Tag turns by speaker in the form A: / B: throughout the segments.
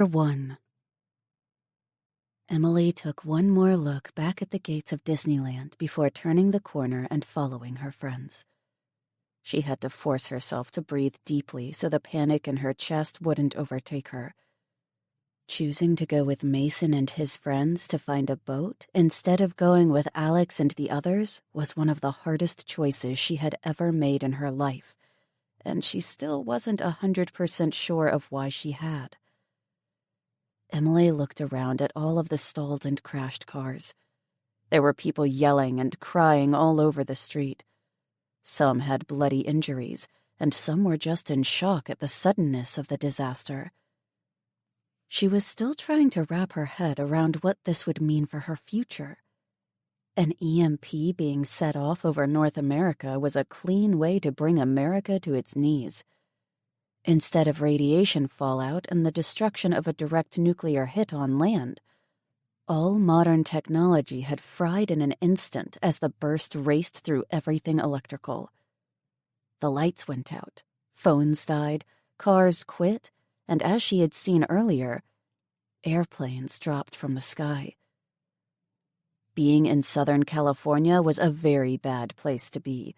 A: 1. Emily took one more look back at the gates of Disneyland before turning the corner and following her friends. She had to force herself to breathe deeply so the panic in her chest wouldn't overtake her. Choosing to go with Mason and his friends to find a boat instead of going with Alex and the others was one of the hardest choices she had ever made in her life, and she still wasn't 100% sure of why she had. Emily looked around at all of the stalled and crashed cars. There were people yelling and crying all over the street. Some had bloody injuries, and some were just in shock at the suddenness of the disaster. She was still trying to wrap her head around what this would mean for her future. An EMP being set off over North America was a clean way to bring America to its knees. Instead of radiation fallout and the destruction of a direct nuclear hit on land, all modern technology had fried in an instant as the burst raced through everything electrical. The lights went out, phones died, cars quit, and as she had seen earlier, airplanes dropped from the sky. Being in Southern California was a very bad place to be.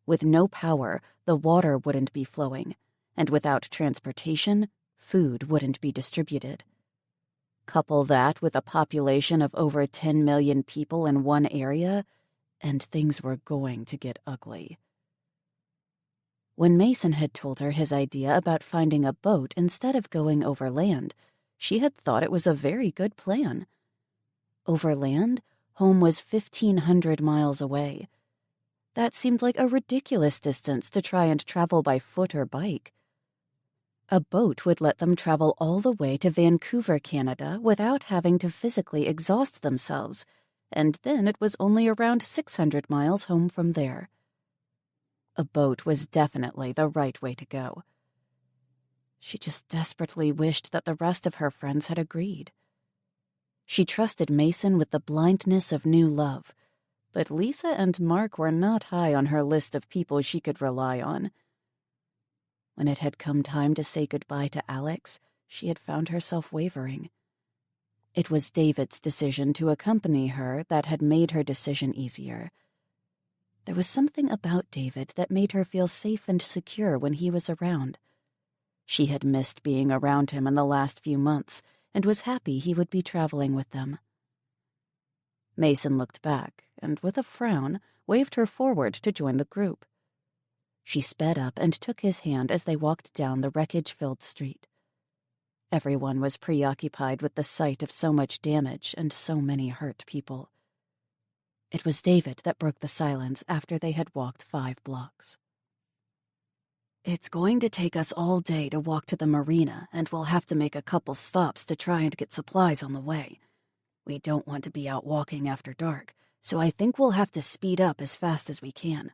A: With no power, the water wouldn't be flowing, and without transportation, food wouldn't be distributed. Couple that with a population of over 10 million people in one area, and things were going to get ugly. When Mason had told her his idea about finding a boat instead of going over land, she had thought it was a very good plan. Over land, home was 1,500 miles away. That seemed like a ridiculous distance to try and travel by foot or bike. A boat would let them travel all the way to Vancouver, Canada, without having to physically exhaust themselves, and then it was only around 600 miles home from there. A boat was definitely the right way to go. She just desperately wished that the rest of her friends had agreed. She trusted Mason with the blindness of new love, but Lisa and Mark were not high on her list of people she could rely on. When it had come time to say goodbye to Alex, she had found herself wavering. It was David's decision to accompany her that had made her decision easier. There was something about David that made her feel safe and secure when he was around. She had missed being around him in the last few months and was happy he would be traveling with them. Mason looked back and, with a frown, waved her forward to join the group. She sped up and took his hand as they walked down the wreckage-filled street. Everyone was preoccupied with the sight of so much damage and so many hurt people. It was David that broke the silence after they had walked 5 blocks. "It's going to take us all day to walk to the marina, and we'll have to make a couple stops to try and get supplies on the way. We don't want to be out walking after dark, so I think we'll have to speed up as fast as we can.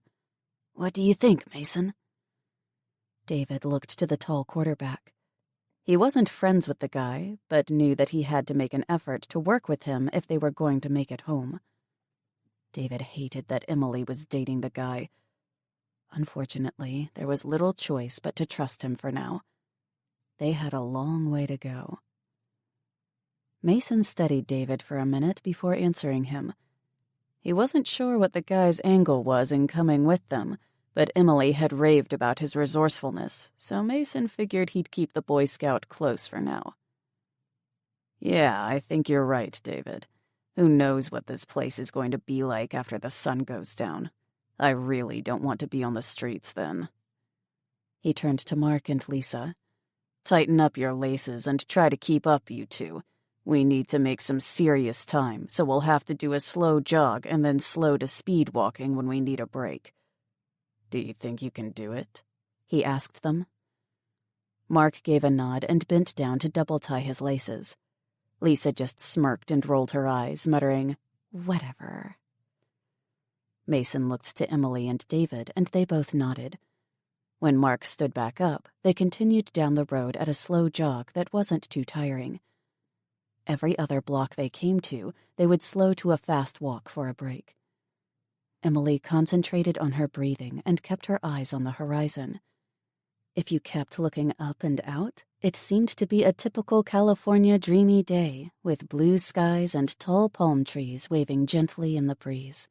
A: What do you think, Mason?" David looked to the tall quarterback. He wasn't friends with the guy, but knew that he had to make an effort to work with him if they were going to make it home. David hated that Emily was dating the guy. Unfortunately, there was little choice but to trust him for now. They had a long way to go. Mason studied David for a minute before answering him. He wasn't sure what the guy's angle was in coming with them, but Emily had raved about his resourcefulness, so Mason figured he'd keep the Boy Scout close for now. "Yeah, I think you're right, David. Who knows what this place is going to be like after the sun goes down. I really don't want to be on the streets then." He turned to Mark and Lisa. "Tighten up your laces and try to keep up, you two. We need to make some serious time, so we'll have to do a slow jog and then slow to speed walking when we need a break. Do you think you can do it?" he asked them. Mark gave a nod and bent down to double-tie his laces. Lisa just smirked and rolled her eyes, muttering, "Whatever." Mason looked to Emily and David, and they both nodded. When Mark stood back up, they continued down the road at a slow jog that wasn't too tiring. Every other block they came to, they would slow to a fast walk for a break. Emily concentrated on her breathing and kept her eyes on the horizon. If you kept looking up and out, it seemed to be a typical California dreamy day, with blue skies and tall palm trees waving gently in the breeze.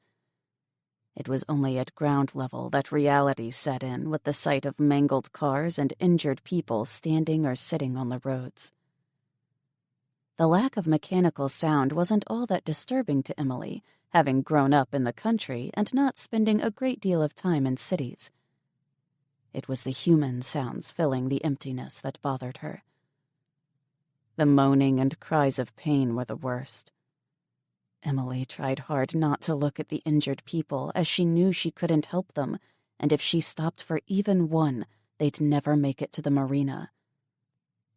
A: It was only at ground level that reality set in, with the sight of mangled cars and injured people standing or sitting on the roads. The lack of mechanical sound wasn't all that disturbing to Emily, having grown up in the country and not spending a great deal of time in cities. It was the human sounds filling the emptiness that bothered her. The moaning and cries of pain were the worst. Emily tried hard not to look at the injured people, as she knew she couldn't help them, and if she stopped for even one, they'd never make it to the marina.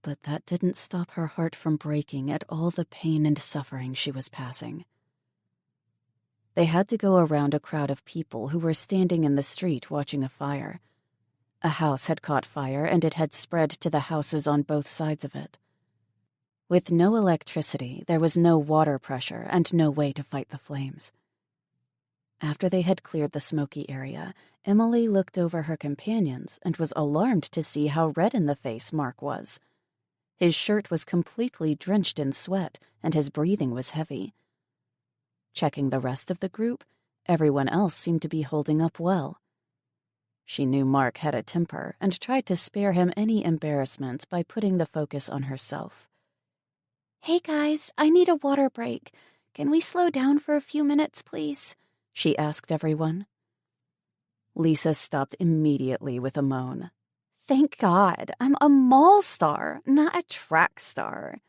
A: But that didn't stop her heart from breaking at all the pain and suffering she was passing. They had to go around a crowd of people who were standing in the street watching a fire. A house had caught fire, and it had spread to the houses on both sides of it. With no electricity, there was no water pressure and no way to fight the flames. After they had cleared the smoky area, Emily looked over her companions and was alarmed to see how red in the face Mark was. His shirt was completely drenched in sweat, and his breathing was heavy. Checking the rest of the group, everyone else seemed to be holding up well. She knew Mark had a temper and tried to spare him any embarrassment by putting the focus on herself. "Hey guys, I need a water break. Can we slow down for a few minutes, please?" she asked everyone. Lisa stopped immediately with a moan. "Thank God, I'm a mall star, not a track star."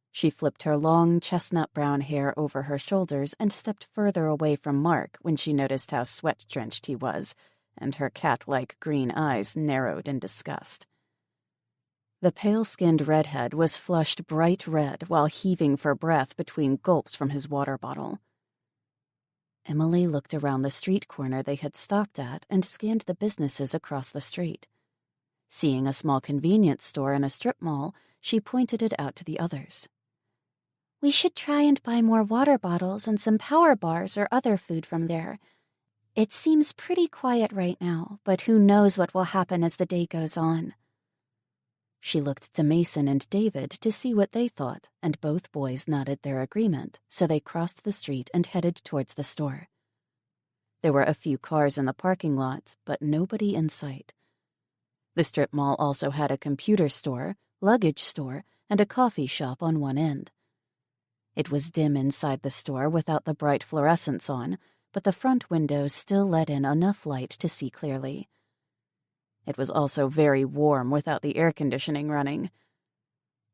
A: She flipped her long chestnut brown hair over her shoulders and stepped further away from Mark when she noticed how sweat-drenched he was, and her cat-like green eyes narrowed in disgust. The pale-skinned redhead was flushed bright red while heaving for breath between gulps from his water bottle. Emily looked around the street corner they had stopped at and scanned the businesses across the street. Seeing a small convenience store in a strip mall, she pointed it out to the others. "We should try and buy more water bottles and some power bars or other food from there. It seems pretty quiet right now, but who knows what will happen as the day goes on." She looked to Mason and David to see what they thought, and both boys nodded their agreement, so they crossed the street and headed towards the store. There were a few cars in the parking lot, but nobody in sight. The strip mall also had a computer store, luggage store, and a coffee shop on one end. It was dim inside the store without the bright fluorescents on, but the front windows still let in enough light to see clearly. It was also very warm without the air conditioning running.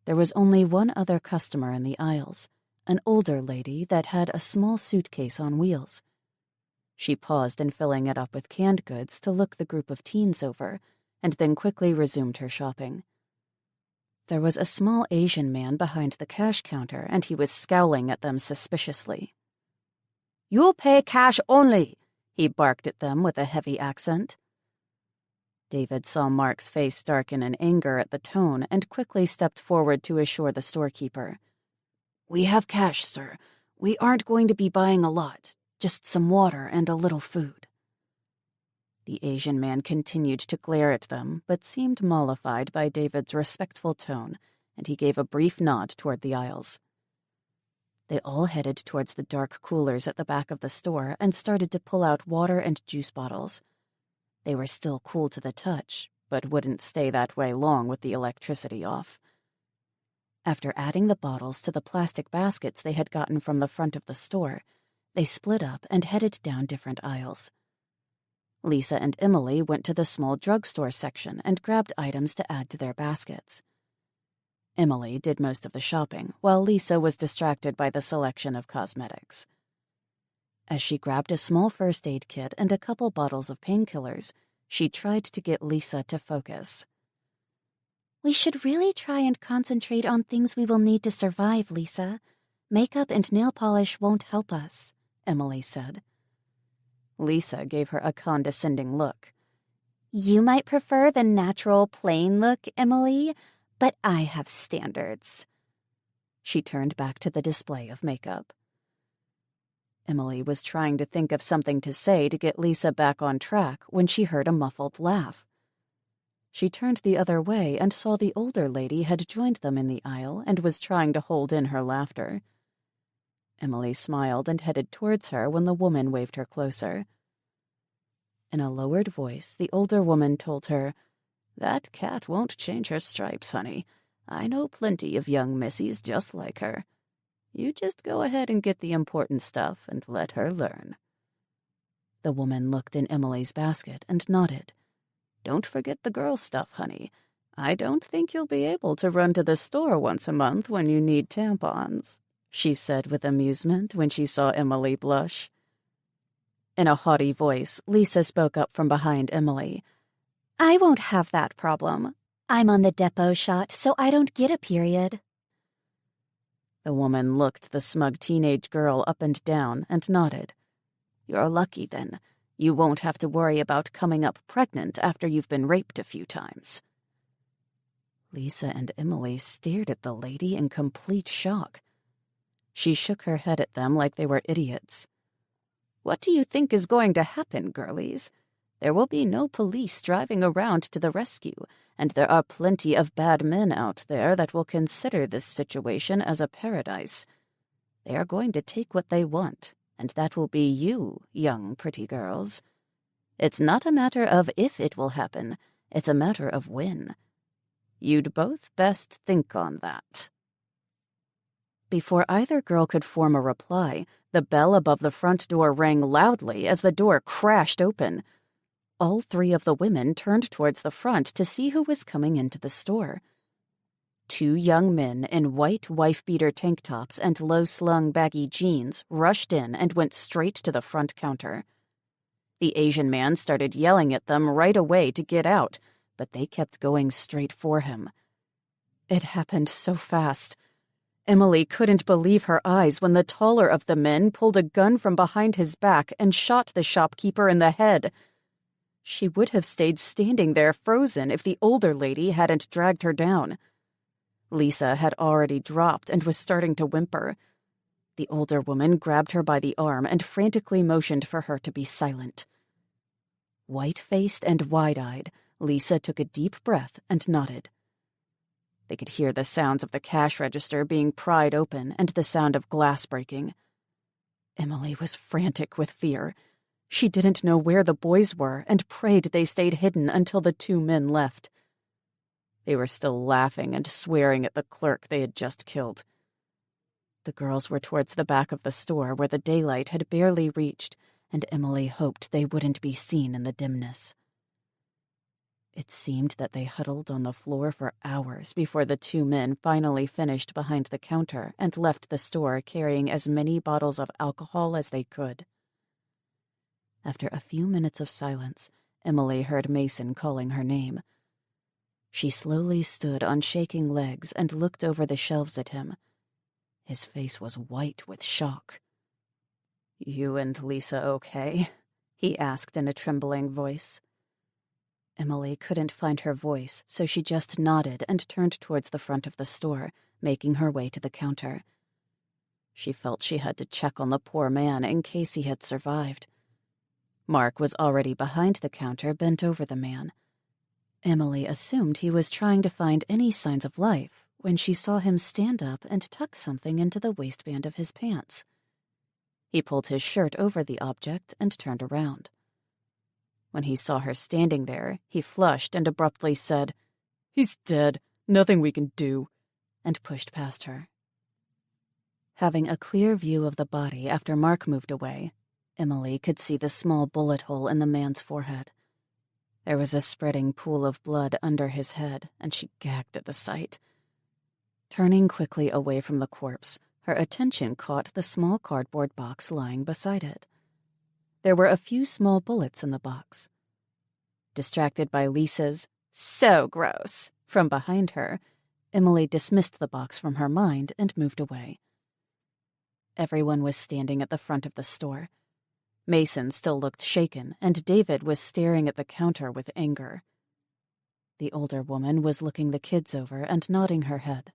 A: There was only one other customer in the aisles, an older lady that had a small suitcase on wheels. She paused in filling it up with canned goods to look the group of teens over, and then quickly resumed her shopping. There was a small Asian man behind the cash counter, and he was scowling at them suspiciously. "You'll pay cash only," he barked at them with a heavy accent. David saw Mark's face darken in anger at the tone and quickly stepped forward to assure the storekeeper. "We have cash, sir. We aren't going to be buying a lot, just some water and a little food." The Asian man continued to glare at them, but seemed mollified by David's respectful tone, and he gave a brief nod toward the aisles. They all headed towards the dark coolers at the back of the store and started to pull out water and juice bottles. They were still cool to the touch, but wouldn't stay that way long with the electricity off. After adding the bottles to the plastic baskets they had gotten from the front of the store, they split up and headed down different aisles. Lisa and Emily went to the small drugstore section and grabbed items to add to their baskets. Emily did most of the shopping, while Lisa was distracted by the selection of cosmetics. As she grabbed a small first aid kit and a couple bottles of painkillers, she tried to get Lisa to focus. "We should really try and concentrate on things we will need to survive, Lisa. Makeup and nail polish won't help us," Emily said. Lisa gave her a condescending look. "You might prefer the natural, plain look, Emily, but I have standards." She turned back to the display of makeup. Emily was trying to think of something to say to get Lisa back on track when she heard a muffled laugh. She turned the other way and saw the older lady had joined them in the aisle and was trying to hold in her laughter. Emily smiled and headed towards her when the woman waved her closer. In a lowered voice, the older woman told her, "That cat won't change her stripes, honey. I know plenty of young missies just like her. You just go ahead and get the important stuff and let her learn." The woman looked in Emily's basket and nodded. "Don't forget the girl stuff, honey. I don't think you'll be able to run to the store once a month when you need tampons," she said with amusement when she saw Emily blush. In a haughty voice, Lisa spoke up from behind Emily. "I won't have that problem. I'm on the depot shot, so I don't get a period." The woman looked the smug teenage girl up and down and nodded. "You're lucky, then. You won't have to worry about coming up pregnant after you've been raped a few times." Lisa and Emily stared at the lady in complete shock. She shook her head at them like they were idiots. "What do you think is going to happen, girlies? There will be no police driving around to the rescue, and there are plenty of bad men out there that will consider this situation as a paradise. They are going to take what they want, and that will be you, young pretty girls. It's not a matter of if it will happen, it's a matter of when. You'd both best think on that." Before either girl could form a reply, the bell above the front door rang loudly as the door crashed open. All three of the women turned towards the front to see who was coming into the store. Two young men in white wife-beater tank tops and low-slung baggy jeans rushed in and went straight to the front counter. The Asian man started yelling at them right away to get out, but they kept going straight for him. It happened so fast. Emily couldn't believe her eyes when the taller of the men pulled a gun from behind his back and shot the shopkeeper in the head. She would have stayed standing there frozen if the older lady hadn't dragged her down. Lisa had already dropped and was starting to whimper. The older woman grabbed her by the arm and frantically motioned for her to be silent. White-faced and wide-eyed, Lisa took a deep breath and nodded. They could hear the sounds of the cash register being pried open and the sound of glass breaking. Emily was frantic with fear. She didn't know where the boys were and prayed they stayed hidden until the two men left. They were still laughing and swearing at the clerk they had just killed. The girls were towards the back of the store where the daylight had barely reached, and Emily hoped they wouldn't be seen in the dimness. It seemed that they huddled on the floor for hours before the two men finally finished behind the counter and left the store carrying as many bottles of alcohol as they could. After a few minutes of silence, Emily heard Mason calling her name. She slowly stood on shaking legs and looked over the shelves at him. His face was white with shock. "You and Lisa okay?" he asked in a trembling voice. Emily couldn't find her voice, so she just nodded and turned towards the front of the store, making her way to the counter. She felt she had to check on the poor man in case he had survived. Mark was already behind the counter, bent over the man. Emily assumed he was trying to find any signs of life when she saw him stand up and tuck something into the waistband of his pants. He pulled his shirt over the object and turned around. When he saw her standing there, he flushed and abruptly said, "He's dead. Nothing we can do," and pushed past her. Having a clear view of the body after Mark moved away, Emily could see the small bullet hole in the man's forehead. There was a spreading pool of blood under his head, and she gagged at the sight. Turning quickly away from the corpse, her attention caught the small cardboard box lying beside it. There were a few small bullets in the box. Distracted by Lisa's "So gross" from behind her, Emily dismissed the box from her mind and moved away. Everyone was standing at the front of the store. Mason still looked shaken, and David was staring at the counter with anger. The older woman was looking the kids over and nodding her head.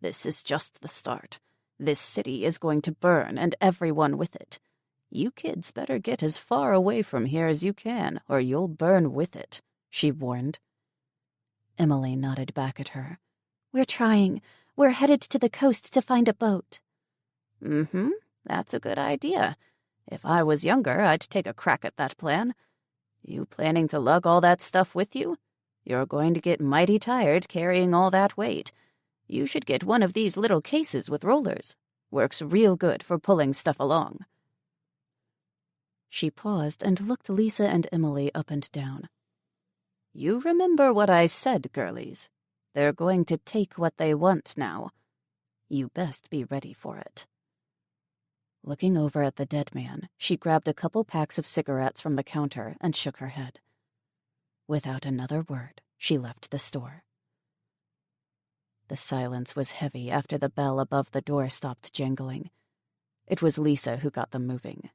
A: "This is just the start. This city is going to burn, and everyone with it. You kids better get as far away from here as you can, or you'll burn with it," she warned. Emily nodded back at her. "We're trying. We're headed to the coast to find a boat." "Mm-hmm. That's a good idea. If I was younger, I'd take a crack at that plan. You planning to lug all that stuff with you? You're going to get mighty tired carrying all that weight. You should get one of these little cases with rollers. Works real good for pulling stuff along." She paused and looked Lisa and Emily up and down. "You remember what I said, girlies. They're going to take what they want now. You best be ready for it." Looking over at the dead man, she grabbed a couple packs of cigarettes from the counter and shook her head. Without another word, she left the store. The silence was heavy after the bell above the door stopped jangling. It was Lisa who got them moving.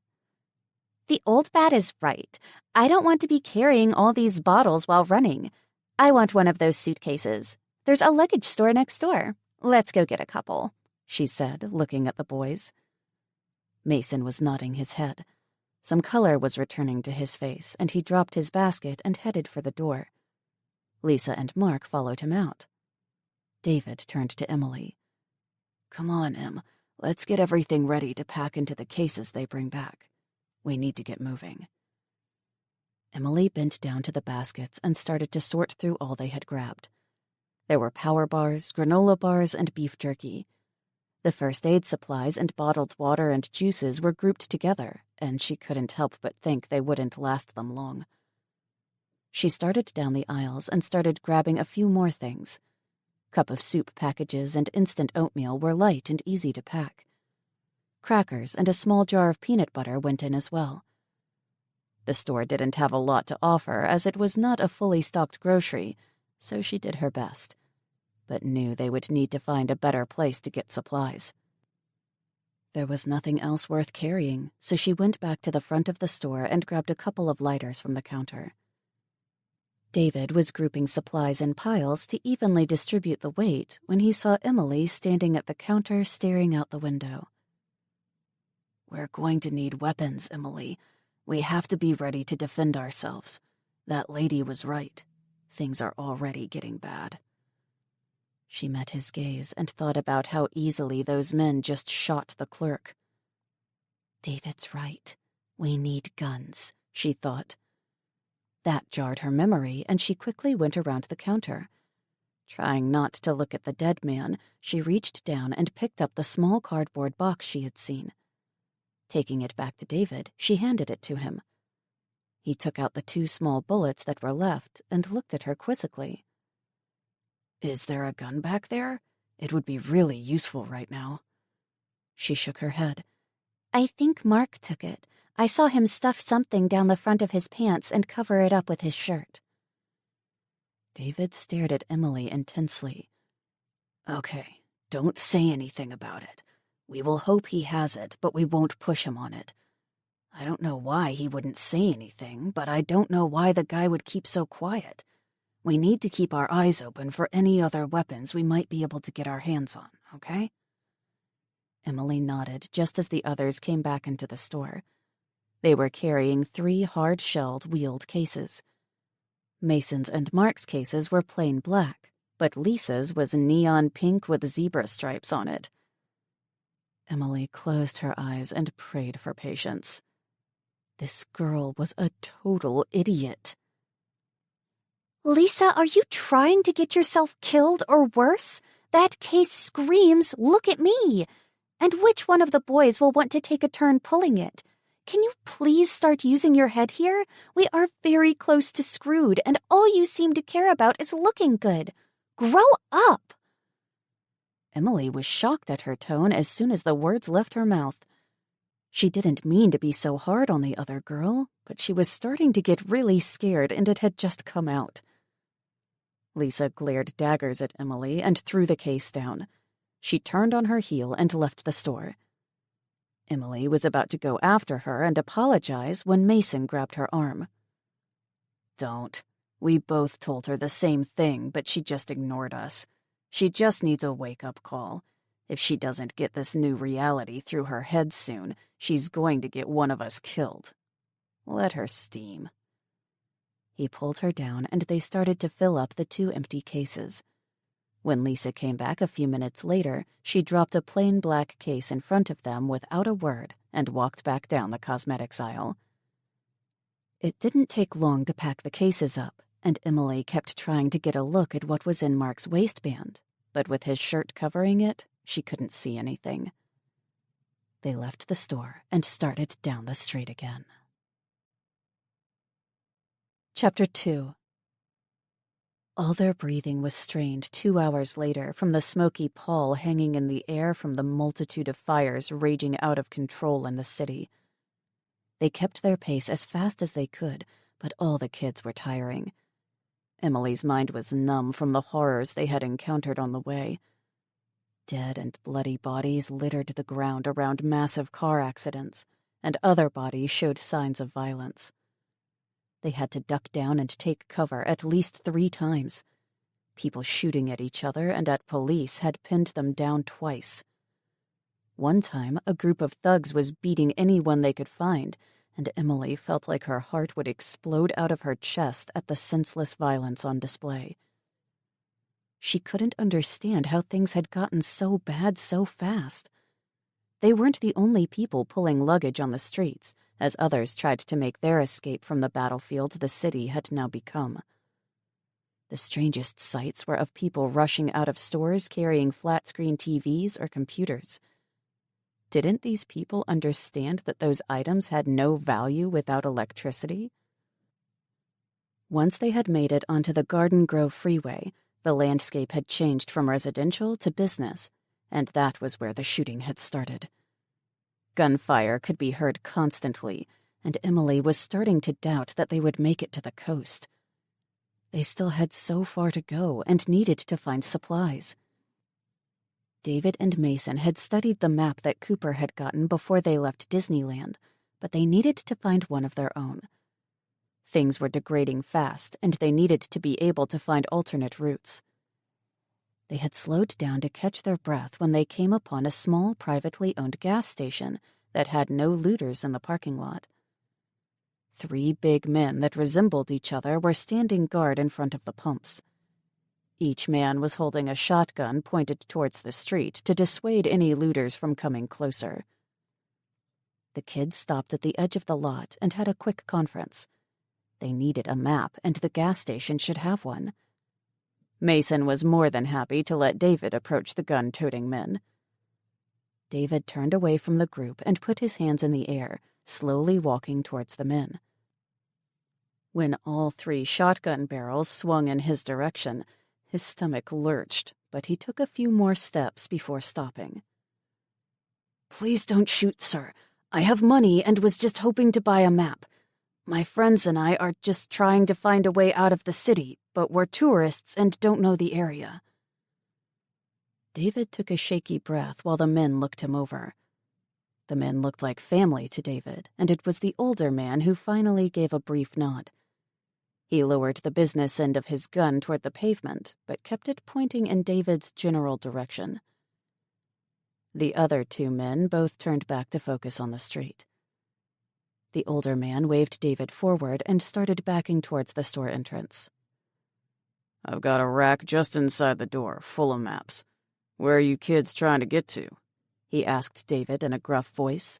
A: "The old bat is right. I don't want to be carrying all these bottles while running. I want one of those suitcases. There's a luggage store next door. Let's go get a couple," she said, looking at the boys. Mason was nodding his head. Some color was returning to his face, and he dropped his basket and headed for the door. Lisa and Mark followed him out. David turned to Emily. "Come on, Em. Let's get everything ready to pack into the cases they bring back. We need to get moving." Emily bent down to the baskets and started to sort through all they had grabbed. There were power bars, granola bars, and beef jerky. The first aid supplies and bottled water and juices were grouped together, and she couldn't help but think they wouldn't last them long. She started down the aisles and started grabbing a few more things. Cup of soup packages and instant oatmeal were light and easy to pack. Crackers and a small jar of peanut butter went in as well. The store didn't have a lot to offer, as it was not a fully stocked grocery, so she did her best, but knew they would need to find a better place to get supplies. There was nothing else worth carrying, so she went back to the front of the store and grabbed a couple of lighters from the counter. David was grouping supplies in piles to evenly distribute the weight when he saw Emily standing at the counter staring out the window. "We're going to need weapons, Emily. We have to be ready to defend ourselves. That lady was right. Things are already getting bad." She met his gaze and thought about how easily those men just shot the clerk. "David's right. We need guns," she thought. That jarred her memory, and she quickly went around the counter. Trying not to look at the dead man, she reached down and picked up the small cardboard box she had seen. Taking it back to David, she handed it to him. He took out the 2 small bullets that were left and looked at her quizzically. "Is there a gun back there? It would be really useful right now." She shook her head. "I think Mark took it. I saw him stuff something down the front of his pants and cover it up with his shirt." David stared at Emily intensely. "Okay, don't say anything about it. We will hope he has it, but we won't push him on it. I don't know why he wouldn't say anything, but I don't know why the guy would keep so quiet. We need to keep our eyes open for any other weapons we might be able to get our hands on, okay?" Emily nodded just as the others came back into the store. They were carrying 3 hard-shelled wheeled cases. Mason's and Mark's cases were plain black, but Lisa's was neon pink with zebra stripes on it. Emily closed her eyes and prayed for patience. This girl was a total idiot.
B: "Lisa, are you trying to get yourself killed or worse? That case screams, 'Look at me!' And which one of the boys will want to take a turn pulling it? Can you please start using your head here? We are very close to screwed, and all you seem to care about is looking good. Grow up!"
A: Emily was shocked at her tone as soon as the words left her mouth. She didn't mean to be so hard on the other girl, but she was starting to get really scared, and it had just come out. Lisa glared daggers at Emily and threw the case down. She turned on her heel and left the store. Emily was about to go after her and apologize when Mason grabbed her arm. "Don't. We both told her the same thing, but she just ignored us. She just needs a wake-up call. If she doesn't get this new reality through her head soon, she's going to get one of us killed. Let her steam." He pulled her down, and they started to fill up the 2 empty cases. When Lisa came back a few minutes later, she dropped a plain black case in front of them without a word and walked back down the cosmetics aisle. It didn't take long to pack the cases up, and Emily kept trying to get a look at what was in Mark's waistband, but with his shirt covering it, she couldn't see anything. They left the store and started down the street again. Chapter 2. All their breathing was strained 2 hours later from the smoky pall hanging in the air from the multitude of fires raging out of control in the city. They kept their pace as fast as they could, but all the kids were tiring. Emily's mind was numb from the horrors they had encountered on the way. Dead and bloody bodies littered the ground around massive car accidents, and other bodies showed signs of violence. They had to duck down and take cover at least 3 times. People shooting at each other and at police had pinned them down twice. One time, a group of thugs was beating anyone they could find, and Emily felt like her heart would explode out of her chest at the senseless violence on display. She couldn't understand how things had gotten so bad so fast. They weren't the only people pulling luggage on the streets, as others tried to make their escape from the battlefield the city had now become. The strangest sights were of people rushing out of stores carrying flat-screen TVs or computers. Didn't these people understand that those items had no value without electricity? Once they had made it onto the Garden Grove freeway, the landscape had changed from residential to business, and that was where the shooting had started. Gunfire could be heard constantly, and Emily was starting to doubt that they would make it to the coast. They still had so far to go and needed to find supplies. David and Mason had studied the map that Cooper had gotten before they left Disneyland, but they needed to find one of their own. Things were degrading fast, and they needed to be able to find alternate routes. They had slowed down to catch their breath when they came upon a small, privately owned gas station that had no looters in the parking lot. 3 big men that resembled each other were standing guard in front of the pumps. Each man was holding a shotgun pointed towards the street to dissuade any looters from coming closer. The kids stopped at the edge of the lot and had a quick conference. They needed a map, and the gas station should have one. Mason was more than happy to let David approach the gun-toting men. David turned away from the group and put his hands in the air, slowly walking towards the men. When all 3 shotgun barrels swung in his direction, his stomach lurched, but he took a few more steps before stopping. "Please don't shoot, sir. I have money and was just hoping to buy a map. My friends and I are just trying to find a way out of the city, but we're tourists and don't know the area." David took a shaky breath while the men looked him over. The men looked like family to David, and it was the older man who finally gave a brief nod. He lowered the business end of his gun toward the pavement, but kept it pointing in David's general direction. The other 2 men both turned back to focus on the street. The older man waved David forward and started backing towards the store entrance. "I've got a rack just inside the door, full of maps. Where are you kids trying to get to?" he asked David in a gruff voice.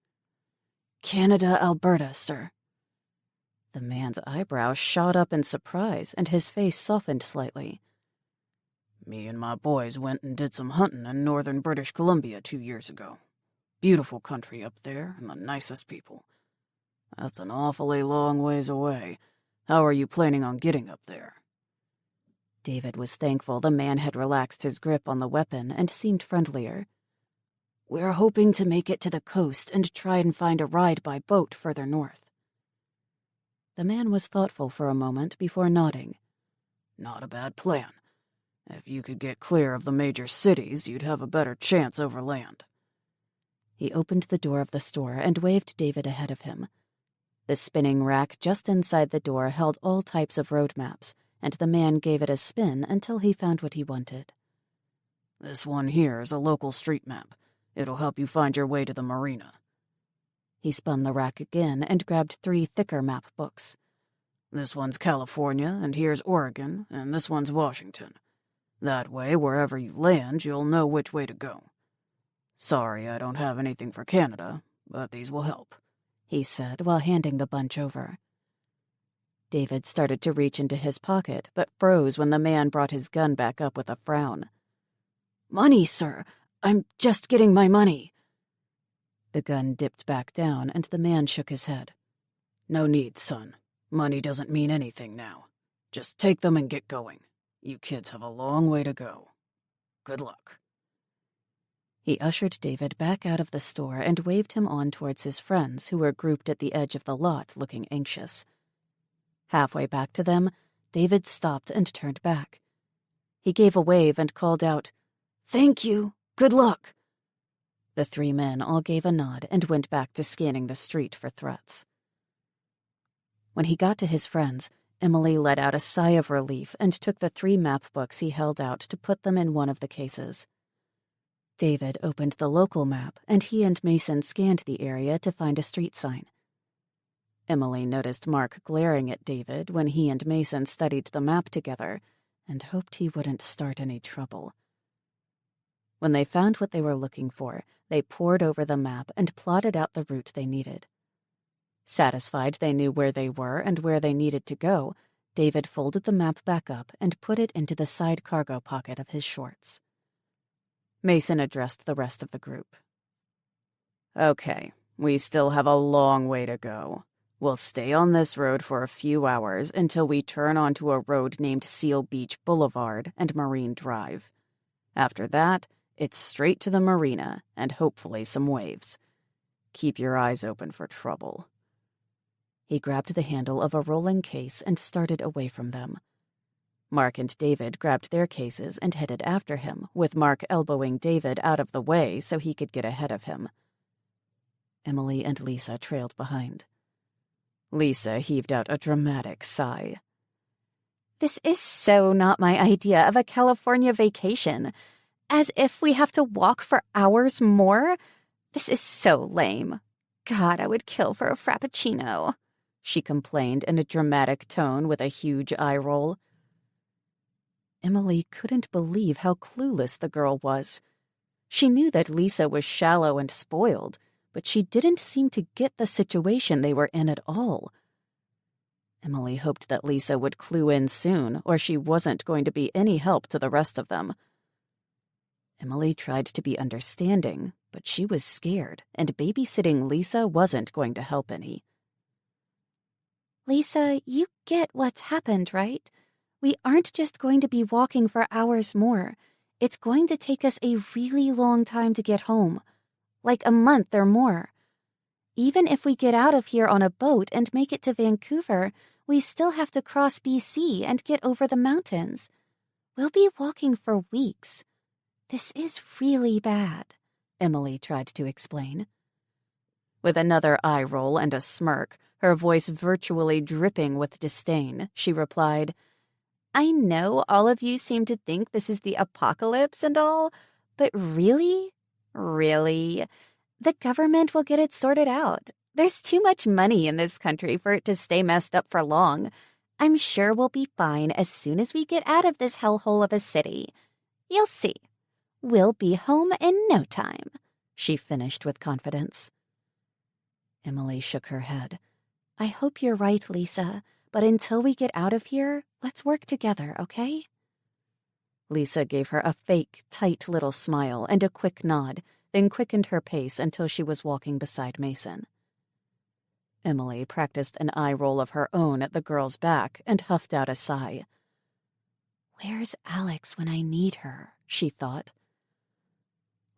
A: "Canada, Alberta, sir." The man's eyebrows shot up in surprise, and his face softened slightly. "Me and my boys went and did some hunting in northern British Columbia 2 years ago. Beautiful country up there, and the nicest people. That's an awfully long ways away. How are you planning on getting up there?" David was thankful the man had relaxed his grip on the weapon and seemed friendlier. "We're hoping to make it to the coast and try and find a ride by boat further north." The man was thoughtful for a moment before nodding. "Not a bad plan. If you could get clear of the major cities, you'd have a better chance over land." He opened the door of the store and waved David ahead of him. The spinning rack just inside the door held all types of road maps, and the man gave it a spin until he found what he wanted. "This one here is a local street map. It'll help you find your way to the marina." He spun the rack again and grabbed 3 thicker map books.
C: This one's California, and here's Oregon, and this one's Washington. That way, wherever you land, you'll know which way to go. Sorry I don't have anything for Canada, but these will help," he said while handing the bunch over. David started to reach into his pocket, but froze when the man brought his gun back up with a frown. "Money, sir! I'm just getting my money!" The gun dipped back down, and the man shook his head. "No need, son. Money doesn't mean anything now. Just take them and get going. You kids have a long way to go. Good luck." He ushered David back out of the store and waved him on towards his friends who were grouped at the edge of the lot looking anxious. Halfway back to them, David stopped and turned back. He gave a wave and called out, "Thank you. Good luck." The three men all gave a nod and went back to scanning the street for threats. When he got to his friends, Emily let out a sigh of relief and took the 3 map books he held out to put them in one of the cases. David opened the local map, and he and Mason scanned the area to find a street sign. Emily noticed Mark glaring at David when he and Mason studied the map together and hoped he wouldn't start any trouble. When they found what they were looking for, they pored over the map and plotted out the route they needed. Satisfied they knew where they were and where they needed to go, David folded the map back up and put it into the side cargo pocket of his shorts. Mason addressed the rest of the group. "Okay, we still have a long way to go. We'll stay on this road for a few hours until we turn onto a road named Seal Beach Boulevard and Marine Drive. After that, it's straight to the marina and hopefully some waves. Keep your eyes open for trouble." He grabbed the handle of a rolling case and started away from them. Mark and David grabbed their cases and headed after him, with Mark elbowing David out of the way so he could get ahead of him. Emily and Lisa trailed behind. Lisa heaved out a dramatic sigh.
B: This is so not my idea of a California vacation. As if we have to walk for hours more? This is so lame. God, I would kill for a frappuccino, she complained in a dramatic tone with a huge eye roll. Emily couldn't believe how clueless the girl was. She knew that Lisa was shallow and spoiled, but she didn't seem to get the situation they were in at all. Emily hoped that Lisa would clue in soon, or she wasn't going to be any help to the rest of them. Emily tried to be understanding, but she was scared, and babysitting Lisa wasn't going to help any. Lisa, you get what's happened, right? We aren't just going to be walking for hours more. It's going to take us a really long time to get home. Like a month or more. Even if we get out of here on a boat and make it to Vancouver, we still have to cross BC and get over the mountains. We'll be walking for weeks. This is really bad, Emily tried to explain. With another eye roll and a smirk, her voice virtually dripping with disdain, she replied, I know all of you seem to think this is the apocalypse and all, but really? Really? The government will get it sorted out. There's too much money in this country for it to stay messed up for long. I'm sure we'll be fine as soon as we get out of this hellhole of a city. You'll see. We'll be home in no time, she finished with confidence. Emily shook her head. I hope you're right, Lisa, but until we get out of here, let's work together, okay? Lisa gave her a fake, tight little smile and a quick nod, then quickened her pace until she was walking beside Mason. Emily practiced an eye roll of her own at the girl's back and huffed out a sigh. Where's Alex when I need her? She thought.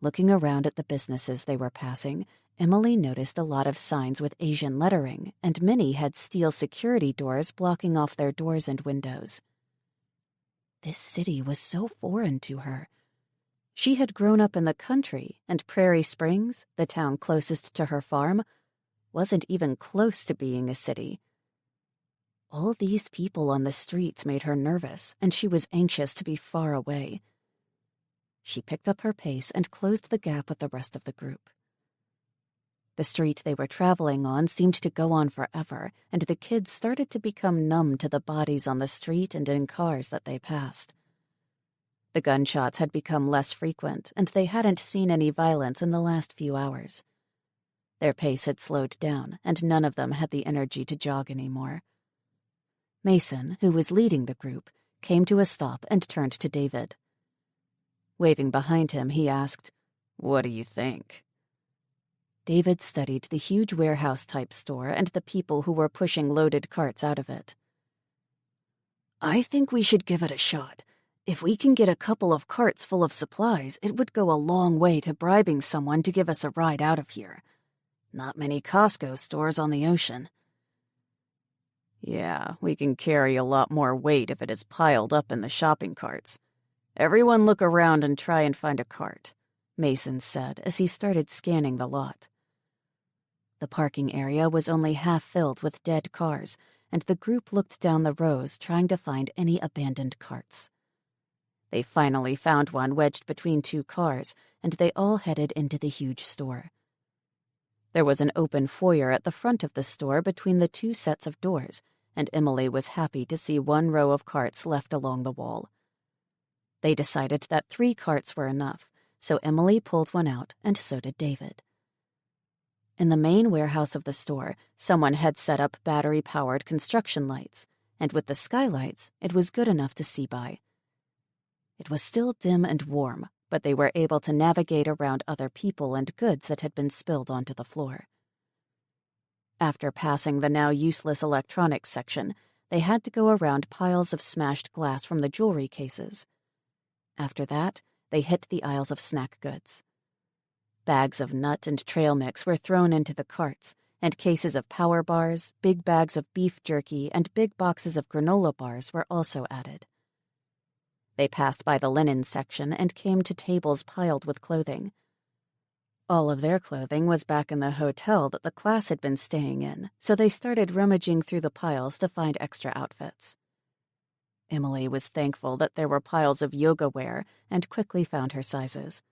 B: Looking around at the businesses they were passing, Emily noticed a lot of signs with Asian lettering, and many had steel security doors blocking off their doors and windows. This city was so foreign to her. She had grown up in the country, and Prairie Springs, the town closest to her farm, wasn't even close to being a city. All these people on the streets made her nervous, and she was anxious to be far away. She picked up her pace and closed the gap with the rest of the group.
A: The street they were traveling on seemed to go on forever, and the kids started to become numb to the bodies on the street and in cars that they passed. The gunshots had become less frequent, and they hadn't seen any violence in the last few hours. Their pace had slowed down, and none of them had the energy to jog anymore. Mason, who was leading the group, came to a stop and turned to David. Waving behind him, he asked, "What do you think?" David studied the huge warehouse-type store and the people who were pushing loaded carts out of it. "I think we should give it a shot. If we can get a couple of carts full of supplies, it would go a long way to bribing someone to give us a ride out of here. Not many Costco stores on the ocean." "Yeah, we can carry a lot more weight if it is piled up in the shopping carts. Everyone look around and try and find a cart," Mason said as he started scanning the lot. The parking area was only half filled with dead cars, and the group looked down the rows trying to find any abandoned carts. They finally found one wedged between two cars, and they all headed into the huge store. There was an open foyer at the front of the store between the two sets of doors, and Emily was happy to see one row of carts left along the wall. They decided that 3 carts were enough, so Emily pulled one out, and so did David. In the main warehouse of the store, someone had set up battery-powered construction lights, and with the skylights, it was good enough to see by. It was still dim and warm, but they were able to navigate around other people and goods that had been spilled onto the floor. After passing the now useless electronics section, they had to go around piles of smashed glass from the jewelry cases. After that, they hit the aisles of snack goods. Bags of nut and trail mix were thrown into the carts, and cases of power bars, big bags of beef jerky, and big boxes of granola bars were also added. They passed by the linen section and came to tables piled with clothing. All of their clothing was back in the hotel that the class had been staying in, so they started rummaging through the piles to find extra outfits. Emily was thankful that there were piles of yoga wear and quickly found her sizes.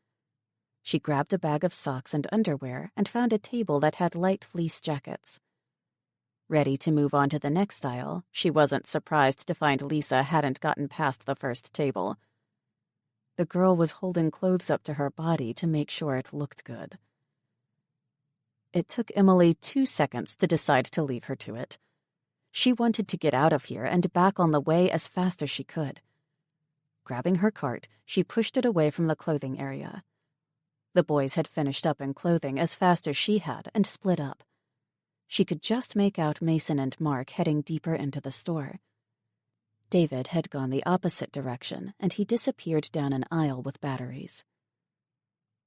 A: She grabbed a bag of socks and underwear and found a table that had light fleece jackets. Ready to move on to the next aisle, she wasn't surprised to find Lisa hadn't gotten past the first table. The girl was holding clothes up to her body to make sure it looked good. It took Emily 2 seconds to decide to leave her to it. She wanted to get out of here and back on the way as fast as she could. Grabbing her cart, she pushed it away from the clothing area. The boys had finished up in clothing as fast as she had and split up. She could just make out Mason and Mark heading deeper into the store. David had gone the opposite direction, and he disappeared down an aisle with batteries.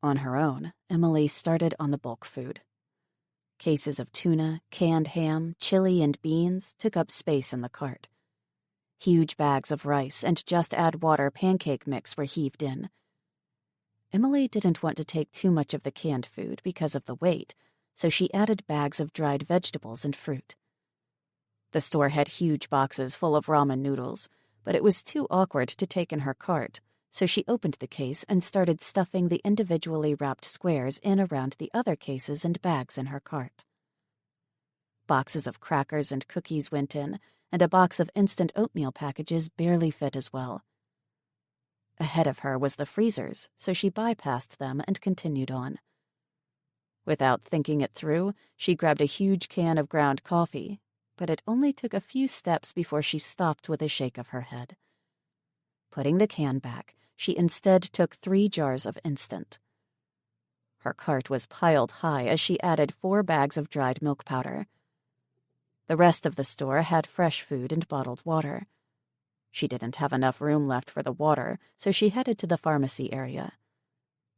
A: On her own, Emily started on the bulk food. Cases of tuna, canned ham, chili, and beans took up space in the cart. Huge bags of rice and just-add-water pancake mix were heaved in. Emily didn't want to take too much of the canned food because of the weight, so she added bags of dried vegetables and fruit. The store had huge boxes full of ramen noodles, but it was too awkward to take in her cart, so she opened the case and started stuffing the individually wrapped squares in around the other cases and bags in her cart. Boxes of crackers and cookies went in, and a box of instant oatmeal packages barely fit as well. Ahead of her was the freezers, so she bypassed them and continued on. Without thinking it through, she grabbed a huge can of ground coffee, but it only took a few steps before she stopped with a shake of her head. Putting the can back, she instead took 3 jars of instant. Her cart was piled high as she added 4 bags of dried milk powder. The rest of the store had fresh food and bottled water. She didn't have enough room left for the water, so she headed to the pharmacy area.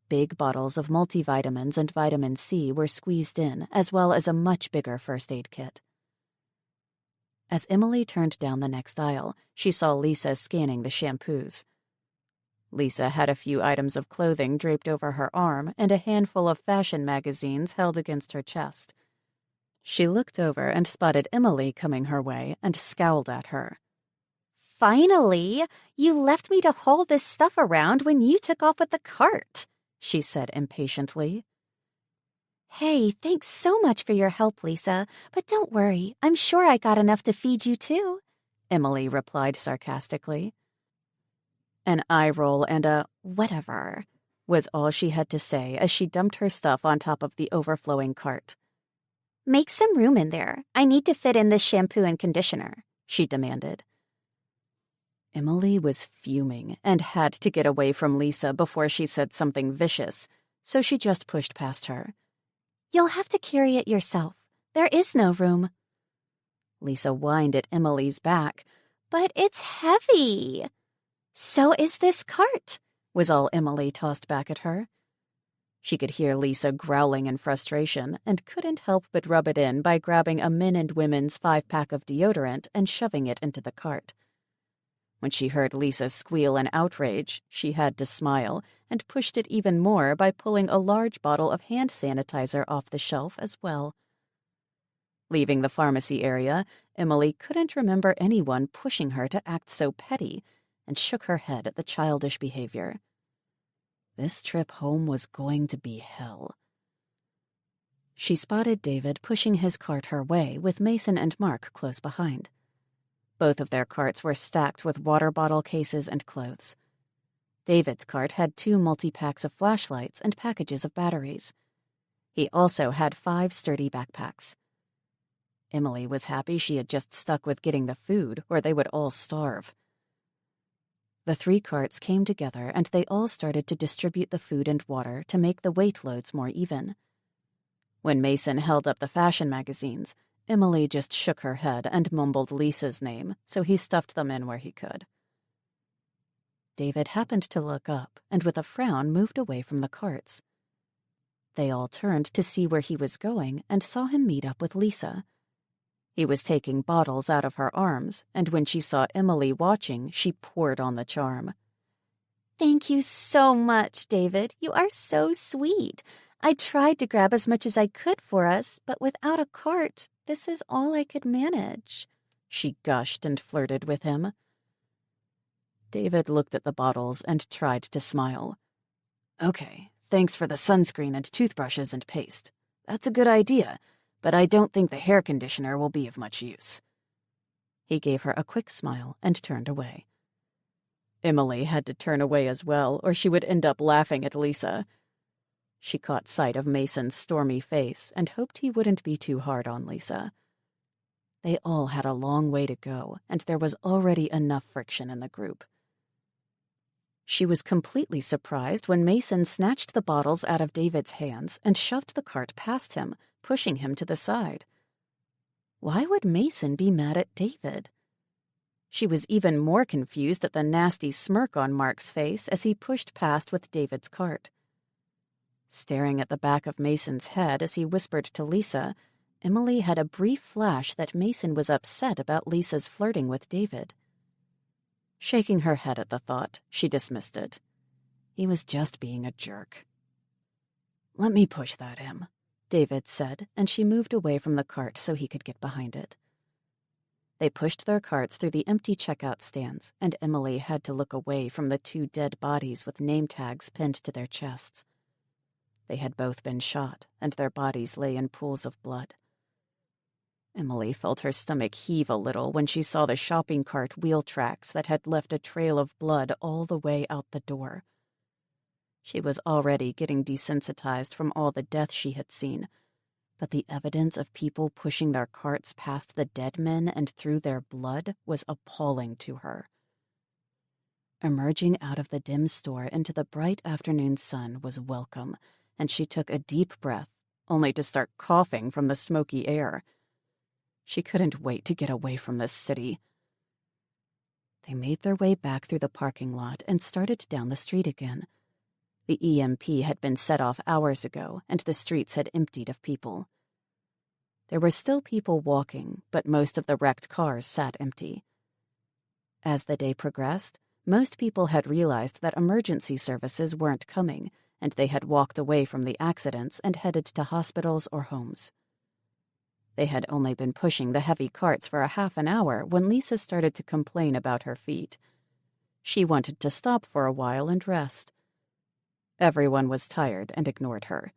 A: Big bottles of multivitamins and vitamin C were squeezed in, as well as a much bigger first aid kit. As Emily turned down the next aisle, she saw Lisa scanning the shampoos. Lisa had a few items of clothing draped over her arm and a handful of fashion magazines held against her chest. She looked over and spotted Emily coming her way and scowled at her.
B: "Finally! You left me to haul this stuff around when you took off with the cart," she said impatiently. Hey, thanks so much for your help, Lisa. But don't worry, I'm sure I got enough to feed you too, Emily replied sarcastically.
A: An eye roll and a whatever was all she had to say as she dumped her stuff on top of the overflowing cart.
B: Make some room in there. I need to fit in this shampoo and conditioner, she demanded.
A: Emily was fuming and had to get away from Lisa before she said something vicious, so she just pushed past her.
B: You'll have to carry it yourself. There is no room.
A: Lisa whined at Emily's back.
B: But it's heavy. So is this cart,
A: was all Emily tossed back at her. She could hear Lisa growling in frustration and couldn't help but rub it in by grabbing a men and women's 5-pack of deodorant and shoving it into the cart. When she heard Lisa squeal in outrage, she had to smile and pushed it even more by pulling a large bottle of hand sanitizer off the shelf as well. Leaving the pharmacy area, Emily couldn't remember anyone pushing her to act so petty and shook her head at the childish behavior. This trip home was going to be hell. She spotted David pushing his cart her way with Mason and Mark close behind. Both of their carts were stacked with water bottle cases and clothes. David's cart had 2 multi-packs of flashlights and packages of batteries. He also had 5 sturdy backpacks. Emily was happy she had just stuck with getting the food, or they would all starve. The 3 carts came together and they all started to distribute the food and water to make the weight loads more even. When Mason held up the fashion magazines, Emily just shook her head and mumbled Lisa's name, so he stuffed them in where he could. David happened to look up and with a frown moved away from the carts. They all turned to see where he was going and saw him meet up with Lisa. He was taking bottles out of her arms, and when she saw Emily watching, she poured on the charm.
B: Thank you so much, David. You are so sweet. I tried to grab as much as I could for us, but without a cart, this is all I could manage,
A: she gushed and flirted with him. David looked at the bottles and tried to smile. Okay, thanks for the sunscreen and toothbrushes and paste. That's a good idea, but I don't think the hair conditioner will be of much use. He gave her a quick smile and turned away. Emily had to turn away as well, or she would end up laughing at Lisa. She caught sight of Mason's stormy face and hoped he wouldn't be too hard on Lisa. They all had a long way to go, and there was already enough friction in the group. She was completely surprised when Mason snatched the bottles out of David's hands and shoved the cart past him, pushing him to the side. Why would Mason be mad at David? She was even more confused at the nasty smirk on Mark's face as he pushed past with David's cart. Staring at the back of Mason's head as he whispered to Lisa, Emily had a brief flash that Mason was upset about Lisa's flirting with David. Shaking her head at the thought, she dismissed it. He was just being a jerk. "Let me push that him," David said, and she moved away from the cart so he could get behind it. They pushed their carts through the empty checkout stands, and Emily had to look away from the 2 dead bodies with name tags pinned to their chests. They had both been shot, and their bodies lay in pools of blood. Emily felt her stomach heave a little when she saw the shopping cart wheel tracks that had left a trail of blood all the way out the door. She was already getting desensitized from all the death she had seen, but the evidence of people pushing their carts past the dead men and through their blood was appalling to her. Emerging out of the dim store into the bright afternoon sun was welcome, and she took a deep breath, only to start coughing from the smoky air. She couldn't wait to get away from this city. They made their way back through the parking lot and started down the street again. The EMP had been set off hours ago, and the streets had emptied of people. There were still people walking, but most of the wrecked cars sat empty. As the day progressed, most people had realized that emergency services weren't coming, and they had walked away from the accidents and headed to hospitals or homes. They had only been pushing the heavy carts for a half an hour when Lisa started to complain about her feet. She wanted to stop for a while and rest. Everyone was tired and ignored her.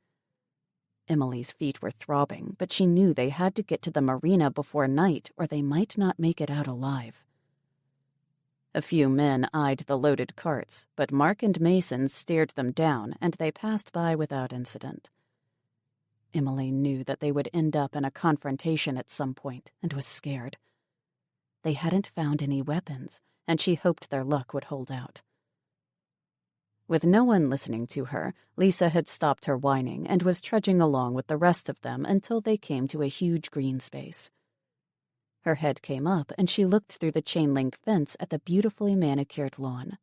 A: Emily's feet were throbbing, but she knew they had to get to the marina before night or they might not make it out alive. A few men eyed the loaded carts, but Mark and Mason stared them down, and they passed by without incident. Emily knew that they would end up in a confrontation at some point, and was scared. They hadn't found any weapons, and she hoped their luck would hold out. With no one listening to her, Lisa had stopped her whining and was trudging along with the rest of them until they came to a huge green space. Her head came up, and she looked through the chain-link fence at the beautifully manicured lawn.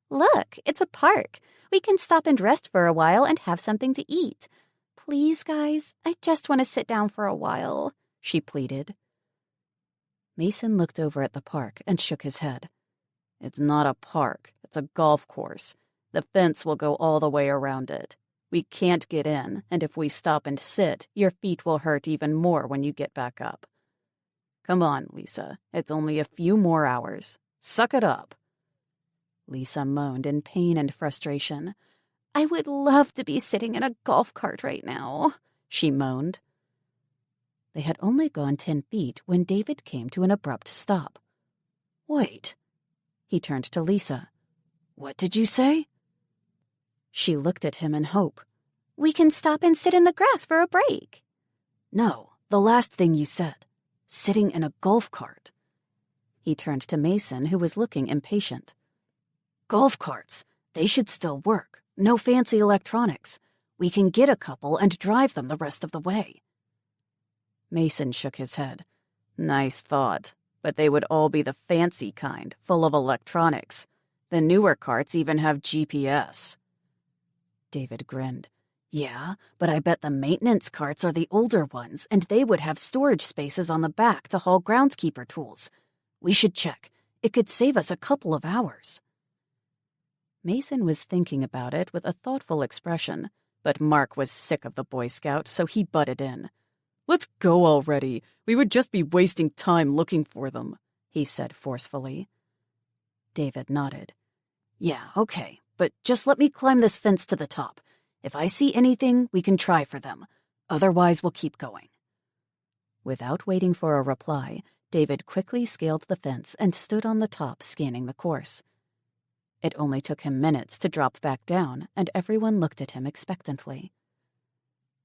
B: Look, it's a park. We can stop and rest for a while and have something to eat. Please, guys, I just want to sit down for a while, she pleaded.
A: Mason looked over at the park and shook his head. It's not a park, it's a golf course. The fence will go all the way around it. We can't get in, and if we stop and sit, your feet will hurt even more when you get back up. Come on, Lisa. It's only a few more hours. Suck it up. Lisa moaned in pain and frustration.
B: I would love to be sitting in a golf cart right now, she moaned.
A: They had only gone 10 feet when David came to an abrupt stop. Wait. He turned to Lisa. What did you say? She looked at him in hope.
B: We can stop and sit in the grass for a break.
A: No, the last thing you said. Sitting in a golf cart. He turned to Mason, who was looking impatient. Golf carts. They should still work. No fancy electronics. We can get a couple and drive them the rest of the way. Mason shook his head. Nice thought, but they would all be the fancy kind, full of electronics. The newer carts even have GPS. David grinned. Yeah, but I bet the maintenance carts are the older ones, and they would have storage spaces on the back to haul groundskeeper tools. We should check. It could save us a couple of hours. Mason was thinking about it with a thoughtful expression, but Mark was sick of the Boy Scout, so he butted in. Let's go already. We would just be wasting time looking for them, he said forcefully. David nodded. Yeah, okay, but just let me climb this fence to the top. If I see anything, we can try for them. Otherwise, we'll keep going. Without waiting for a reply, David quickly scaled the fence and stood on the top scanning the course. It only took him minutes to drop back down, and everyone looked at him expectantly.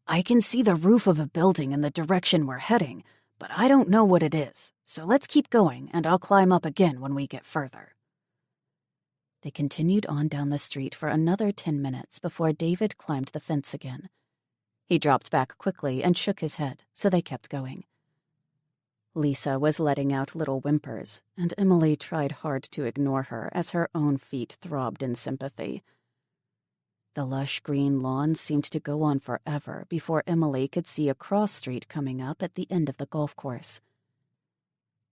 A: I can see the roof of a building in the direction we're heading, but I don't know what it is, so let's keep going, and I'll climb up again when we get further. They continued on down the street for another 10 minutes before David climbed the fence again. He dropped back quickly and shook his head, so they kept going. Lisa was letting out little whimpers, and Emily tried hard to ignore her as her own feet throbbed in sympathy. The lush green lawn seemed to go on forever before Emily could see a cross street coming up at the end of the golf course.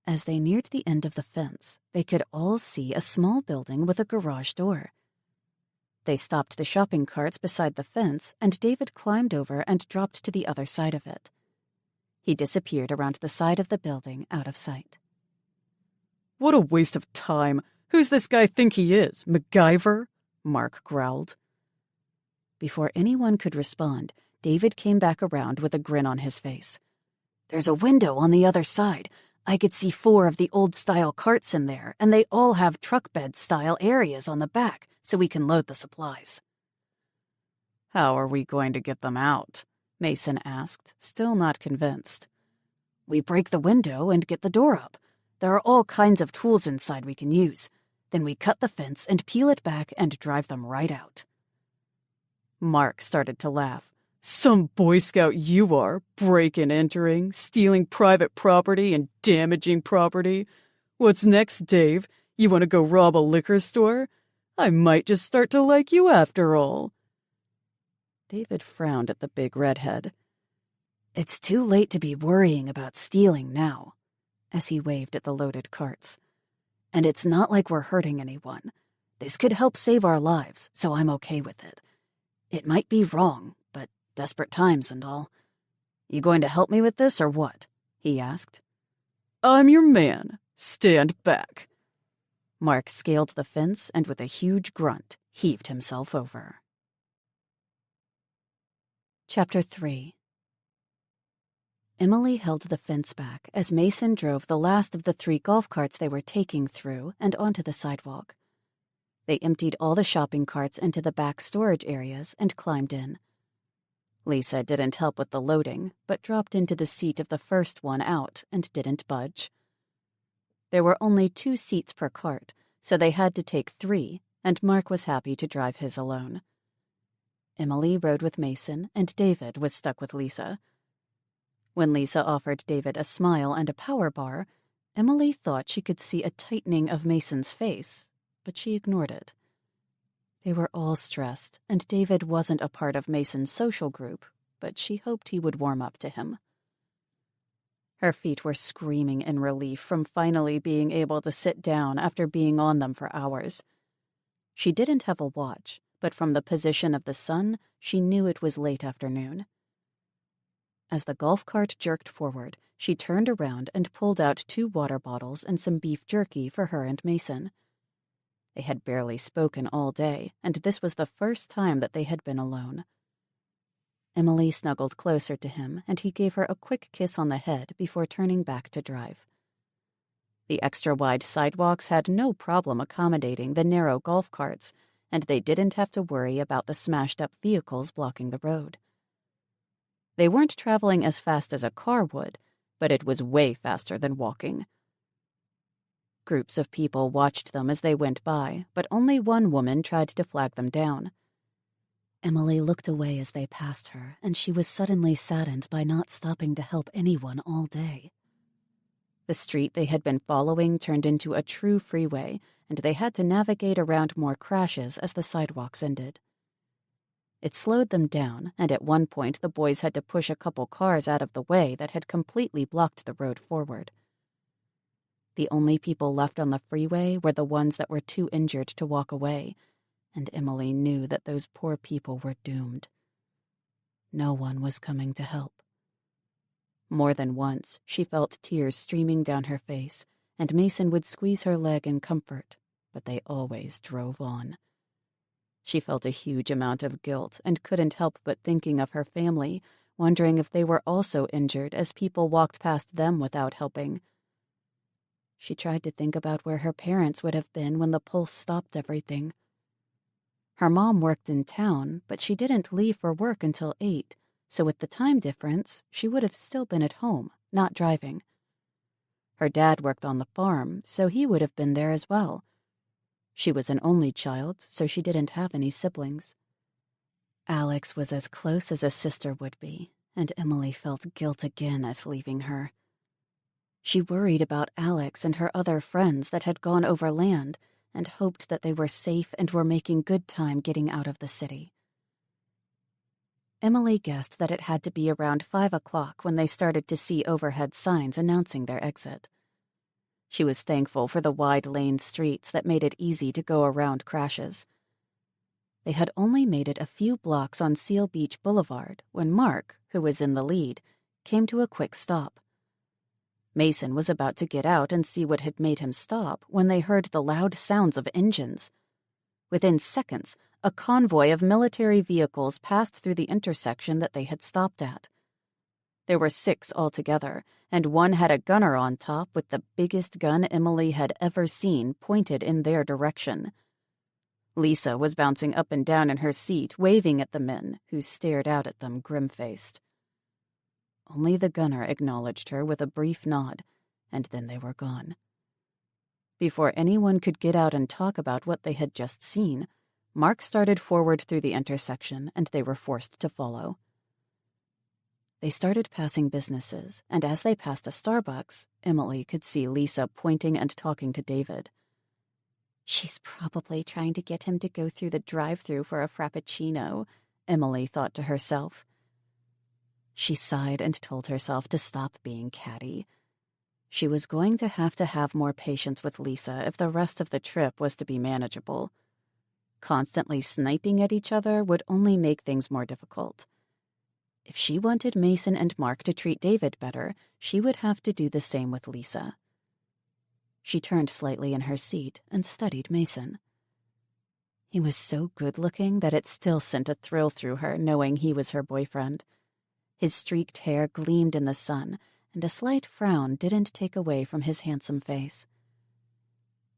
A: As they neared the end of the fence, they could all see a small building with a garage door. They stopped the shopping carts beside the fence, and David climbed over and dropped to the other side of it. He disappeared around the side of the building, out of sight. What a waste of time! Who's this guy think he is, MacGyver? Mark growled. Before anyone could respond, David came back around with a grin on his face. There's a window on the other side. I could see 4 of the old-style carts in there, and they all have truck bed-style areas on the back, so we can load the supplies. How are we going to get them out? Mason asked, still not convinced. We break the window and get the door up. There are all kinds of tools inside we can use. Then we cut the fence and peel it back and drive them right out. Mark started to laugh. Some Boy Scout you are, break-in entering, stealing private property and damaging property. What's next, Dave? You want to go rob a liquor store? I might just start to like you after all. David frowned at the big redhead. It's too late to be worrying about stealing now, as he waved at the loaded carts. And it's not like we're hurting anyone. This could help save our lives, so I'm okay with it. It might be wrong, but desperate times and all. You going to help me with this or what? He asked. I'm your man. Stand back. Mark scaled the fence and with a huge grunt, heaved himself over. Chapter 3. Emily held the fence back as Mason drove the last of the 3 golf carts they were taking through and onto the sidewalk. They emptied all the shopping carts into the back storage areas and climbed in. Lisa didn't help with the loading, but dropped into the seat of the first one out and didn't budge. There were only 2 seats per cart, so they had to take 3, and Mark was happy to drive his alone. Emily rode with Mason, and David was stuck with Lisa. When Lisa offered David a smile and a power bar, Emily thought she could see a tightening of Mason's face, but she ignored it. They were all stressed, and David wasn't a part of Mason's social group, but she hoped he would warm up to him. Her feet were screaming in relief from finally being able to sit down after being on them for hours. She didn't have a watch, but from the position of the sun, she knew it was late afternoon. As the golf cart jerked forward, she turned around and pulled out 2 water bottles and some beef jerky for her and Mason. They had barely spoken all day, and this was the first time that they had been alone. Emily snuggled closer to him, and he gave her a quick kiss on the head before turning back to drive. The extra-wide sidewalks had no problem accommodating the narrow golf carts, and they didn't have to worry about the smashed-up vehicles blocking the road. They weren't traveling as fast as a car would, but it was way faster than walking. Groups of people watched them as they went by, but only one woman tried to flag them down. Emily looked away as they passed her, and she was suddenly saddened by not stopping to help anyone all day. The street they had been following turned into a true freeway, and they had to navigate around more crashes as the sidewalks ended. It slowed them down, and at one point the boys had to push a couple cars out of the way that had completely blocked the road forward. The only people left on the freeway were the ones that were too injured to walk away, and Emily knew that those poor people were doomed. No one was coming to help. More than once, she felt tears streaming down her face, and Mason would squeeze her leg in comfort, but they always drove on. She felt a huge amount of guilt and couldn't help but thinking of her family, wondering if they were also injured as people walked past them without helping. She tried to think about where her parents would have been when the pulse stopped everything. Her mom worked in town, but she didn't leave for work until 8, so with the time difference, she would have still been at home, not driving. Her dad worked on the farm, so he would have been there as well. She was an only child, so she didn't have any siblings. Alex was as close as a sister would be, and Emily felt guilt again at leaving her. She worried about Alex and her other friends that had gone overland and hoped that they were safe and were making good time getting out of the city. Emily guessed that it had to be around 5 o'clock when they started to see overhead signs announcing their exit. She was thankful for the wide-laned streets that made it easy to go around crashes. They had only made it a few blocks on Seal Beach Boulevard when Mark, who was in the lead, came to a quick stop. Mason was about to get out and see what had made him stop when they heard the loud sounds of engines. Within seconds, a convoy of military vehicles passed through the intersection that they had stopped at. There were 6 altogether, and one had a gunner on top with the biggest gun Emily had ever seen pointed in their direction. Lisa was bouncing up and down in her seat, waving at the men, who stared out at them grim-faced. Only the gunner acknowledged her with a brief nod, and then they were gone. Before anyone could get out and talk about what they had just seen, Mark started forward through the intersection, and they were forced to follow. They started passing businesses, and as they passed a Starbucks, Emily could see Lisa pointing and talking to David.
B: She's probably trying to get him to go through the drive-thru for a frappuccino,
A: Emily thought to herself. She sighed and told herself to stop being catty. She was going to have more patience with Lisa if the rest of the trip was to be manageable. Constantly sniping at each other would only make things more difficult. If she wanted Mason and Mark to treat David better, she would have to do the same with Lisa. She turned slightly in her seat and studied Mason. He was so good-looking that it still sent a thrill through her knowing he was her boyfriend. His streaked hair gleamed in the sun, and a slight frown didn't take away from his handsome face.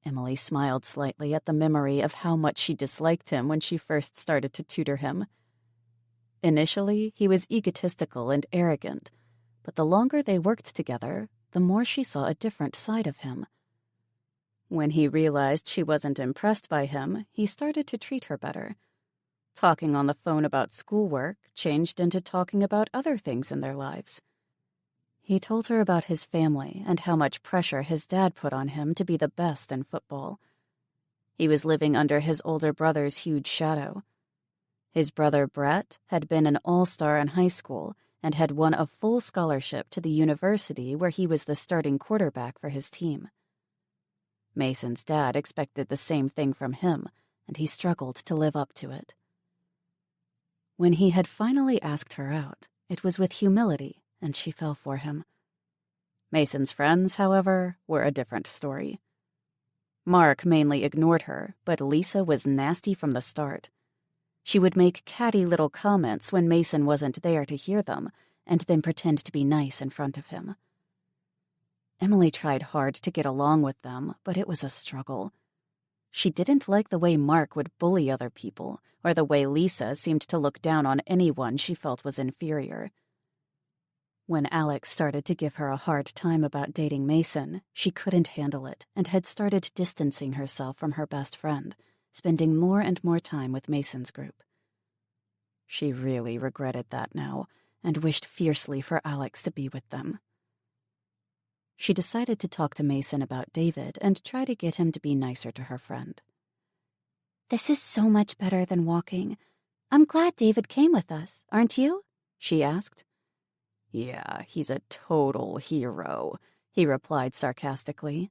A: Emily smiled slightly at the memory of how much she disliked him when she first started to tutor him. Initially, he was egotistical and arrogant, but the longer they worked together, the more she saw a different side of him. When he realized she wasn't impressed by him, he started to treat her better. Talking on the phone about schoolwork changed into talking about other things in their lives. He told her about his family and how much pressure his dad put on him to be the best in football. He was living under his older brother's huge shadow. His brother Brett had been an all-star in high school and had won a full scholarship to the university where he was the starting quarterback for his team. Mason's dad expected the same thing from him, and he struggled to live up to it. When he had finally asked her out, it was with humility, and she fell for him. Mason's friends, however, were a different story. Mark mainly ignored her, but Lisa was nasty from the start. She would make catty little comments when Mason wasn't there to hear them, and then pretend to be nice in front of him. Emily tried hard to get along with them, but it was a struggle. She didn't like the way Mark would bully other people, or the way Lisa seemed to look down on anyone she felt was inferior. When Alex started to give her a hard time about dating Mason, she couldn't handle it and had started distancing herself from her best friend, spending more and more time with Mason's group. She really regretted that now, and wished fiercely for Alex to be with them. She decided to talk to Mason about David and try to get him to be nicer to her friend.
B: This is so much better than walking. I'm glad David came with us, aren't you?
A: She asked. Yeah, he's a total hero, he replied sarcastically.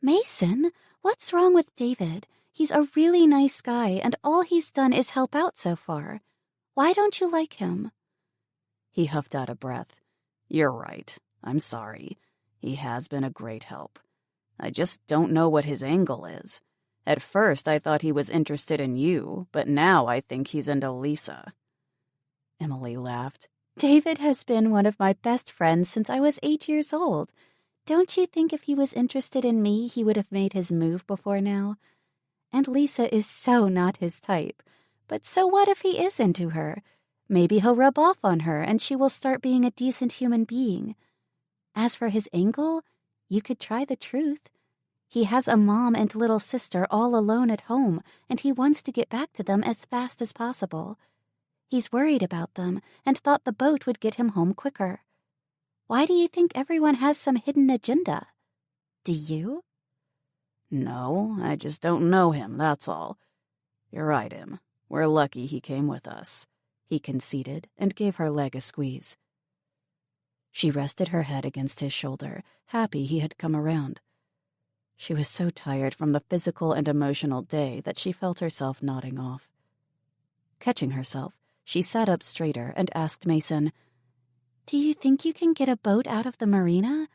B: Mason, what's wrong with David? He's a really nice guy, and all he's done is help out so far. Why don't you like him?
A: He huffed out a breath. You're right. I'm sorry. He has been a great help. I just don't know what his angle is. At first, I thought he was interested in you, but now I think he's into Lisa.
B: Emily laughed. David has been one of my best friends since I was 8 years old. Don't you think if he was interested in me, he would have made his move before now? And Lisa is so not his type. But so what if he is into her? Maybe he'll rub off on her and she will start being a decent human being. As for his angle, you could try the truth. He has a mom and little sister all alone at home, and he wants to get back to them as fast as possible. He's worried about them and thought the boat would get him home quicker. Why do you think everyone has some hidden agenda? Do you?
A: No, I just don't know him, that's all. You're right, Em. We're lucky he came with us, he conceded and gave her leg a squeeze. She rested her head against his shoulder, happy he had come around. She was so tired from the physical and emotional day that she felt herself nodding off. Catching herself, she sat up straighter and asked Mason,
B: Do you think you can get a boat out of the marina?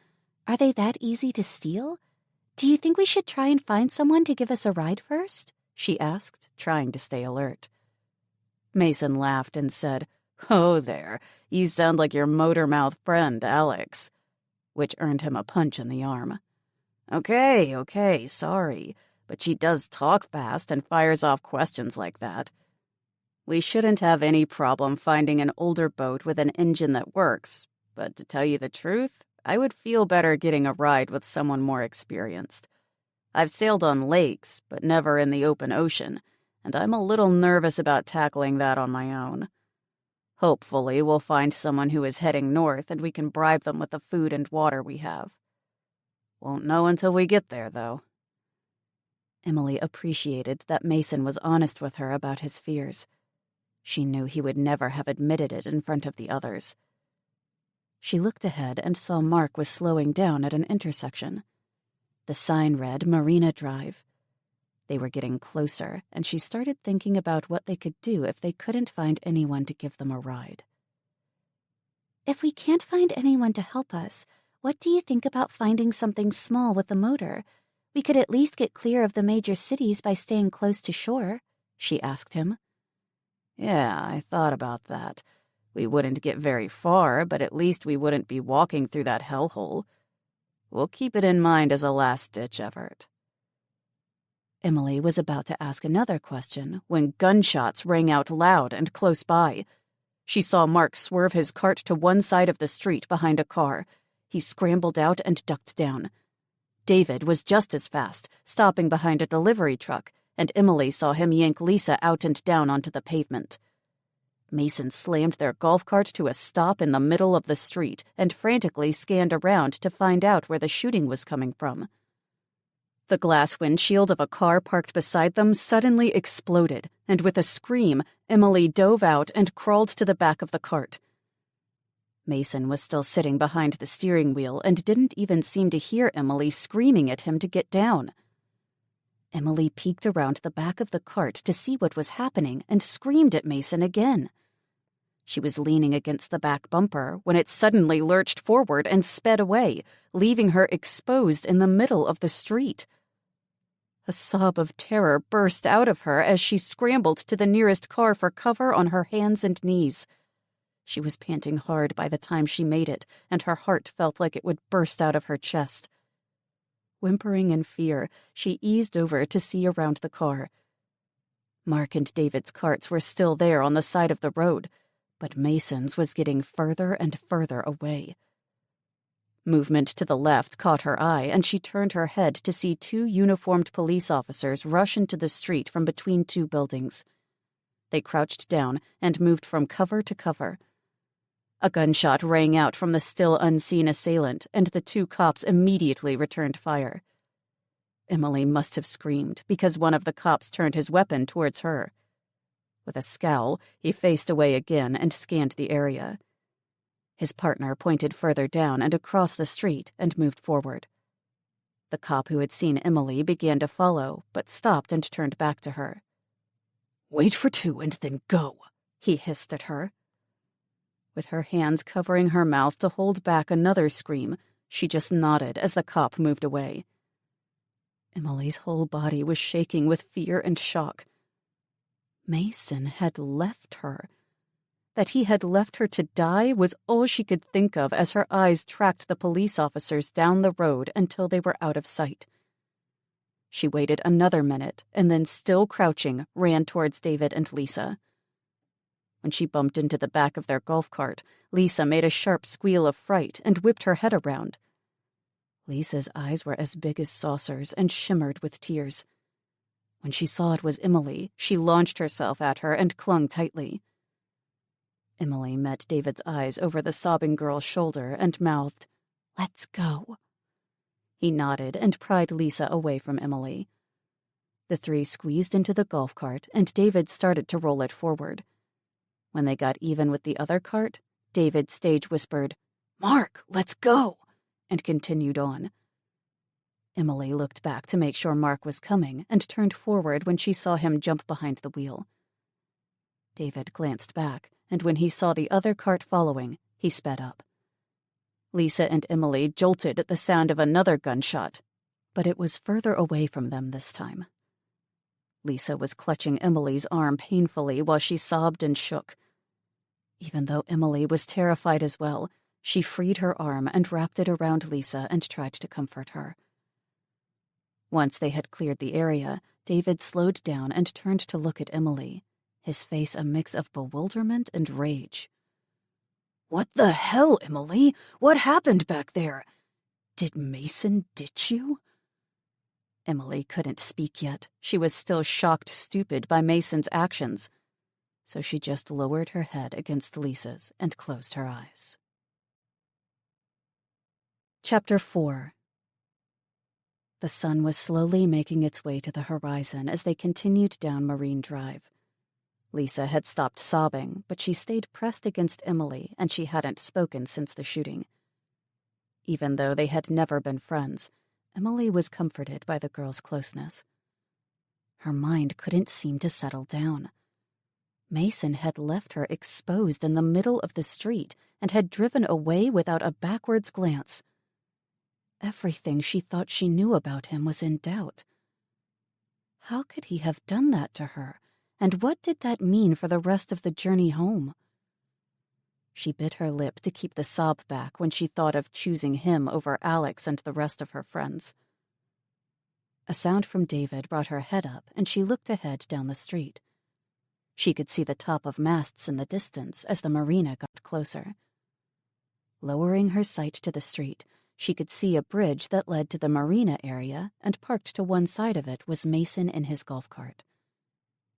B: Are they that easy to steal? Do you think we should try and find someone to give us a ride first? She asked, trying to stay alert.
A: Mason laughed and said, Oh, there, you sound like your motor-mouth friend, Alex, which earned him a punch in the arm. Okay, sorry, but she does talk fast and fires off questions like that. We shouldn't have any problem finding an older boat with an engine that works, but to tell you the truth, I would feel better getting a ride with someone more experienced. I've sailed on lakes, but never in the open ocean, and I'm a little nervous about tackling that on my own. Hopefully, we'll find someone who is heading north and we can bribe them with the food and water we have. Won't know until we get there, though. Emily appreciated that Mason was honest with her about his fears. She knew he would never have admitted it in front of the others. She looked ahead and saw Mark was slowing down at an intersection. The sign read Marina Drive. They were getting closer, and she started thinking about what they could do if they couldn't find anyone to give them a ride.
B: If we can't find anyone to help us, what do you think about finding something small with a motor? We could at least get clear of the major cities by staying close to shore,
A: she asked him.
C: Yeah, I thought about that. We wouldn't get very far, but at least we wouldn't be walking through that hellhole. We'll keep it in mind as a last-ditch effort.
A: Emily was about to ask another question when gunshots rang out loud and close by. She saw Mark swerve his cart to one side of the street behind a car. He scrambled out and ducked down. David was just as fast, stopping behind a delivery truck, and Emily saw him yank Lisa out and down onto the pavement. Mason slammed their golf cart to a stop in the middle of the street and frantically scanned around to find out where the shooting was coming from. The glass windshield of a car parked beside them suddenly exploded, and with a scream, Emily dove out and crawled to the back of the cart. Mason was still sitting behind the steering wheel and didn't even seem to hear Emily screaming at him to get down. Emily peeked around the back of the cart to see what was happening and screamed at Mason again. She was leaning against the back bumper when it suddenly lurched forward and sped away, leaving her exposed in the middle of the street. A sob of terror burst out of her as she scrambled to the nearest car for cover on her hands and knees. She was panting hard by the time she made it, and her heart felt like it would burst out of her chest. Whimpering in fear, she eased over to see around the car. Mark and David's carts were still there on the side of the road, but Mason's was getting further and further away. Movement to the left caught her eye, and she turned her head to see two uniformed police officers rush into the street from between two buildings. They crouched down and moved from cover to cover. A gunshot rang out from the still unseen assailant, and the two cops immediately returned fire. Emily must have screamed because one of the cops turned his weapon towards her. With a scowl, he faced away again and scanned the area. His partner pointed further down and across the street and moved forward. The cop who had seen Emily began to follow, but stopped and turned back to her.
C: "Wait for two and then go,"
A: he hissed at her. With her hands covering her mouth to hold back another scream, she just nodded as the cop moved away. Emily's whole body was shaking with fear and shock. Mason had left her. That he had left her to die was all she could think of as her eyes tracked the police officers down the road until they were out of sight. She waited another minute and then, still crouching, ran towards David and Lisa. When she bumped into the back of their golf cart, Lisa made a sharp squeal of fright and whipped her head around. Lisa's eyes were as big as saucers and shimmered with tears. When she saw it was Emily, she launched herself at her and clung tightly. Emily met David's eyes over the sobbing girl's shoulder and mouthed, "Let's go." He nodded and pried Lisa away from Emily. The three squeezed into the golf cart, and David started to roll it forward. When they got even with the other cart, David stage whispered, "Mark, let's go," and continued on. Emily looked back to make sure Mark was coming and turned forward when she saw him jump behind the wheel. David glanced back, and when he saw the other cart following, he sped up. Lisa and Emily jolted at the sound of another gunshot, but it was further away from them this time. Lisa was clutching Emily's arm painfully while she sobbed and shook. Even though Emily was terrified as well, she freed her arm and wrapped it around Lisa and tried to comfort her. Once they had cleared the area, David slowed down and turned to look at Emily, his face a mix of bewilderment and rage.
C: "What the hell, Emily? What happened back there? Did Mason ditch you?"
A: Emily couldn't speak yet. She was still shocked stupid by Mason's actions, so she just lowered her head against Lisa's and closed her eyes. Chapter 4. The sun was slowly making its way to the horizon as they continued down Marine Drive. Lisa had stopped sobbing, but she stayed pressed against Emily, and she hadn't spoken since the shooting. Even though they had never been friends, Emily was comforted by the girl's closeness. Her mind couldn't seem to settle down. Mason had left her exposed in the middle of the street and had driven away without a backwards glance. Everything she thought she knew about him was in doubt. How could he have done that to her, And what did that mean for the rest of the journey home? She bit her lip to keep the sob back when she thought of choosing him over Alex and the rest of her friends. A sound from David brought her head up, and she looked ahead down the street. She could see the top of masts in the distance as the marina got closer. Lowering her sight to the street, she could see a bridge that led to the marina area, and parked to one side of it was Mason in his golf cart.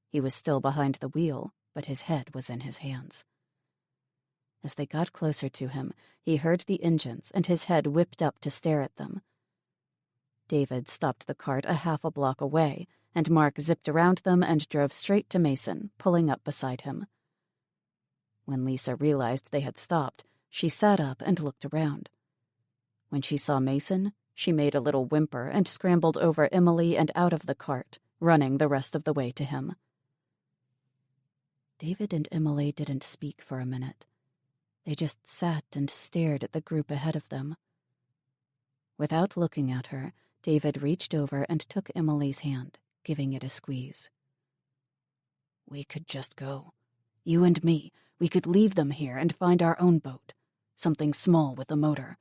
A: He was still behind the wheel, but his head was in his hands. As they got closer to him, he heard the engines, and his head whipped up to stare at them. David stopped the cart a half a block away, and Mark zipped around them and drove straight to Mason, pulling up beside him. When Lisa realized they had stopped, she sat up and looked around. When she saw Mason, she made a little whimper and scrambled over Emily and out of the cart, running the rest of the way to him. David and Emily didn't speak for a minute. They just sat and stared at the group ahead of them. Without looking at her, David reached over and took Emily's hand, giving it a squeeze. "We could just go. You and me, we could leave them here and find our own boat. Something small with a motor.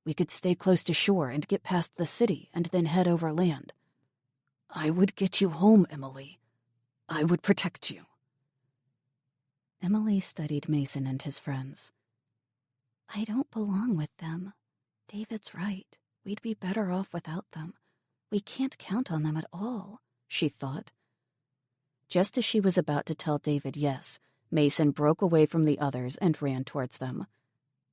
A: We could stay close to shore and get past the city and then head over land. I would get you home, Emily. I would protect you." Emily studied Mason and his friends.
B: I don't belong with them. David's right. We'd be better off without them. We can't count on them at all,
A: she thought. Just as she was about to tell David yes, Mason broke away from the others and ran towards them.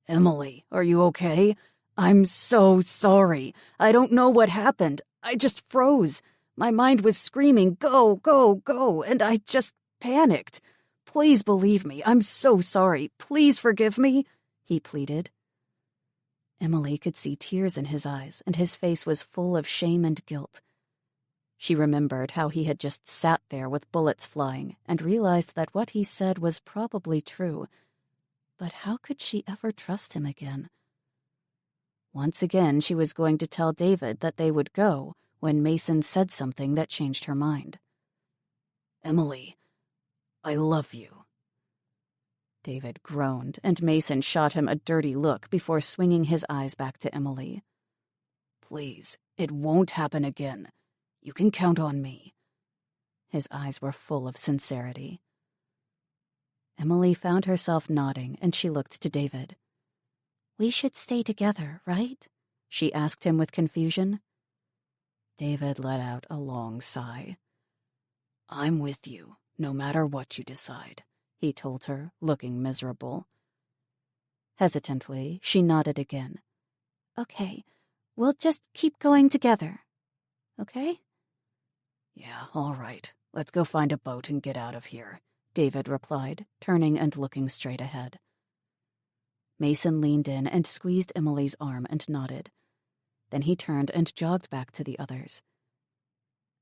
A: "Emily, are you okay? I'm so sorry. I don't know what happened. I just froze. My mind was screaming, 'Go, go, go,' and I just panicked. Please believe me. I'm so sorry. Please forgive me," he pleaded. Emily could see tears in his eyes, and his face was full of shame and guilt. She remembered how he had just sat there with bullets flying and realized that what he said was probably true. But how could she ever trust him again? Once again, she was going to tell David that they would go when Mason said something that changed her mind. "Emily, I love you." David groaned, and Mason shot him a dirty look before swinging his eyes back to Emily. "Please, it won't happen again. You can count on me." His eyes were full of sincerity. Emily found herself nodding, and she looked to David.
B: "We should stay together, right?"
A: she asked him with confusion. David let out a long sigh. "I'm with you, no matter what you decide," he told her, looking miserable. Hesitantly, she nodded again.
B: "Okay, we'll just keep going together. Okay?"
A: "Yeah, all right. Let's go find a boat and get out of here," David replied, turning and looking straight ahead. Mason leaned in and squeezed Emily's arm and nodded. Then he turned and jogged back to the others.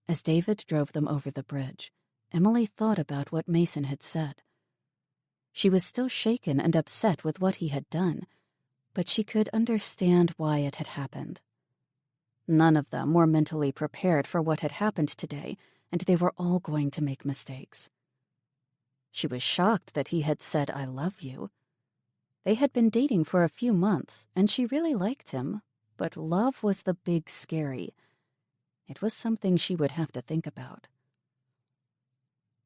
A: As David drove them over the bridge, Emily thought about what Mason had said. She was still shaken and upset with what he had done, but she could understand why it had happened. None of them were mentally prepared for what had happened today, and they were all going to make mistakes. She was shocked that he had said, "I love you." They had been dating for a few months, and she really liked him, but love was the big scary. It was something she would have to think about.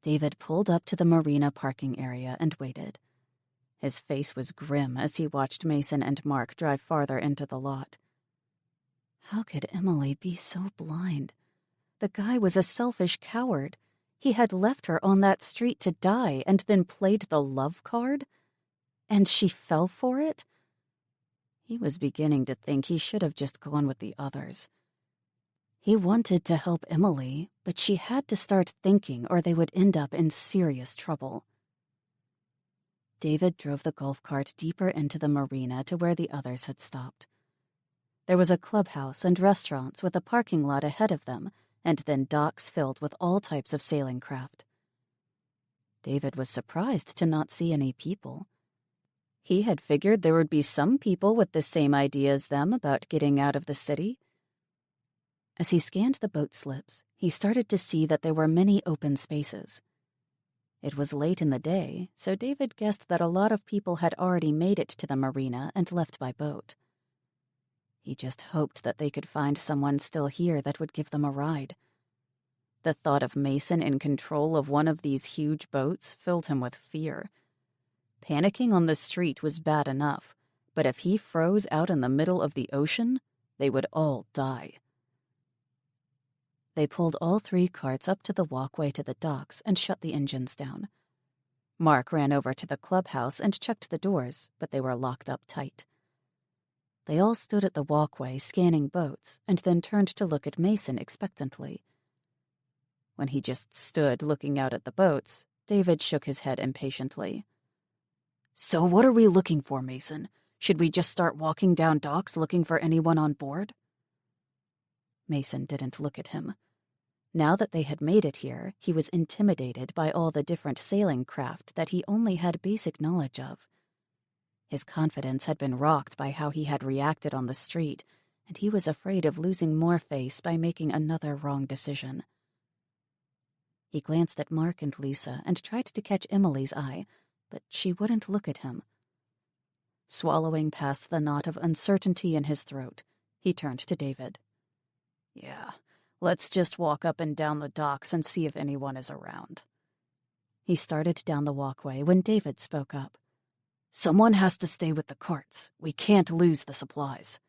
A: David pulled up to the marina parking area and waited. His face was grim as he watched Mason and Mark drive farther into the lot. How could Emily be so blind? The guy was a selfish coward. He had left her on that street to die and then played the love card? And she fell for it? He was beginning to think he should have just gone with the others. He wanted to help Emily, but she had to start thinking or they would end up in serious trouble. David drove the golf cart deeper into the marina to where the others had stopped. There was a clubhouse and restaurants with a parking lot ahead of them, and then docks filled with all types of sailing craft. David was surprised to not see any people. He had figured there would be some people with the same idea as them about getting out of the city. As he scanned the boat slips, he started to see that there were many open spaces. It was late in the day, so David guessed that a lot of people had already made it to the marina and left by boat. He just hoped that they could find someone still here that would give them a ride. The thought of Mason in control of one of these huge boats filled him with fear. Panicking on the street was bad enough, but if he froze out in the middle of the ocean, they would all die. They pulled all 3 carts up to the walkway to the docks and shut the engines down. Mark ran over to the clubhouse and checked the doors, but they were locked up tight. They all stood at the walkway scanning boats and then turned to look at Mason expectantly. When he just stood looking out at the boats, David shook his head impatiently. "So what are we looking for, Mason? Should we just start walking down docks looking for anyone on board?" Mason didn't look at him. Now that they had made it here, he was intimidated by all the different sailing craft that he only had basic knowledge of. His confidence had been rocked by how he had reacted on the street, and he was afraid of losing more face by making another wrong decision. He glanced at Mark and Lisa and tried to catch Emily's eye, but she wouldn't look at him. Swallowing past the knot of uncertainty in his throat, he turned to David. "Yeah, let's just walk up and down the docks and see if anyone is around." He started down the walkway when David spoke up. "Someone has to stay with the carts. We can't lose the supplies."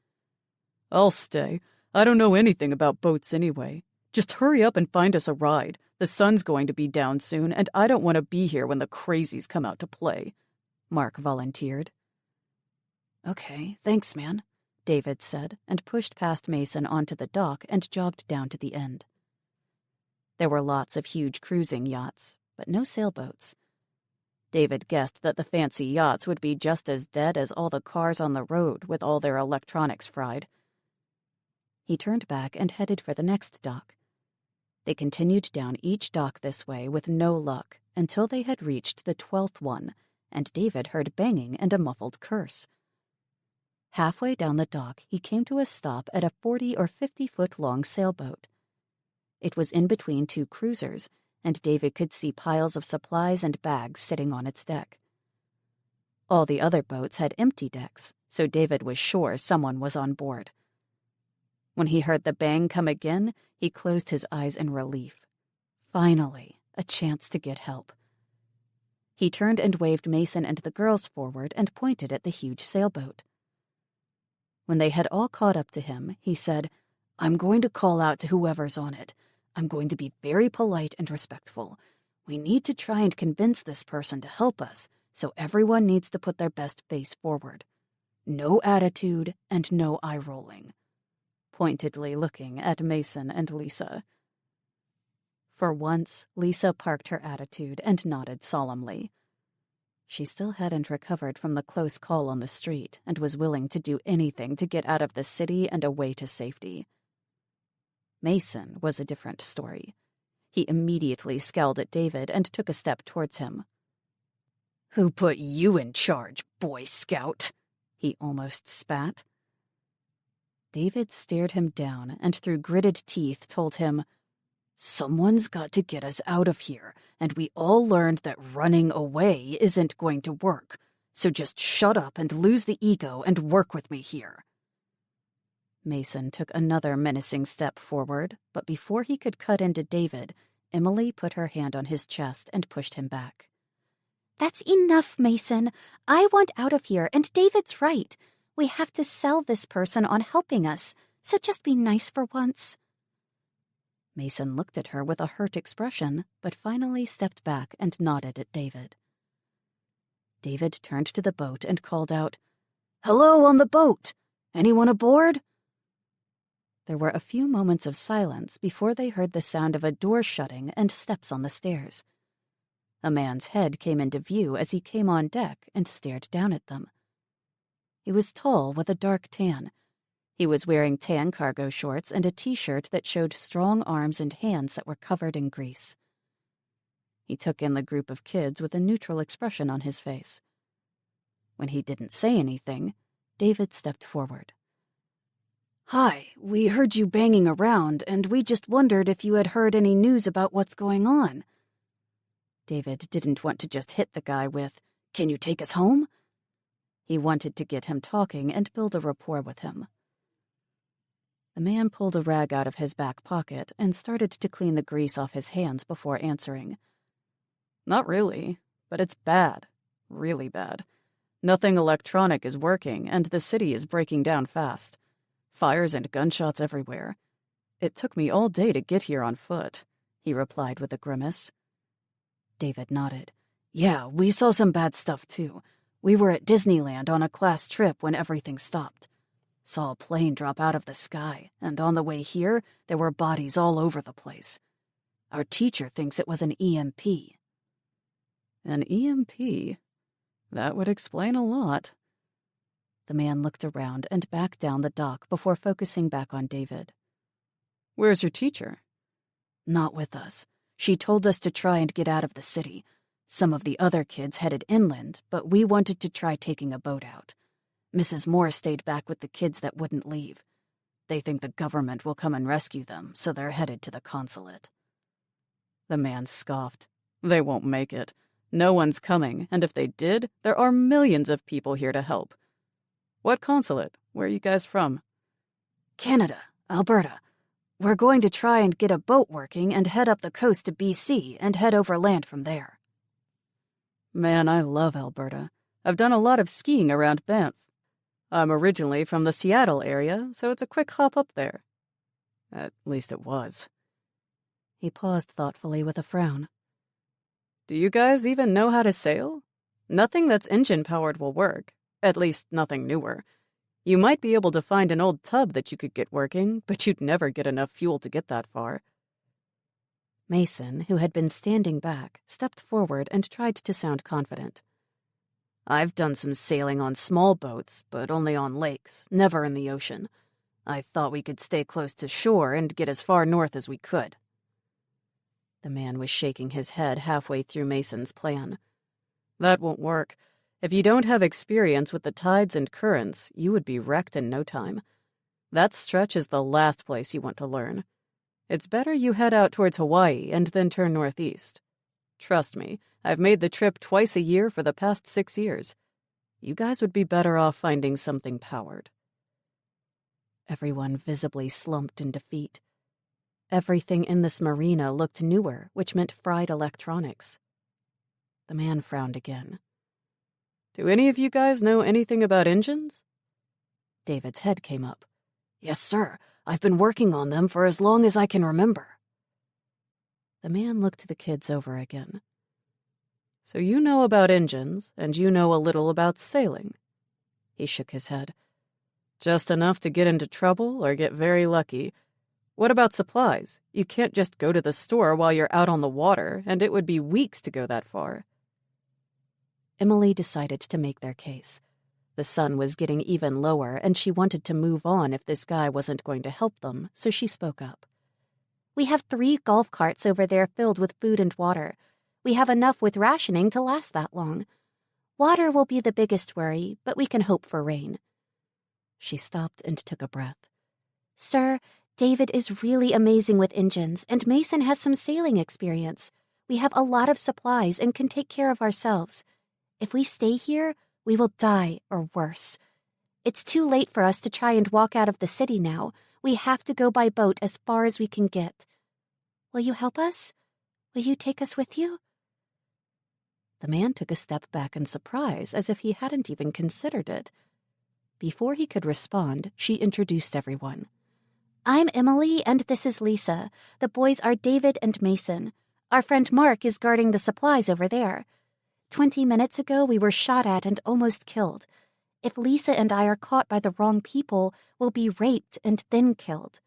A: "I'll stay. I don't know anything about boats anyway. Just hurry up and find us a ride. The sun's going to be down soon, and I don't want to be here when the crazies come out to play," Mark volunteered. "Okay, thanks, man," David said, and pushed past Mason onto the dock and jogged down to the end. There were lots of huge cruising yachts, but no sailboats. David guessed that the fancy yachts would be just as dead as all the cars on the road with all their electronics fried. He turned back and headed for the next dock. They continued down each dock this way with no luck until they had reached the 12th one, and David heard banging and a muffled curse. Halfway down the dock, he came to a stop at a 40 or 50-foot-long sailboat. It was in between 2 cruisers, and David could see piles of supplies and bags sitting on its deck. All the other boats had empty decks, so David was sure someone was on board. When he heard the bang come again, he closed his eyes in relief. Finally, a chance to get help. He turned and waved Mason and the girls forward and pointed at the huge sailboat. When they had all caught up to him, he said, "I'm going to call out to whoever's on it. I'm going to be very polite and respectful. We need to try and convince this person to help us, so everyone needs to put their best face forward. No attitude and no eye-rolling," pointedly looking at Mason and Lisa. For once, Lisa parked her attitude and nodded solemnly. She still hadn't recovered from the close call on the street and was willing to do anything to get out of the city and away to safety. Mason was a different story. He immediately scowled at David and took a step towards him. "Who put you in charge, Boy Scout?" he almost spat. David stared him down and through gritted teeth told him, "Someone's got to get us out of here, and we all learned that running away isn't going to work, so just shut up and lose the ego and work with me here." Mason took another menacing step forward, but before he could cut into David, Emily put her hand on his chest and pushed him back.
B: "That's enough, Mason. I want out of here, and David's right. We have to sell this person on helping us, so just be nice for once."
A: Mason looked at her with a hurt expression, but finally stepped back and nodded at David. David turned to the boat and called out, "Hello on the boat! Anyone aboard?" There were a few moments of silence before they heard the sound of a door shutting and steps on the stairs. A man's head came into view as he came on deck and stared down at them. He was tall with a dark tan. He was wearing tan cargo shorts and a t-shirt that showed strong arms and hands that were covered in grease. He took in the group of kids with a neutral expression on his face. When he didn't say anything, David stepped forward. "Hi, we heard you banging around, and we just wondered if you had heard any news about what's going on." David didn't want to just hit the guy with, "Can you take us home?" He wanted to get him talking and build a rapport with him. The man pulled a rag out of his back pocket and started to clean the grease off his hands before answering. "Not really, but it's bad. Really bad. Nothing electronic is working, and the city is breaking down fast. Fires and gunshots everywhere. It took me all day to get here on foot," he replied with a grimace. David nodded. "Yeah, we saw some bad stuff too. We were at Disneyland on a class trip when everything stopped. Saw a plane drop out of the sky, and on the way here, there were bodies all over the place. Our teacher thinks it was an EMP." "An EMP? That would explain a lot." The man looked around and back down the dock before focusing back on David. "Where's your teacher?" "Not with us. She told us to try and get out of the city. Some of the other kids headed inland, but we wanted to try taking a boat out. Mrs. Moore stayed back with the kids that wouldn't leave. They think the government will come and rescue them, so they're headed to the consulate." The man scoffed. "They won't make it. No one's coming, and if they did, there are millions of people here to help. What consulate? Where are you guys from?" "Canada, Alberta. We're going to try and get a boat working and head up the coast to BC and head overland from there." "Man, I love Alberta. I've done a lot of skiing around Banff. I'm originally from the Seattle area, so it's a quick hop up there. At least it was." He paused thoughtfully with a frown. "Do you guys even know how to sail? Nothing that's engine-powered will work, at least nothing newer. You might be able to find an old tub that you could get working, but you'd never get enough fuel to get that far." Mason, who had been standing back, stepped forward and tried to sound confident. "I've done some sailing on small boats, but only on lakes, never in the ocean. I thought we could stay close to shore and get as far north as we could." The man was shaking his head halfway through Mason's plan. "That won't work. If you don't have experience with the tides and currents, you would be wrecked in no time. That stretch is the last place you want to learn. It's better you head out towards Hawaii and then turn northeast. Trust me, I've made the trip twice a year for the past 6 years. You guys would be better off finding something powered." Everyone visibly slumped in defeat. Everything in this marina looked newer, which meant fried electronics. The man frowned again. "Do any of you guys know anything about engines?" David's head came up. "Yes, sir. I've been working on them for as long as I can remember." The man looked the kids over again. "So you know about engines, and you know a little about sailing." He shook his head. "Just enough to get into trouble or get very lucky. What about supplies? You can't just go to the store while you're out on the water, and it would be weeks to go that far." Emily decided to make their case. The sun was getting even lower, and she wanted to move on if this guy wasn't going to help them, so she spoke up.
B: "We have 3 golf carts over there filled with food and water. We have enough with rationing to last that long. Water will be the biggest worry, but we can hope for rain." She stopped and took a breath. "Sir, David is really amazing with engines, and Mason has some sailing experience. We have a lot of supplies and can take care of ourselves. If we stay here, we will die or worse. It's too late for us to try and walk out of the city now. We have to go by boat as far as we can get. Will you help us? Will you take us with you?" The man took a step back in surprise, as if he hadn't even considered it. Before he could respond, she introduced everyone. "I'm Emily, and this is Lisa. The boys are David and Mason. Our friend Mark is guarding the supplies over there. 20 minutes ago, we were shot at and almost killed. If Lisa and I are caught by the wrong people, we'll be raped and then killed.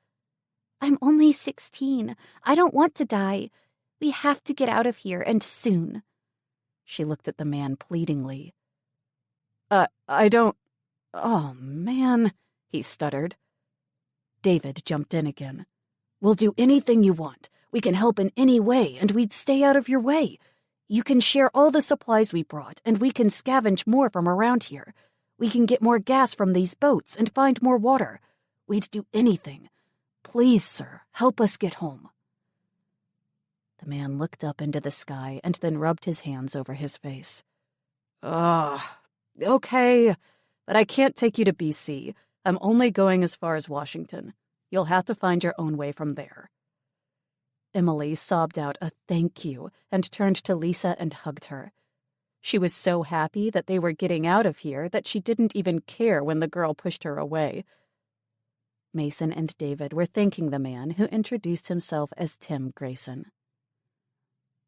B: I'm only 16. I don't want to die. We have to get out of here, and soon." She looked at the man pleadingly. I don't... Oh, man," he stuttered. David jumped in again. "We'll do anything you want. We can help in any way, and we'd stay out of your way. You can share all the supplies we brought, and we can scavenge more from around here. We can get more gas from these boats and find more water. We'd do anything. Please, sir, help us get home."
A: The man looked up into the sky and then rubbed his hands over his face.
C: Okay, but I can't take you to BC. I'm only going as far as Washington. You'll have to find your own way from there.
A: Emily sobbed out a thank you and turned to Lisa and hugged her. She was so happy that they were getting out of here that she didn't even care when the girl pushed her away. Mason and David were thanking the man, who introduced himself as Tim Grayson.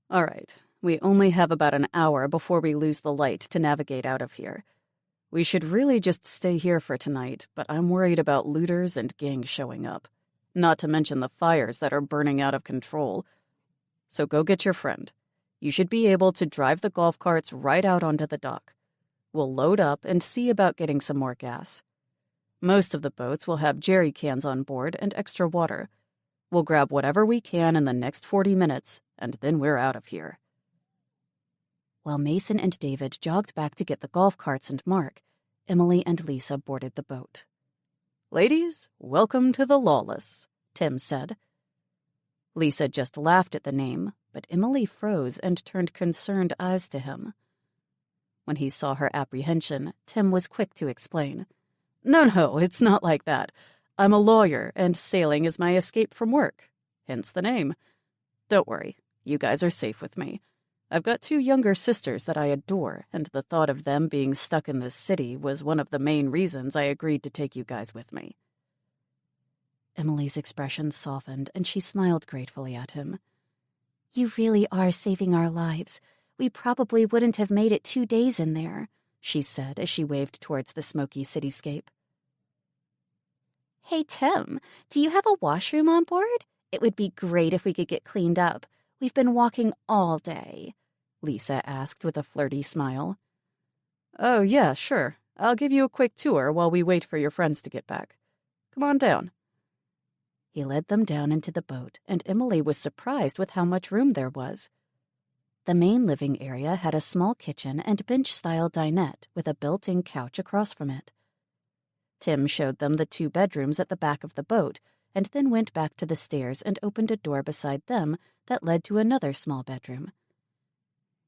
C: All right, we only have about an hour before we lose the light to navigate out of here. We should really just stay here for tonight, but I'm worried about looters and gangs showing up. Not to mention the fires that are burning out of control. So go get your friend. You should be able to drive the golf carts right out onto the dock. We'll load up and see about getting some more gas. Most of the boats will have jerry cans on board and extra water. We'll grab whatever we can in the next 40 minutes, and then we're out of here.
A: While Mason and David jogged back to get the golf carts and Mark, Emily and Lisa boarded the boat.
C: Ladies, welcome to the Lawless, Tim said.
A: Lisa just laughed at the name, but Emily froze and turned concerned eyes to him. When he saw her apprehension, Tim was quick to explain.
C: No, it's not like that. I'm a lawyer, and sailing is my escape from work. Hence the name. Don't worry, you guys are safe with me. I've got 2 younger sisters that I adore, and the thought of them being stuck in this city was one of the main reasons I agreed to take you guys with me.
A: Emily's expression softened, and she smiled gratefully at him. You really are saving our lives. We probably wouldn't have made it 2 days in there, she said as she waved towards the smoky cityscape. Hey, Tim, do you have a washroom on board? It would be great if we could get cleaned up. We've been walking all day, Lisa asked with a flirty smile.
C: Oh, yeah, sure. I'll give you a quick tour while we wait for your friends to get back. Come on down.
A: He led them down into the boat, and Emily was surprised with how much room there was. The main living area had a small kitchen and bench-style dinette with a built-in couch across from it. Tim showed them the 2 bedrooms at the back of the boat, and then went back to the stairs and opened a door beside them that led to another small bedroom.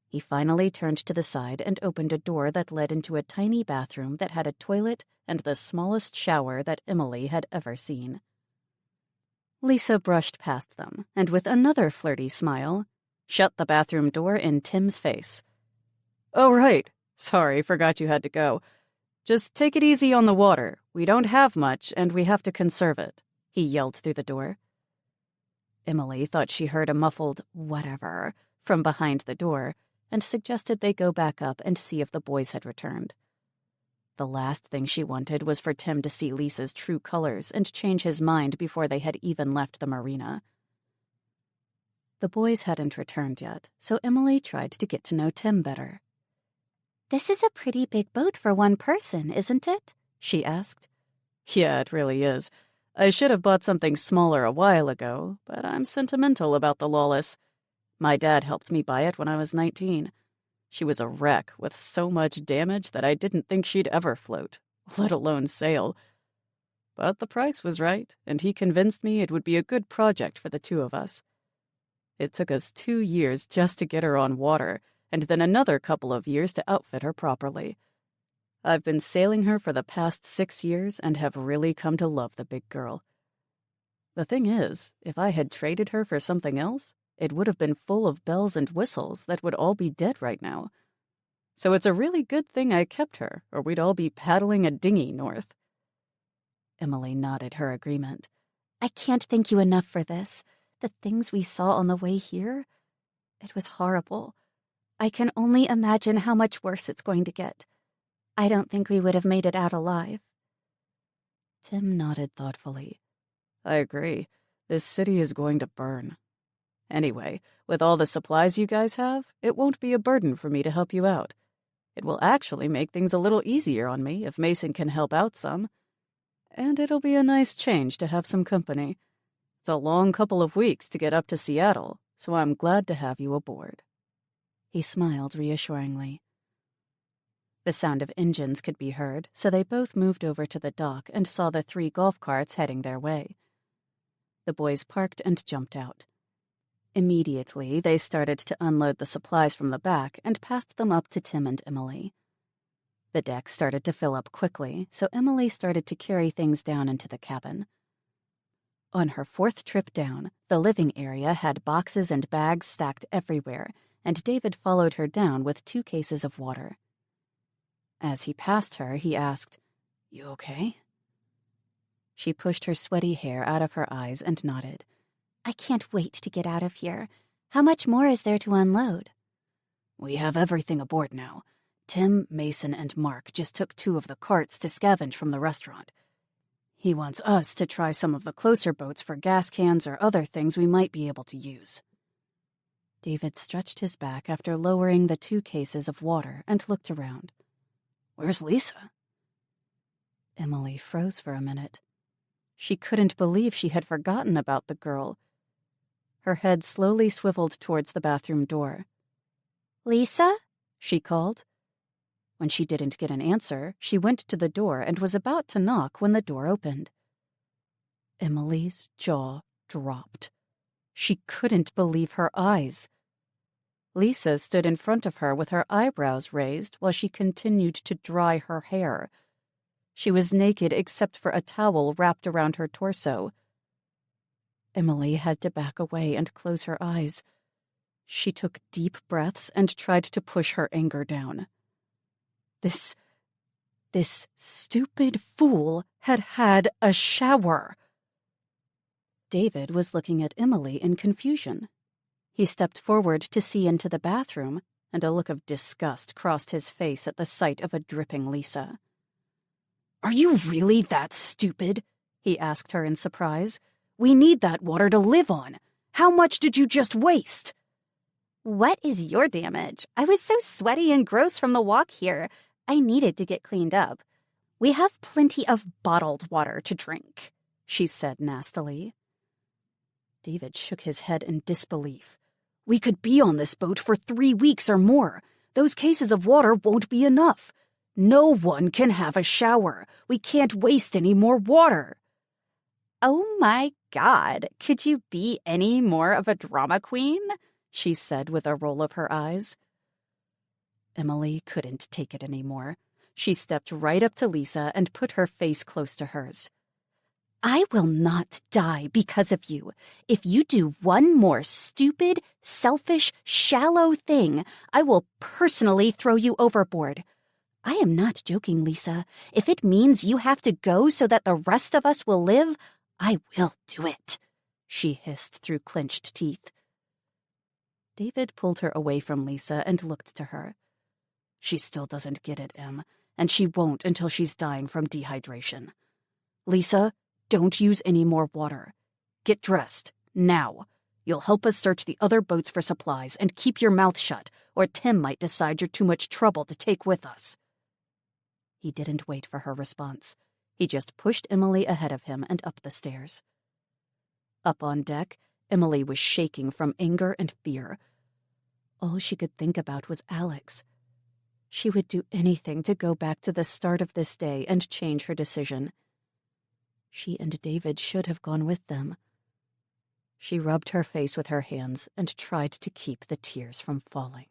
A: He finally turned to the side and opened a door that led into a tiny bathroom that had a toilet and the smallest shower that Emily had ever seen. Lisa brushed past them, and with another flirty smile, shut the bathroom door in Tim's face.
C: Oh, right. Sorry, forgot you had to go. Just take it easy on the water. We don't have much, and we have to conserve it, he yelled through the door.
A: Emily thought she heard a muffled whatever from behind the door and suggested they go back up and see if the boys had returned. The last thing she wanted was for Tim to see Lisa's true colors and change his mind before they had even left the marina. The boys hadn't returned yet, so Emily tried to get to know Tim better. This is a pretty big boat for one person, isn't it? She asked.
C: Yeah, it really is. I should have bought something smaller a while ago, but I'm sentimental about the Lawless. My dad helped me buy it when I was 19. She was a wreck with so much damage that I didn't think she'd ever float, let alone sail. But the price was right, and he convinced me it would be a good project for the 2 of us. It took us 2 years just to get her on water, and then another couple of years to outfit her properly. I've been sailing her for the past 6 years and have really come to love the big girl. The thing is, if I had traded her for something else, it would have been full of bells and whistles that would all be dead right now. So it's a really good thing I kept her, or we'd all be paddling a dinghy north.
A: Emily nodded her agreement. I can't thank you enough for this. The things we saw on the way here, it was horrible. I can only imagine how much worse it's going to get. I don't think we would have made it out alive. Tim nodded thoughtfully.
C: I agree. This city is going to burn. Anyway, with all the supplies you guys have, it won't be a burden for me to help you out. It will actually make things a little easier on me if Mason can help out some. And it'll be a nice change to have some company. It's a long couple of weeks to get up to Seattle, so I'm glad to have you aboard.
A: He smiled reassuringly. The sound of engines could be heard, so they both moved over to the dock and saw the 3 golf carts heading their way. The boys parked and jumped out. Immediately, they started to unload the supplies from the back and passed them up to Tim and Emily. The deck started to fill up quickly, so Emily started to carry things down into the cabin. On her fourth trip down, the living area had boxes and bags stacked everywhere, and David followed her down with 2 cases of water. As he passed her, he asked, "You okay?" She pushed her sweaty hair out of her eyes and nodded.
B: I can't wait to get out of here. How much more is there to unload?
C: We have everything aboard now. Tim, Mason, and Mark just took 2 of the carts to scavenge from the restaurant. He wants us to try some of the closer boats for gas cans or other things we might be able to use.
A: David stretched his back after lowering the 2 cases of water and looked around.
C: Where's Lisa?
A: Emily froze for a minute. She couldn't believe she had forgotten about the girl. Her head slowly swiveled towards the bathroom door.
B: Lisa?
A: She called. When she didn't get an answer, she went to the door and was about to knock when the door opened. Emily's jaw dropped. She couldn't believe her eyes. Lisa stood in front of her with her eyebrows raised while she continued to dry her hair. She was naked except for a towel wrapped around her torso. Emily had to back away and close her eyes. She took deep breaths and tried to push her anger down. This stupid fool had a shower. David was looking at Emily in confusion. He stepped forward to see into the bathroom, and a look of disgust crossed his face at the sight of a dripping Lisa.
C: Are you really that stupid? He asked her in surprise. We need that water to live on. How much did you just waste?
B: What is your damage? I was so sweaty and gross from the walk here. I needed to get cleaned up. We have plenty of bottled water to drink, she said nastily.
A: David shook his head in disbelief.
C: We could be on this boat for 3 weeks or more. Those cases of water won't be enough. No one can have a shower. We can't waste any more water.
B: Oh my God, could you be any more of a drama queen? She said with a roll of her eyes.
A: Emily couldn't take it anymore. She stepped right up to Lisa and put her face close to hers.
B: I will not die because of you. If you do one more stupid, selfish, shallow thing, I will personally throw you overboard. I am not joking, Lisa. If it means you have to go so that the rest of us will live, I will do it, she hissed through clenched teeth.
A: David pulled her away from Lisa and looked to her.
C: She still doesn't get it, Em, and she won't until she's dying from dehydration. Lisa, don't use any more water. Get dressed, now. You'll help us search the other boats for supplies, and keep your mouth shut, or Tim might decide you're too much trouble to take with us.
A: He didn't wait for her response. He just pushed Emily ahead of him and up the stairs. Up on deck, Emily was shaking from anger and fear. All she could think about was Alex. She would do anything to go back to the start of this day and change her decision. She and David should have gone with them. She rubbed her face with her hands and tried to keep the tears from falling.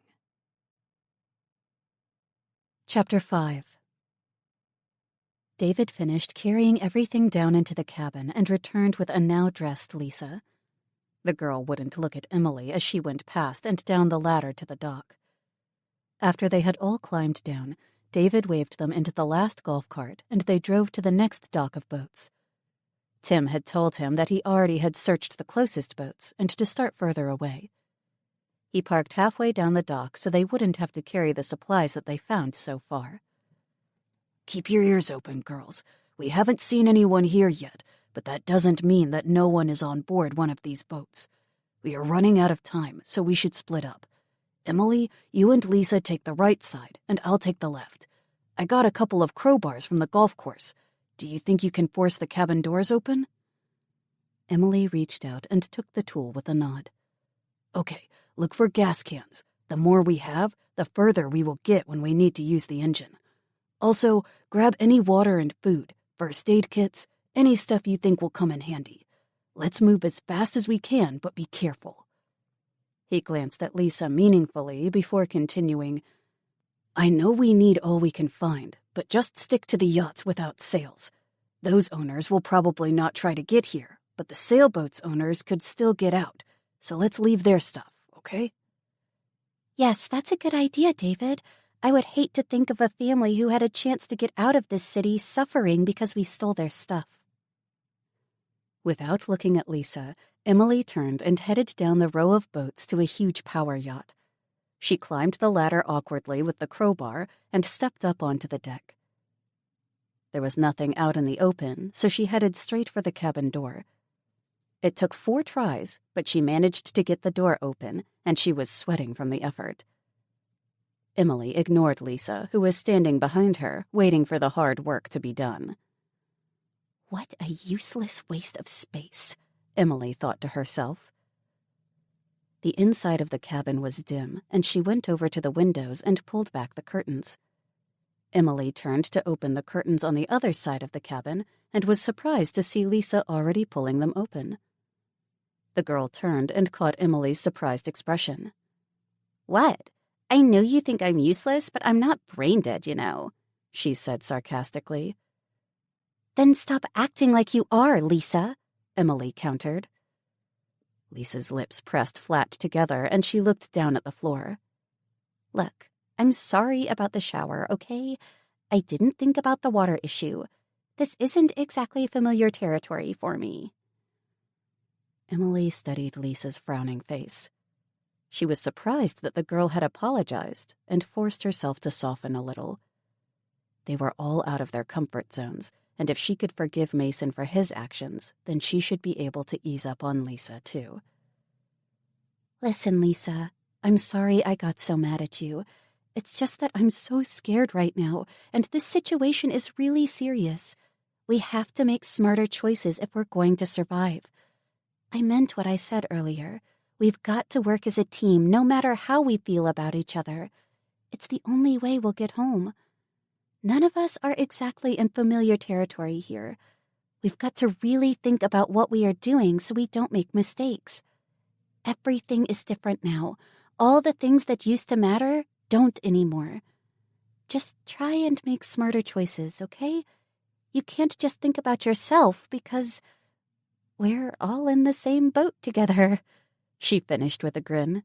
A: Chapter 5. David finished carrying everything down into the cabin and returned with a now-dressed Lisa. The girl wouldn't look at Emily as she went past and down the ladder to the dock. After they had all climbed down, David waved them into the last golf cart, and they drove to the next dock of boats. Tim had told him that he already had searched the closest boats and to start further away. He parked halfway down the dock so they wouldn't have to carry the supplies that they found so far.
C: Keep your ears open, girls. We haven't seen anyone here yet, but that doesn't mean that no one is on board one of these boats. We are running out of time, so we should split up. Emily, you and Lisa take the right side, and I'll take the left. I got a couple of crowbars from the golf course. Do you think you can force the cabin doors open?
A: Emily reached out and took the tool with a nod.
C: Okay, look for gas cans. The more we have, the further we will get when we need to use the engine. Also, grab any water and food, first aid kits, any stuff you think will come in handy. Let's move as fast as we can, but be careful.
A: He glanced at Lisa meaningfully before continuing. I know we need all we can find, but just stick to the yachts without sails. Those owners will probably not try to get here, but the sailboat's owners could still get out, so let's leave their stuff, okay?
B: Yes, that's a good idea, David. I would hate to think of a family who had a chance to get out of this city suffering because we stole their stuff.
A: Without looking at Lisa, Emily turned and headed down the row of boats to a huge power yacht. She climbed the ladder awkwardly with the crowbar and stepped up onto the deck. There was nothing out in the open, so she headed straight for the cabin door. It took 4 tries, but she managed to get the door open, and she was sweating from the effort. Emily ignored Lisa, who was standing behind her, waiting for the hard work to be done.
B: What a useless waste of space,
A: Emily thought to herself. The inside of the cabin was dim, and she went over to the windows and pulled back the curtains. Emily turned to open the curtains on the other side of the cabin and was surprised to see Lisa already pulling them open. The girl turned and caught Emily's surprised expression.
B: What? I know you think I'm useless, but I'm not brain dead, you know,
A: she said sarcastically.
B: Then stop acting like you are, Lisa,
A: Emily countered. Lisa's lips pressed flat together and she looked down at the floor.
B: Look, I'm sorry about the shower, okay? I didn't think about the water issue. This isn't exactly familiar territory for me.
A: Emily studied Lisa's frowning face. She was surprised that the girl had apologized and forced herself to soften a little. They were all out of their comfort zones, and if she could forgive Mason for his actions, then she should be able to ease up on Lisa, too.
B: Listen, Lisa, I'm sorry I got so mad at you. It's just that I'm so scared right now, and this situation is really serious. We have to make smarter choices if we're going to survive. I meant what I said earlier. We've got to work as a team no matter how we feel about each other. It's the only way we'll get home. None of us are exactly in familiar territory here. We've got to really think about what we are doing so we don't make mistakes. Everything is different now. All the things that used to matter don't anymore. Just try and make smarter choices, okay? You can't just think about yourself because we're all in the same boat together, she finished with a grin.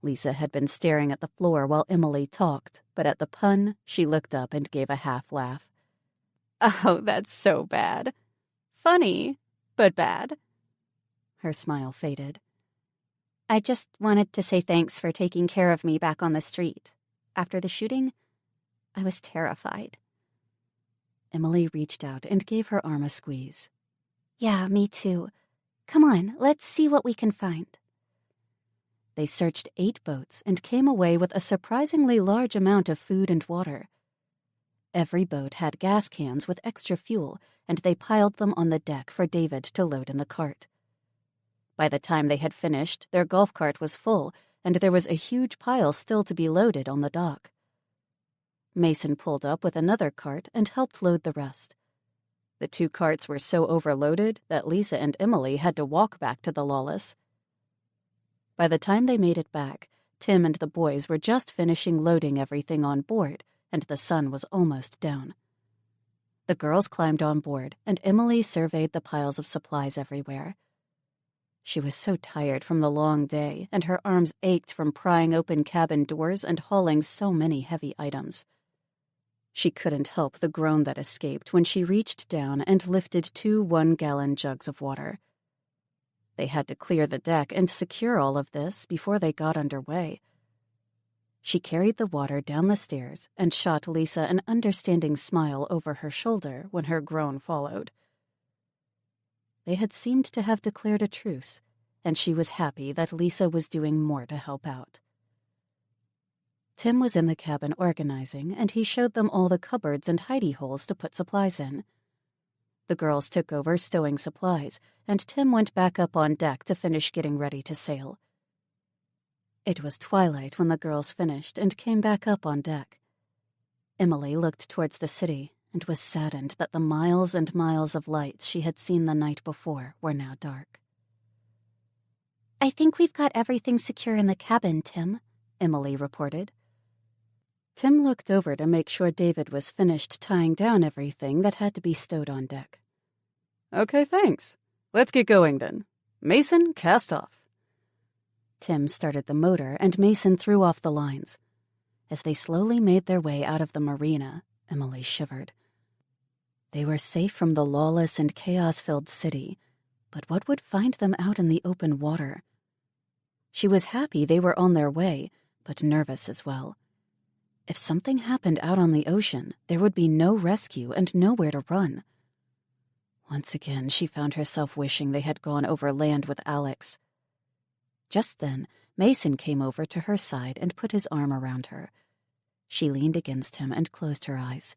B: Lisa had been staring at the floor while Emily talked, but at the pun, she looked up and gave a half laugh. Oh, that's so bad. Funny, but bad.
A: Her smile faded.
B: I just wanted to say thanks for taking care of me back on the street. After the shooting, I was terrified.
A: Emily reached out and gave her arm a squeeze.
B: Yeah, me too. Come on, let's see what we can find.
A: They searched 8 boats and came away with a surprisingly large amount of food and water. Every boat had gas cans with extra fuel, and they piled them on the deck for David to load in the cart. By the time they had finished, their golf cart was full, and there was a huge pile still to be loaded on the dock. Mason pulled up with another cart and helped load the rest. The 2 carts were so overloaded that Lisa and Emily had to walk back to the Lawless. By the time they made it back, Tim and the boys were just finishing loading everything on board, and the sun was almost down. The girls climbed on board, and Emily surveyed the piles of supplies everywhere. She was so tired from the long day, and her arms ached from prying open cabin doors and hauling so many heavy items. She couldn't help the groan that escaped when she reached down and lifted 2 one-gallon jugs of water. They had to clear the deck and secure all of this before they got underway. She carried the water down the stairs and shot Lisa an understanding smile over her shoulder when her groan followed. They had seemed to have declared a truce, and she was happy that Lisa was doing more to help out. Tim was in the cabin organizing, and he showed them all the cupboards and hidey holes to put supplies in. The girls took over stowing supplies, and Tim went back up on deck to finish getting ready to sail. It was twilight when the girls finished and came back up on deck. Emily looked towards the city and was saddened that the miles and miles of lights she had seen the night before were now dark.
B: I think we've got everything secure in the cabin, Tim, Emily reported.
A: Tim looked over to make sure David was finished tying down everything that had to be stowed on deck.
C: Okay, thanks. Let's get going then. Mason, cast off.
A: Tim started the motor and Mason threw off the lines. As they slowly made their way out of the marina, Emily shivered. They were safe from the lawless and chaos-filled city, but what would find them out in the open water? She was happy they were on their way, but nervous as well. If something happened out on the ocean, there would be no rescue and nowhere to run. Once again, she found herself wishing they had gone over land with Alex. Just then, Mason came over to her side and put his arm around her. She leaned against him and closed her eyes.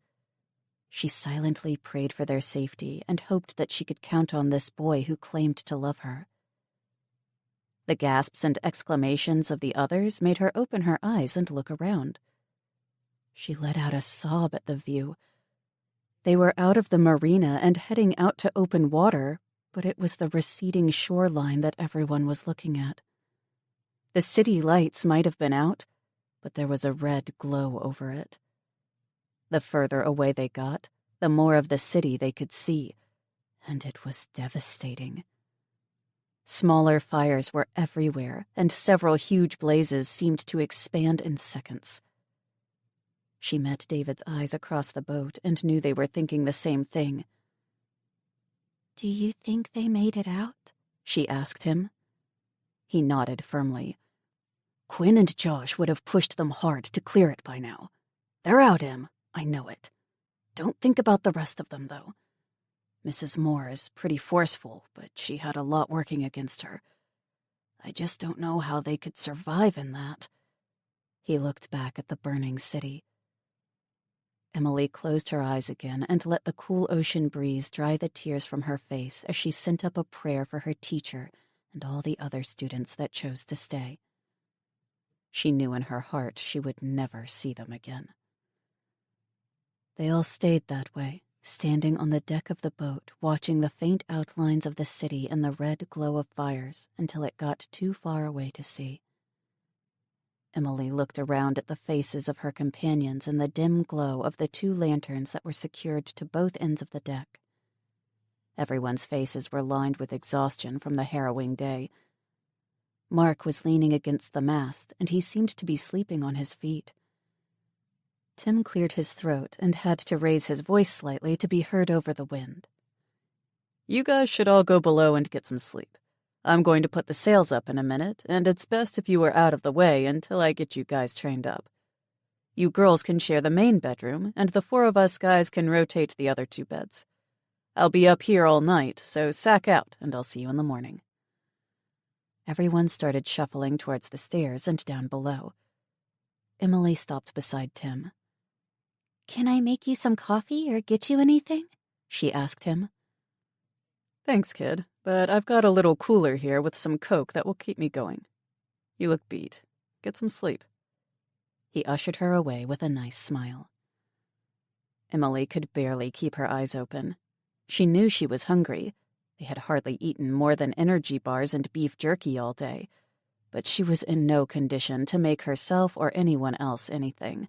A: She silently prayed for their safety and hoped that she could count on this boy who claimed to love her. The gasps and exclamations of the others made her open her eyes and look around. She let out a sob at the view. They were out of the marina and heading out to open water, but it was the receding shoreline that everyone was looking at. The city lights might have been out, but there was a red glow over it. The further away they got, the more of the city they could see, and it was devastating. Smaller fires were everywhere, and several huge blazes seemed to expand in seconds. She met David's eyes across the boat and knew they were thinking the same thing.
B: "Do you think they made it out?"
A: she asked him. He nodded firmly. Quinn and Josh would have pushed them hard to clear it by now. They're out, Em. I know it. Don't think about the rest of them, though. Mrs. Moore is pretty forceful, but she had a lot working against her. I just don't know how they could survive in that. He looked back at the burning city. Emily closed her eyes again and let the cool ocean breeze dry the tears from her face as she sent up a prayer for her teacher and all the other students that chose to stay. She knew in her heart she would never see them again. They all stayed that way, standing on the deck of the boat, watching the faint outlines of the city in the red glow of fires until it got too far away to see. Emily looked around at the faces of her companions in the dim glow of the 2 lanterns that were secured to both ends of the deck. Everyone's faces were lined with exhaustion from the harrowing day. Mark was leaning against the mast, and he seemed to be sleeping on his feet. Tim cleared his throat and had to raise his voice slightly to be heard over the wind.
C: You guys should all go below and get some sleep. I'm going to put the sails up in a minute, and it's best if you are out of the way until I get you guys trained up. You girls can share the main bedroom, and the 4 of us guys can rotate the other 2 beds. I'll be up here all night, so sack out, and I'll see you in the morning.
A: Everyone started shuffling towards the stairs and down below. Emily stopped beside Tim.
B: "Can I make you some coffee or get you anything?"
A: she asked him.
C: Thanks, kid, but I've got a little cooler here with some Coke that will keep me going. You look beat. Get some sleep.
A: He ushered her away with a nice smile. Emily could barely keep her eyes open. She knew she was hungry. They had hardly eaten more than energy bars and beef jerky all day, but she was in no condition to make herself or anyone else anything.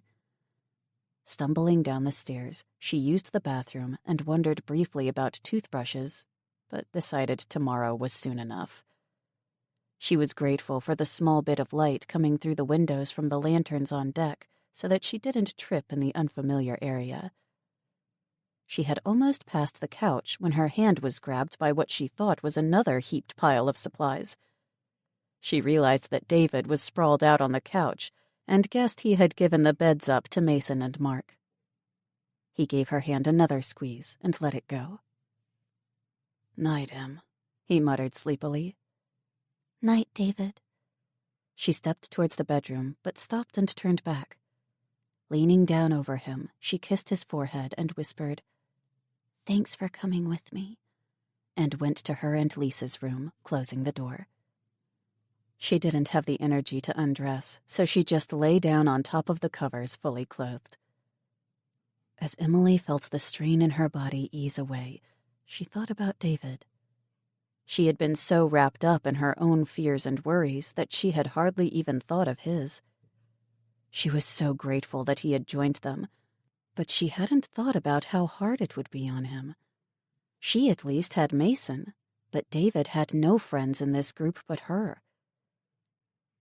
A: Stumbling down the stairs, she used the bathroom and wondered briefly about toothbrushes, but decided tomorrow was soon enough. She was grateful for the small bit of light coming through the windows from the lanterns on deck so that she didn't trip in the unfamiliar area. She had almost passed the couch when her hand was grabbed by what she thought was another heaped pile of supplies. She realized that David was sprawled out on the couch and guessed he had given the beds up to Mason and Mark. He gave her hand another squeeze and let it go. "Night, Em," he muttered sleepily.
B: "Night, David."
A: She stepped towards the bedroom, but stopped and turned back. Leaning down over him, she kissed his forehead and whispered, "Thanks for coming with me," and went to her and Lisa's room, closing the door. She didn't have the energy to undress, so she just lay down on top of the covers fully clothed. As Emily felt the strain in her body ease away, she thought about David. She had been so wrapped up in her own fears and worries that she had hardly even thought of his. She was so grateful that he had joined them, but she hadn't thought about how hard it would be on him. She at least had Mason, but David had no friends in this group but her.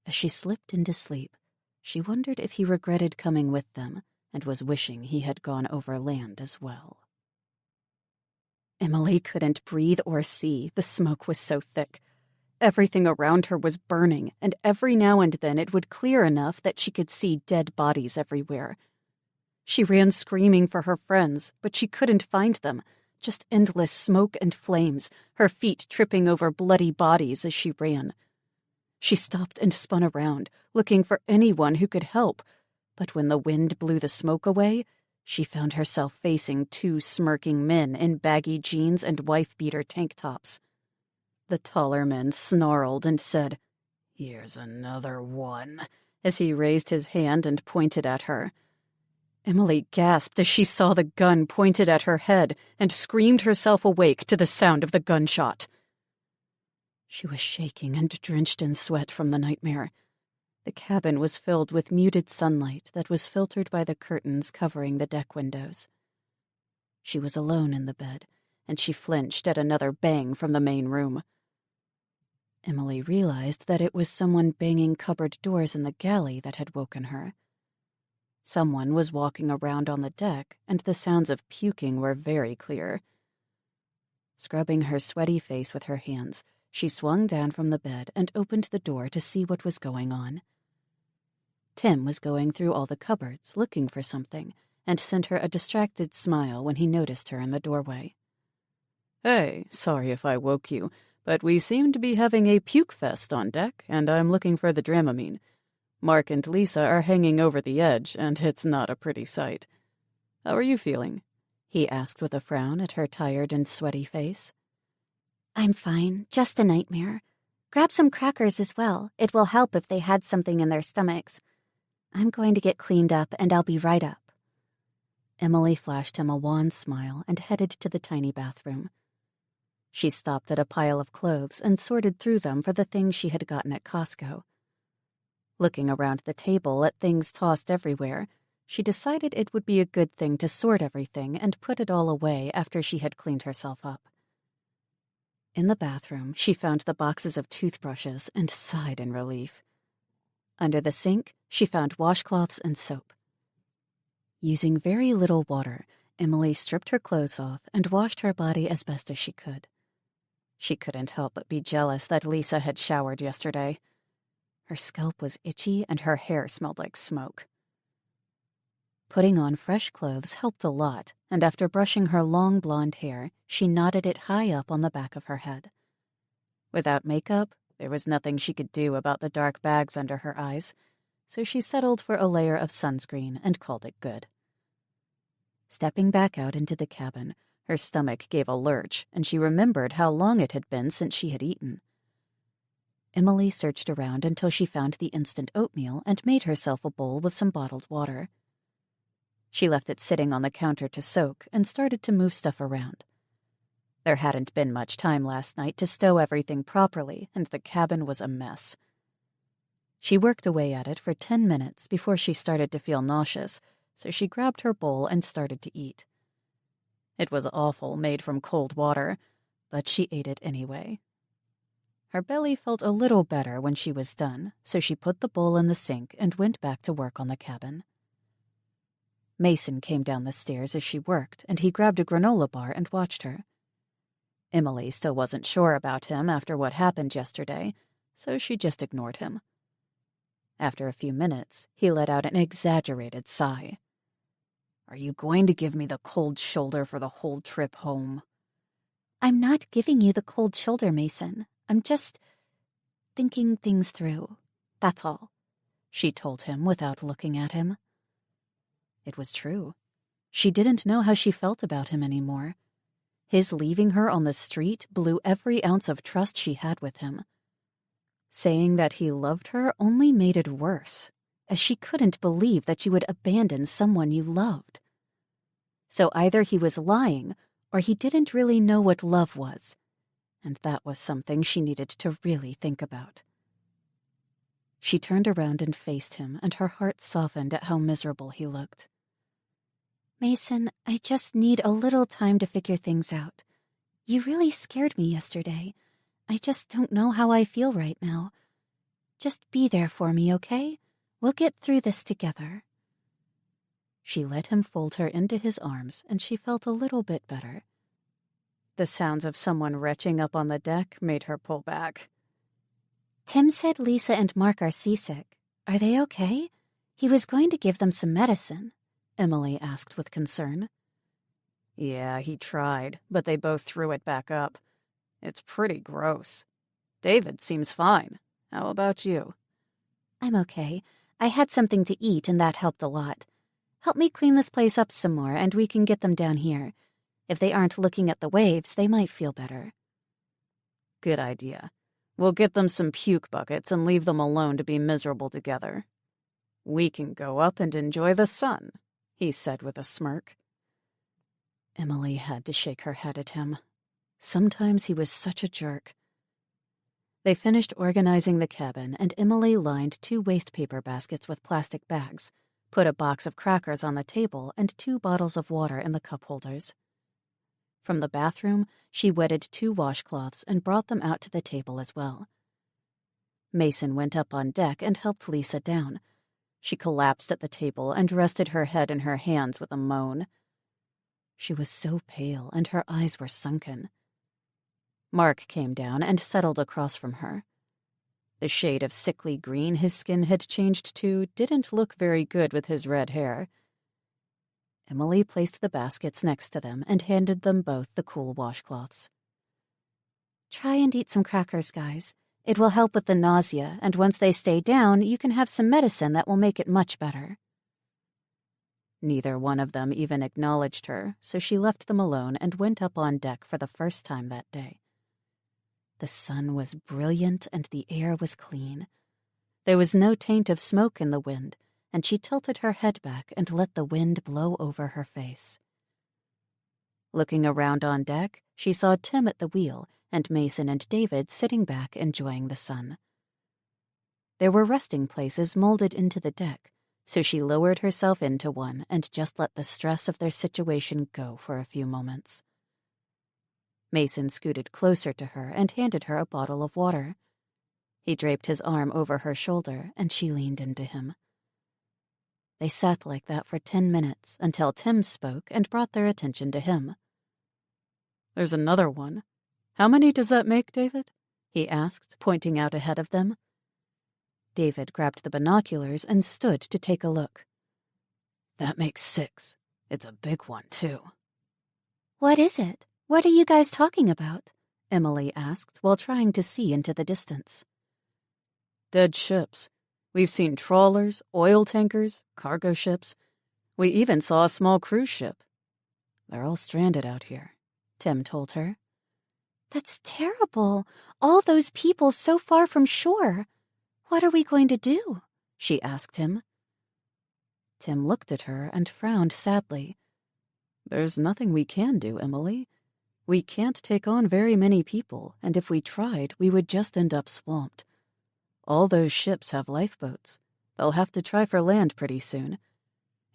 A: As she slipped into sleep, she wondered if he regretted coming with them and was wishing he had gone over land as well. Emily couldn't breathe or see, the smoke was so thick. Everything around her was burning, and every now and then it would clear enough that she could see dead bodies everywhere. She ran screaming for her friends, but she couldn't find them, just endless smoke and flames, her feet tripping over bloody bodies as she ran. She stopped and spun around, looking for anyone who could help, but when the wind blew the smoke away, she found herself facing two smirking men in baggy jeans and wife-beater tank tops. The taller man snarled and said, "Here's another one," as he raised his hand and pointed at her. Emily gasped as she saw the gun pointed at her head and screamed herself awake to the sound of the gunshot. She was shaking and drenched in sweat from the nightmare. The cabin was filled with muted sunlight that was filtered by the curtains covering the deck windows. She was alone in the bed, and she flinched at another bang from the main room. Emily realized that it was someone banging cupboard doors in the galley that had woken her. Someone was walking around on the deck, and the sounds of puking were very clear. Scrubbing her sweaty face with her hands, she swung down from the bed and opened the door to see what was going on. Tim was going through all the cupboards, looking for something, and sent her a distracted smile when he noticed her in the doorway.
C: "Hey, sorry if I woke you, but we seem to be having a puke fest on deck, and I'm looking for the Dramamine. Mark and Lisa are hanging over the edge, and it's not a pretty sight. How are you feeling?" he asked with a frown at her tired and sweaty face.
B: "I'm fine, just a nightmare. Grab some crackers as well. It will help if they had something in their stomachs. I'm going to get cleaned up, and I'll be right up."
A: Emily flashed him a wan smile and headed to the tiny bathroom. She stopped at a pile of clothes and sorted through them for the things she had gotten at Costco. Looking around the table at things tossed everywhere, she decided it would be a good thing to sort everything and put it all away after she had cleaned herself up. In the bathroom, she found the boxes of toothbrushes and sighed in relief. Under the sink, she found washcloths and soap. Using very little water, Emily stripped her clothes off and washed her body as best as she could. She couldn't help but be jealous that Lisa had showered yesterday. Her scalp was itchy and her hair smelled like smoke. Putting on fresh clothes helped a lot, and after brushing her long blonde hair, she knotted it high up on the back of her head. Without makeup, there was nothing she could do about the dark bags under her eyes, so she settled for a layer of sunscreen and called it good. Stepping back out into the cabin, her stomach gave a lurch, and she remembered how long it had been since she had eaten. Emily searched around until she found the instant oatmeal and made herself a bowl with some bottled water. She left it sitting on the counter to soak and started to move stuff around. There hadn't been much time last night to stow everything properly, and the cabin was a mess. She worked away at it for 10 minutes before she started to feel nauseous, so she grabbed her bowl and started to eat. It was awful, made from cold water, but she ate it anyway. Her belly felt a little better when she was done, so she put the bowl in the sink and went back to work on the cabin. Mason came down the stairs as she worked, and he grabbed a granola bar and watched her. Emily still wasn't sure about him after what happened yesterday, so she just ignored him. After a few minutes, he let out an exaggerated sigh. "Are you going to give me the cold shoulder for the whole trip home?"
B: "I'm not giving you the cold shoulder, Mason. I'm just thinking things through. That's all," she told him without looking at him.
A: It was true. She didn't know how she felt about him anymore. His leaving her on the street blew every ounce of trust she had with him. Saying that he loved her only made it worse, as she couldn't believe that you would abandon someone you loved. So either he was lying, or he didn't really know what love was. and that was something she needed to really think about. She turned around and faced him, and her heart softened at how miserable he looked.
B: Mason, I just need a little time to figure things out. You really scared me yesterday. I just don't know how I feel right now. Just be there for me, okay? We'll get through this together.
A: She let him fold her into his arms, and she felt a little bit better. The sounds of someone retching up on the deck made her pull back.
B: Tim said Lisa and Mark are seasick. Are they okay? He was going to give them some medicine,
A: Emily asked with concern. Yeah, he tried, but they both threw it back up. It's pretty gross. David seems fine. How about you?
B: I'm okay. I had something to eat, and that helped a lot. Help me clean this place up some more, and we can get them down here. If they aren't looking at the waves, they might feel better.
A: Good idea. We'll get them some puke buckets and leave them alone to be miserable together. We can go up and enjoy the sun, he said with a smirk. Emily had to shake her head at him. Sometimes he was such a jerk. They finished organizing the cabin, and Emily lined 2 waste paper baskets with plastic bags, put a box of crackers on the table, and 2 bottles of water in the cup holders. From the bathroom, she wetted 2 washcloths and brought them out to the table as well. Mason went up on deck and helped Lisa down. She collapsed at the table and rested her head in her hands with a moan. She was so pale, and her eyes were sunken. Mark came down and settled across from her. The shade of sickly green his skin had changed to didn't look very good with his red hair. Emily placed the baskets next to them and handed them both the cool washcloths.
B: Try and eat some crackers, guys. It will help with the nausea, and once they stay down, you can have some medicine that will make it much better.
A: Neither one of them even acknowledged her, so she left them alone and went up on deck for the first time that day. The sun was brilliant and the air was clean. There was no taint of smoke in the wind, and she tilted her head back and let the wind blow over her face. Looking around on deck, she saw Tim at the wheel and Mason and David sitting back enjoying the sun. There were resting places molded into the deck, so she lowered herself into one and just let the stress of their situation go for a few moments. Mason scooted closer to her and handed her a bottle of water. He draped his arm over her shoulder, and she leaned into him. They sat like that for 10 minutes until Tim spoke and brought their attention to him. "There's another one. How many does that make, David?" he asked, pointing out ahead of them. David grabbed the binoculars and stood to take a look. "That makes 6. It's a big one, too."
B: What is it? What are you guys talking about? Emily asked while trying to see into the distance.
A: Dead ships. We've seen trawlers, oil tankers, cargo ships. We even saw a small cruise ship. They're all stranded out here, Tim told her.
B: That's terrible. All those people so far from shore. What are we going to do? She asked him.
A: Tim looked at her and frowned sadly. There's nothing we can do, Emily. We can't take on very many people, and if we tried, we would just end up swamped. All those ships have lifeboats. They'll have to try for land pretty soon.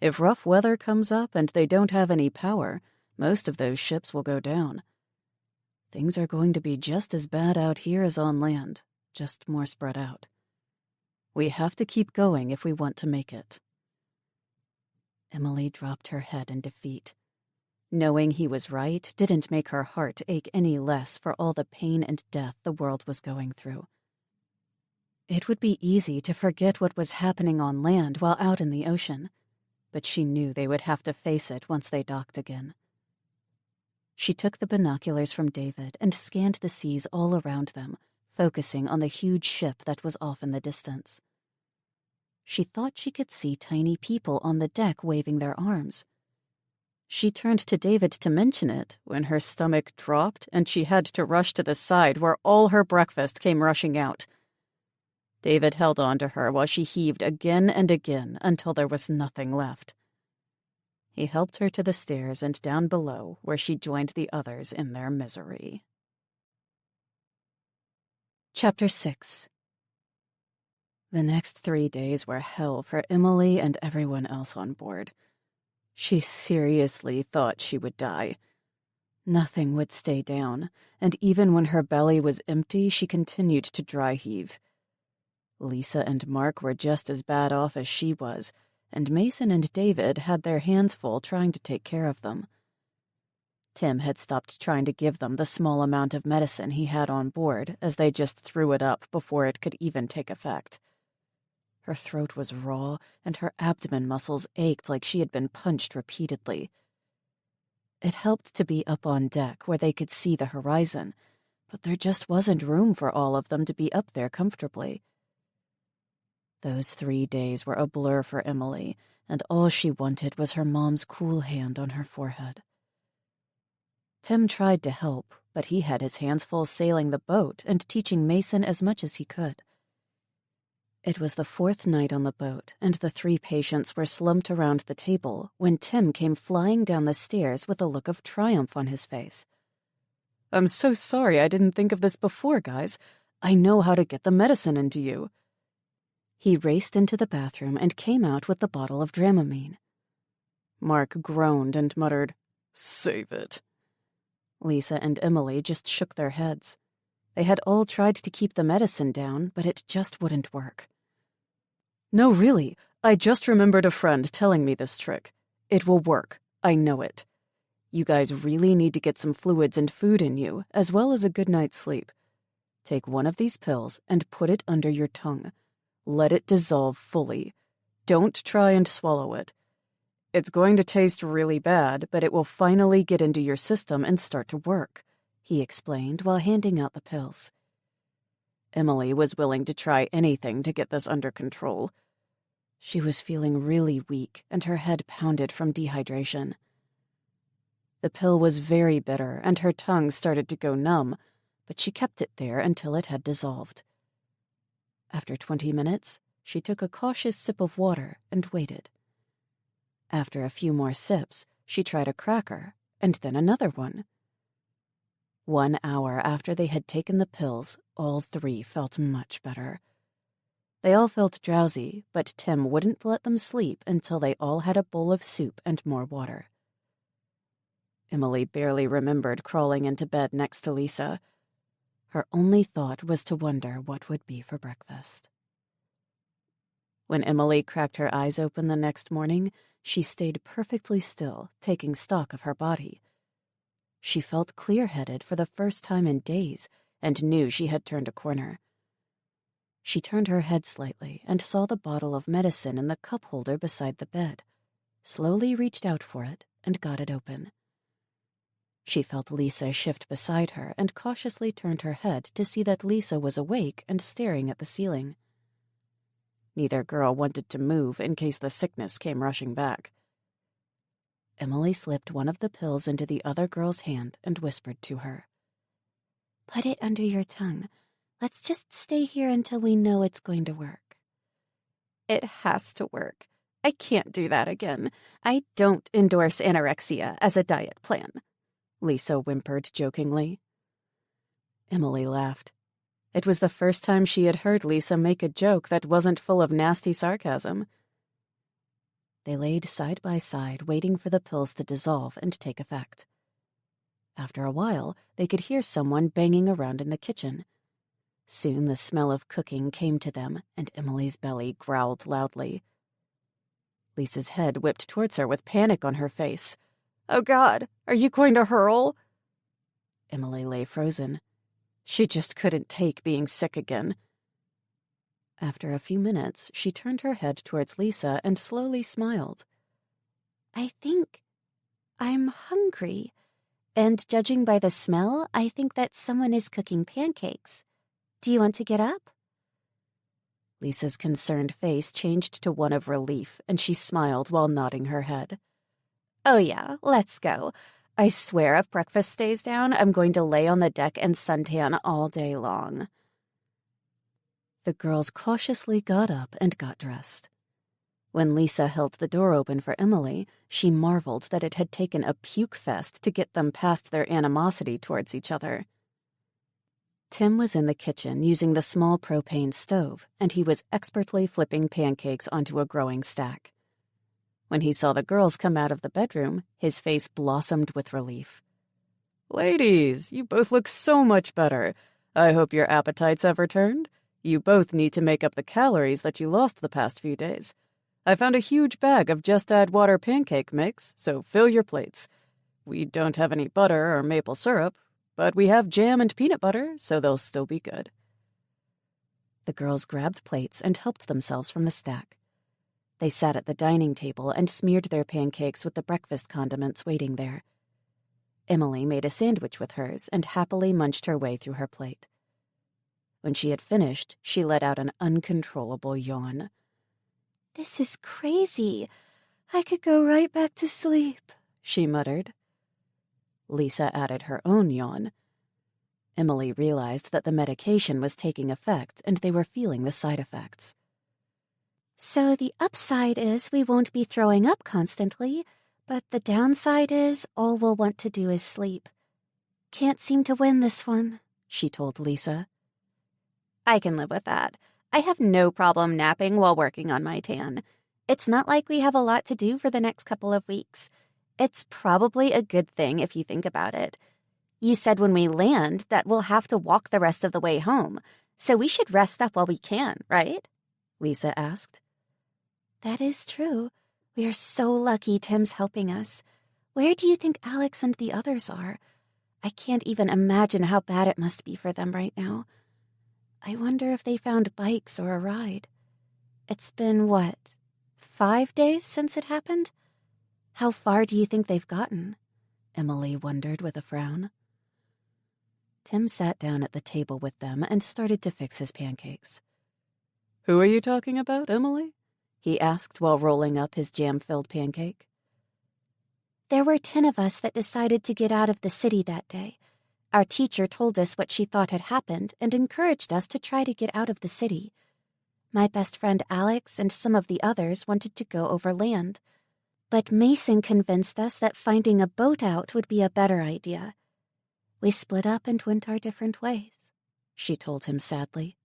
A: If rough weather comes up and they don't have any power, most of those ships will go down. Things are going to be just as bad out here as on land, just more spread out. We have to keep going if we want to make it. Emily dropped her head in defeat. Knowing he was right didn't make her heart ache any less for all the pain and death the world was going through. It would be easy to forget what was happening on land while out in the ocean, but she knew they would have to face it once they docked again. She took the binoculars from David and scanned the seas all around them, focusing on the huge ship that was off in the distance. She thought she could see tiny people on the deck waving their arms. She turned to David to mention it when her stomach dropped and she had to rush to the side where all her breakfast came rushing out. David held on to her while she heaved again and again until there was nothing left. He helped her to the stairs and down below where she joined the others in their misery. Chapter 6. The next 3 days were hell for Emily and everyone else on board. She seriously thought she would die. Nothing would stay down, and even when her belly was empty, she continued to dry heave. Lisa and Mark were just as bad off as she was, and Mason and David had their hands full trying to take care of them. Tim had stopped trying to give them the small amount of medicine he had on board, as they just threw it up before it could even take effect. Her throat was raw, and her abdomen muscles ached like she had been punched repeatedly. It helped to be up on deck where they could see the horizon, but there just wasn't room for all of them to be up there comfortably. Those 3 days were a blur for Emily, and all she wanted was her mom's cool hand on her forehead. Tim tried to help, but he had his hands full sailing the boat and teaching Mason as much as he could. It was the 4th night on the boat, and the 3 patients were slumped around the table when Tim came flying down the stairs with a look of triumph on his face. "I'm so sorry I didn't think of this before, guys. I know how to get the medicine into you." He raced into the bathroom and came out with the bottle of Dramamine. Mark groaned and muttered, "Save it." Lisa and Emily just shook their heads. They had all tried to keep the medicine down, but it just wouldn't work. "No, really, I just remembered a friend telling me this trick. It will work. I know it. You guys really need to get some fluids and food in you, as well as a good night's sleep. Take one of these pills and put it under your tongue. Let it dissolve fully. Don't try and swallow it. It's going to taste really bad, but it will finally get into your system and start to work," he explained while handing out the pills. Emily was willing to try anything to get this under control. She was feeling really weak, and her head pounded from dehydration. The pill was very bitter, and her tongue started to go numb, but she kept it there until it had dissolved. After 20 minutes, she took a cautious sip of water and waited. After a few more sips, she tried a cracker, and then another one. 1 hour after they had taken the pills, all 3 felt much better. They all felt drowsy, but Tim wouldn't let them sleep until they all had a bowl of soup and more water. Emily barely remembered crawling into bed next to Lisa. Her only thought was to wonder what would be for breakfast. When Emily cracked her eyes open the next morning, she stayed perfectly still, taking stock of her body. She felt clear-headed for the first time in days and knew she had turned a corner. She turned her head slightly and saw the bottle of medicine in the cup holder beside the bed, slowly reached out for it and got it open. She felt Lisa shift beside her and cautiously turned her head to see that Lisa was awake and staring at the ceiling. Neither girl wanted to move in case the sickness came rushing back. Emily slipped one of the pills into the other girl's hand and whispered to her,
B: "Put it under your tongue. Let's just stay here until we know it's going to work."
A: "It has to work. I can't do that again. I don't endorse anorexia as a diet plan," Lisa whimpered jokingly. Emily laughed. It was the first time she had heard Lisa make a joke that wasn't full of nasty sarcasm. They laid side by side, waiting for the pills to dissolve and take effect. After a while, they could hear someone banging around in the kitchen. Soon the smell of cooking came to them, and Emily's belly growled loudly. Lisa's head whipped towards her with panic on her face. "Oh, God, are you going to hurl?" Emily lay frozen. She just couldn't take being sick again. After a few minutes, she turned her head towards Lisa and slowly smiled.
B: "I think I'm hungry, and judging by the smell, I think that someone is cooking pancakes. Do you want to get up?"
A: Lisa's concerned face changed to one of relief, and she smiled while nodding her head. "Oh yeah, let's go. I swear if breakfast stays down, I'm going to lay on the deck and suntan all day long." The girls cautiously got up and got dressed. When Lisa held the door open for Emily, she marveled that it had taken a puke fest to get them past their animosity towards each other. Tim was in the kitchen using the small propane stove, and he was expertly flipping pancakes onto a growing stack. When he saw the girls come out of the bedroom, his face blossomed with relief.
C: Ladies, you both look so much better. I hope your appetites have returned. You both need to make up the calories that you lost the past few days. I found a huge bag of Just Add Water pancake mix, so fill your plates. We don't have any butter or maple syrup, but we have jam and peanut butter, so they'll still be good.
A: The girls grabbed plates and helped themselves from the stack. They sat at the dining table and smeared their pancakes with the breakfast condiments waiting there. Emily made a sandwich with hers and happily munched her way through her plate. When she had finished, she let out an uncontrollable yawn.
B: "This is crazy. I could go right back to sleep," she muttered.
A: Lisa added her own yawn. Emily realized that the medication was taking effect and they were feeling the side effects.
B: "So the upside is we won't be throwing up constantly, but the downside is all we'll want to do is sleep. Can't seem to win this one," she told Lisa.
D: "I can live with that. I have no problem napping while working on my tan. It's not like we have a lot to do for the next couple of weeks. It's probably a good thing if you think about it. You said when we land that we'll have to walk the rest of the way home, so we should rest up while we can, right?"
A: Lisa asked.
B: "That is true. We are so lucky Tim's helping us. Where do you think Alex and the others are? I can't even imagine how bad it must be for them right now. I wonder if they found bikes or a ride. It's been, 5 days since it happened? How far do you think they've gotten?"
A: Emily wondered with a frown. Tim sat down at the table with them and started to fix his pancakes.
C: "Who are you talking about, Emily?"
A: he asked while rolling up his jam-filled pancake.
B: "There were 10 of us that decided to get out of the city that day. Our teacher told us what she thought had happened and encouraged us to try to get out of the city. My best friend Alex and some of the others wanted to go overland. But Mason convinced us that finding a boat out would be a better idea. We split up and went our different ways," she told him sadly.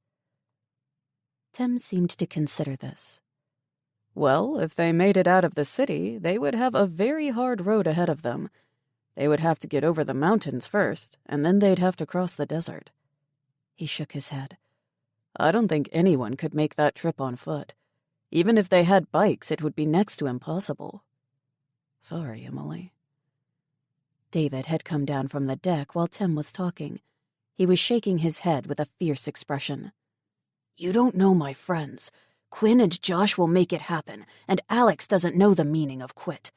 A: Tim seemed to consider this.
C: "Well, if they made it out of the city, they would have a very hard road ahead of them. They would have to get over the mountains first, and then they'd have to cross the desert."
A: He shook his head.
C: "I don't think anyone could make that trip on foot. Even if they had bikes, it would be next to impossible. Sorry, Emily."
A: David had come down from the deck while Tim was talking. He was shaking his head with a fierce expression.
C: "You don't know my friends. Quinn and Josh will make it happen, and Alex doesn't know the meaning of quit.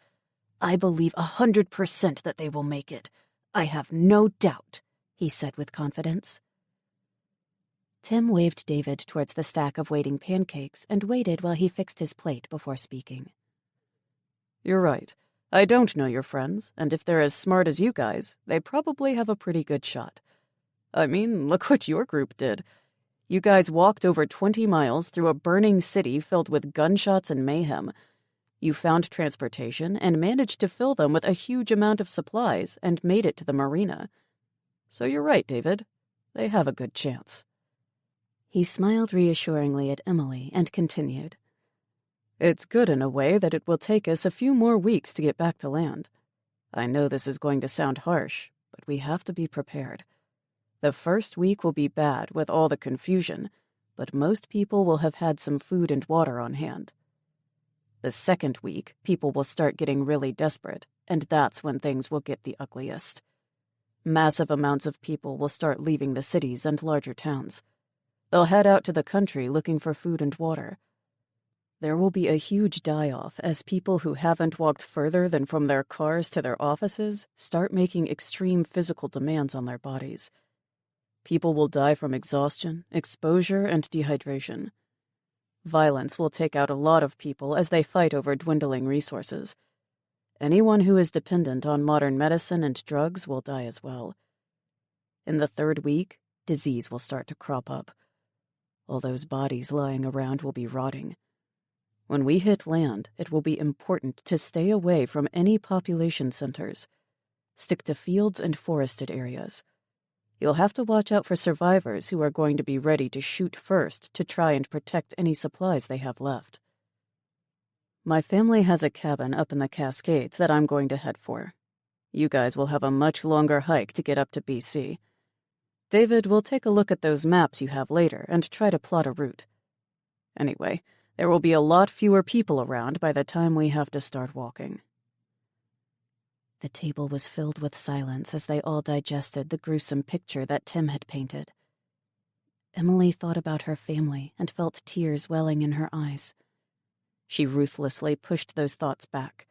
C: I believe 100% that they will make it. I have no doubt," he said with confidence.
A: Tim waved David towards the stack of waiting pancakes and waited while he fixed his plate before speaking.
C: "You're right. I don't know your friends, and if they're as smart as you guys, they probably have a pretty good shot. I mean, look what your group did. You guys walked over 20 miles through a burning city filled with gunshots and mayhem. You found transportation and managed to fill them with a huge amount of supplies and made it to the marina. So you're right, David. They have a good chance."
A: He smiled reassuringly at Emily and continued.
C: "It's good in a way that it will take us a few more weeks to get back to land. I know this is going to sound harsh, but we have to be prepared. The first week will be bad with all the confusion, but most people will have had some food and water on hand. The second week, people will start getting really desperate, and that's when things will get the ugliest. Massive amounts of people will start leaving the cities and larger towns. They'll head out to the country looking for food and water. There will be a huge die-off as people who haven't walked further than from their cars to their offices start making extreme physical demands on their bodies. People will die from exhaustion, exposure, and dehydration. Violence will take out a lot of people as they fight over dwindling resources. Anyone who is dependent on modern medicine and drugs will die as well. In the third week, disease will start to crop up. All those bodies lying around will be rotting. When we hit land, it will be important to stay away from any population centers. Stick to fields and forested areas. You'll have to watch out for survivors who are going to be ready to shoot first to try and protect any supplies they have left. My family has a cabin up in the Cascades that I'm going to head for. You guys will have a much longer hike to get up to BC. David will take a look at those maps you have later and try to plot a route. Anyway, there will be a lot fewer people around by the time we have to start walking."
A: The table was filled with silence as they all digested the gruesome picture that Tim had painted. Emily thought about her family and felt tears welling in her eyes. She ruthlessly pushed those thoughts back.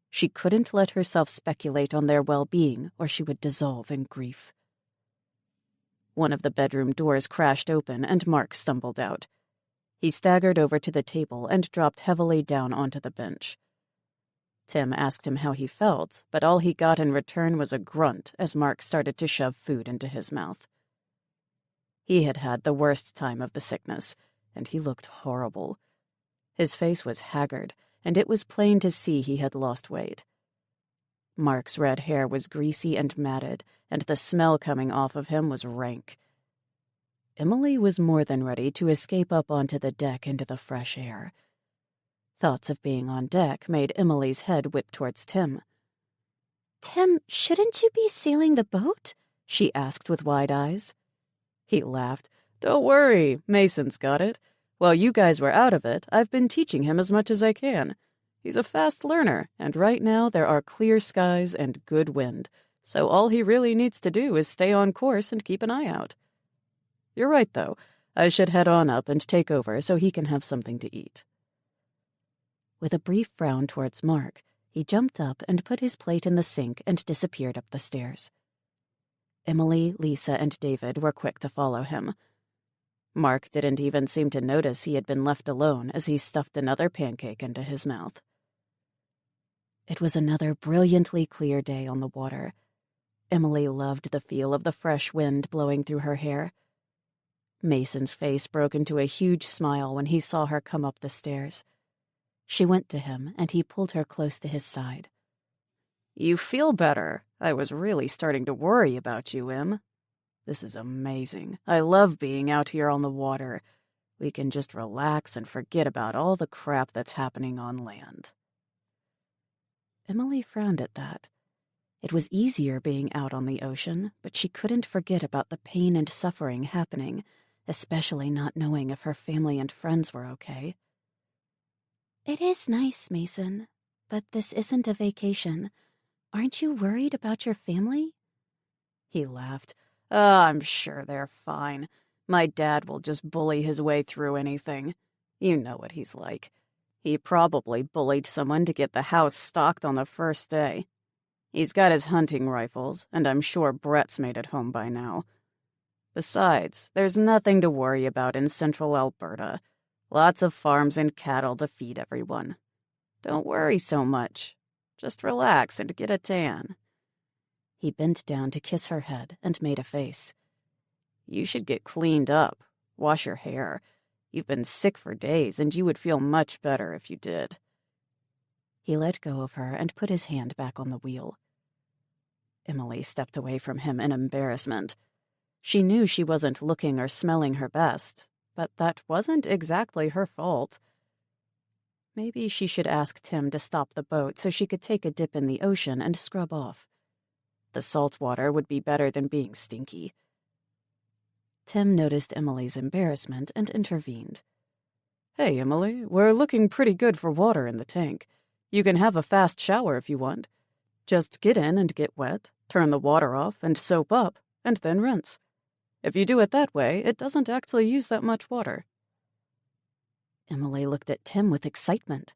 A: She couldn't let herself speculate on their well-being, or she would dissolve in grief. One of the bedroom doors crashed open and Mark stumbled out. He staggered over to the table and dropped heavily down onto the bench. Tim asked him how he felt, but all he got in return was a grunt as Mark started to shove food into his mouth. He had had the worst time of the sickness, and he looked horrible. His face was haggard, and it was plain to see he had lost weight. Mark's red hair was greasy and matted, and the smell coming off of him was rank. Emily was more than ready to escape up onto the deck into the fresh air. Thoughts of being on deck made Emily's head whip towards Tim.
B: "Tim, shouldn't you be sailing the boat?"
A: she asked with wide eyes.
C: He laughed. "Don't worry, Mason's got it. While you guys were out of it, I've been teaching him as much as I can. He's a fast learner, and right now there are clear skies and good wind, so all he really needs to do is stay on course and keep an eye out. You're right, though. I should head on up and take over so he can have something to eat."
A: With a brief frown towards Mark, he jumped up and put his plate in the sink and disappeared up the stairs. Emily, Lisa, and David were quick to follow him. Mark didn't even seem to notice he had been left alone as he stuffed another pancake into his mouth. It was another brilliantly clear day on the water. Emily loved the feel of the fresh wind blowing through her hair. Mason's face broke into a huge smile when he saw her come up the stairs. She went to him, and he pulled her close to his side.
C: "You feel better. I was really starting to worry about you, Em. This is amazing. I love being out here on the water. We can just relax and forget about all the crap that's happening on land."
A: Emily frowned at that. It was easier being out on the ocean, but she couldn't forget about the pain and suffering happening, especially not knowing if her family and friends were okay.
B: "It is nice, Mason, but this isn't a vacation. Aren't you worried about your family?"
C: He laughed. I'm sure they're fine. My dad will just bully his way through anything. You know what he's like. He probably bullied someone to get the house stocked on the first day. He's got his hunting rifles, and I'm sure Brett's made it home by now. Besides, there's nothing to worry about in central Alberta. Lots of farms and cattle to feed everyone. Don't worry so much. Just relax and get a tan.
A: He bent down to kiss her head and made a face.
C: You should get cleaned up. Wash your hair. You've been sick for days, and you would feel much better if you did.
A: He let go of her and put his hand back on the wheel. Emily stepped away from him in embarrassment. She knew she wasn't looking or smelling her best, but that wasn't exactly her fault. Maybe she should ask Tim to stop the boat so she could take a dip in the ocean and scrub off. The salt water would be better than being stinky. Tim noticed Emily's embarrassment and intervened.
C: Hey, Emily, we're looking pretty good for water in the tank. You can have a fast shower if you want. Just get in and get wet, turn the water off and soap up, and then rinse. If you do it that way, it doesn't actually use that much water.
A: Emily looked at Tim with excitement.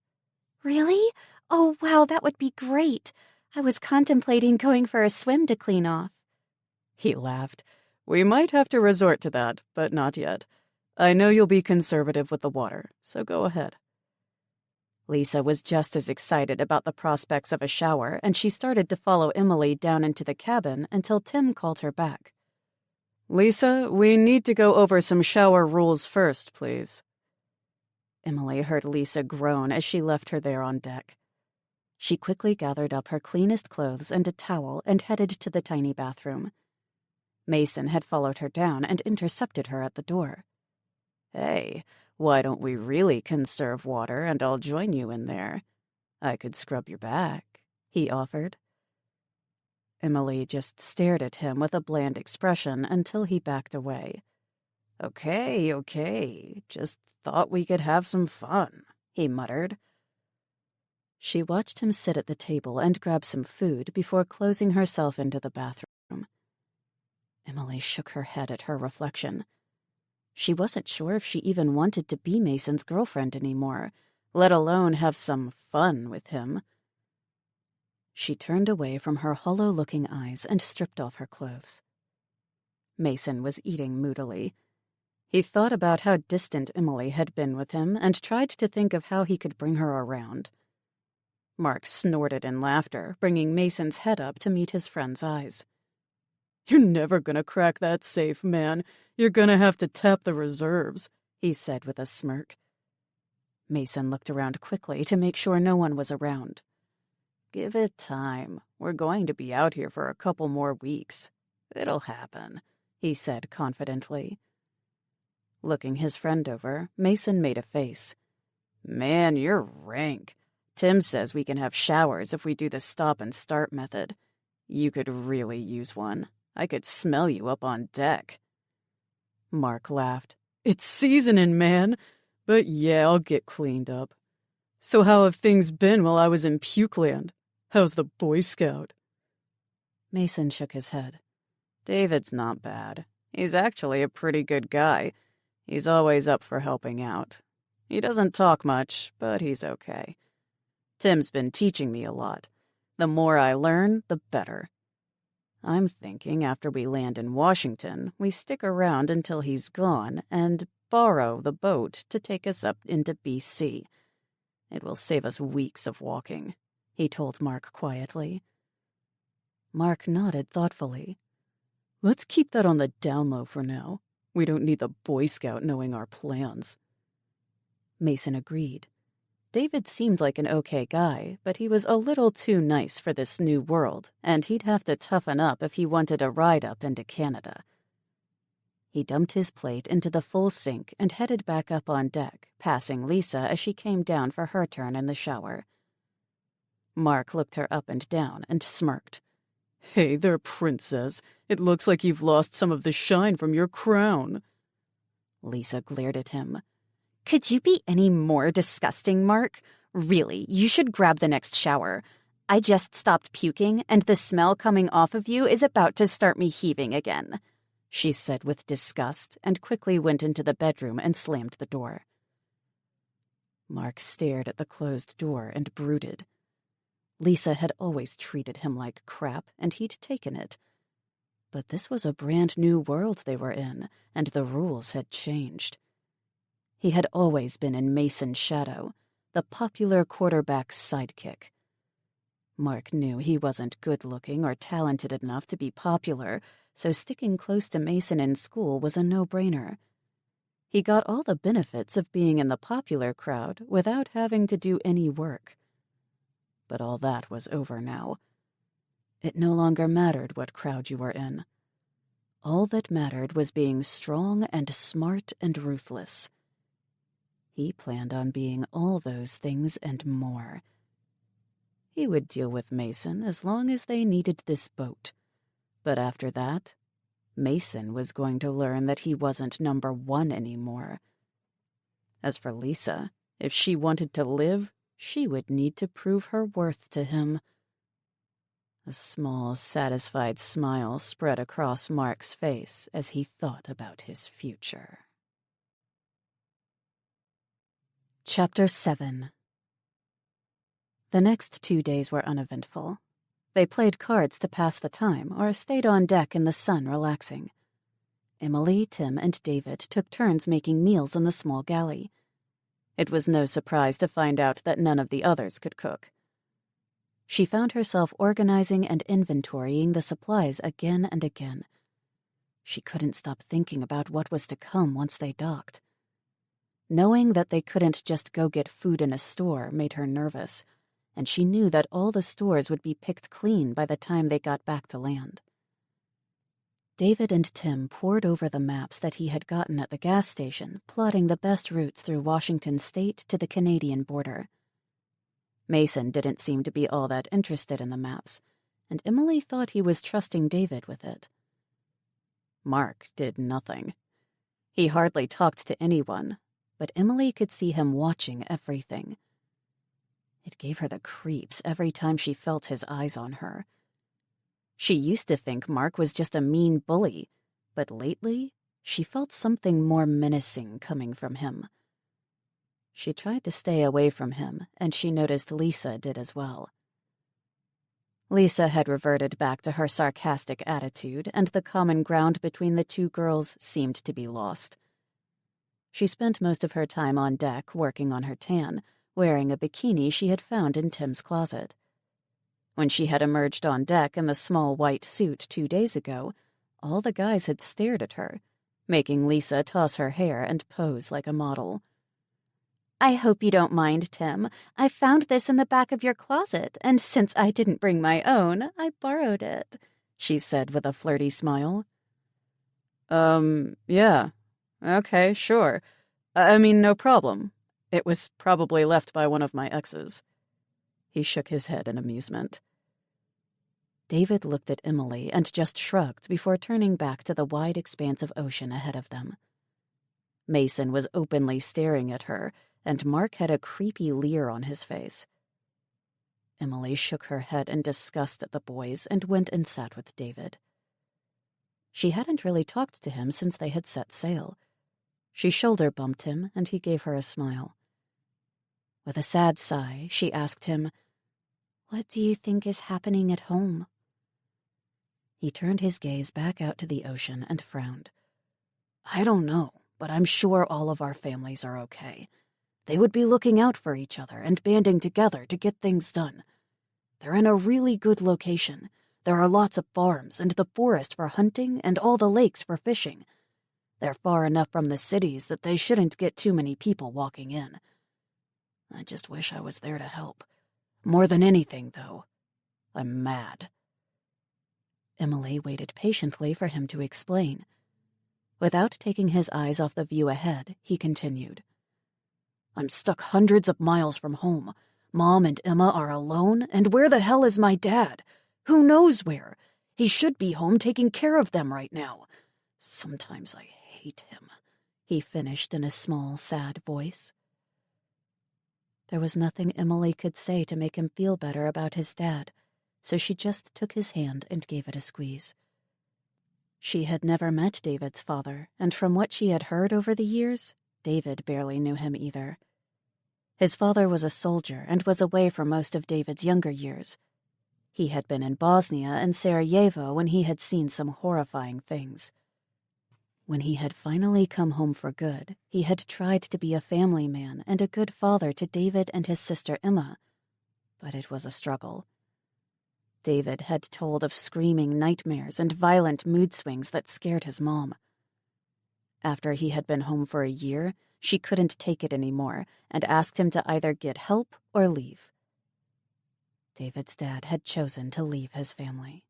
B: "Really? Oh, wow, that would be great. I was contemplating going for a swim to clean off."
C: He laughed. We might have to resort to that, but not yet. I know you'll be conservative with the water, so go ahead.
A: Lisa was just as excited about the prospects of a shower, and she started to follow Emily down into the cabin until Tim called her back.
C: Lisa, we need to go over some shower rules first, please.
A: Emily heard Lisa groan as she left her there on deck. She quickly gathered up her cleanest clothes and a towel and headed to the tiny bathroom. Mason had followed her down and intercepted her at the door.
C: Hey, why don't we really conserve water and I'll join you in there? I could scrub your back, he offered. Emily just stared at him with a bland expression until he backed away. Okay, just thought we could have some fun, he muttered. She watched him sit at the table and grab some food before closing herself into the bathroom. Emily shook her head at her reflection. She wasn't sure if she even wanted to be Mason's girlfriend anymore, let alone have some fun with him. She turned away from her hollow-looking eyes and stripped off her clothes. Mason was eating moodily. He thought about how distant Emily had been with him and tried to think of how he could bring her around. Mark snorted in laughter, bringing Mason's head up to meet his friend's eyes. "You're never gonna crack that safe, man. You're gonna have to tap the reserves," he said with a smirk. Mason looked around quickly to make sure no one was around. "Give it time. We're going to be out here for a couple more weeks. It'll happen," he said confidently. Looking his friend over, Mason made a face. "Man, you're rank. Tim says we can have showers if we do the stop-and-start method. You could really use one. I could smell you up on deck." Mark laughed. "It's seasoning, man. But yeah, I'll get cleaned up. So how have things been while I was in Pukeland? How's the Boy Scout?" Mason shook his head. "David's not bad. He's actually a pretty good guy. He's always up for helping out. He doesn't talk much, but he's okay. Tim's been teaching me a lot. The more I learn, the better. I'm thinking after we land in Washington, we stick around until he's gone and borrow the boat to take us up into BC. It will save us weeks of walking," he told Mark quietly. Mark nodded thoughtfully. "Let's keep that on the down low for now. We don't need the Boy Scout knowing our plans." Mason agreed. David seemed like an okay guy, but he was a little too nice for this new world, and he'd have to toughen up if he wanted a ride up into Canada. He dumped his plate into the full sink and headed back up on deck, passing Lisa as she came down for her turn in the shower. Mark looked her up and down and smirked. "Hey there, princess. It looks like you've lost some of the shine from your crown." Lisa glared at him.
B: Could you be any more disgusting, Mark? Really, you should grab the next shower. I just stopped puking, and the smell coming off of you is about to start me heaving again," she said with disgust, and quickly went into the bedroom and slammed the door. Mark stared at the closed door and brooded. Lisa had always treated him like crap, and he'd taken it. But this was a brand new world they were in, and the rules had changed. He had always been in Mason's shadow, the popular quarterback's sidekick. Mark knew he wasn't good-looking or talented enough to be popular, so sticking close to Mason in school was a no-brainer. He got all the benefits of being in the popular crowd without having to do any work. But all that was over now. It no longer mattered what crowd you were in. All that mattered was being strong and smart and ruthless. He planned on being all those things and more. He would deal with Mason as long as they needed this boat. But after that, Mason was going to learn that he wasn't number one anymore. As for Lisa, if she wanted to live, she would need to prove her worth to him. A small, satisfied smile spread across Mark's face as he thought about his future. Chapter 7. The next 2 days were uneventful. They played cards to pass the time or stayed on deck in the sun relaxing. Emily, Tim, and David took turns making meals in the small galley. It was no surprise to find out that none of the others could cook. She found herself organizing and inventorying the supplies again and again. She couldn't stop thinking about what was to come once they docked. Knowing that they couldn't just go get food in a store made her nervous, and she knew that all the stores would be picked clean by the time they got back to land.
A: David and Tim pored over the maps that he had gotten at the gas station, plotting the best routes through Washington state to the Canadian border. Mason didn't seem to be all that interested in the maps, and Emily thought he was trusting David with it. Mark did nothing. He hardly talked to anyone, but Emily could see him watching everything. It gave her the creeps every time she felt his eyes on her. She used to think Mark was just a mean bully, but lately she felt something more menacing coming from him. She tried to stay away from him, and she noticed Lisa did as well. Lisa had reverted back to her sarcastic attitude, and the common ground between the two girls seemed to be lost. She spent most of her time on deck working on her tan, wearing a bikini she had found in Tim's closet. When she had emerged on deck in the small white suit 2 days ago, all the guys had stared at her, making Lisa toss her hair and pose like a model.
D: I hope you don't mind, Tim. I found this in the back of your closet, and since I didn't bring my own, I borrowed it, she said with a flirty smile.
C: Yeah. Okay, sure. I mean, no problem. It was probably left by one of my exes. He shook his head in amusement.
A: David looked at Emily and just shrugged before turning back to the wide expanse of ocean ahead of them. Mason was openly staring at her, and Mark had a creepy leer on his face. Emily shook her head in disgust at the boys and went and sat with David. She hadn't really talked to him since they had set sail. She shoulder-bumped him, and he gave her a smile. With a sad sigh, she asked him, "What do you think is happening at home?" He turned his gaze back out to the ocean and frowned.
C: I don't know, but I'm sure all of our families are okay. They would be looking out for each other and banding together to get things done. They're in a really good location. There are lots of farms and the forest for hunting and all the lakes for fishing. They're far enough from the cities that they shouldn't get too many people walking in. I just wish I was there to help. More than anything, though, I'm mad.
A: Emily waited patiently for him to explain. Without taking his eyes off the view ahead, he continued.
C: I'm stuck hundreds of miles from home. Mom and Emma are alone, and where the hell is my dad? Who knows where? He should be home taking care of them right now. Sometimes I hate him, he finished in a small, sad voice.
A: There was nothing Emily could say to make him feel better about his dad, so she just took his hand and gave it a squeeze. She had never met David's father, and from what she had heard over the years, David barely knew him either. His father was a soldier and was away for most of David's younger years. He had been in Bosnia and Sarajevo when he had seen some horrifying things. When he had finally come home for good, he had tried to be a family man and a good father to David and his sister Emma, but it was a struggle. David had told of screaming nightmares and violent mood swings that scared his mom. After he had been home for a year, she couldn't take it anymore and asked him to either get help or leave. David's dad had chosen to leave his family.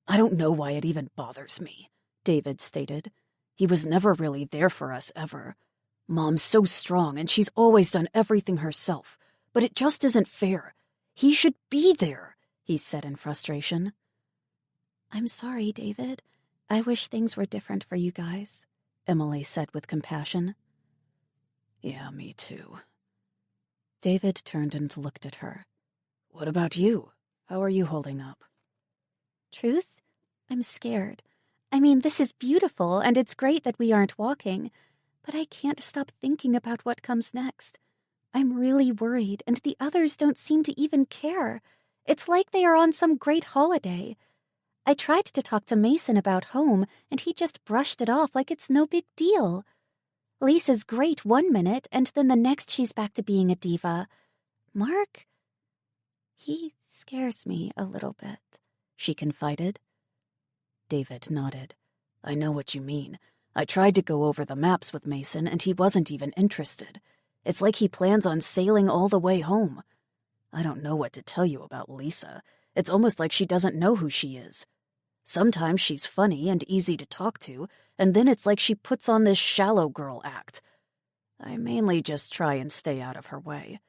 C: I don't know why it even bothers me, David stated. He was never really there for us, ever. Mom's so strong and she's always done everything herself, but it just isn't fair. He should be there, he said in frustration.
A: I'm sorry, David. I wish things were different for you guys, Emily said with compassion.
C: Yeah, me too.
A: David turned and looked at her.
C: What about you? How are you holding up?
D: Truth? I'm scared. I mean, this is beautiful, and it's great that we aren't walking, but I can't stop thinking about what comes next. I'm really worried, and the others don't seem to even care. It's like they are on some great holiday. I tried to talk to Mason about home, and he just brushed it off like it's no big deal. Lisa's great 1 minute, and then the next she's back to being a diva. Mark? He scares me a little bit, she confided.
C: David nodded. I know what you mean. I tried to go over the maps with Mason, and he wasn't even interested. It's like he plans on sailing all the way home. I don't know what to tell you about Lisa. It's almost like she doesn't know who she is. Sometimes she's funny and easy to talk to, and then it's like she puts on this shallow girl act. I mainly just try and stay out of her way.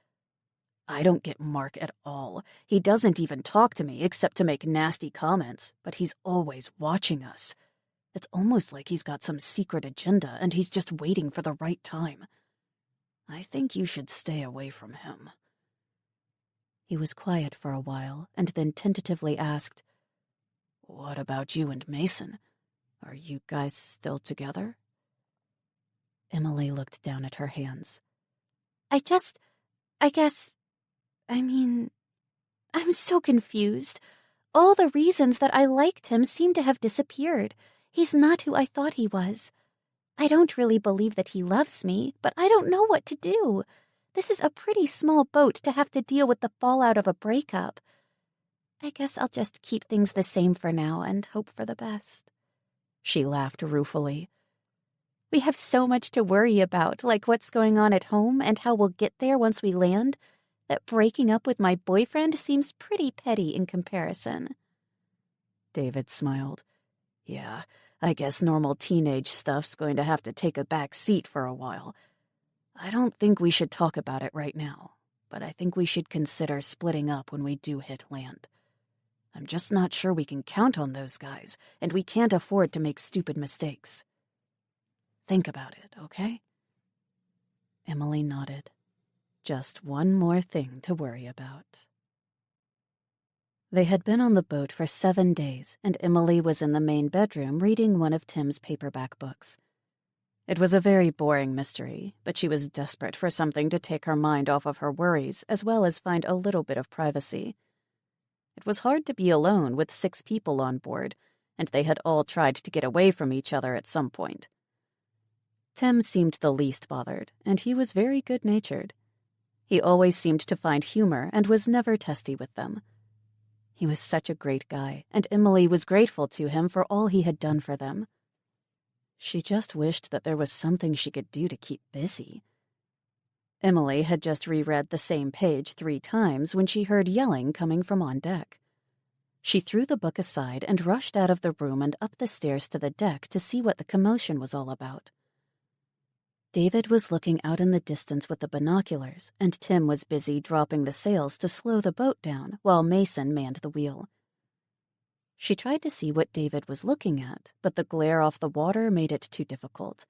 C: I don't get Mark at all. He doesn't even talk to me except to make nasty comments, but he's always watching us. It's almost like he's got some secret agenda and he's just waiting for the right time. I think you should stay away from him.
A: He was quiet for a while and then tentatively asked,
C: What about you and Mason? Are you guys still together?
A: Emily looked down at her hands.
B: I'm so confused. All the reasons that I liked him seem to have disappeared. He's not who I thought he was. I don't really believe that he loves me, but I don't know what to do. This is a pretty small boat to have to deal with the fallout of a breakup. I guess I'll just keep things the same for now and hope for the best.
A: She laughed ruefully.
B: We have so much to worry about, like what's going on at home and how we'll get there once we land, that breaking up with my boyfriend seems pretty petty in comparison.
C: David smiled. Yeah, I guess normal teenage stuff's going to have to take a back seat for a while. I don't think we should talk about it right now, but I think we should consider splitting up when we do hit land. I'm just not sure we can count on those guys, and we can't afford to make stupid mistakes. Think about it, okay?
A: Emily nodded. Just one more thing to worry about. They had been on the boat for 7 days, and Emily was in the main bedroom reading one of Tim's paperback books. It was a very boring mystery, but she was desperate for something to take her mind off of her worries, as well as find a little bit of privacy. It was hard to be alone with 6 people on board, and they had all tried to get away from each other at some point. Tim seemed the least bothered, and he was very good-natured. He always seemed to find humor and was never testy with them. He was such a great guy, and Emily was grateful to him for all he had done for them. She just wished that there was something she could do to keep busy. Emily had just reread the same page 3 times when she heard yelling coming from on deck. She threw the book aside and rushed out of the room and up the stairs to the deck to see what the commotion was all about. David was looking out in the distance with the binoculars, and Tim was busy dropping the sails to slow the boat down while Mason manned the wheel. She tried to see what David was looking at, but the glare off the water made it too difficult.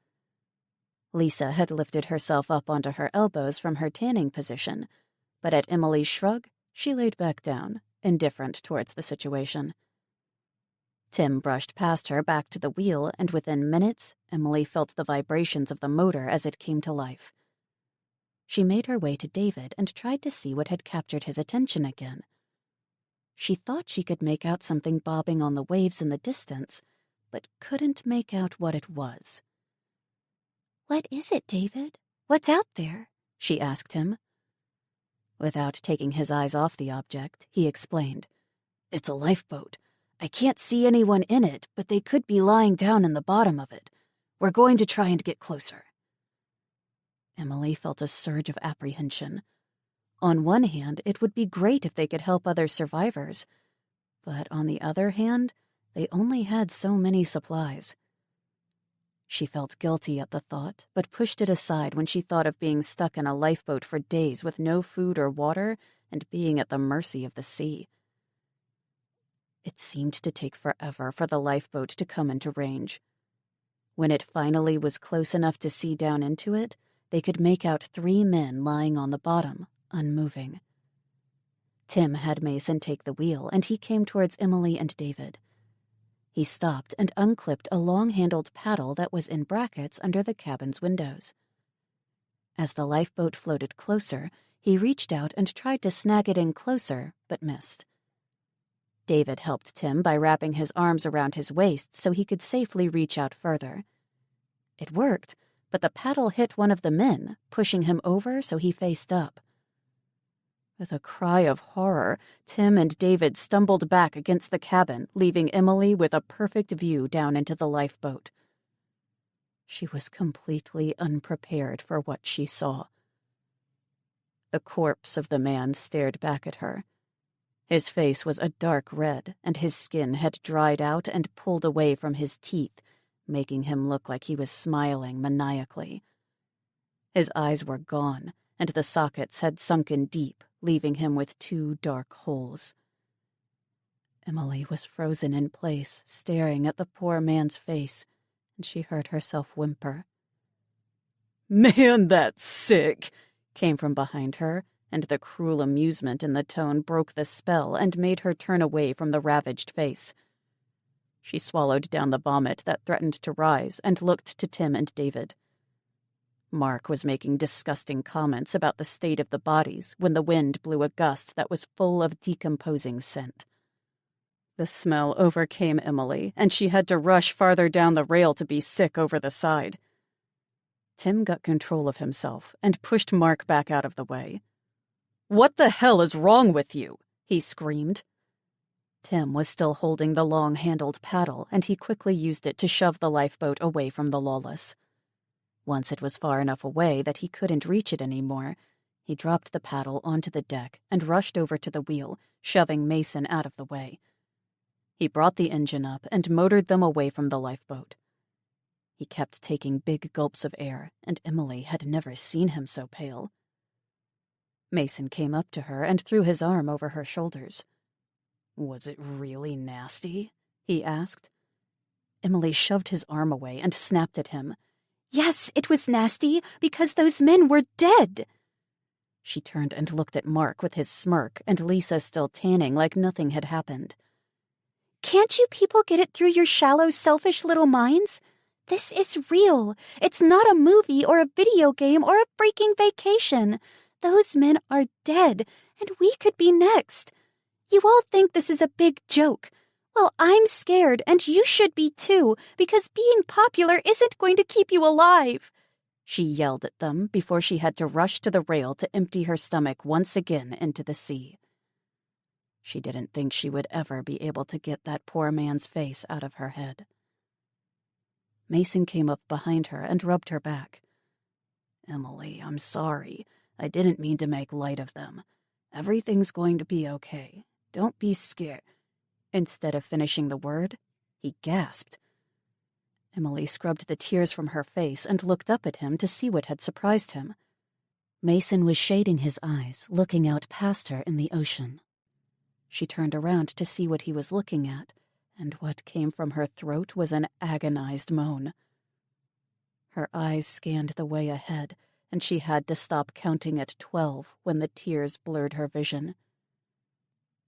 A: Lisa had lifted herself up onto her elbows from her tanning position, but at Emily's shrug, she laid back down, indifferent towards the situation. Tim brushed past her back to the wheel, and within minutes, Emily felt the vibrations of the motor as it came to life. She made her way to David and tried to see what had captured his attention again. She thought she could make out something bobbing on the waves in the distance, but couldn't make out what it was.
B: What is it, David? What's out there?
A: She asked him. Without taking his eyes off the object, he explained.
C: It's a lifeboat. I can't see anyone in it, but they could be lying down in the bottom of it. We're going to try and get closer.
A: Emily felt a surge of apprehension. On one hand, it would be great if they could help other survivors, but on the other hand, they only had so many supplies. She felt guilty at the thought, but pushed it aside when she thought of being stuck in a lifeboat for days with no food or water and being at the mercy of the sea. It seemed to take forever for the lifeboat to come into range. When it finally was close enough to see down into it, they could make out 3 men lying on the bottom, unmoving. Tim had Mason take the wheel, and he came towards Emily and David. He stopped and unclipped a long-handled paddle that was in brackets under the cabin's windows. As the lifeboat floated closer, he reached out and tried to snag it in closer, but missed. David helped Tim by wrapping his arms around his waist so he could safely reach out further. It worked, but the paddle hit one of the men, pushing him over so he faced up. With a cry of horror, Tim and David stumbled back against the cabin, leaving Emily with a perfect view down into the lifeboat. She was completely unprepared for what she saw. The corpse of the man stared back at her. His face was a dark red, and his skin had dried out and pulled away from his teeth, making him look like he was smiling maniacally. His eyes were gone, and the sockets had sunken deep, leaving him with 2 dark holes. Emily was frozen in place, staring at the poor man's face, and she heard herself whimper. "Man, that's sick!" came from behind her, and the cruel amusement in the tone broke the spell and made her turn away from the ravaged face. She swallowed down the vomit that threatened to rise and looked to Tim and David. Mark was making disgusting comments about the state of the bodies when the wind blew a gust that was full of decomposing scent. The smell overcame Emily, and she had to rush farther down the rail to be sick over the side. Tim got control of himself and pushed Mark back out of the way. "What the hell is wrong with you?" he screamed. Tim was still holding the long-handled paddle, and he quickly used it to shove the lifeboat away from the Lawless. Once it was far enough away that he couldn't reach it anymore, he dropped the paddle onto the deck and rushed over to the wheel, shoving Mason out of the way. He brought the engine up and motored them away from the lifeboat. He kept taking big gulps of air, and Emily had never seen him so pale. Mason came up to her and threw his arm over her shoulders. "Was it really nasty?" he asked. Emily shoved his arm away and snapped at him.
B: Yes, it was nasty because those men were dead.
A: She turned and looked at Mark with his smirk and Lisa still tanning like nothing had happened.
B: Can't you people get it through your shallow, selfish little minds? This is real. It's not a movie or a video game or a freaking vacation. Those men are dead, and we could be next. You all think this is a big joke. Well, I'm scared, and you should be too, because being popular isn't going to keep you alive.
A: She yelled at them before she had to rush to the rail to empty her stomach once again into the sea. She didn't think she would ever be able to get that poor man's face out of her head. Mason came up behind her and rubbed her back. "Emily, I'm sorry. I didn't mean to make light of them. Everything's going to be okay. Don't be scared." Instead of finishing the word, he gasped. Emily scrubbed the tears from her face and looked up at him to see what had surprised him. Mason was shading his eyes, looking out past her in the ocean. She turned around to see what he was looking at, and what came from her throat was an agonized moan. Her eyes scanned the way ahead, and she had to stop counting at 12 when the tears blurred her vision.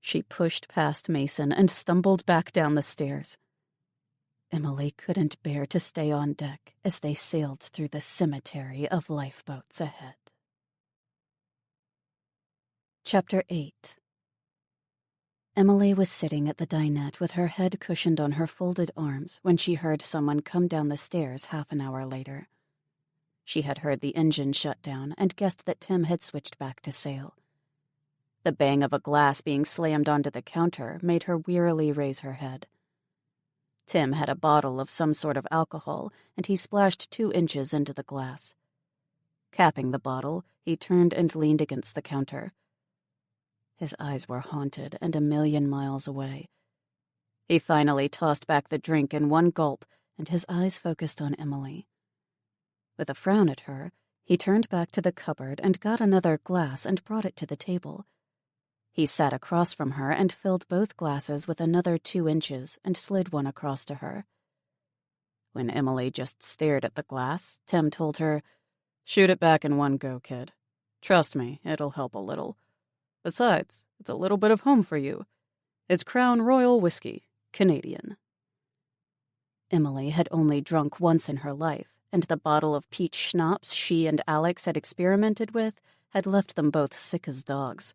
A: She pushed past Mason and stumbled back down the stairs. Emily couldn't bear to stay on deck as they sailed through the cemetery of lifeboats ahead. Chapter 8. Emily was sitting at the dinette with her head cushioned on her folded arms when she heard someone come down the stairs half an hour later. She had heard the engine shut down and guessed that Tim had switched back to sail. The bang of a glass being slammed onto the counter made her wearily raise her head. Tim had a bottle of some sort of alcohol, and he splashed 2 inches into the glass. Capping the bottle, he turned and leaned against the counter. His eyes were haunted and a million miles away. He finally tossed back the drink in one gulp, and his eyes focused on Emily. With a frown at her, he turned back to the cupboard and got another glass and brought it to the table. He sat across from her and filled both glasses with another 2 inches and slid one across to her. When Emily just stared at the glass, Tim told her, "Shoot it back in one go, kid. Trust me, it'll help a little. Besides, it's a little bit of home for you. It's Crown Royal whiskey, Canadian." Emily had only drunk once in her life, and the bottle of peach schnapps she and Alex had experimented with had left them both sick as dogs.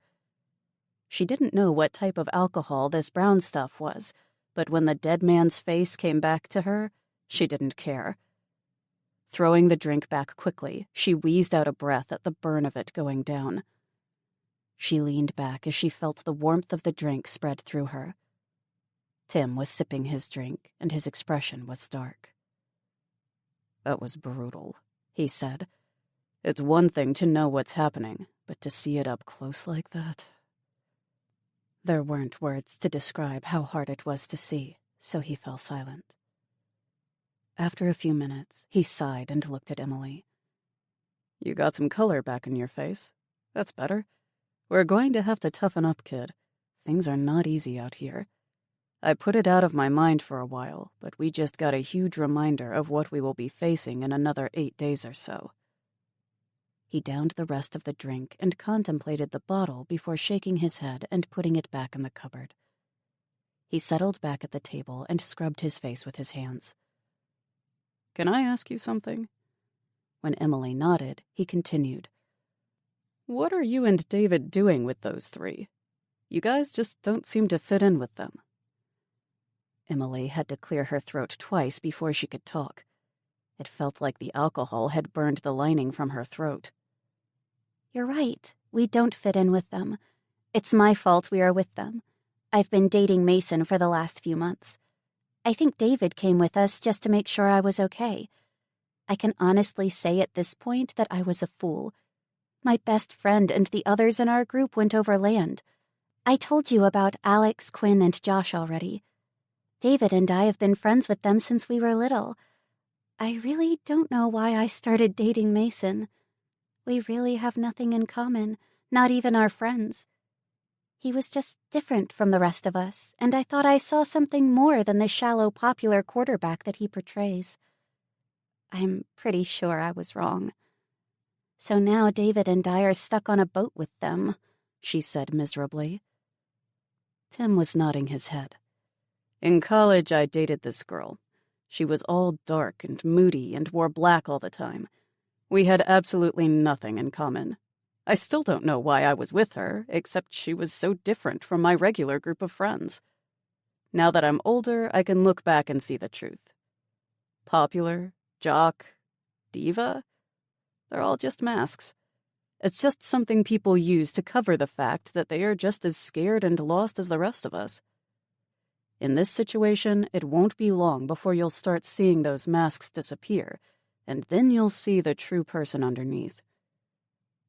A: She didn't know what type of alcohol this brown stuff was, but when the dead man's face came back to her, she didn't care. Throwing the drink back quickly, she wheezed out a breath at the burn of it going down. She leaned back as she felt the warmth of the drink spread through her. Tim was sipping his drink, and his expression was dark. "That was brutal," he said. "It's one thing to know what's happening, but to see it up close like that..." There weren't words to describe how hard it was to see, so he fell silent. After a few minutes, he sighed and looked at Emily.
C: You got some color back in your face. That's better. We're going to have to toughen up, kid. Things are not easy out here. I put it out of my mind for a while, but we just got a huge reminder of what we will be facing in another 8 days or so.
A: He downed the rest of the drink and contemplated the bottle before shaking his head and putting it back in the cupboard. He settled back at the table and scrubbed his face with his hands.
C: Can I ask you something?
A: When Emily nodded, he continued.
C: What are you and David doing with those 3? You guys just don't seem to fit in with them.
A: Emily had to clear her throat twice before she could talk. It felt like the alcohol had burned the lining from her throat.
B: You're right. We don't fit in with them. It's my fault we are with them. I've been dating Mason for the last few months. I think David came with us just to make sure I was okay. I can honestly say at this point that I was a fool. My best friend and the others in our group went overland. I told you about Alex, Quinn, and Josh already. David and I have been friends with them since we were little. I really don't know why I started dating Mason. We really have nothing in common, not even our friends. He was just different from the rest of us, and I thought I saw something more than the shallow popular quarterback that he portrays. I'm pretty sure I was wrong. So now David and I are stuck on a boat with them, she said miserably.
C: Tim was nodding his head. In college, I dated this girl. She was all dark and moody and wore black all the time. We had absolutely nothing in common. I still don't know why I was with her, except she was so different from my regular group of friends. Now that I'm older, I can look back and see the truth. Popular, jock, diva? They're all just masks. It's just something people use to cover the fact that they are just as scared and lost as the rest of us. In this situation, it won't be long before you'll start seeing those masks disappear, and then you'll see the true person underneath.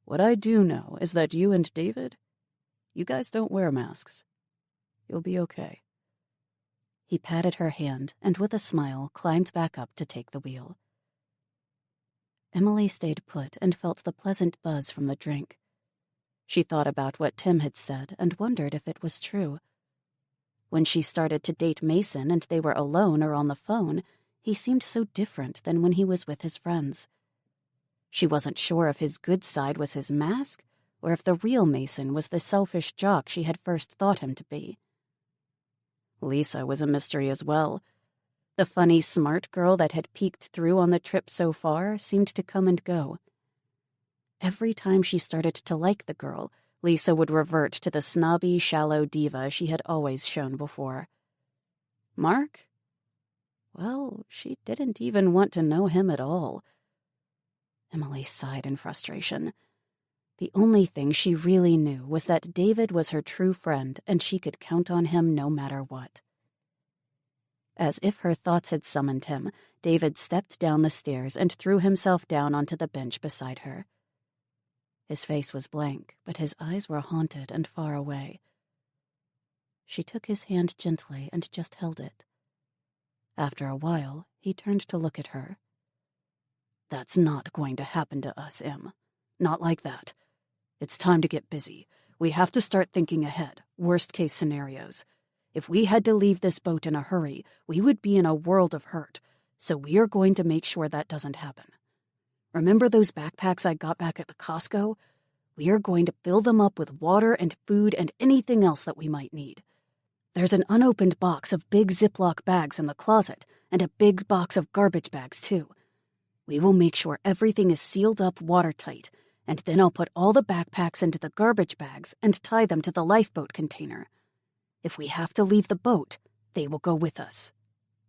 C: What I do know is that you and David, you guys don't wear masks. You'll be okay.
A: He patted her hand and with a smile climbed back up to take the wheel. Emily stayed put and felt the pleasant buzz from the drink. She thought about what Tim had said and wondered if it was true. When she started to date Mason and they were alone or on the phone, he seemed so different than when he was with his friends. She wasn't sure if his good side was his mask or if the real Mason was the selfish jock she had first thought him to be. Lisa was a mystery as well. The funny, smart girl that had peeked through on the trip so far seemed to come and go. Every time she started to like the girl, Lisa would revert to the snobby, shallow diva she had always shown before. Mark? Well, she didn't even want to know him at all. Emily sighed in frustration. The only thing she really knew was that David was her true friend and she could count on him no matter what. As if her thoughts had summoned him, David stepped down the stairs and threw himself down onto the bench beside her. His face was blank, but his eyes were haunted and far away. She took his hand gently and just held it. After a while, he turned to look at her. That's not going to happen to us, Em. Not like that. It's time to get busy. We have to start thinking ahead, worst-case scenarios. If we had to leave this boat in a hurry, we would be in a world of hurt, so we are going to make sure that doesn't happen. Remember those backpacks I got back at the Costco? We are going to fill them up with water and food and anything else that we might need. There's an unopened box of big Ziploc bags in the closet and a big box of garbage bags, too. We will make sure everything is sealed up watertight, and then I'll put all the backpacks into the garbage bags and tie them to the lifeboat container. If we have to leave the boat, they will go with us.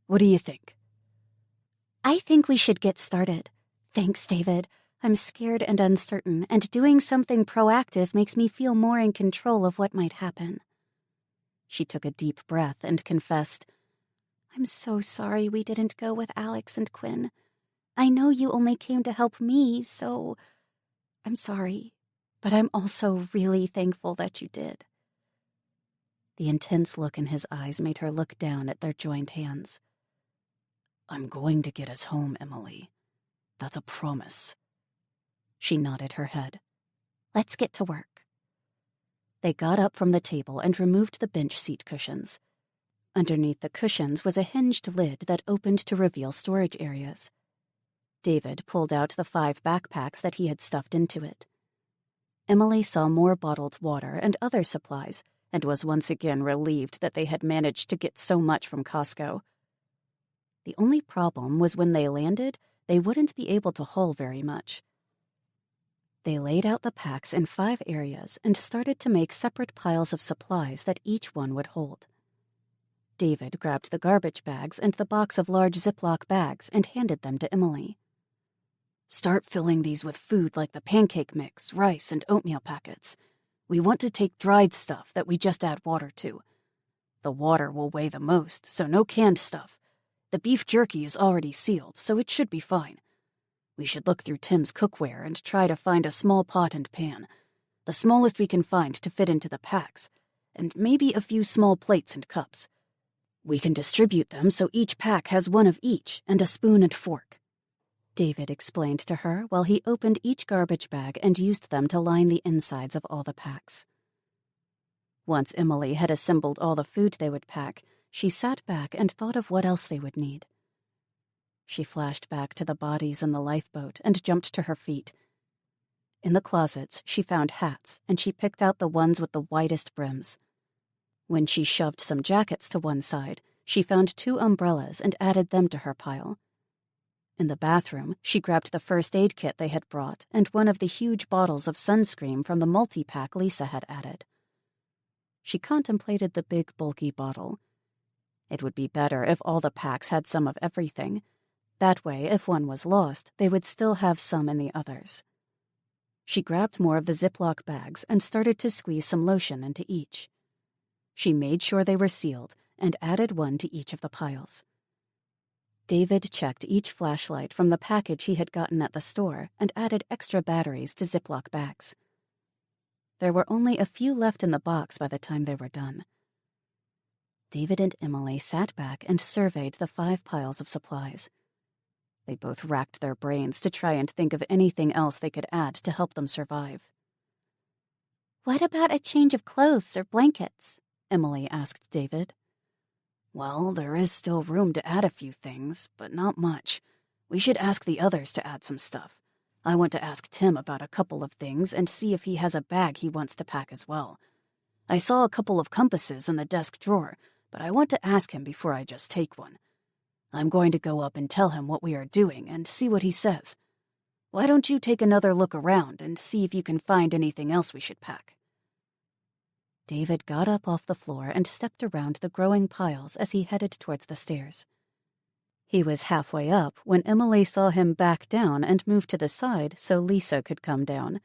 A: What do you think?
B: I think we should get started. Thanks, David. I'm scared and uncertain, and doing something proactive makes me feel more in control of what might happen.
A: She took a deep breath and confessed,
B: I'm so sorry we didn't go with Alex and Quinn. I know you only came to help me, so I'm sorry, but I'm also really thankful that you did.
A: The intense look in his eyes made her look down at their joined hands. "I'm going to get us home, Emily. That's a promise." She nodded her head.
B: "Let's get to work."
A: They got up from the table and removed the bench seat cushions. Underneath the cushions was a hinged lid that opened to reveal storage areas. David pulled out the 5 backpacks that he had stuffed into it. Emily saw more bottled water and other supplies and was once again relieved that they had managed to get so much from Costco. The only problem was when they landed, they wouldn't be able to haul very much. They laid out the packs in 5 areas and started to make separate piles of supplies that each one would hold. David grabbed the garbage bags and the box of large Ziploc bags and handed them to Emily. "Start filling these with food like the pancake mix, rice, and oatmeal packets. We want to take dried stuff that we just add water to. The water will weigh the most, so no canned stuff. The beef jerky is already sealed, so it should be fine. We should look through Tim's cookware and try to find a small pot and pan, the smallest we can find to fit into the packs, and maybe a few small plates and cups. We can distribute them so each pack has one of each and a spoon and fork," David explained to her while he opened each garbage bag and used them to line the insides of all the packs. Once Emily had assembled all the food they would pack, she sat back and thought of what else they would need. She flashed back to the bodies in the lifeboat and jumped to her feet. In the closets, she found hats, and she picked out the ones with the widest brims. When she shoved some jackets to one side, she found 2 umbrellas and added them to her pile. In the bathroom, she grabbed the first aid kit they had brought and one of the huge bottles of sunscreen from the multi-pack Lisa had added. She contemplated the big, bulky bottle. It would be better if all the packs had some of everything. That way, if one was lost, they would still have some in the others. She grabbed more of the Ziploc bags and started to squeeze some lotion into each. She made sure they were sealed and added one to each of the piles. David checked each flashlight from the package he had gotten at the store and added extra batteries to Ziploc bags. There were only a few left in the box by the time they were done. David and Emily sat back and surveyed the 5 piles of supplies. They both racked their brains to try and think of anything else they could add to help them survive.
B: "What about a change of clothes or blankets?"
A: Emily asked David. "Well, there is still room to add a few things, but not much. We should ask the others to add some stuff. I want to ask Tim about a couple of things and see if he has a bag he wants to pack as well. I saw a couple of compasses in the desk drawer, but I want to ask him before I just take one. I'm going to go up and tell him what we are doing and see what he says. Why don't you take another look around and see if you can find anything else we should pack?" David got up off the floor and stepped around the growing piles as he headed towards the stairs. He was halfway up when Emily saw him back down and move to the side so Lisa could come down.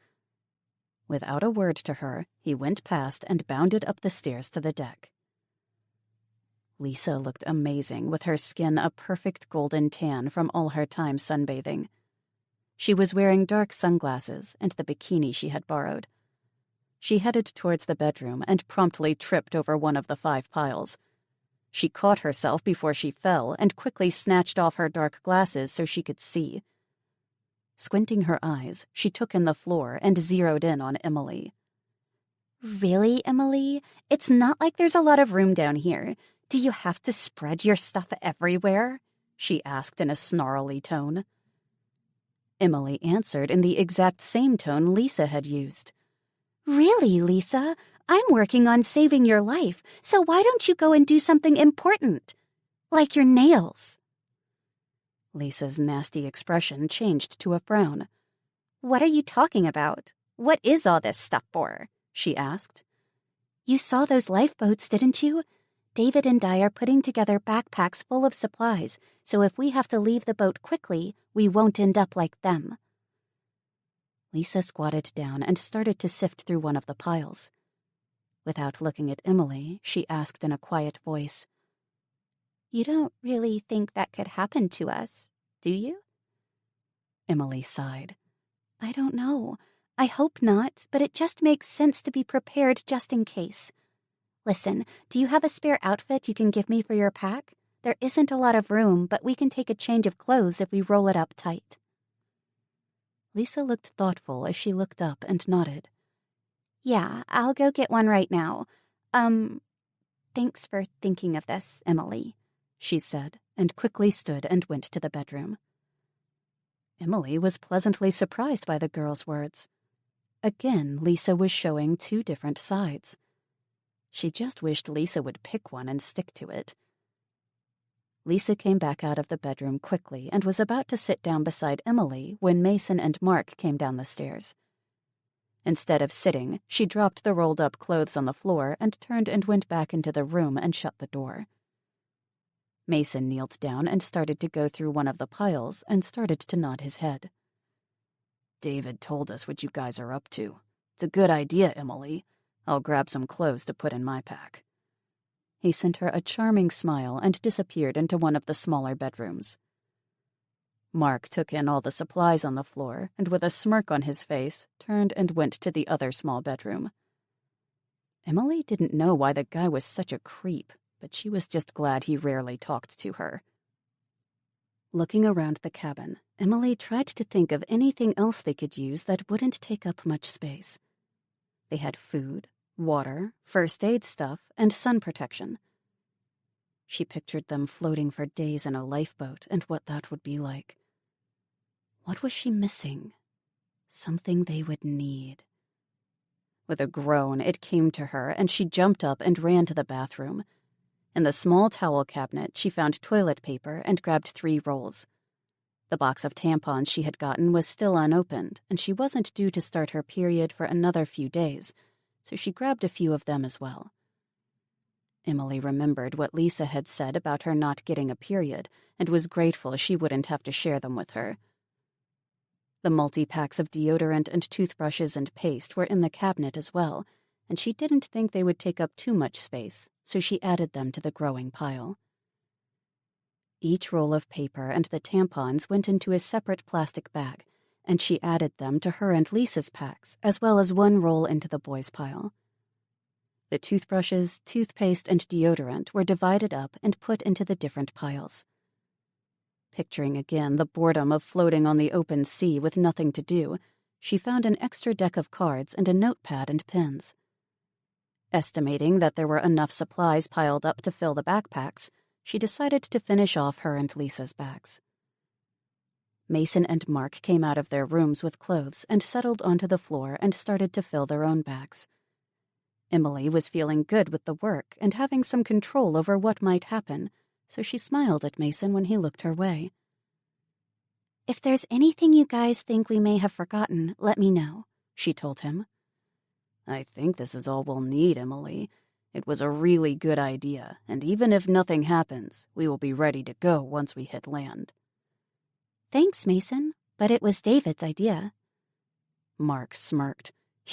A: Without a word to her, he went past and bounded up the stairs to the deck. Lisa looked amazing with her skin a perfect golden tan from all her time sunbathing. She was wearing dark sunglasses and the bikini she had borrowed. She headed towards the bedroom and promptly tripped over one of the 5 piles. She caught herself before she fell and quickly snatched off her dark glasses so she could see. Squinting her eyes, she took in the floor and zeroed in on Emily.
B: "Really, Emily? It's not like there's a lot of room down here. Do you have to spread your stuff everywhere?"
A: she asked in a snarly tone. Emily answered in the exact same tone Lisa had used.
B: "Really, Lisa? I'm working on saving your life, so why don't you go and do something important? Like your nails."
A: Lisa's nasty expression changed to a frown.
B: "What are you talking about? What is all this stuff for?" she asked. "You saw those lifeboats, didn't you? David and I are putting together backpacks full of supplies, so if we have to leave the boat quickly, we won't end up like them."
A: Lisa squatted down and started to sift through one of the piles. Without looking at Emily, she asked in a quiet voice,
B: "You don't really think that could happen to us, do you?"
A: Emily sighed.
B: "I don't know. I hope not, but it just makes sense to be prepared just in case. Listen, do you have a spare outfit you can give me for your pack? There isn't a lot of room, but we can take a change of clothes if we roll it up tight.
A: Lisa looked thoughtful as she looked up and nodded.
B: Yeah, I'll go get one right now. Thanks for thinking of this, Emily,
A: she said, and quickly stood and went to the bedroom. Emily was pleasantly surprised by the girl's words. Again, Lisa was showing two different sides. She just wished Lisa would pick one and stick to it. Lisa came back out of the bedroom quickly and was about to sit down beside Emily when Mason and Mark came down the stairs. Instead of sitting, she dropped the rolled-up clothes on the floor and turned and went back into the room and shut the door. Mason kneeled down and started to go through one of the piles and started to nod his head.
C: David told us what you guys are up to. It's a good idea, Emily. I'll grab some clothes to put in my pack.
A: He sent her a charming smile and disappeared into one of the smaller bedrooms. Mark took in all the supplies on the floor and, with a smirk on his face, turned and went to the other small bedroom. Emily didn't know why the guy was such a creep, but she was just glad he rarely talked to her. Looking around the cabin, Emily tried to think of anything else they could use that wouldn't take up much space. They had food, water, first aid stuff, and sun protection. She pictured them floating for days in a lifeboat and what that would be like. What was she missing? Something they would need. With a groan, it came to her, and she jumped up and ran to the bathroom. In the small towel cabinet, she found toilet paper and grabbed 3 rolls. The box of tampons she had gotten was still unopened, and she wasn't due to start her period for another few days, so she grabbed a few of them as well. Emily remembered what Lisa had said about her not getting a period and was grateful she wouldn't have to share them with her. The multi-packs of deodorant and toothbrushes and paste were in the cabinet as well, and she didn't think they would take up too much space, so she added them to the growing pile. Each roll of paper and the tampons went into a separate plastic bag, and she added them to her and Lisa's packs, as well as 1 roll into the boys' pile. The toothbrushes, toothpaste, and deodorant were divided up and put into the different piles. Picturing again the boredom of floating on the open sea with nothing to do, she found an extra deck of cards and a notepad and pens. Estimating that there were enough supplies piled up to fill the backpacks, she decided to finish off her and Lisa's bags. Mason and Mark came out of their rooms with clothes and settled onto the floor and started to fill their own bags. Emily was feeling good with the work and having some control over what might happen, so she smiled at Mason when he looked her way.
B: If there's anything you guys think we may have forgotten, let me know, she told him.
C: I think this is all we'll need, Emily. It was a really good idea, and even if nothing happens, we will be ready to go once we hit land.
B: Thanks, Mason, but it was David's idea.
C: Mark smirked.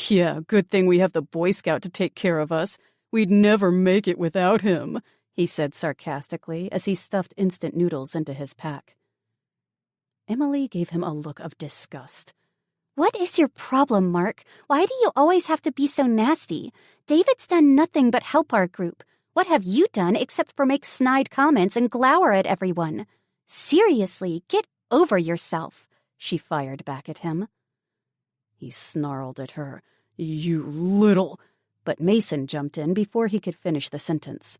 C: Yeah, good thing we have the Boy Scout to take care of us. We'd never make it without him, he said sarcastically as he stuffed instant noodles into his pack.
A: Emily gave him a look of disgust.
B: What is your problem, Mark? Why do you always have to be so nasty? David's done nothing but help our group. What have you done except for make snide comments and glower at everyone? Seriously, get over yourself, she fired back at him.
C: He snarled at her. You little... But Mason jumped in before he could finish the sentence.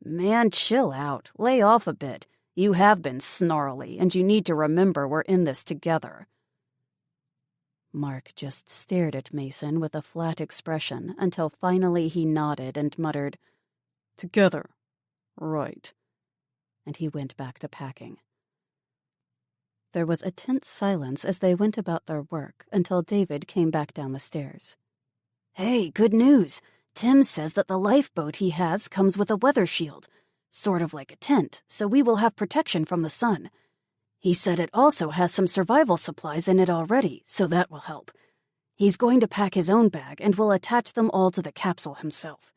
C: Man, chill out. Lay off a bit. You have been snarly, and you need to remember we're in this together.
A: Mark just stared at Mason with a flat expression until finally he nodded and muttered,
C: Together. Right.
A: And he went back to packing. There was a tense silence as they went about their work until David came back down the stairs.
C: Hey, good news. Tim says that the lifeboat he has comes with a weather shield, sort of like a tent, so we will have protection from the sun. He said it also has some survival supplies in it already, so that will help. He's going to pack his own bag and will attach them all to the capsule himself.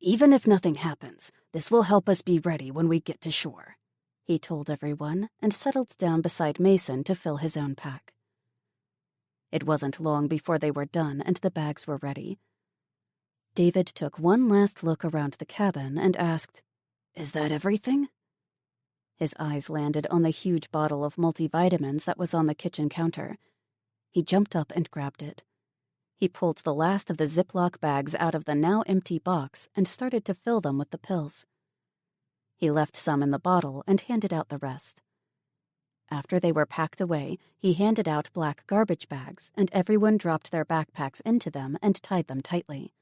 C: Even if nothing happens, this will help us be ready when we get to shore,
A: he told everyone and settled down beside Mason to fill his own pack. It wasn't long before they were done and the bags were ready. David took one last look around the cabin and asked, "Is that everything?" His eyes landed on the huge bottle of multivitamins that was on the kitchen counter. He jumped up and grabbed it. He pulled the last of the Ziploc bags out of the now empty box and started to fill them with the pills. He left some in the bottle and handed out the rest. After they were packed away, he handed out black garbage bags, and everyone dropped their backpacks into them and tied them tightly.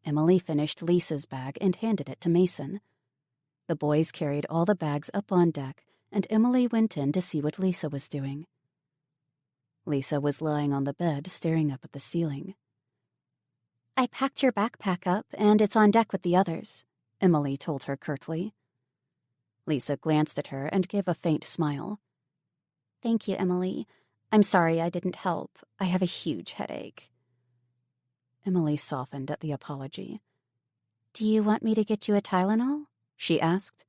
A: Emily finished Lisa's bag and handed it to Mason. The boys carried all the bags up on deck, and Emily went in to see what Lisa was doing. Lisa was lying on the bed, staring up at the ceiling.
B: "I packed your backpack up, and it's on deck with the others,"
A: Emily told her curtly. Lisa glanced at her and gave a faint smile.
B: "Thank you, Emily. I'm sorry I didn't help. I have a huge headache."
A: Emily softened at the apology.
B: "Do you want me to get you a Tylenol?"
A: she asked.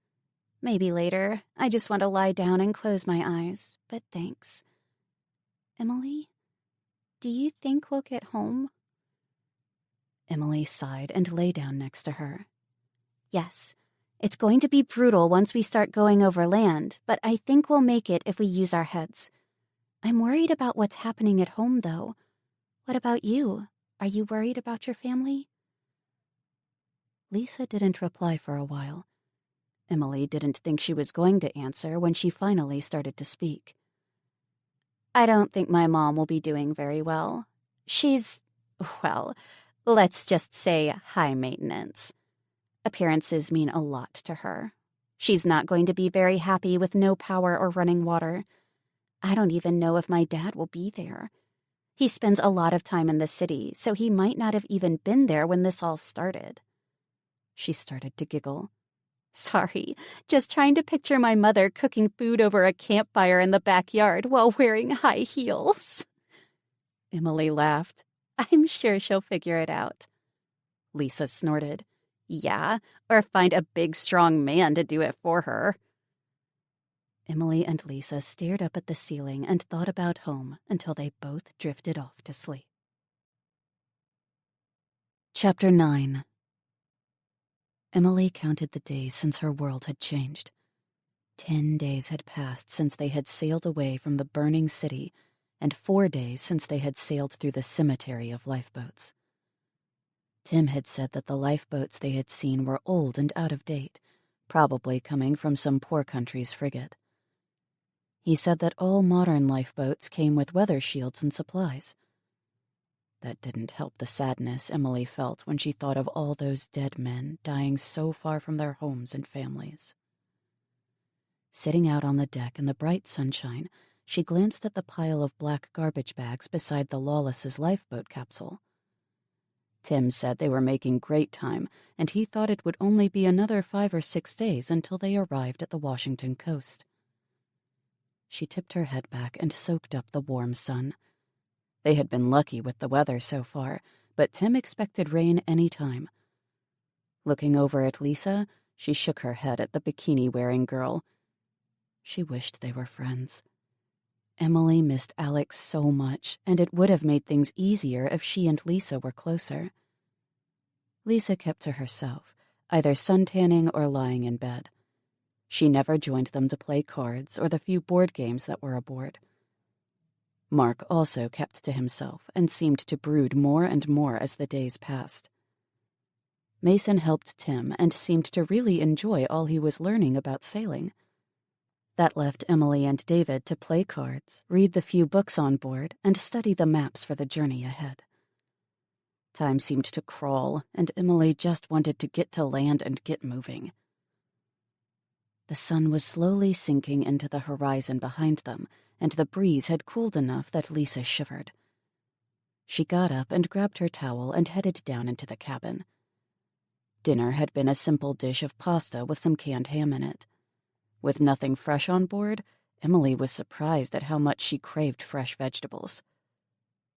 B: "Maybe later. I just want to lie down and close my eyes, but thanks." "Emily, do you think we'll get home?"
A: Emily sighed and lay down next to her.
B: "Yes. It's going to be brutal once we start going over land, but I think we'll make it if we use our heads. I'm worried about what's happening at home, though. What about you? Are you worried about your family?"
A: Lisa didn't reply for a while. Emily didn't think she was going to answer when she finally started to speak.
B: "I don't think my mom will be doing very well. Well, let's just say high maintenance. Appearances mean a lot to her. She's not going to be very happy with no power or running water. I don't even know if my dad will be there. He spends a lot of time in the city, so he might not have even been there when this all started."
A: She started to giggle.
B: "Sorry, just trying to picture my mother cooking food over a campfire in the backyard while wearing high heels."
A: Emily laughed.
B: "I'm sure she'll figure it out."
A: Lisa snorted.
B: "Yeah, or find a big, strong man to do it for her."
A: Emily and Lisa stared up at the ceiling and thought about home until they both drifted off to sleep. Chapter 9. Emily counted the days since her world had changed. 10 days had passed since they had sailed away from the burning city, and 4 days since they had sailed through the cemetery of lifeboats. Tim had said that the lifeboats they had seen were old and out of date, probably coming from some poor country's frigate. He said that all modern lifeboats came with weather shields and supplies. That didn't help the sadness Emily felt when she thought of all those dead men dying so far from their homes and families. Sitting out on the deck in the bright sunshine, she glanced at the pile of black garbage bags beside the Lawless's lifeboat capsule. Tim said they were making great time, and he thought it would only be another 5 or 6 days until they arrived at the Washington coast. She tipped her head back and soaked up the warm sun. They had been lucky with the weather so far, but Tim expected rain any time. Looking over at Lisa, she shook her head at the bikini-wearing girl. She wished they were friends. Emily missed Alex so much, and it would have made things easier if she and Lisa were closer. Lisa kept to herself, either suntanning or lying in bed. She never joined them to play cards or the few board games that were aboard. Mark also kept to himself and seemed to brood more and more as the days passed. Mason helped Tim and seemed to really enjoy all he was learning about sailing. That left Emily and David to play cards, read the few books on board, and study the maps for the journey ahead. Time seemed to crawl, and Emily just wanted to get to land and get moving. The sun was slowly sinking into the horizon behind them, and the breeze had cooled enough that Lisa shivered. She got up and grabbed her towel and headed down into the cabin. Dinner had been a simple dish of pasta with some canned ham in it. With nothing fresh on board, Emily was surprised at how much she craved fresh vegetables.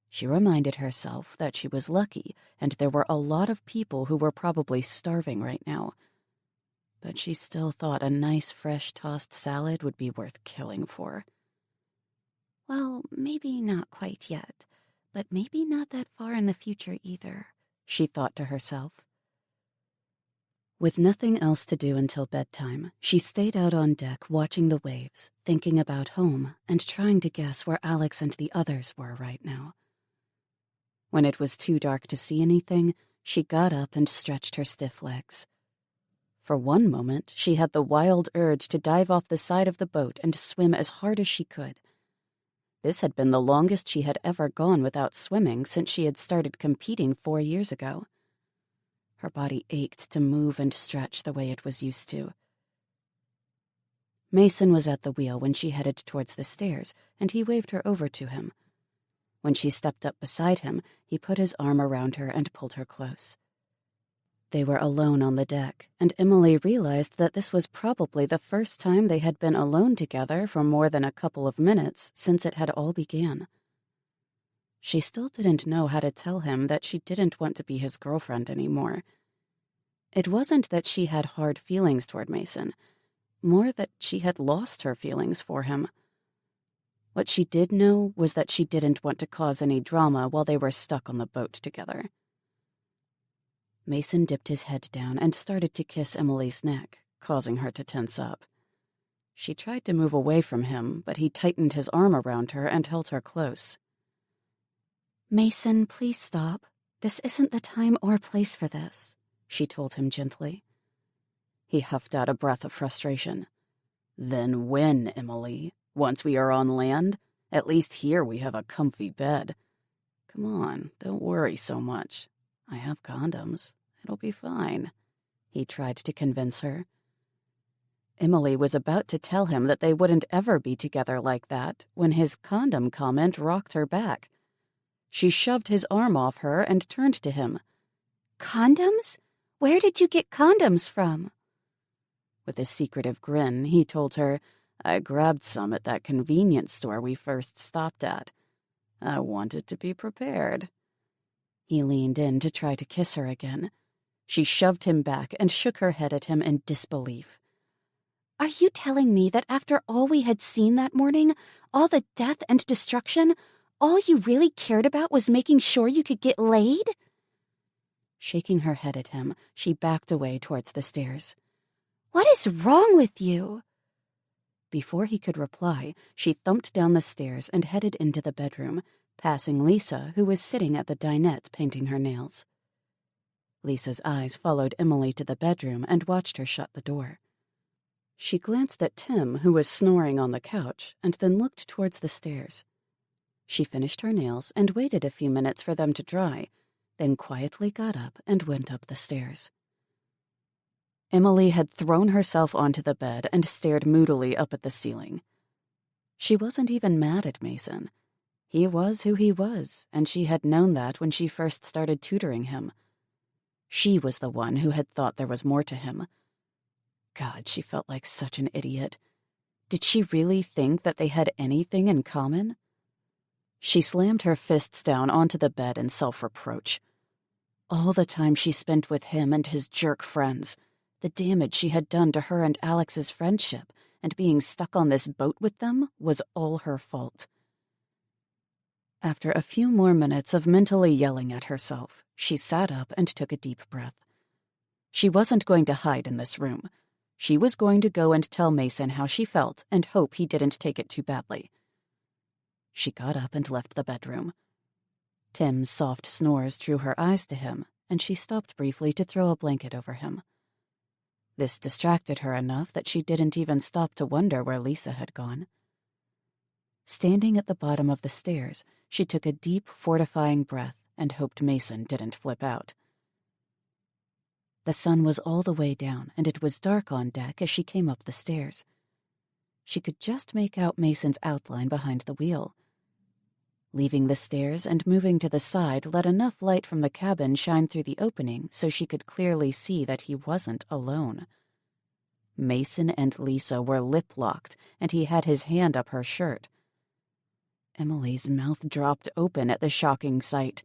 A: She reminded herself that she was lucky and there were a lot of people who were probably starving right now. But she still thought a nice fresh tossed salad would be worth killing for.
B: Well, maybe not quite yet, but maybe not that far in the future either,
A: she thought to herself. With nothing else to do until bedtime, she stayed out on deck watching the waves, thinking about home and trying to guess where Alex and the others were right now. When it was too dark to see anything, she got up and stretched her stiff legs. For one moment, she had the wild urge to dive off the side of the boat and swim as hard as she could. This had been the longest she had ever gone without swimming since she had started competing 4 years ago. Her body ached to move and stretch the way it was used to. Mason was at the wheel when she headed towards the stairs, and he waved her over to him. When she stepped up beside him, he put his arm around her and pulled her close. They were alone on the deck, and Emily realized that this was probably the first time they had been alone together for more than a couple of minutes since it had all began. She still didn't know how to tell him that she didn't want to be his girlfriend anymore. It wasn't that she had hard feelings toward Mason, more that she had lost her feelings for him. What she did know was that she didn't want to cause any drama while they were stuck on the boat together. Mason dipped his head down and started to kiss Emily's neck, causing her to tense up. She tried to move away from him, but he tightened his arm around her and held her close.
B: "Mason, please stop. This isn't the time or place for this," she told him gently.
A: He huffed out a breath of frustration. "Then when, Emily? Once we are on land? At least here we have a comfy bed. Come on, don't worry so much. I have condoms. It'll be fine," he tried to convince her. Emily was about to tell him that they wouldn't ever be together like that when his condom comment rocked her back. She shoved his arm off her and turned to him.
B: "Condoms? Where did you get condoms from?"
A: With a secretive grin, he told her, "I grabbed some at that convenience store we first stopped at. I wanted to be prepared." He leaned in to try to kiss her again. She shoved him back and shook her head at him in disbelief.
B: "Are you telling me that after all we had seen that morning, all the death and destruction, all you really cared about was making sure you could get laid?"
A: Shaking her head at him, she backed away towards the stairs.
B: "What is wrong with you?"
A: Before he could reply, she thumped down the stairs and headed into the bedroom, passing Lisa, who was sitting at the dinette painting her nails. Lisa's eyes followed Emily to the bedroom and watched her shut the door. She glanced at Tim, who was snoring on the couch, and then looked towards the stairs. She finished her nails and waited a few minutes for them to dry, then quietly got up and went up the stairs. Emily had thrown herself onto the bed and stared moodily up at the ceiling. She wasn't even mad at Mason. He was who he was, and she had known that when she first started tutoring him. She was the one who had thought there was more to him. God, she felt like such an idiot. Did she really think that they had anything in common? She slammed her fists down onto the bed in self-reproach. All the time she spent with him and his jerk friends, the damage she had done to her and Alex's friendship, and being stuck on this boat with them was all her fault. After a few more minutes of mentally yelling at herself, she sat up and took a deep breath. She wasn't going to hide in this room. She was going to go and tell Mason how she felt and hope he didn't take it too badly. She got up and left the bedroom. Tim's soft snores drew her eyes to him, and she stopped briefly to throw a blanket over him. This distracted her enough that she didn't even stop to wonder where Lisa had gone. Standing at the bottom of the stairs, she took a deep, fortifying breath and hoped Mason didn't flip out. The sun was all the way down, and it was dark on deck as she came up the stairs. She could just make out Mason's outline behind the wheel. Leaving the stairs and moving to the side let enough light from the cabin shine through the opening so she could clearly see that he wasn't alone. Mason and Lisa were lip-locked, and he had his hand up her shirt. Emily's mouth dropped open at the shocking sight.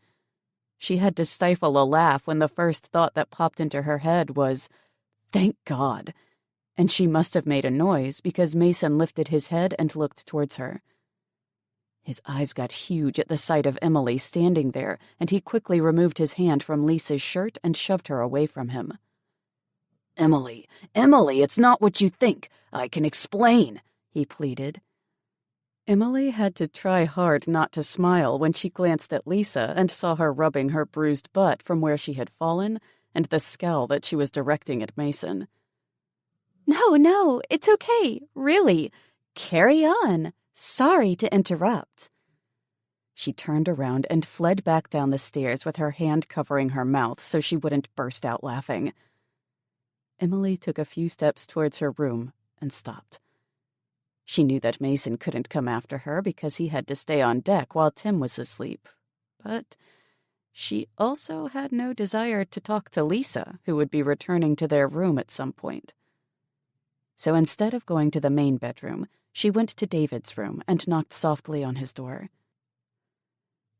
A: She had to stifle a laugh when the first thought that popped into her head was, "Thank God," and she must have made a noise because Mason lifted his head and looked towards her. His eyes got huge at the sight of Emily standing there, and he quickly removed his hand from Lisa's shirt and shoved her away from him.
C: Emily, it's not what you think. I can explain," he pleaded.
A: Emily had to try hard not to smile when she glanced at Lisa and saw her rubbing her bruised butt from where she had fallen and the scowl that she was directing at Mason.
B: No, it's okay. Really. Carry on. Sorry to interrupt.
A: She turned around and fled back down the stairs with her hand covering her mouth so she wouldn't burst out laughing. Emily took a few steps towards her room and stopped. She knew that Mason couldn't come after her because he had to stay on deck while Tim was asleep. But she also had no desire to talk to Lisa, who would be returning to their room at some point. So instead of going to the main bedroom, she went to David's room and knocked softly on his door.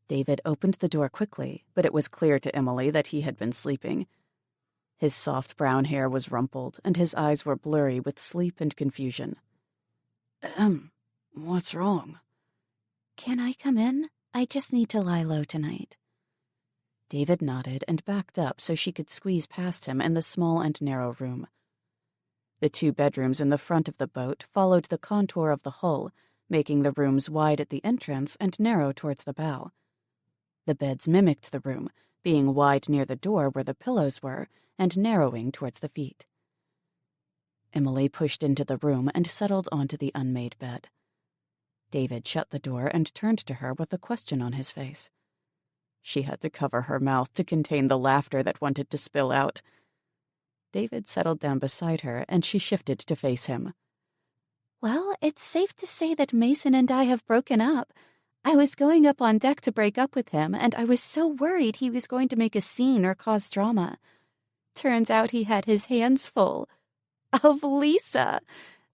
A: David opened the door quickly, but it was clear to Emily that he had been sleeping. His soft brown hair was rumpled, and his eyes were blurry with sleep and confusion.
C: What's wrong?"
B: Can I come in? I just need to lie low tonight.
A: David nodded and backed up so she could squeeze past him in the small and narrow room. The 2 bedrooms in the front of the boat followed the contour of the hull, making the rooms wide at the entrance and narrow towards the bow. The beds mimicked the room, being wide near the door where the pillows were and narrowing towards the feet. Emily pushed into the room and settled onto the unmade bed. David shut the door and turned to her with a question on his face. She had to cover her mouth to contain the laughter that wanted to spill out. David settled down beside her, and she shifted to face him.
B: Well, it's safe to say that Mason and I have broken up. I was going up on deck to break up with him, and I was so worried he was going to make a scene or cause drama. Turns out he had his hands full. Of Lisa.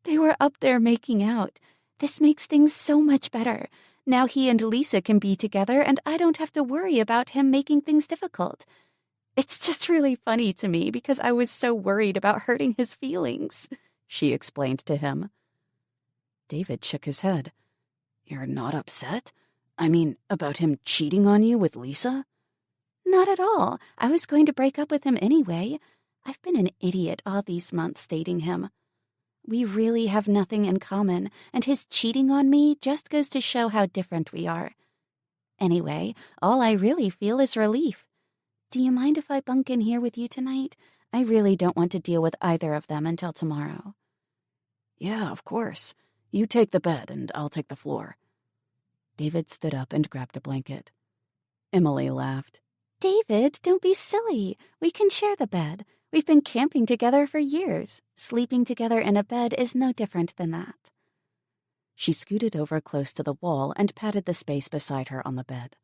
B: They were up there making out. This makes things so much better. Now he and Lisa can be together, and I don't have to worry about him making things difficult. It's just really funny to me because I was so worried about hurting his feelings, she explained to him.
A: David shook his head.
C: "You're not upset? I mean, about him cheating on you with Lisa?"
B: Not at all. I was going to break up with him anyway. I've been an idiot all these months dating him. We really have nothing in common, and his cheating on me just goes to show how different we are. Anyway, all I really feel is relief. Do you mind if I bunk in here with you tonight? I really don't want to deal with either of them until tomorrow.
C: "Yeah, of course. You take the bed, and I'll take the floor."
A: David stood up and grabbed a blanket. Emily laughed.
B: David, don't be silly. We can share the bed. We've been camping together for years. Sleeping together in a bed is no different than that.
A: She scooted over close to the wall and patted the space beside her on the bed.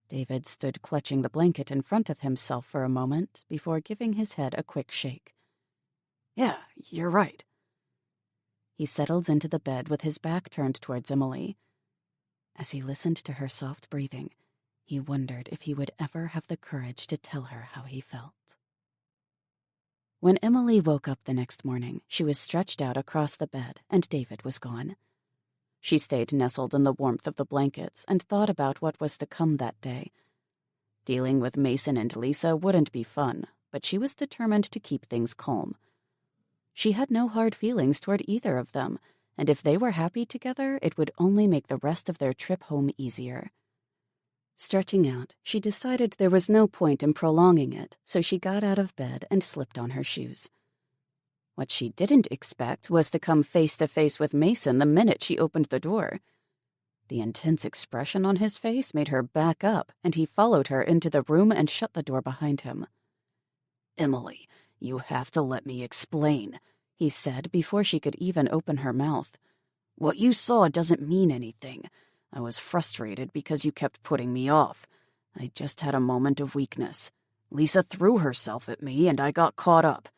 A: David stood clutching the blanket in front of himself for a moment before giving his head a quick shake.
C: "Yeah, you're right."
A: He settled into the bed with his back turned towards Emily. As he listened to her soft breathing, he wondered if he would ever have the courage to tell her how he felt. When Emily woke up the next morning, she was stretched out across the bed, and David was gone. She stayed nestled in the warmth of the blankets and thought about what was to come that day. Dealing with Mason and Lisa wouldn't be fun, but she was determined to keep things calm. She had no hard feelings toward either of them, and if they were happy together, it would only make the rest of their trip home easier. Stretching out, she decided there was no point in prolonging it, so she got out of bed and slipped on her shoes. What she didn't expect was to come face to face with Mason the minute she opened the door. The intense expression on his face made her back up, and he followed her into the room and shut the door behind him.
C: "Emily, you have to let me explain," he said before she could even open her mouth. "What you saw doesn't mean anything. I was frustrated because you kept putting me off. I just had a moment of weakness. Lisa threw herself at me and I got caught up.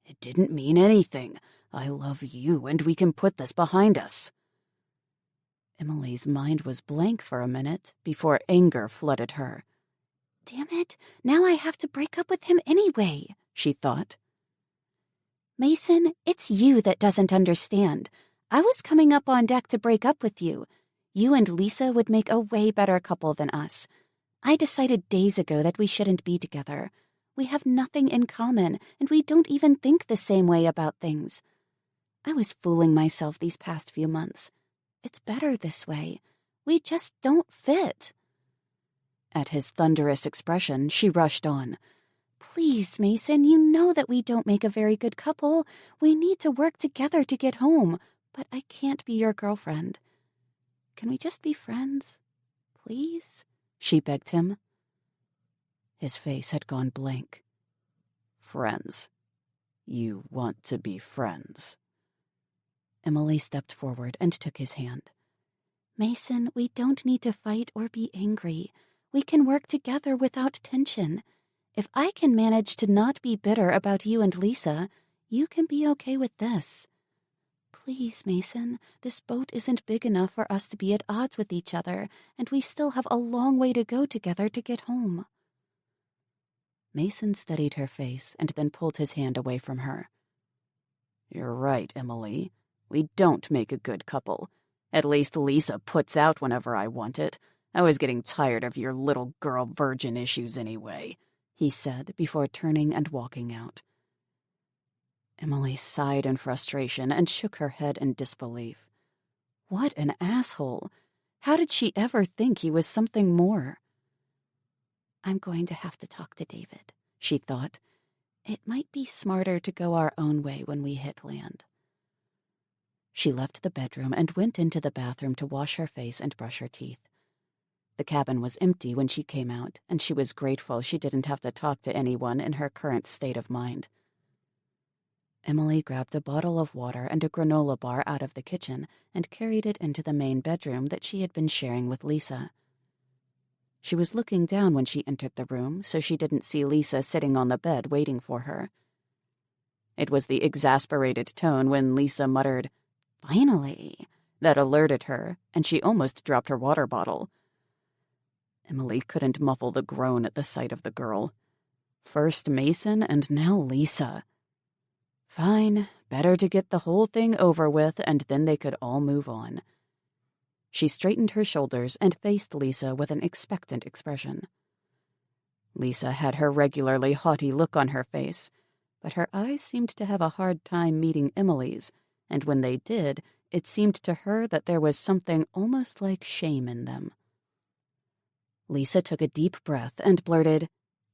C: It didn't mean anything. I love you and we can put this behind us."
A: Emily's mind was blank for a minute before anger flooded her.
B: Damn it, now I have to break up with him anyway, she thought. Mason, it's you that doesn't understand. I was coming up on deck to break up with you. You and Lisa would make a way better couple than us. I decided days ago that we shouldn't be together. We have nothing in common, and we don't even think the same way about things. I was fooling myself these past few months. It's better this way. We just don't fit."
A: At his thunderous expression, she rushed on.
B: "Please, Mason, you know that we don't make a very good couple. We need to work together to get home, but I can't be your girlfriend. Can we just be friends? Please?"
A: she begged him. His face had gone blank. "Friends? You want to be friends?" Emily stepped forward and took his hand.
B: "Mason, we don't need to fight or be angry. We can work together without tension. If I can manage to not be bitter about you and Lisa, you can be okay with this. Please, Mason, this boat isn't big enough for us to be at odds with each other, and we still have a long way to go together to get home."
A: Mason studied her face and then pulled his hand away from her. "You're right, Emily. We don't make a good couple. At least Lisa puts out whenever I want it. I was getting tired of your little girl virgin issues anyway," he said before turning and walking out. Emily sighed in frustration and shook her head in disbelief. What an asshole! How did she ever think he was something more?
B: "I'm going to have to talk to David," she thought. "It might be smarter to go our own way when we hit land."
A: She left the bedroom and went into the bathroom to wash her face and brush her teeth. The cabin was empty when she came out, and she was grateful she didn't have to talk to anyone in her current state of mind. Emily grabbed a bottle of water and a granola bar out of the kitchen and carried it into the main bedroom that she had been sharing with Lisa. She was looking down when she entered the room, so she didn't see Lisa sitting on the bed waiting for her. It was the exasperated tone when Lisa muttered, "Finally," that alerted her, and she almost dropped her water bottle. Emily couldn't muffle the groan at the sight of the girl. First Mason and now Lisa. Fine, better to get the whole thing over with, and then they could all move on. She straightened her shoulders and faced Lisa with an expectant expression. Lisa had her regularly haughty look on her face, but her eyes seemed to have a hard time meeting Emily's, and when they did, it seemed to her that there was something almost like shame in them. Lisa took a deep breath and blurted,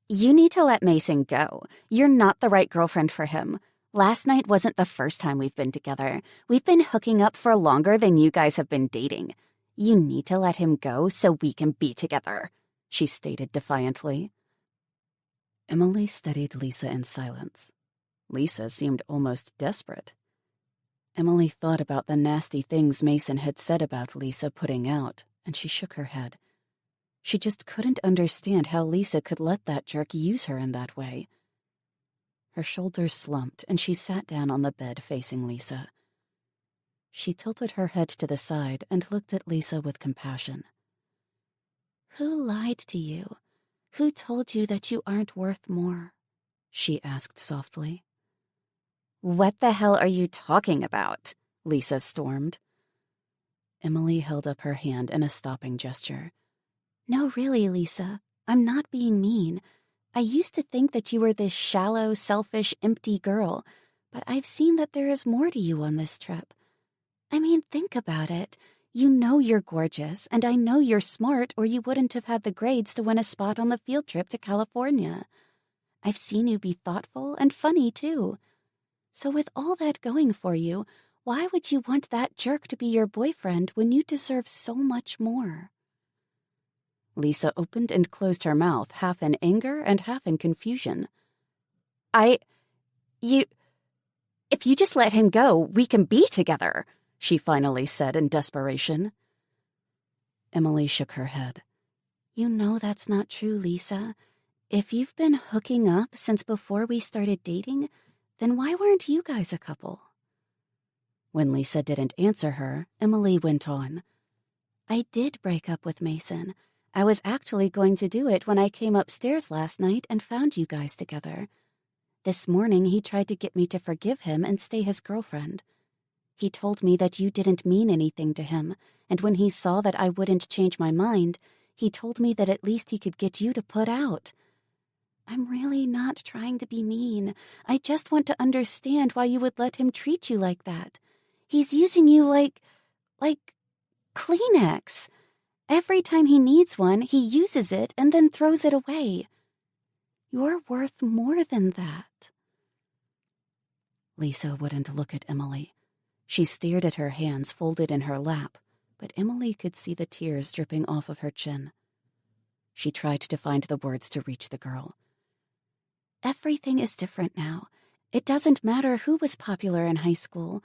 B: "You need to let Mason go. You're not the right girlfriend for him. Last night wasn't the first time we've been together. We've been hooking up for longer than you guys have been dating. You need to let him go so we can be together," she stated defiantly.
A: Emily studied Lisa in silence. Lisa seemed almost desperate. Emily thought about the nasty things Mason had said about Lisa putting out, and she shook her head. She just couldn't understand how Lisa could let that jerk use her in that way. Her shoulders slumped, and she sat down on the bed facing Lisa. She tilted her head to the side and looked at Lisa with compassion.
B: "Who lied to you? Who told you that you aren't worth more?" she asked softly.
D: "What the hell are you talking about?" Lisa stormed.
A: Emily held up her hand in a stopping gesture.
B: "No, really, Lisa. I'm not being mean. I used to think that you were this shallow, selfish, empty girl, but I've seen that there is more to you on this trip. I mean, think about it. You know you're gorgeous, and I know you're smart, or you wouldn't have had the grades to win a spot on the field trip to California. I've seen you be thoughtful and funny, too. So with all that going for you, why would you want that jerk to be your boyfriend when you deserve so much more?"
A: Lisa opened and closed her mouth, half in anger and half in confusion.
D: If you just let him go, we can be together," she finally said in desperation.
A: Emily shook her head.
B: "You know that's not true, Lisa. If you've been hooking up since before we started dating, then why weren't you guys a couple?"
A: When Lisa didn't answer her, Emily went on.
B: "I did break up with Mason. I was actually going to do it when I came upstairs last night and found you guys together. This morning he tried to get me to forgive him and stay his girlfriend. He told me that you didn't mean anything to him, and when he saw that I wouldn't change my mind, he told me that at least he could get you to put out. I'm really not trying to be mean. I just want to understand why you would let him treat you like that. He's using you like Kleenex. Every time he needs one, he uses it and then throws it away. You're worth more than that.
A: Lisa wouldn't look at Emily. She stared at her hands folded in her lap, but Emily could see the tears dripping off of her chin. She tried to find the words to reach the girl.
B: Everything is different now. It doesn't matter who was popular in high school.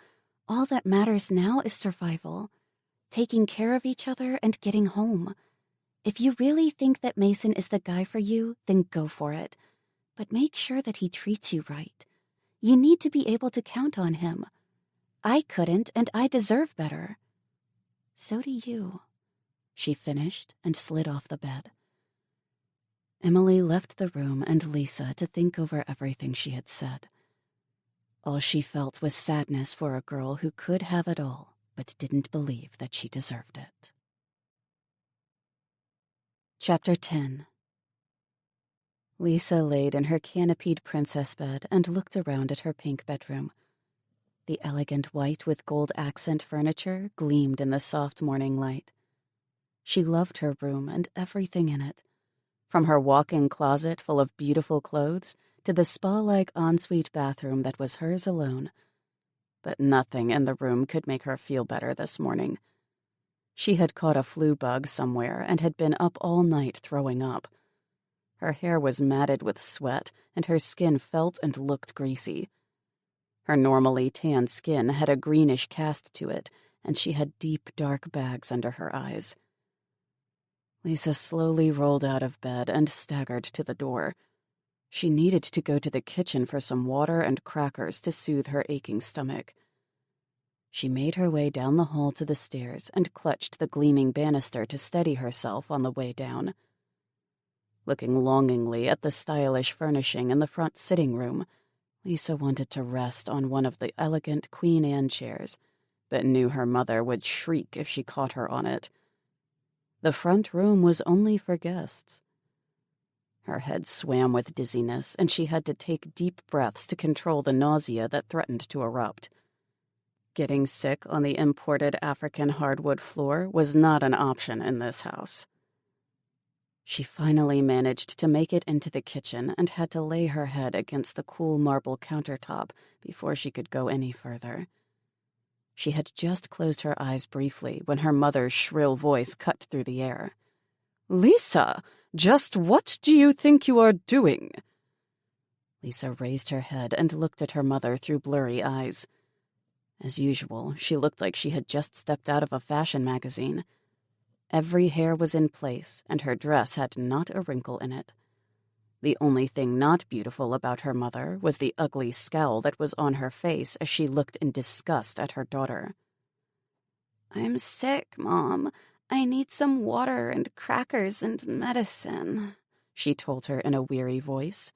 B: All that matters now is survival. Taking care of each other and getting home. If you really think that Mason is the guy for you, then go for it. But make sure that he treats you right. You need to be able to count on him. I couldn't, and I deserve better. So do you,
A: she finished and slid off the bed. Emily left the room and Lisa to think over everything she had said. All she felt was sadness for a girl who could have it all, but didn't believe that she deserved it. Chapter 10. Lisa laid in her canopied princess bed and looked around at her pink bedroom. The elegant white with gold accent furniture gleamed in the soft morning light. She loved her room and everything in it, from her walk-in closet full of beautiful clothes to the spa-like ensuite bathroom that was hers alone. But nothing in the room could make her feel better this morning. She had caught a flu bug somewhere and had been up all night throwing up. Her hair was matted with sweat, and her skin felt and looked greasy. Her normally tan skin had a greenish cast to it, and she had deep, dark bags under her eyes. Lisa slowly rolled out of bed and staggered to the door. She needed to go to the kitchen for some water and crackers to soothe her aching stomach. She made her way down the hall to the stairs and clutched the gleaming banister to steady herself on the way down. Looking longingly at the stylish furnishing in the front sitting room, Lisa wanted to rest on one of the elegant Queen Anne chairs, but knew her mother would shriek if she caught her on it. The front room was only for guests. Her head swam with dizziness, and she had to take deep breaths to control the nausea that threatened to erupt. Getting sick on the imported African hardwood floor was not an option in this house. She finally managed to make it into the kitchen and had to lay her head against the cool marble countertop before she could go any further. She had just closed her eyes briefly when her mother's shrill voice cut through the air. "Lisa, just what do you think you are doing?" Lisa raised her head and looked at her mother through blurry eyes. As usual, she looked like she had just stepped out of a fashion magazine. Every hair was in place, and her dress had not a wrinkle in it. The only thing not beautiful about her mother was the ugly scowl that was on her face as she looked in disgust at her daughter.
B: I'm sick, Mom. I need some water and crackers and medicine,
A: she told her in a weary voice.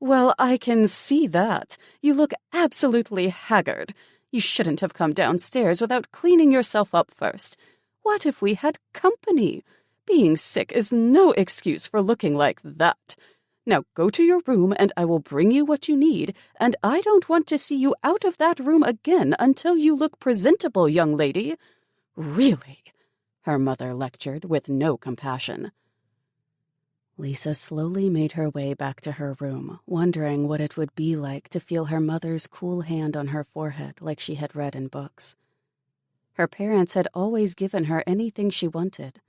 C: "Well, I can see that. You look absolutely haggard. You shouldn't have come downstairs without cleaning yourself up first. What if we had company? Being sick is no excuse for looking like that. Now go to your room and I will bring you what you need, and I don't want to see you out of that room again until you look presentable, young lady. Really," her mother lectured with no compassion.
A: Lisa slowly made her way back to her room, wondering what it would be like to feel her mother's cool hand on her forehead like she had read in books. Her parents had always given her anything she wanted: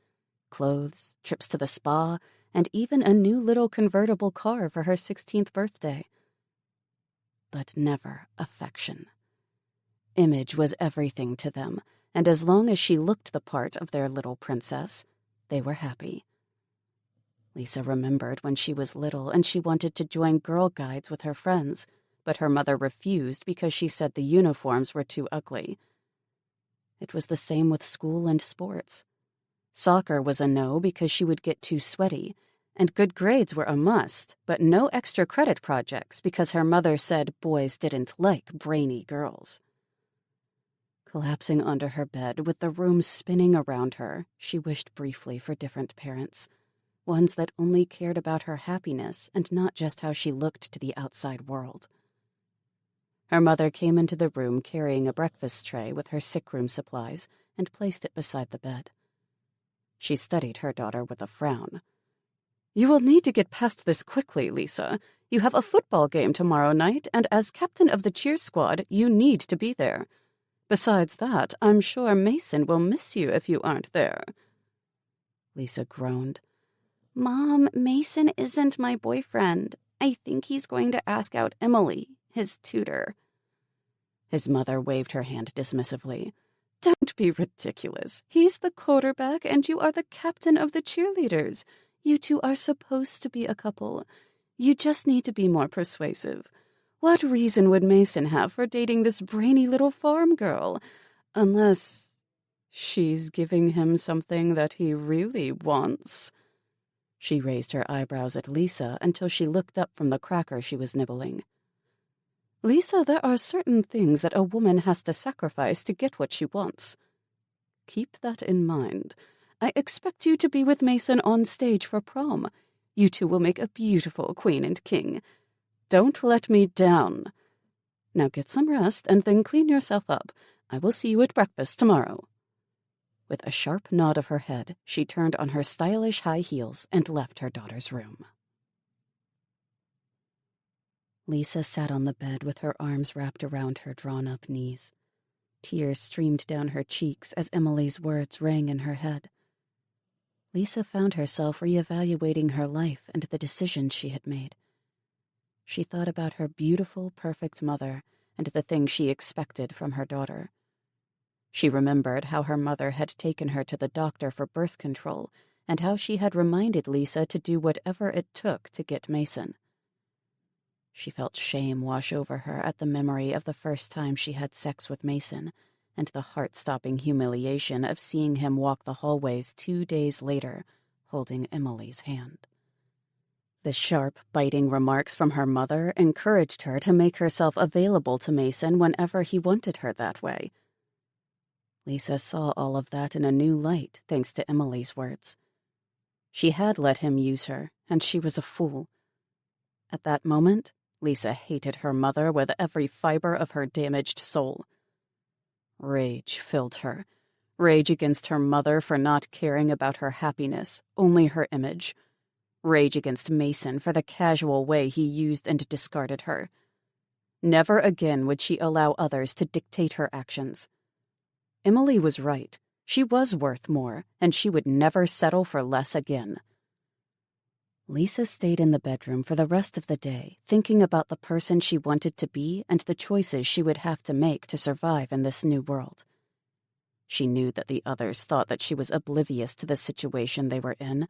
A: clothes, trips to the spa, and even a new little convertible car for her 16th birthday. But never affection. Image was everything to them, and as long as she looked the part of their little princess, they were happy. Lisa remembered when she was little and she wanted to join Girl Guides with her friends, but her mother refused because she said the uniforms were too ugly. It was the same with school and sports. Soccer was a no because she would get too sweaty, and good grades were a must, but no extra credit projects because her mother said boys didn't like brainy girls. Collapsing onto her bed with the room spinning around her, she wished briefly for different parents, ones that only cared about her happiness and not just how she looked to the outside world. Her mother came into the room carrying a breakfast tray with her sick-room supplies and placed it beside the bed. She studied her daughter with a frown. "You will need to get past this quickly, Lisa. You have a football game tomorrow night, and as captain of the cheer squad, you need to be there. Besides that, I'm sure Mason will miss you if you aren't there." Lisa groaned.
B: Mom, Mason isn't my boyfriend. I think he's going to ask out Emily, his tutor.
A: His mother waved her hand dismissively.
B: Don't be ridiculous. He's the quarterback and you are the captain of the cheerleaders. You two are supposed to be a couple. You just need to be more persuasive. What reason would Mason have for dating this brainy little farm girl? Unless she's giving him something that he really wants.
A: She raised her eyebrows at Lisa until she looked up from the cracker she was nibbling.
B: Lisa, there are certain things that a woman has to sacrifice to get what she wants. Keep that in mind. I expect you to be with Mason on stage for prom. You two will make a beautiful queen and king. Don't let me down. Now get some rest and then clean yourself up. I will see you at breakfast tomorrow.
A: With a sharp nod of her head, she turned on her stylish high heels and left her daughter's room. Lisa sat on the bed with her arms wrapped around her drawn-up knees. Tears streamed down her cheeks as Emily's words rang in her head. Lisa found herself reevaluating her life and the decisions she had made. She thought about her beautiful, perfect mother and the things she expected from her daughter. She remembered how her mother had taken her to the doctor for birth control and how she had reminded Lisa to do whatever it took to get Mason. She felt shame wash over her at the memory of the first time she had sex with Mason and the heart-stopping humiliation of seeing him walk the hallways 2 days later, holding Emily's hand. The sharp, biting remarks from her mother encouraged her to make herself available to Mason whenever he wanted her that way. Lisa saw all of that in a new light thanks to Emily's words. She had let him use her, and she was a fool. At that moment, Lisa hated her mother with every fiber of her damaged soul. Rage filled her. Rage against her mother for not caring about her happiness, only her image. Rage against Mason for the casual way he used and discarded her. Never again would she allow others to dictate her actions. Emily was right. She was worth more, and she would never settle for less again. Lisa stayed in the bedroom for the rest of the day, thinking about the person she wanted to be and the choices she would have to make to survive in this new world. She knew that the others thought that she was oblivious to the situation they were in,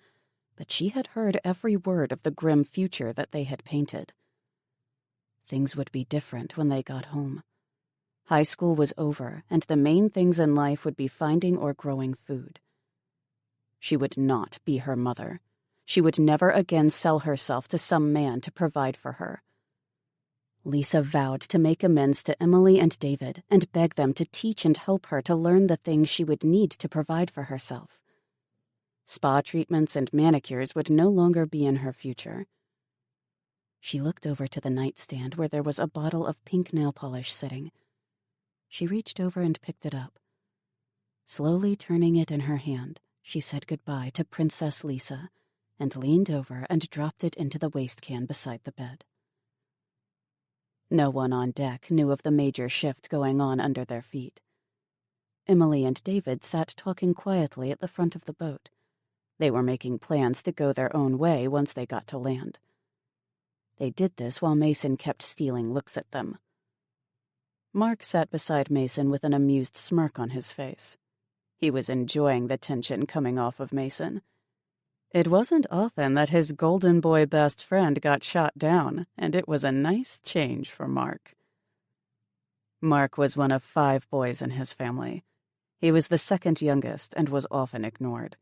A: but she had heard every word of the grim future that they had painted. Things would be different when they got home. High school was over, and the main things in life would be finding or growing food. She would not be her mother. She would never again sell herself to some man to provide for her. Lisa vowed to make amends to Emily and David and beg them to teach and help her to learn the things she would need to provide for herself. Spa treatments and manicures would no longer be in her future. She looked over to the nightstand where there was a bottle of pink nail polish sitting. She reached over and picked it up. Slowly turning it in her hand, she said goodbye to Princess Lisa and leaned over and dropped it into the waste can beside the bed. No one on deck knew of the major shift going on under their feet. Emily and David sat talking quietly at the front of the boat. They were making plans to go their own way once they got to land. They did this while Mason kept stealing looks at them. Mark sat beside Mason with an amused smirk on his face. He was enjoying the tension coming off of Mason. It wasn't often that his golden boy best friend got shot down, and it was a nice change for Mark. Mark was one of 5 boys in his family. He was the second youngest and was often ignored.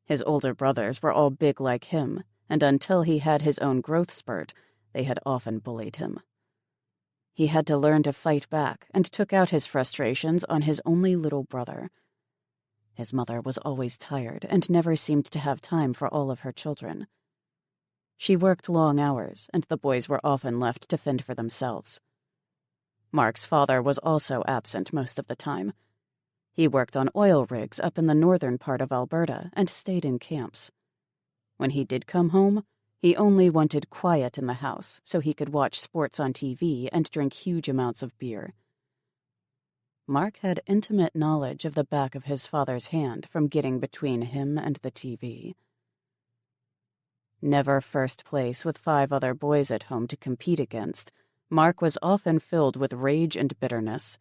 A: His older brothers were all big like him, and until he had his own growth spurt, they had often bullied him. He had to learn to fight back and took out his frustrations on his only little brother. His mother was always tired and never seemed to have time for all of her children. She worked long hours, and the boys were often left to fend for themselves. Mark's father was also absent most of the time. He worked on oil rigs up in the northern part of Alberta and stayed in camps. When he did come home, he only wanted quiet in the house so he could watch sports on TV and drink huge amounts of beer. Mark had intimate knowledge of the back of his father's hand from getting between him and the TV. Never first place with 5 other boys at home to compete against, Mark was often filled with rage and bitterness.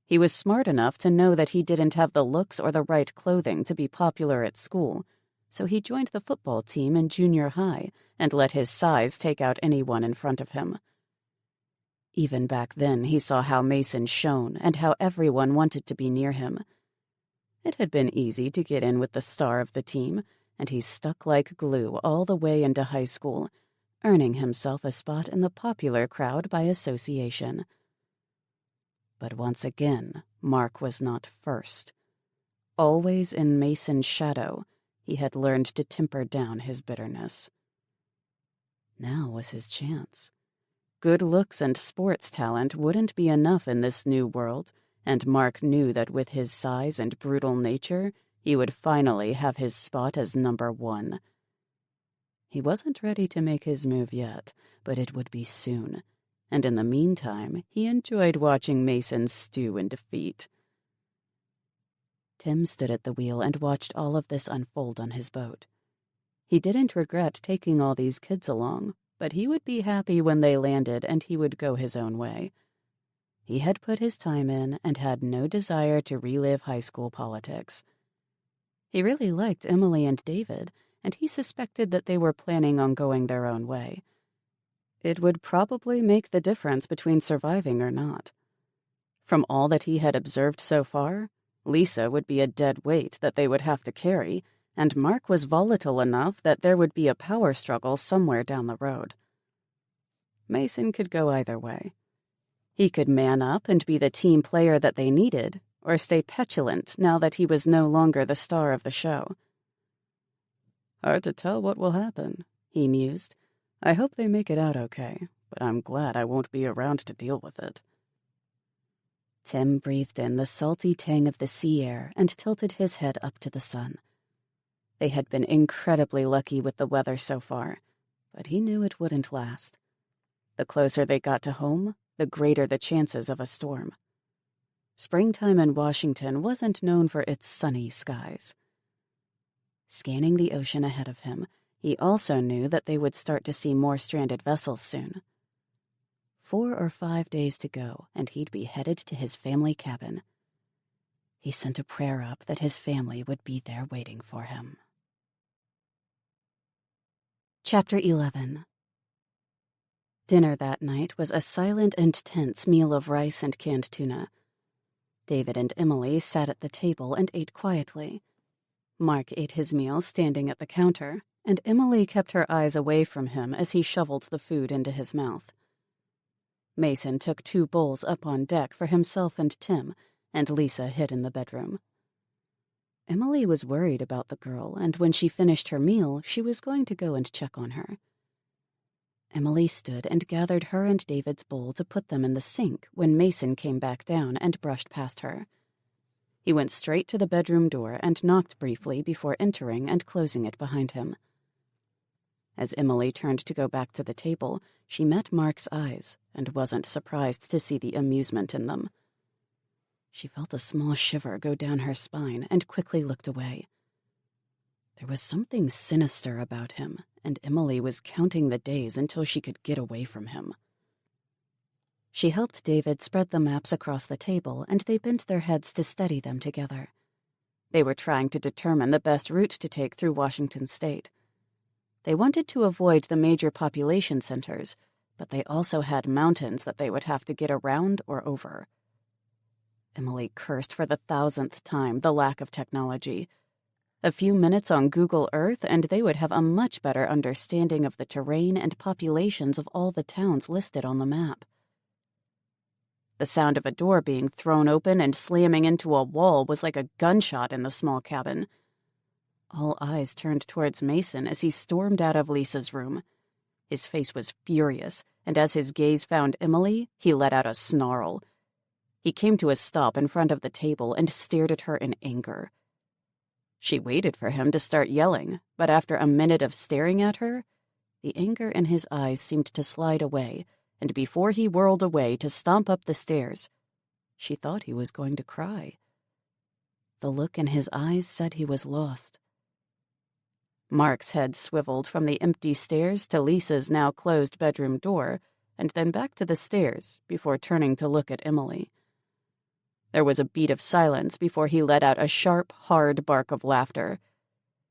A: He was smart enough to know that he didn't have the looks or the right clothing to be popular at school, so he joined the football team in junior high and let his size take out anyone in front of him. Even back then, he saw how Mason shone and how everyone wanted to be near him. It had been easy to get in with the star of the team, and he stuck like glue all the way into high school, earning himself a spot in the popular crowd by association. But once again, Mark was not first. Always in Mason's shadow, he had learned to temper down his bitterness. Now was his chance. Good looks and sports talent wouldn't be enough in this new world, and Mark knew that with his size and brutal nature, he would finally have his spot as number 1. He wasn't ready to make his move yet, but it would be soon, and in the meantime, he enjoyed watching Mason stew in defeat. Tim stood at the wheel and watched all of this unfold on his boat. He didn't regret taking all these kids along, but he would be happy when they landed and he would go his own way. He had put his time in and had no desire to relive high school politics. He really liked Emily and David, and he suspected that they were planning on going their own way. It would probably make the difference between surviving or not. From all that he had observed so far, Lisa would be a dead weight that they would have to carry, and Mark was volatile enough that there would be a power struggle somewhere down the road. Mason could go either way. He could man up and be the team player that they needed, or stay petulant now that he was no longer the star of the show. "Hard to tell what will happen," he mused. "I hope they make it out okay, but I'm glad I won't be around to deal with it." Tim breathed in the salty tang of the sea air and tilted his head up to the sun. They had been incredibly lucky with the weather so far, but he knew it wouldn't last. The closer they got to home, the greater the chances of a storm. Springtime in Washington wasn't known for its sunny skies. Scanning the ocean ahead of him, he also knew that they would start to see more stranded vessels soon. 4 or 5 days to go, and he'd be headed to his family cabin. He sent a prayer up that his family would be there waiting for him. Chapter 11. Dinner that night was a silent and tense meal of rice and canned tuna. David and Emily sat at the table and ate quietly. Mark ate his meal standing at the counter, and Emily kept her eyes away from him as he shoveled the food into his mouth. Mason took 2 bowls up on deck for himself and Tim, and Lisa hid in the bedroom. Emily was worried about the girl, and when she finished her meal, she was going to go and check on her. Emily stood and gathered her and David's bowl to put them in the sink when Mason came back down and brushed past her. He went straight to the bedroom door and knocked briefly before entering and closing it behind him. As Emily turned to go back to the table, she met Mark's eyes and wasn't surprised to see the amusement in them. She felt a small shiver go down her spine and quickly looked away. There was something sinister about him, and Emily was counting the days until she could get away from him. She helped David spread the maps across the table, and they bent their heads to study them together. They were trying to determine the best route to take through Washington state. They wanted to avoid the major population centers, but they also had mountains that they would have to get around or over. Emily cursed for the 1,000th time the lack of technology. A few minutes on Google Earth, and they would have a much better understanding of the terrain and populations of all the towns listed on the map. The sound of a door being thrown open and slamming into a wall was like a gunshot in the small cabin. All eyes turned towards Mason as he stormed out of Lisa's room. His face was furious, and as his gaze found Emily, he let out a snarl. He came to a stop in front of the table and stared at her in anger. She waited for him to start yelling, but after a minute of staring at her, the anger in his eyes seemed to slide away, and before he whirled away to stomp up the stairs, she thought he was going to cry. The look in his eyes said he was lost. Mark's head swiveled from the empty stairs to Lisa's now closed bedroom door, and then back to the stairs before turning to look at Emily. There was a beat of silence before he let out a sharp, hard bark of laughter.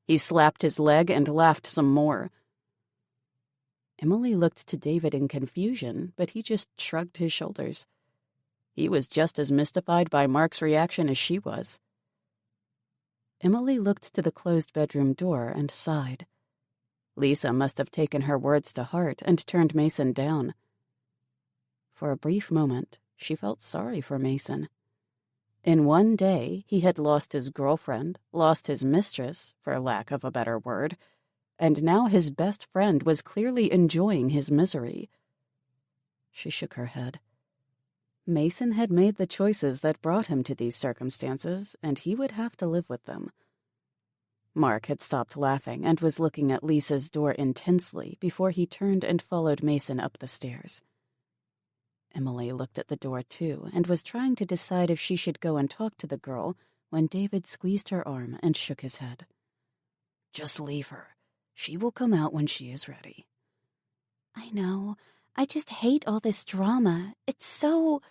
A: He slapped his leg and laughed some more. Emily looked to David in confusion, but he just shrugged his shoulders. He was just as mystified by Mark's reaction as she was. Emily looked to the closed bedroom door and sighed. Lisa must have taken her words to heart and turned Mason down. For a brief moment, she felt sorry for Mason. In one day, he had lost his girlfriend, lost his mistress, for lack of a better word, and now his best friend was clearly enjoying his misery. She shook her head. Mason had made the choices that brought him to these circumstances, and he would have to live with them. Mark had stopped laughing and was looking at Lisa's door intensely before he turned and followed Mason up the stairs. Emily looked at the door, too, and was trying to decide if she should go and talk to the girl when David squeezed her arm and shook his head.
C: "Just leave her. She will come out when she is ready."
B: I know. I just hate all this drama. It's so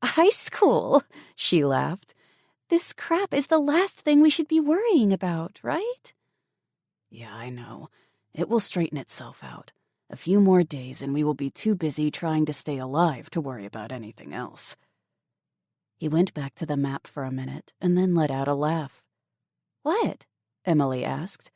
B: high school, she laughed. This crap is the last thing we should be worrying about, right?
C: Yeah, I know. It will straighten itself out. A few more days and we will be too busy trying to stay alive to worry about anything else. He went back to the map for a minute and then let out a laugh.
B: What?
C: Emily asked.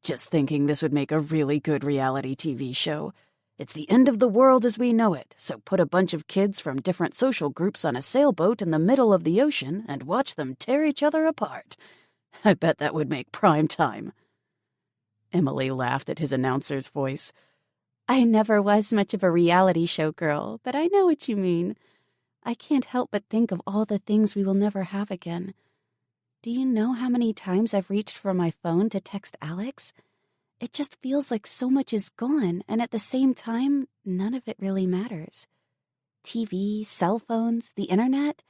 C: Just thinking this would make a really good reality TV show. It's the end of the world as we know it, so put a bunch of kids from different social groups on a sailboat in the middle of the ocean and watch them tear each other apart. I bet that would make prime time. Emily laughed at his announcer's voice.
B: I never was much of a reality show girl, but I know what you mean. I can't help but think of all the things we will never have again. Do you know how many times I've reached for my phone to text Alex? It just feels like so much is gone, and at the same time, none of it really matters. TV, cell phones, the internet,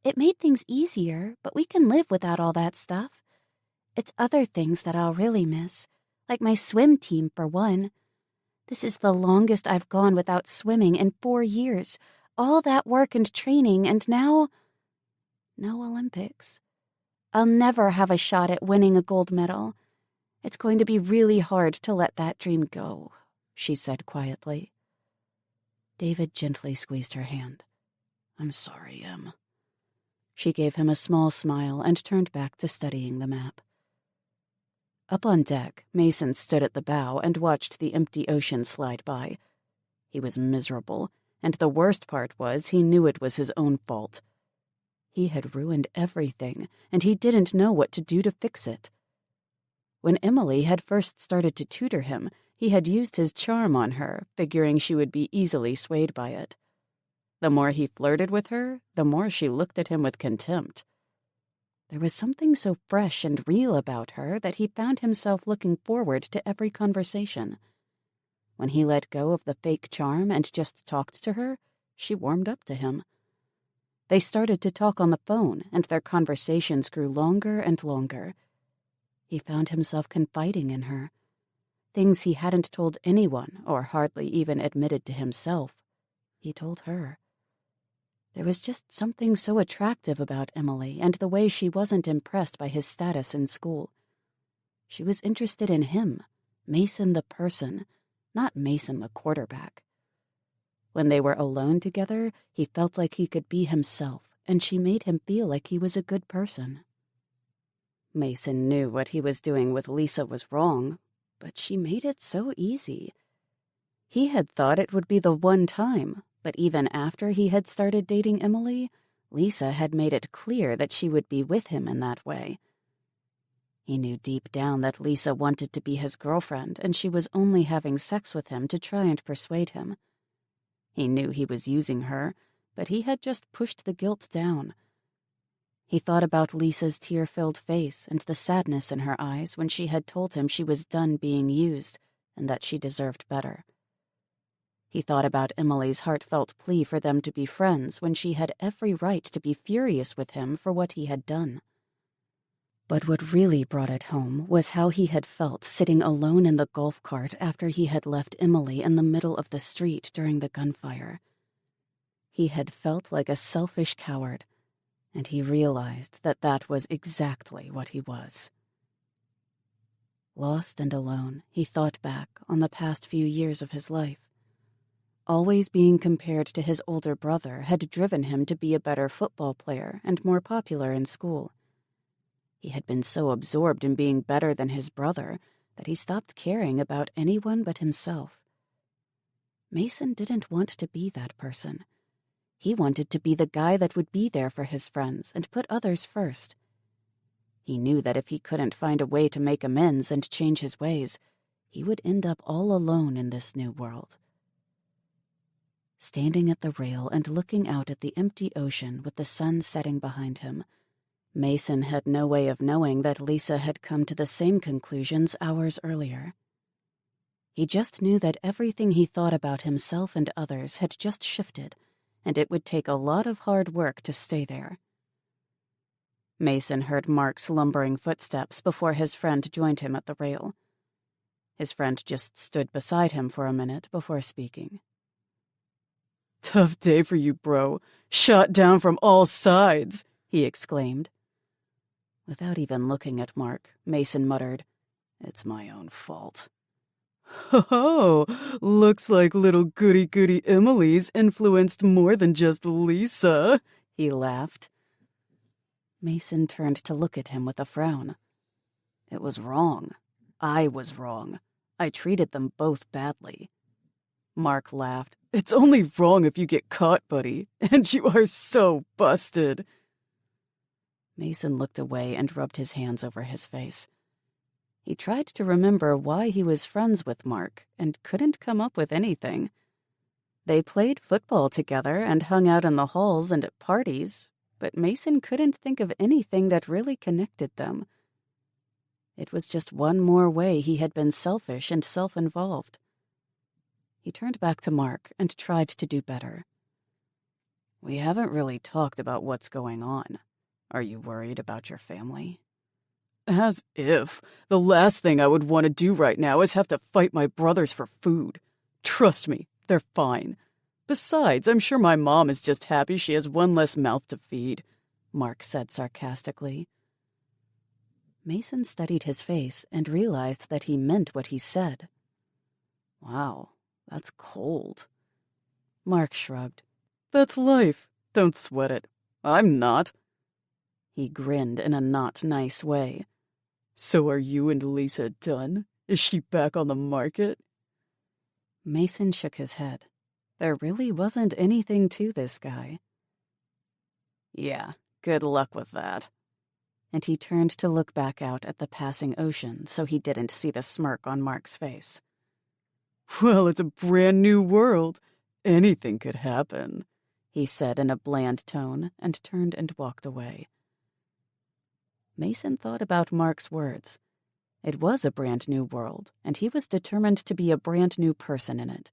B: it made things easier, but we can live without all that stuff. It's other things that I'll really miss, like my swim team, for one. This is the longest I've gone without swimming in 4 years. All that work and training, and now, no Olympics. I'll never have a shot at winning a gold medal. It's going to be really hard to let that dream go, she said quietly.
C: David gently squeezed her hand. I'm sorry, Em. She gave him a small smile and turned back to studying the map. Up on deck, Mason stood at the bow and watched the empty ocean slide by. He was miserable, and the worst part was he knew it was his own fault. He had ruined everything, and he didn't know what to do to fix it. When Emily had first started to tutor him, he had used his charm on her, figuring she would be easily swayed by it. The more he flirted with her, the more she looked at him with contempt. There was something so fresh and real about her that he found himself looking forward to every conversation. When he let go of the fake charm and just talked to her, she warmed up to him. They started to talk on the phone, and their conversations grew longer and longer. He found himself confiding in her. Things he hadn't told anyone, or hardly even admitted to himself, he told her. There was just something so attractive about Emily and the way she wasn't impressed by his status in school. She was interested in him, Mason the person, not Mason the quarterback. When they were alone together, he felt like he could be himself, and she made him feel like he was a good person. Mason knew what he was doing with Lisa was wrong, but she made it so easy. He had thought it would be the one time,
A: But even after he had started dating Emily, Lisa had made it clear that she would be with him in that way. He knew deep down that Lisa wanted to be his girlfriend, and she was only having sex with him to try and persuade him. He knew he was using her, but he had just pushed the guilt down. He thought about Lisa's tear-filled face and the sadness in her eyes when she had told him she was done being used and that she deserved better. He thought about Emily's heartfelt plea for them to be friends when she had every right to be furious with him for what he had done. But what really brought it home was how he had felt sitting alone in the golf cart after he had left Emily in the middle of the street during the gunfire. He had felt like a selfish coward, and he realized that that was exactly what he was. Lost and alone, he thought back on the past few years of his life. Always being compared to his older brother had driven him to be a better football player and more popular in school. He had been so absorbed in being better than his brother that he stopped caring about anyone but himself. Mason didn't want to be that person. He wanted to be the guy that would be there for his friends and put others first. He knew that if he couldn't find a way to make amends and change his ways, he would end up all alone in this new world. Standing at the rail and looking out at the empty ocean with the sun setting behind him, Mason had no way of knowing that Lisa had come to the same conclusions hours earlier. He just knew that everything he thought about himself and others had just shifted, and it would take a lot of hard work to stay there. Mason heard Mark's lumbering footsteps before his friend joined him at the rail. His friend just stood beside him for a minute before speaking.
C: "Tough day for you, bro. Shot down from all sides," he exclaimed.
A: Without even looking at Mark, Mason muttered, "It's my own fault."
C: "Oh, looks like little goody-goody Emily's influenced more than just Lisa," he laughed.
A: Mason turned to look at him with a frown. "It was wrong. I was wrong. I treated them both badly."
C: Mark laughed. "It's only wrong if you get caught, buddy, and you are so busted."
A: Mason looked away and rubbed his hands over his face. He tried to remember why he was friends with Mark and couldn't come up with anything. They played football together and hung out in the halls and at parties, but Mason couldn't think of anything that really connected them. It was just one more way he had been selfish and self-involved. He turned back to Mark and tried to do better.
C: "We haven't really talked about what's going on. Are you worried about your family?" "As if. The last thing I would want to do right now is have to fight my brothers for food. Trust me, they're fine. Besides, I'm sure my mom is just happy she has one less mouth to feed," Mark said sarcastically.
A: Mason studied his face and realized that he meant what he said.
C: "Wow, that's cold."
A: Mark shrugged.
C: "That's life. Don't sweat it. I'm not."
A: He grinned in a not nice way.
C: "So are you and Lisa done? Is she back on the market?"
A: Mason shook his head. There really wasn't anything to this guy.
C: "Yeah, good luck with that."
A: And he turned to look back out at the passing ocean so he didn't see the smirk on Mark's face.
C: "Well, it's a brand new world. Anything could happen,"
A: he said in a bland tone and turned and walked away. Mason thought about Mark's words. It was a brand new world, and he was determined to be a brand new person in it.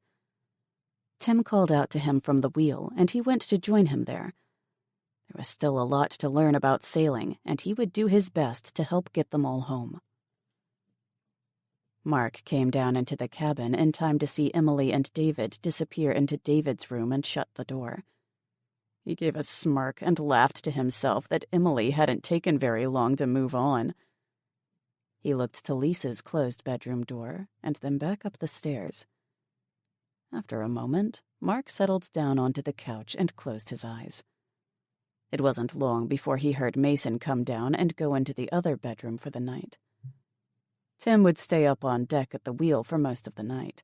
A: Tim called out to him from the wheel, and he went to join him there. There was still a lot to learn about sailing, and he would do his best to help get them all home. Mark came down into the cabin in time to see Emily and David disappear into David's room and shut the door. He gave a smirk and laughed to himself that Emily hadn't taken very long to move on. He looked to Lisa's closed bedroom door and then back up the stairs. After a moment, Mark settled down onto the couch and closed his eyes. It wasn't long before he heard Mason come down and go into the other bedroom for the night. Tim would stay up on deck at the wheel for most of the night.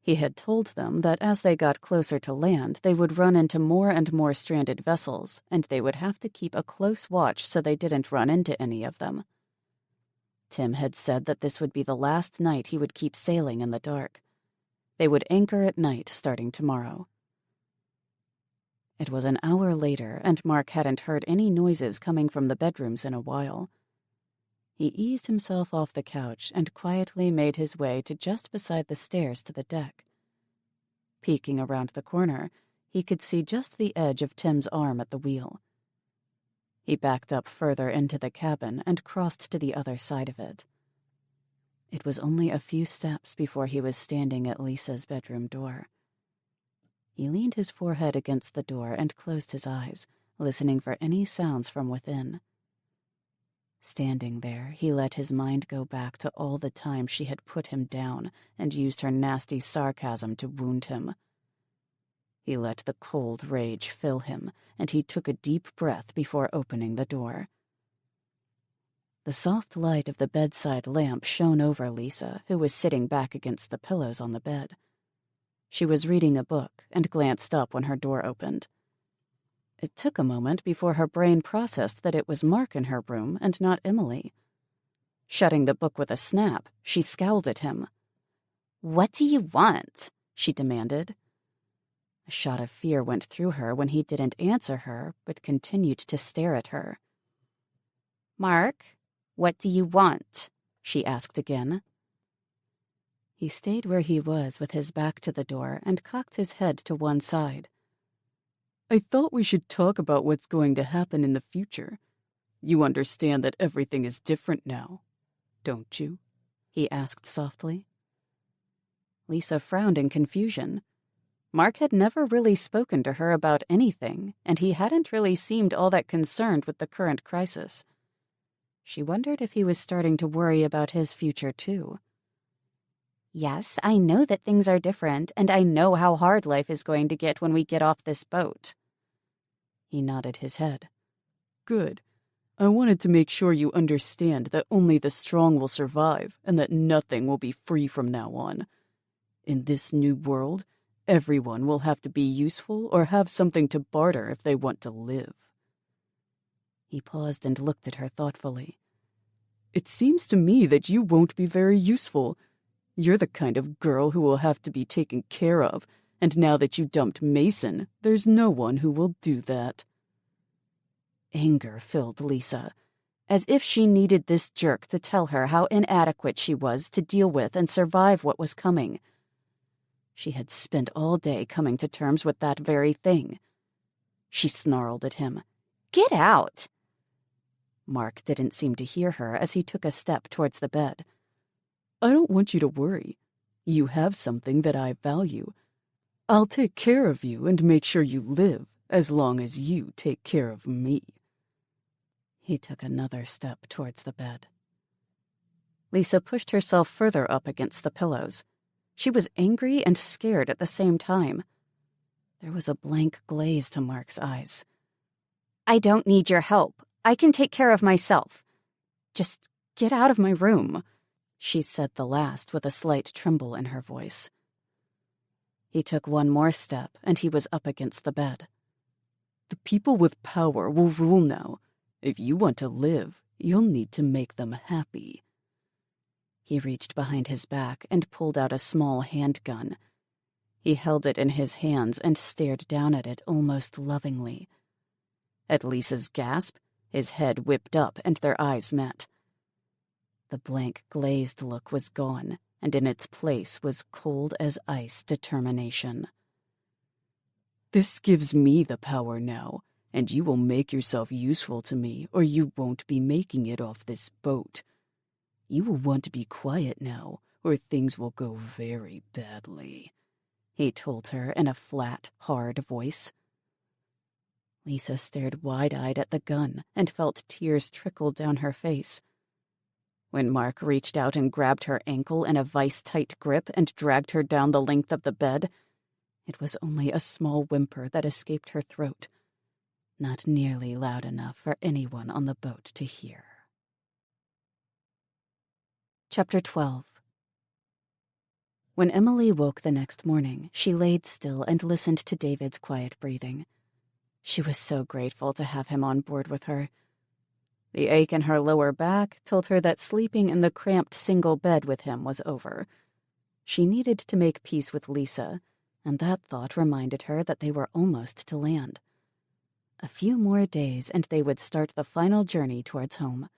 A: He had told them that as they got closer to land, they would run into more and more stranded vessels, and they would have to keep a close watch so they didn't run into any of them. Tim had said that this would be the last night he would keep sailing in the dark. They would anchor at night starting tomorrow. It was an hour later, and Mark hadn't heard any noises coming from the bedrooms in a while. He eased himself off the couch and quietly made his way to just beside the stairs to the deck. Peeking around the corner, he could see just the edge of Tim's arm at the wheel. He backed up further into the cabin and crossed to the other side of it. It was only a few steps before he was standing at Lisa's bedroom door. He leaned his forehead against the door and closed his eyes, listening for any sounds from within. Standing there, he let his mind go back to all the time she had put him down and used her nasty sarcasm to wound him. He let the cold rage fill him, and he took a deep breath before opening the door. The soft light of the bedside lamp shone over Lisa, who was sitting back against the pillows on the bed. She was reading a book and glanced up when her door opened. It took a moment before her brain processed that it was Mark in her room and not Emily. Shutting the book with a snap, she scowled at him.
D: "What do you want?"
A: she demanded. A shot of fear went through her when he didn't answer her, but continued to stare at her.
D: "Mark, what do you want?"
A: she asked again. He stayed where he was with his back to the door and cocked his head to one side. "I thought we should talk about what's going to happen in the future. You understand that everything is different now, don't you?" he asked softly. Lisa frowned in confusion. Mark had never really spoken to her about anything, and he hadn't really seemed all that concerned with the current crisis. She wondered if he was starting to worry about his future, too.
D: "Yes, I know that things are different, and I know how hard life is going to get when we get off this boat."
A: He nodded his head. "Good. I wanted to make sure you understand that only the strong will survive, and that nothing will be free from now on. In this new world, everyone will have to be useful or have something to barter if they want to live." He paused and looked at her thoughtfully. "It seems to me that you won't be very useful. You're the kind of girl who will have to be taken care of, and now that you dumped Mason, there's no one who will do that." Anger filled Lisa, as if she needed this jerk to tell her how inadequate she was to deal with and survive what was coming. She had spent all day coming to terms with that very thing. She snarled at him.
D: "Get out!"
A: Mark didn't seem to hear her as he took a step towards the bed. "I don't want you to worry. You have something that I value. I'll take care of you and make sure you live as long as you take care of me." He took another step towards the bed. Lisa pushed herself further up against the pillows. She was angry and scared at the same time. There was a blank glaze to Mark's eyes.
D: "I don't need your help. I can take care of myself. Just get out of my room."
A: She said the last with a slight tremble in her voice. He took one more step, and he was up against the bed. "The people with power will rule now. If you want to live, you'll need to make them happy." He reached behind his back and pulled out a small handgun. He held it in his hands and stared down at it almost lovingly. At Lisa's gasp, his head whipped up and their eyes met. The blank, glazed look was gone, and in its place was cold as ice determination. "This gives me the power now, and you will make yourself useful to me, or you won't be making it off this boat. You will want to be quiet now, or things will go very badly," he told her in a flat, hard voice. Lisa stared wide-eyed at the gun and felt tears trickle down her face. When Mark reached out and grabbed her ankle in a vice-tight grip and dragged her down the length of the bed, it was only a small whimper that escaped her throat, not nearly loud enough for anyone on the boat to hear. Chapter 12. When Emily woke the next morning, she laid still and listened to David's quiet breathing. She was so grateful to have him on board with her. The ache in her lower back told her that sleeping in the cramped single bed with him was over. She needed to make peace with Lisa, and that thought reminded her that they were almost to land. A few more days and they would start the final journey towards home.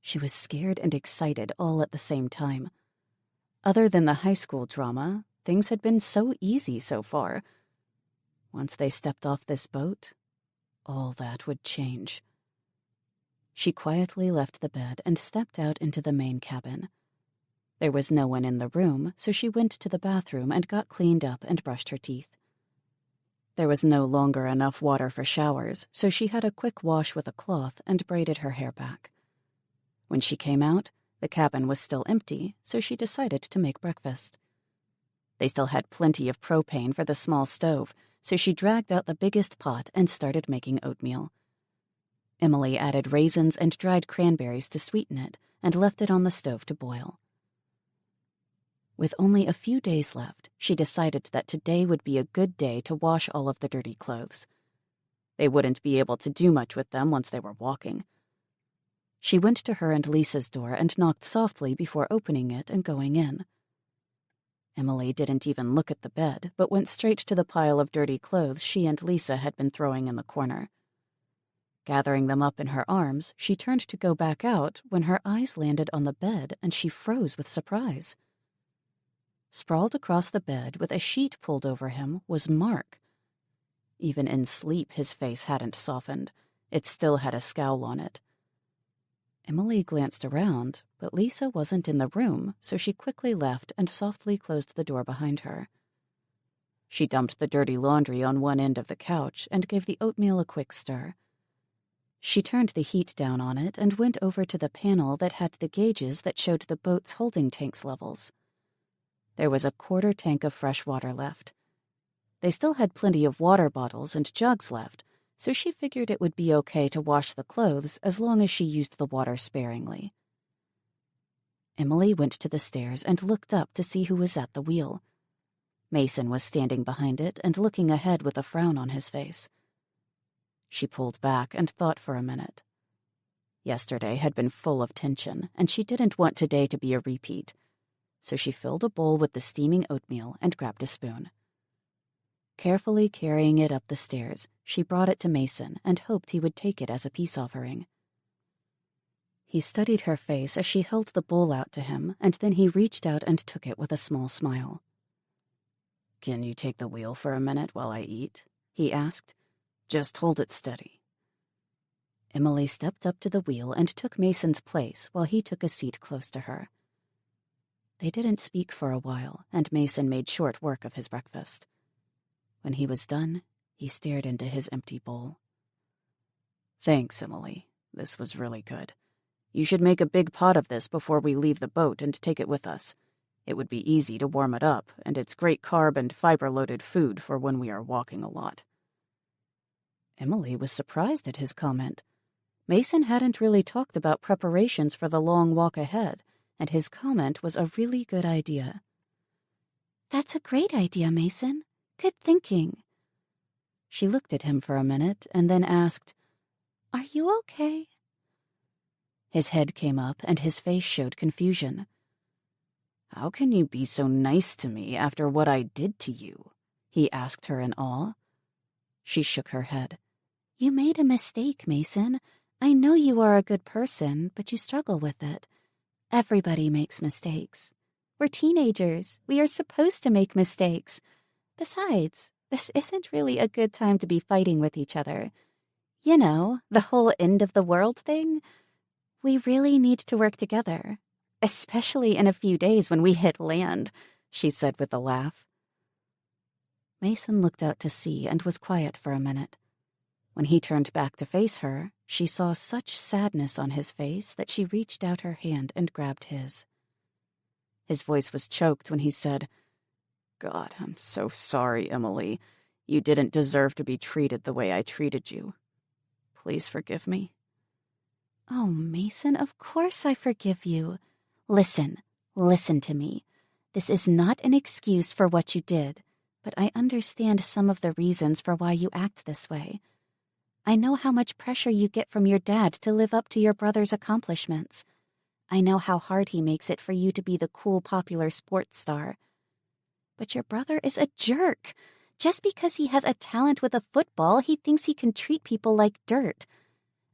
A: She was scared and excited all at the same time. Other than the high school drama, things had been so easy so far. Once they stepped off this boat, all that would change. She quietly left the bed and stepped out into the main cabin. There was no one in the room, so she went to the bathroom and got cleaned up and brushed her teeth. There was no longer enough water for showers, so she had a quick wash with a cloth and braided her hair back. When she came out, the cabin was still empty, so she decided to make breakfast. They still had plenty of propane for the small stove, so she dragged out the biggest pot and started making oatmeal. Emily added raisins and dried cranberries to sweeten it and left it on the stove to boil. With only a few days left, she decided that today would be a good day to wash all of the dirty clothes. They wouldn't be able to do much with them once they were walking. She went to her and Lisa's door and knocked softly before opening it and going in. Emily didn't even look at the bed, but went straight to the pile of dirty clothes she and Lisa had been throwing in the corner. Gathering them up in her arms, she turned to go back out when her eyes landed on the bed and she froze with surprise. Sprawled across the bed with a sheet pulled over him was Mark. Even in sleep, his face hadn't softened. It still had a scowl on it. Emily glanced around, but Lisa wasn't in the room, so she quickly left and softly closed the door behind her. She dumped the dirty laundry on one end of the couch and gave the oatmeal a quick stir. She turned the heat down on it and went over to the panel that had the gauges that showed the boat's holding tank's levels. There was a quarter tank of fresh water left. They still had plenty of water bottles and jugs left, so she figured it would be okay to wash the clothes as long as she used the water sparingly. Emily went to the stairs and looked up to see who was at the wheel. Mason was standing behind it and looking ahead with a frown on his face. She pulled back and thought for a minute. Yesterday had been full of tension, and she didn't want today to be a repeat, so she filled a bowl with the steaming oatmeal and grabbed a spoon. Carefully carrying it up the stairs, she brought it to Mason and hoped he would take it as a peace offering. He studied her face as she held the bowl out to him, and then he reached out and took it with a small smile. "Can you take the wheel for a minute while I eat?" he asked. "Just hold it steady." Emily stepped up to the wheel and took Mason's place while he took a seat close to her. They didn't speak for a while, and Mason made short work of his breakfast. When he was done, he stared into his empty bowl. "Thanks, Emily. This was really good. You should make a big pot of this before we leave the boat and take it with us. It would be easy to warm it up, and it's great carb and fiber-loaded food for when we are walking a lot." Emily was surprised at his comment. Mason hadn't really talked about preparations for the long walk ahead, and his comment was a really good idea.
B: "That's a great idea, Mason. Good thinking."
A: She looked at him for a minute and then asked,
B: "Are you okay?"
A: His head came up and his face showed confusion. "How can you be so nice to me after what I did to you?" he asked her in awe. She shook her head.
B: "You made a mistake, Mason. I know you are a good person, but you struggle with it. Everybody makes mistakes. We're teenagers. We are supposed to make mistakes. Besides, this isn't really a good time to be fighting with each other. You know, the whole end of the world thing. We really need to work together, especially in a few days when we hit land," she said with a laugh.
A: Mason looked out to sea and was quiet for a minute. When he turned back to face her, she saw such sadness on his face that she reached out her hand and grabbed his. His voice was choked when he said, "God, I'm so sorry, Emily. You didn't deserve to be treated the way I treated you. Please forgive me."
B: "Oh, Mason, of course I forgive you. Listen to me. This is not an excuse for what you did, but I understand some of the reasons for why you act this way. I know how much pressure you get from your dad to live up to your brother's accomplishments. I know how hard he makes it for you to be the cool, popular sports star. But your brother is a jerk. Just because he has a talent with a football, he thinks he can treat people like dirt.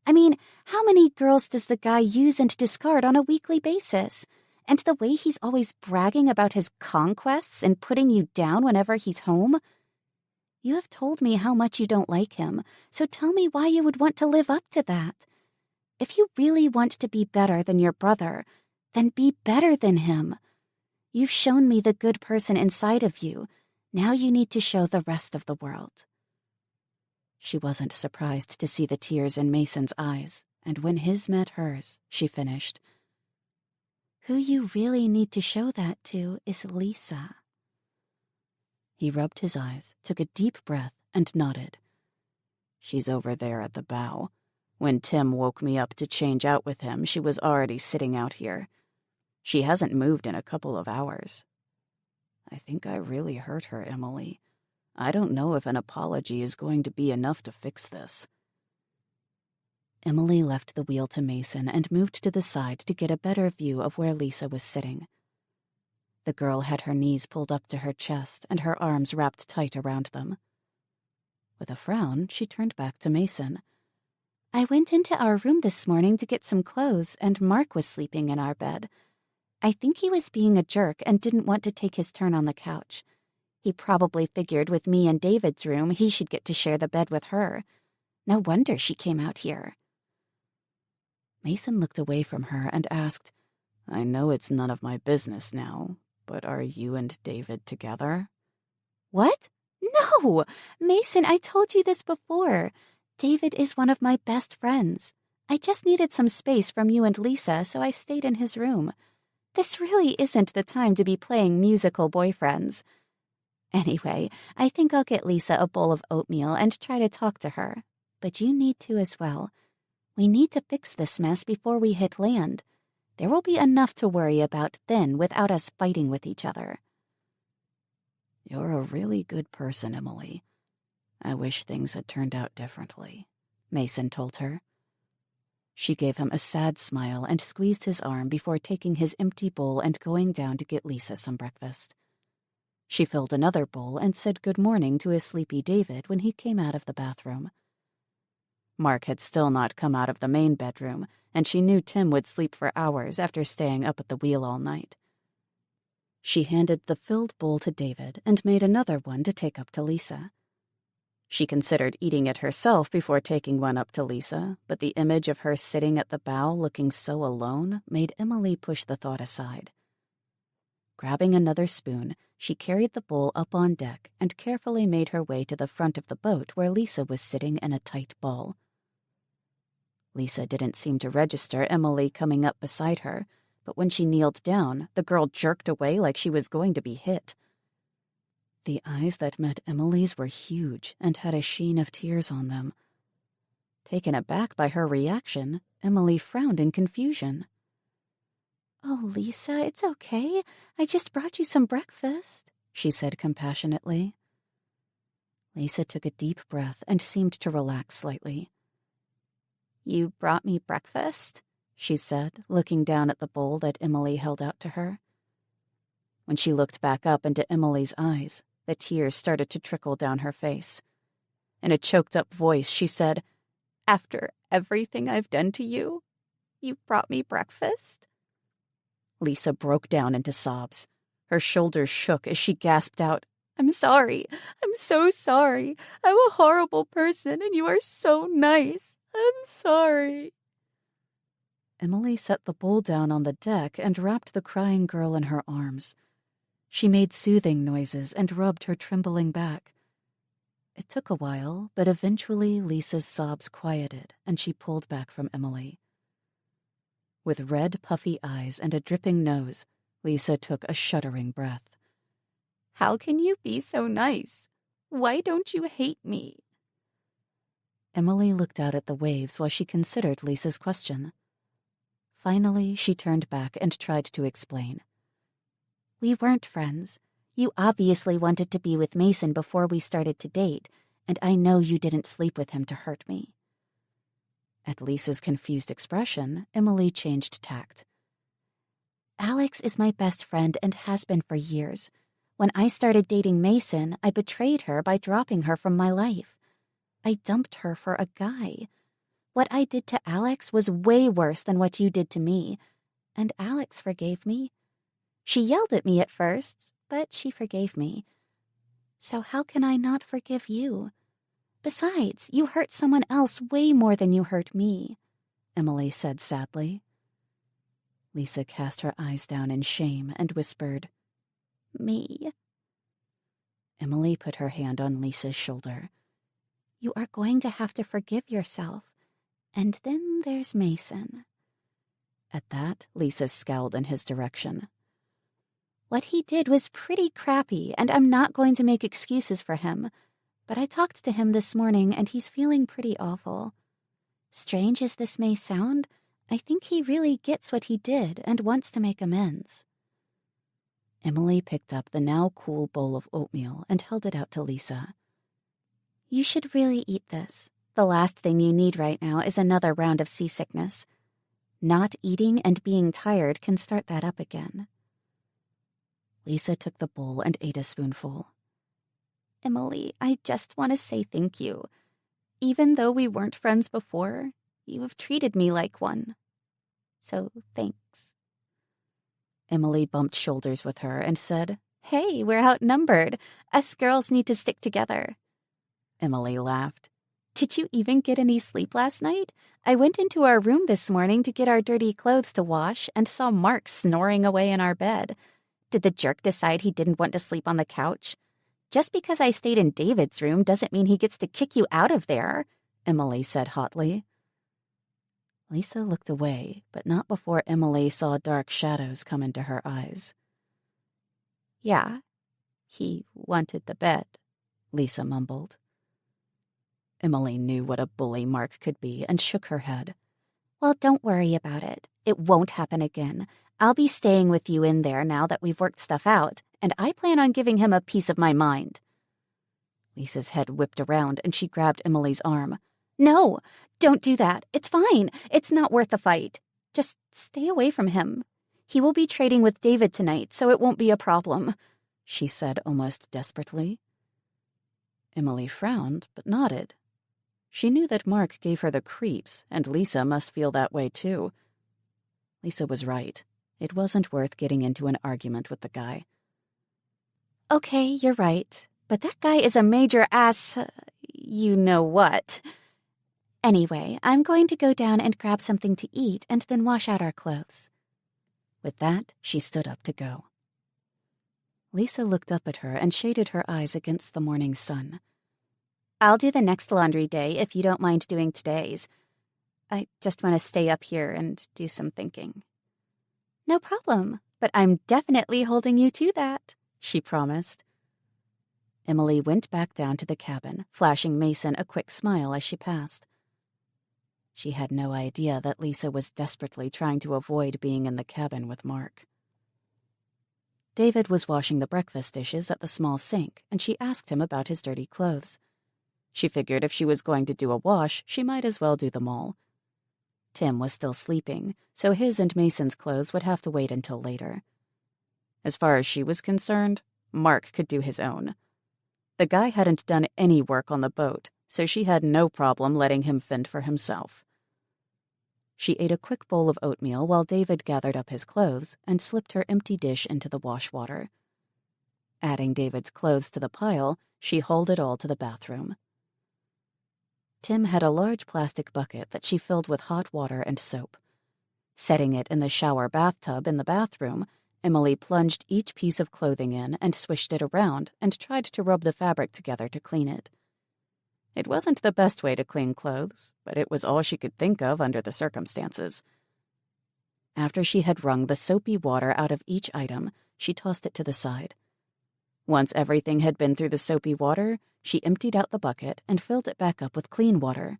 B: I mean, how many girls does the guy use and discard on a weekly basis? And the way he's always bragging about his conquests and putting you down whenever he's home? You have told me how much you don't like him, so tell me why you would want to live up to that. If you really want to be better than your brother, then be better than him. You've shown me the good person inside of you. Now you need to show the rest of the world. She wasn't surprised to see the tears in Mason's eyes, and when his met hers, she finished. Who you really need to show that to is Lisa. He rubbed his eyes, took a deep breath, and nodded. She's over there at the bow. When Tim woke me up to change out with him, she was already sitting out here. She hasn't moved in a couple of hours. I think I really hurt her, Emily. I don't know if an apology is going to be enough to fix this. Emily left the wheel to Mason and moved to the side to get a better view of where Lisa was sitting. The girl had her knees pulled up to her chest and her arms wrapped tight around them. With a frown, she turned back to Mason. I went into our room this morning to get some clothes, and Mark was sleeping in our bed. I think he was being a jerk and didn't want to take his turn on the couch. He probably figured with me in David's room he should get to share the bed with her. No wonder she came out here. Mason looked away from her and asked, I know it's none of my business now, but are you and David together? What? No! Mason, I told you this before. David is one of my best friends. I just needed some space from you and Lisa, so I stayed in his room. This really isn't the time to be playing musical boyfriends. Anyway, I think I'll get Lisa a bowl of oatmeal and try to talk to her. But you need to as well. We need to fix this mess before we hit land. There will be enough to worry about then without us fighting with each other. You're a really good person, Emily. I wish things had turned out differently, Mason told her. She gave him a sad smile and squeezed his arm before taking his empty bowl and going down to get Lisa some breakfast. She filled another bowl and said good morning to his sleepy David when he came out of the bathroom. Mark had still not come out of the main bedroom, and she knew Tim would sleep for hours after staying up at the wheel all night. She handed the filled bowl to David and made another one to take up to Lisa. She considered eating it herself before taking one up to Lisa, but the image of her sitting at the bow looking so alone made Emily push the thought aside. Grabbing another spoon, she carried the bowl up on deck and carefully made her way to the front of the boat where Lisa was sitting in a tight ball. Lisa didn't seem to register Emily coming up beside her, but when she kneeled down, the girl jerked away like she was going to be hit. The eyes that met Emily's were huge and had a sheen of tears on them. Taken aback by her reaction, Emily frowned in confusion. Oh, Lisa, it's okay. I just brought you some breakfast, she said compassionately. Lisa took a deep breath and seemed to relax slightly. You brought me breakfast, she said, looking down at the bowl that Emily held out to her. When she looked back up into Emily's eyes, the tears started to trickle down her face. In a choked-up voice, she said, After everything I've done to you, you brought me breakfast? Lisa broke down into sobs. Her shoulders shook as she gasped out, I'm sorry. I'm so sorry. I'm a horrible person, and you are so nice. I'm sorry. Emily set the bowl down on the deck and wrapped the crying girl in her arms. She made soothing noises and rubbed her trembling back. It took a while, but eventually Lisa's sobs quieted and she pulled back from Emily. With red, puffy eyes and a dripping nose, Lisa took a shuddering breath. How can you be so nice? Why don't you hate me? Emily looked out at the waves while she considered Lisa's question. Finally, she turned back and tried to explain. We weren't friends. You obviously wanted to be with Mason before we started to date, and I know you didn't sleep with him to hurt me."
A: At Lisa's confused expression, Emily changed tact.
B: "Alex is my best friend and has been for years. When I started dating Mason, I betrayed her by dropping her from my life. I dumped her for a guy. What I did to Alex was way worse than what you did to me, and Alex forgave me. She yelled at me at first, but she forgave me. So how can I not forgive you? Besides, you hurt someone else way more than you hurt me,"
A: Emily said sadly. Lisa cast her eyes down in shame and whispered,
B: "Me."
A: Emily put her hand on Lisa's shoulder.
B: "You are going to have to forgive yourself. And then there's Mason."
A: At that, Lisa scowled in his direction.
B: "What he did was pretty crappy, and I'm not going to make excuses for him. But I talked to him this morning, and he's feeling pretty awful. Strange as this may sound, I think he really gets what he did and wants to make amends."
A: Emily picked up the now cool bowl of oatmeal and held it out to Lisa.
B: "You should really eat this. The last thing you need right now is another round of seasickness. Not eating and being tired can start that up again."
A: Lisa took the bowl and ate a spoonful.
B: "Emily, I just want to say thank you. Even though we weren't friends before, you have treated me like one. So thanks."
A: Emily bumped shoulders with her and said,
B: "Hey, we're outnumbered. Us girls need to stick together."
A: Emily laughed.
B: "Did you even get any sleep last night? I went into our room this morning to get our dirty clothes to wash and saw Mark snoring away in our bed. Did the jerk decide he didn't want to sleep on the couch? Just because I stayed in David's room doesn't mean he gets to kick you out of there,"
A: Emily said hotly. Lisa looked away, but not before Emily saw dark shadows come into her eyes.
B: "Yeah, he wanted the bed,"
A: Lisa mumbled. Emily knew what a bully Mark could be and shook her head.
B: "Well, don't worry about it. It won't happen again. I'll be staying with you in there now that we've worked stuff out, and I plan on giving him a piece of my mind."
A: Lisa's head whipped around and she grabbed Emily's arm.
B: "No, don't do that. It's fine. It's not worth the fight. Just stay away from him. He will be trading with David tonight, so it won't be a problem,"
A: she said almost desperately. Emily frowned, but nodded. She knew that Mark gave her the creeps, and Lisa must feel that way too. Lisa was right. It wasn't worth getting into an argument with the guy.
B: "Okay, you're right. But that guy is a major ass... you know what. Anyway, I'm going to go down and grab something to eat and then wash out our clothes."
A: With that, she stood up to go. Lisa looked up at her and shaded her eyes against the morning sun.
B: "I'll do the next laundry day if you don't mind doing today's. I just want to stay up here and do some thinking." "No problem, but I'm definitely holding you to that," she promised.
A: Emily went back down to the cabin, flashing Mason a quick smile as she passed. She had no idea that Lisa was desperately trying to avoid being in the cabin with Mark. David was washing the breakfast dishes at the small sink, and she asked him about his dirty clothes. She figured if she was going to do a wash, she might as well do them all. Tim was still sleeping, so his and Mason's clothes would have to wait until later. As far as she was concerned, Mark could do his own. The guy hadn't done any work on the boat, so she had no problem letting him fend for himself. She ate a quick bowl of oatmeal while David gathered up his clothes and slipped her empty dish into the wash water. Adding David's clothes to the pile, she hauled it all to the bathroom. Tim had a large plastic bucket that she filled with hot water and soap. Setting it in the shower bathtub in the bathroom, Emily plunged each piece of clothing in and swished it around and tried to rub the fabric together to clean it. It wasn't the best way to clean clothes, but it was all she could think of under the circumstances. After she had wrung the soapy water out of each item, she tossed it to the side. Once everything had been through the soapy water, she emptied out the bucket and filled it back up with clean water.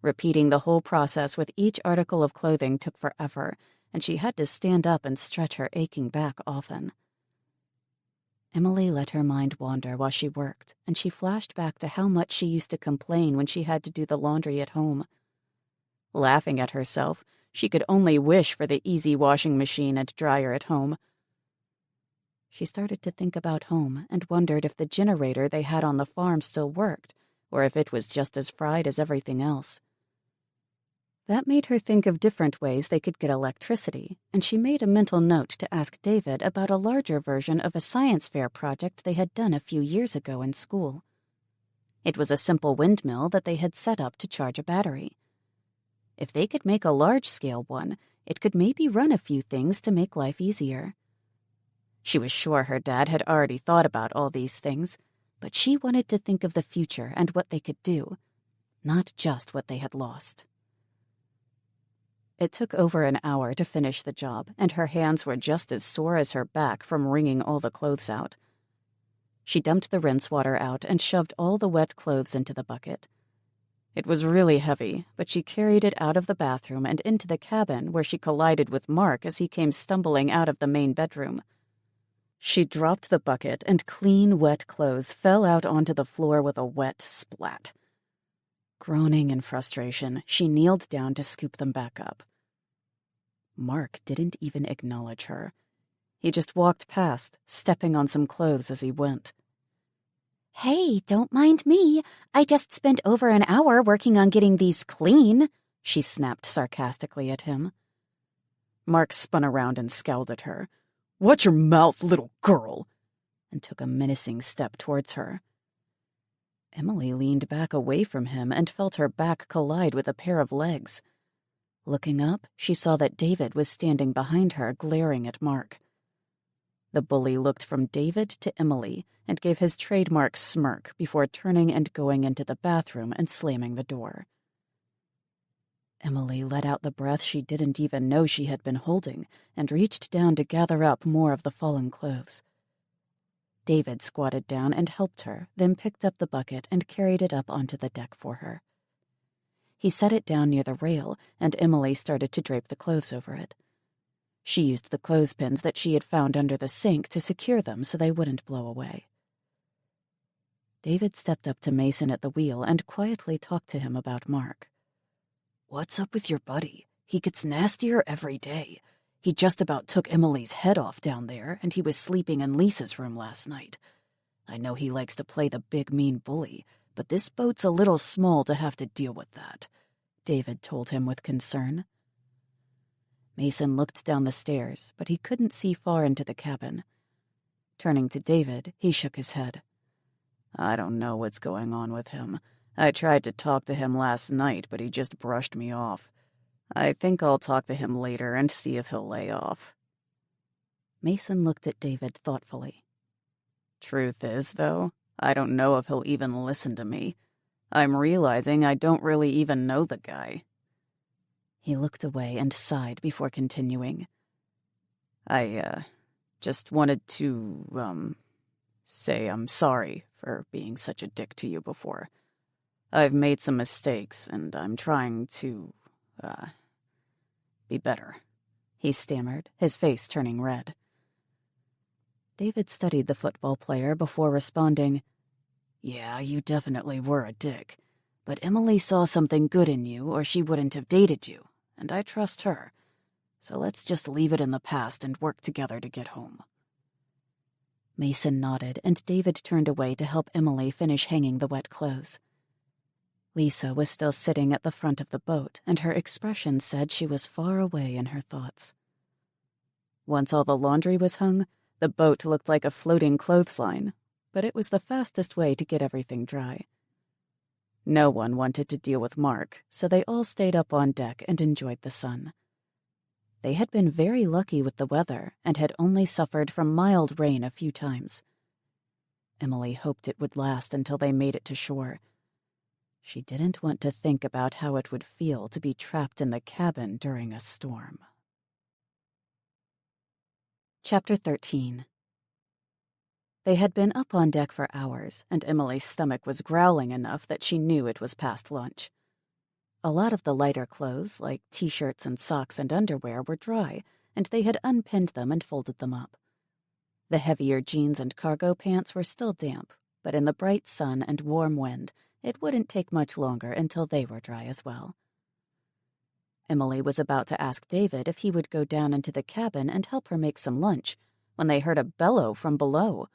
A: Repeating the whole process with each article of clothing took forever, and she had to stand up and stretch her aching back often. Emily let her mind wander while she worked, and she flashed back to how much she used to complain when she had to do the laundry at home. Laughing at herself, she could only wish for the easy washing machine and dryer at home. She started to think about home and wondered if the generator they had on the farm still worked, or if it was just as fried as everything else. That made her think of different ways they could get electricity, and she made a mental note to ask David about a larger version of a science fair project they had done a few years ago in school. It was a simple windmill that they had set up to charge a battery. If they could make a large-scale one, it could maybe run a few things to make life easier. She was sure her dad had already thought about all these things, but she wanted to think of the future and what they could do, not just what they had lost. It took over an hour to finish the job, and her hands were just as sore as her back from wringing all the clothes out. She dumped the rinse water out and shoved all the wet clothes into the bucket. It was really heavy, but she carried it out of the bathroom and into the cabin, where she collided with Mark as he came stumbling out of the main bedroom. She dropped the bucket, and clean, wet clothes fell out onto the floor with a wet splat. Groaning in frustration, she kneeled down to scoop them back up. Mark didn't even acknowledge her. He just walked past, stepping on some clothes as he went.
B: Hey, don't mind me. I just spent over an hour working on getting these clean, she snapped sarcastically at him.
A: Mark spun around and scowled at her. "Watch your mouth, little girl," and took a menacing step towards her. Emily leaned back away from him and felt her back collide with a pair of legs. Looking up, she saw that David was standing behind her, glaring at Mark. The bully looked from David to Emily and gave his trademark smirk before turning and going into the bathroom and slamming the door. Emily let out the breath she didn't even know she had been holding and reached down to gather up more of the fallen clothes. David squatted down and helped her, then picked up the bucket and carried it up onto the deck for her. He set it down near the rail, and Emily started to drape the clothes over it. She used the clothespins that she had found under the sink to secure them so they wouldn't blow away. David stepped up to Mason at the wheel and quietly talked to him about Mark. "What's up with your buddy? He gets nastier every day. He just about took Emily's head off down there, and he was sleeping in Lisa's room last night. I know he likes to play the big mean bully, but this boat's a little small to have to deal with that," David told him with concern. Mason looked down the stairs, but he couldn't see far into the cabin. Turning to David, he shook his head. "I don't know what's going on with him. I tried to talk to him last night, but he just brushed me off. I think I'll talk to him later and see if he'll lay off." Mason looked at David thoughtfully. "Truth is, though, I don't know if he'll even listen to me. I'm realizing I don't really even know the guy." He looked away and sighed before continuing. I just wanted to, say I'm sorry for being such a dick to you before. I've made some mistakes, and I'm trying to, be better," he stammered, his face turning red. David studied the football player before responding, "Yeah, you definitely were a dick, but Emily saw something good in you or she wouldn't have dated you, and I trust her. So let's just leave it in the past and work together to get home." Mason nodded, and David turned away to help Emily finish hanging the wet clothes. Lisa was still sitting at the front of the boat, and her expression said she was far away in her thoughts. Once all the laundry was hung, the boat looked like a floating clothesline, but it was the fastest way to get everything dry. No one wanted to deal with Mark, so they all stayed up on deck and enjoyed the sun. They had been very lucky with the weather and had only suffered from mild rain a few times. Emily hoped it would last until they made it to shore. She didn't want to think about how it would feel to be trapped in the cabin during a storm. Chapter 13. They had been up on deck for hours, and Emily's stomach was growling enough that she knew it was past lunch. A lot of the lighter clothes, like t-shirts and socks and underwear, were dry, and they had unpinned them and folded them up. The heavier jeans and cargo pants were still damp, but in the bright sun and warm wind, it wouldn't take much longer until they were dry as well. Emily was about to ask David if he would go down into the cabin and help her make some lunch when they heard a bellow from below.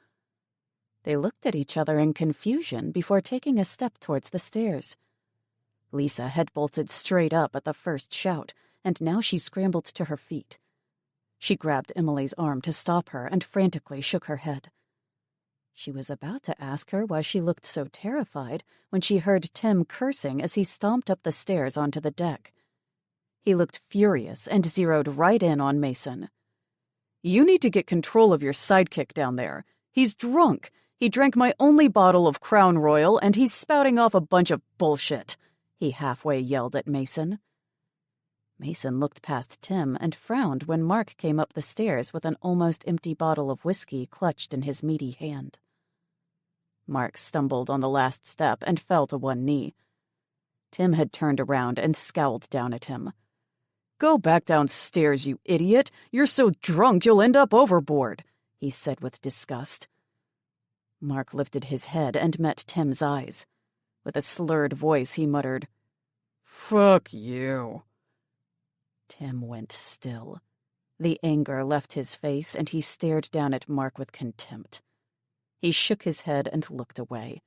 A: They looked at each other in confusion before taking a step towards the stairs. Lisa had bolted straight up at the first shout, and now she scrambled to her feet. She grabbed Emily's arm to stop her and frantically shook her head. She was about to ask her why she looked so terrified when she heard Tim cursing as he stomped up the stairs onto the deck. He looked furious and zeroed right in on Mason. "You need to get control of your sidekick down there. He's drunk. He drank my only bottle of Crown Royal, and he's spouting off a bunch of bullshit," he halfway yelled at Mason. Mason looked past Tim and frowned when Mark came up the stairs with an almost empty bottle of whiskey clutched in his meaty hand. Mark stumbled on the last step and fell to one knee. Tim had turned around and scowled down at him. "Go back downstairs, you idiot! You're so drunk you'll end up overboard," he said with disgust. Mark lifted his head and met Tim's eyes. With a slurred voice, he muttered, "Fuck you." Tim went still. The anger left his face, and he stared down at Mark with contempt. He shook his head and looked away.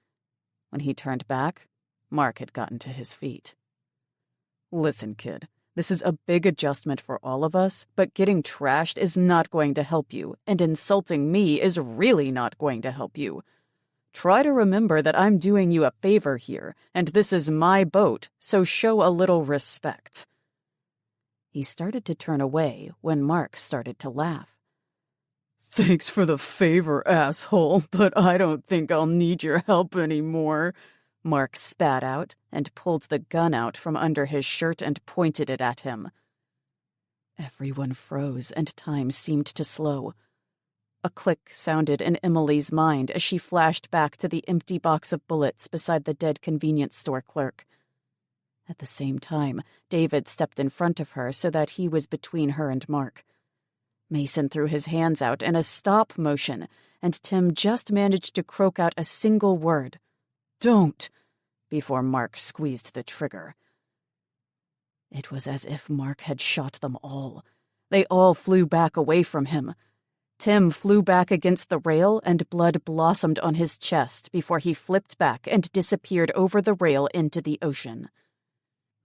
A: When he turned back, Mark had gotten to his feet. "Listen, kid, this is a big adjustment for all of us, but getting trashed is not going to help you, and insulting me is really not going to help you. Try to remember that I'm doing you a favor here, and this is my boat, so show a little respect." He started to turn away when Mark started to laugh. "Thanks for the favor, asshole, but I don't think I'll need your help anymore," Mark spat out and pulled the gun out from under his shirt and pointed it at him. Everyone froze and time seemed to slow. A click sounded in Emily's mind as she flashed back to the empty box of bullets beside the dead convenience store clerk. At the same time, David stepped in front of her so that he was between her and Mark. Mason threw his hands out in a stop motion, and Tim just managed to croak out a single word, "Don't," before Mark squeezed the trigger. It was as if Mark had shot them all. They all flew back away from him. Tim flew back against the rail, and blood blossomed on his chest before he flipped back and disappeared over the rail into the ocean.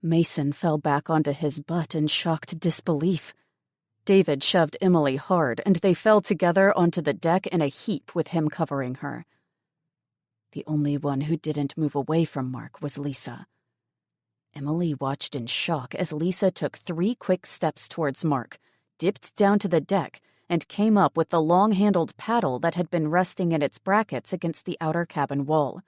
A: Mason fell back onto his butt in shocked disbelief. David shoved Emily hard, and they fell together onto the deck in a heap with him covering her. The only one who didn't move away from Mark was Lisa. Emily watched in shock as Lisa took 3 quick steps towards Mark, dipped down to the deck, and came up with the long-handled paddle that had been resting in its brackets against the outer cabin wall.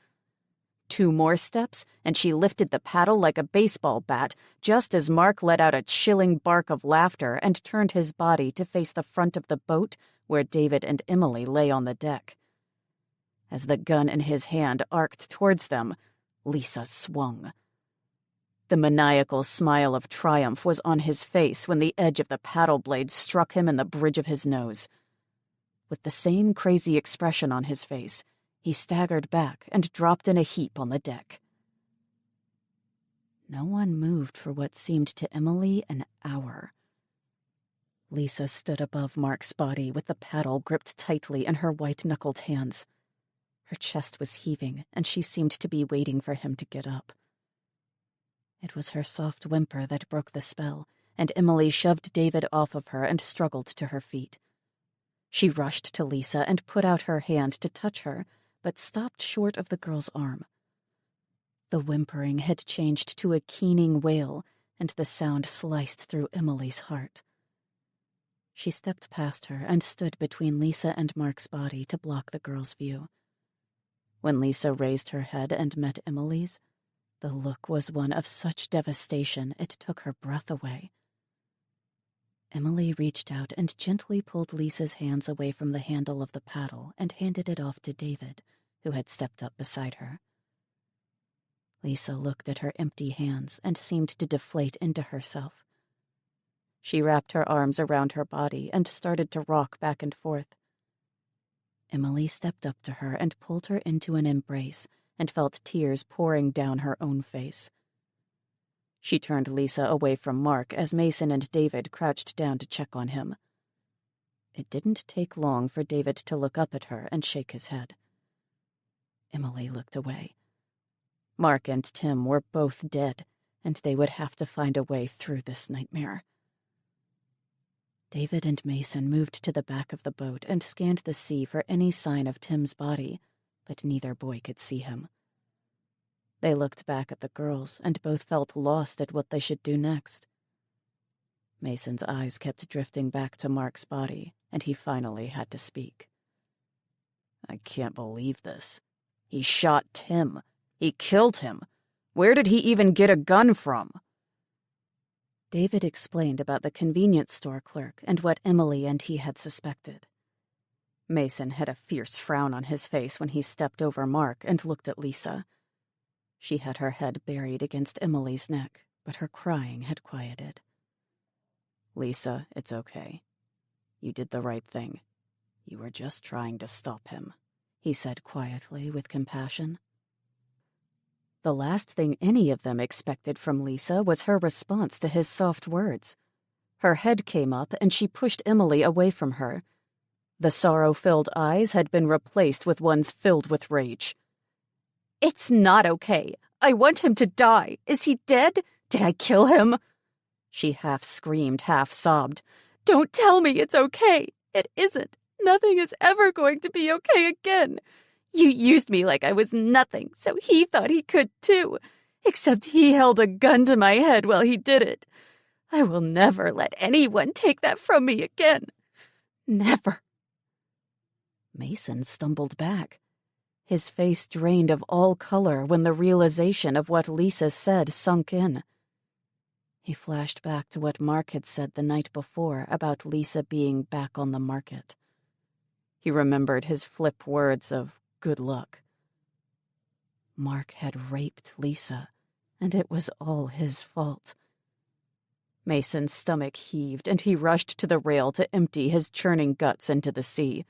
A: 2 more steps, and she lifted the paddle like a baseball bat, just as Mark let out a chilling bark of laughter and turned his body to face the front of the boat where David and Emily lay on the deck. As the gun in his hand arced towards them, Lisa swung. The maniacal smile of triumph was on his face when the edge of the paddle blade struck him in the bridge of his nose. With the same crazy expression on his face, he staggered back and dropped in a heap on the deck. No one moved for what seemed to Emily an hour. Lisa stood above Mark's body with the paddle gripped tightly in her white-knuckled hands. Her chest was heaving, and she seemed to be waiting for him to get up. It was her soft whimper that broke the spell, and Emily shoved David off of her and struggled to her feet. She rushed to Lisa and put out her hand to touch her, but stopped short of the girl's arm. The whimpering had changed to a keening wail, and the sound sliced through Emily's heart. She stepped past her and stood between Lisa and Mark's body to block the girl's view. When Lisa raised her head and met Emily's, the look was one of such devastation it took her breath away. Emily reached out and gently pulled Lisa's hands away from the handle of the paddle and handed it off to David, who had stepped up beside her. Lisa looked at her empty hands and seemed to deflate into herself. She wrapped her arms around her body and started to rock back and forth. Emily stepped up to her and pulled her into an embrace and felt tears pouring down her own face. She turned Lisa away from Mark as Mason and David crouched down to check on him. It didn't take long for David to look up at her and shake his head. Emily looked away. Mark and Tim were both dead, and they would have to find a way through this nightmare. David and Mason moved to the back of the boat and scanned the sea for any sign of Tim's body, but neither boy could see him. They looked back at the girls and both felt lost at what they should do next. Mason's eyes kept drifting back to Mark's body, and he finally had to speak.
C: I can't believe this. He shot Tim. He killed him. Where did he even get a gun from?
A: David explained about the convenience store clerk and what Emily and he had suspected. Mason had a fierce frown on his face when he stepped over Mark and looked at Lisa. She had her head buried against Emily's neck, but her crying had quieted.
C: Lisa, it's okay. You did the right thing. You were just trying to stop him,
A: he said quietly with compassion. The last thing any of them expected from Lisa was her response to his soft words. Her head came up and she pushed Emily away from her. The sorrow-filled eyes had been replaced with ones filled with rage.
B: It's not okay. I want him to die. Is he dead? Did I kill him?
A: She half screamed, half sobbed.
B: Don't tell me it's okay. It isn't. Nothing is ever going to be okay again. You used me like I was nothing, so he thought he could too. Except he held a gun to my head while he did it. I will never let anyone take that from me again. Never.
A: Mason stumbled back. His face drained of all color when the realization of what Lisa said sunk in. He flashed back to what Mark had said the night before about Lisa being back on the market. He remembered his flip words of good luck. Mark had raped Lisa, and it was all his fault. Mason's stomach heaved, and he rushed to the rail to empty his churning guts into the sea.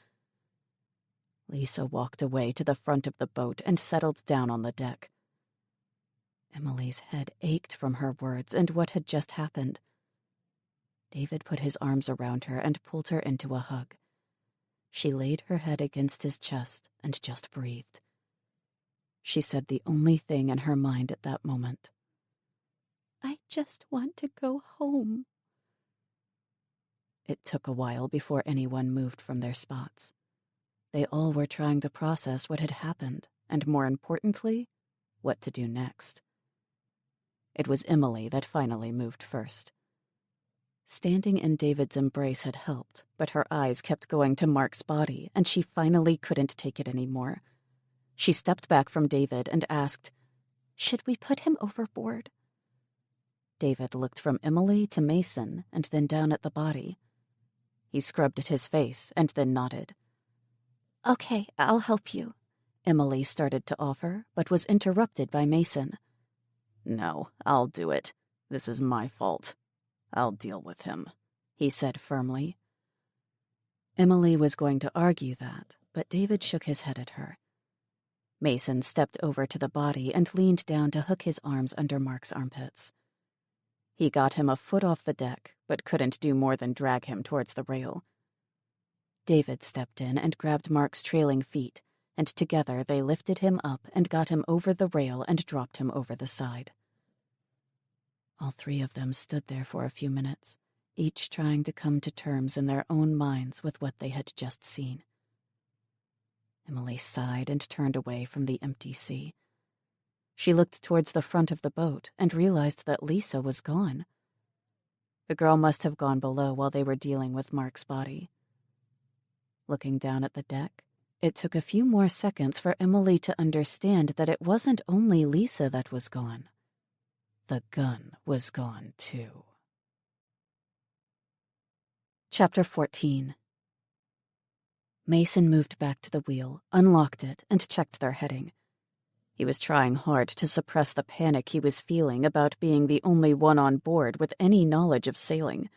A: Lisa walked away to the front of the boat and settled down on the deck. Emily's head ached from her words and what had just happened. David put his arms around her and pulled her into a hug. She laid her head against his chest and just breathed. She said the only thing in her mind at that moment.
B: I just want to go home.
A: It took a while before anyone moved from their spots. They all were trying to process what had happened, and more importantly, what to do next. It was Emily that finally moved first. Standing in David's embrace had helped, but her eyes kept going to Mark's body, and she finally couldn't take it anymore. She stepped back from David and asked,
B: "Should we put him overboard?"
A: David looked from Emily to Mason and then down at the body. He scrubbed at his face and then nodded.
B: Okay, I'll help you.
A: Emily started to offer, but was interrupted by Mason.
C: No, I'll do it. This is my fault. I'll deal with him, he said firmly.
A: Emily was going to argue that, but David shook his head at her. Mason stepped over to the body and leaned down to hook his arms under Mark's armpits. He got him a foot off the deck, but couldn't do more than drag him towards the rail. David stepped in and grabbed Mark's trailing feet, and together they lifted him up and got him over the rail and dropped him over the side. All three of them stood there for a few minutes, each trying to come to terms in their own minds with what they had just seen. Emily sighed and turned away from the empty sea. She looked towards the front of the boat and realized that Lisa was gone. The girl must have gone below while they were dealing with Mark's body. Looking down at the deck, it took a few more seconds for Emily to understand that it wasn't only Lisa that was gone. The gun was gone, too. Chapter 14. Mason moved back to the wheel, unlocked it, and checked their heading. He was trying hard to suppress the panic he was feeling about being the only one on board with any knowledge of sailing.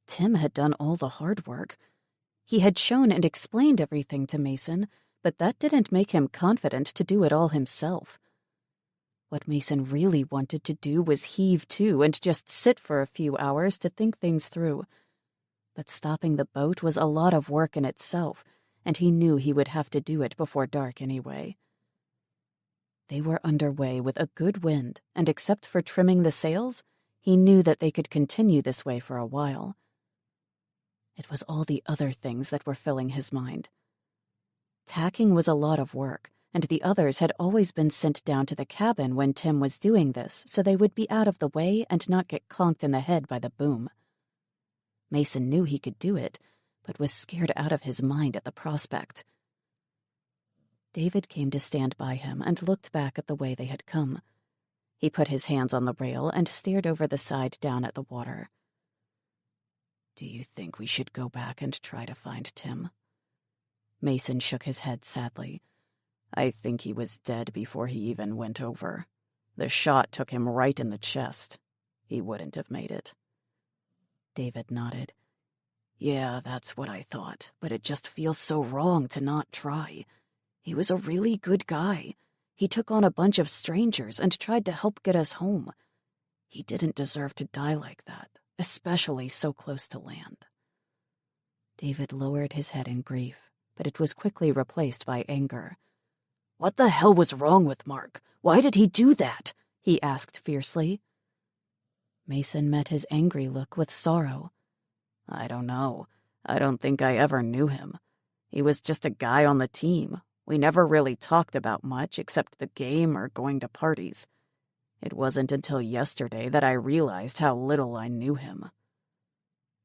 A: Tim had done all the hard work. He had shown and explained everything to Mason, but that didn't make him confident to do it all himself. What Mason really wanted to do was heave to and just sit for a few hours to think things through. But stopping the boat was a lot of work in itself, and he knew he would have to do it before dark anyway. They were underway with a good wind, and except for trimming the sails, he knew that they could continue this way for a while. It was all the other things that were filling his mind. Tacking was a lot of work, and the others had always been sent down to the cabin when Tim was doing this so they would be out of the way and not get conked in the head by the boom. Mason knew he could do it, but was scared out of his mind at the prospect. David came to stand by him and looked back at the way they had come. He put his hands on the rail and stared over the side down at the water. "Do you think we should go back and try to find Tim?" Mason shook his head sadly. "I think he was dead before he even went over. The shot took him right in the chest. He wouldn't have made it." David nodded. "Yeah, that's what I thought, but it just feels so wrong to not try. He was a really good guy. He took on a bunch of strangers and tried to help get us home. He didn't deserve to die like that, especially so close to land." David lowered his head in grief, but it was quickly replaced by anger. "What the hell was wrong with Mark? Why did he do that?" he asked fiercely. Mason met his angry look with sorrow. "I don't know. I don't think I ever knew him. He was just a guy on the team. We never really talked about much except the game or going to parties. It wasn't until yesterday that I realized how little I knew him."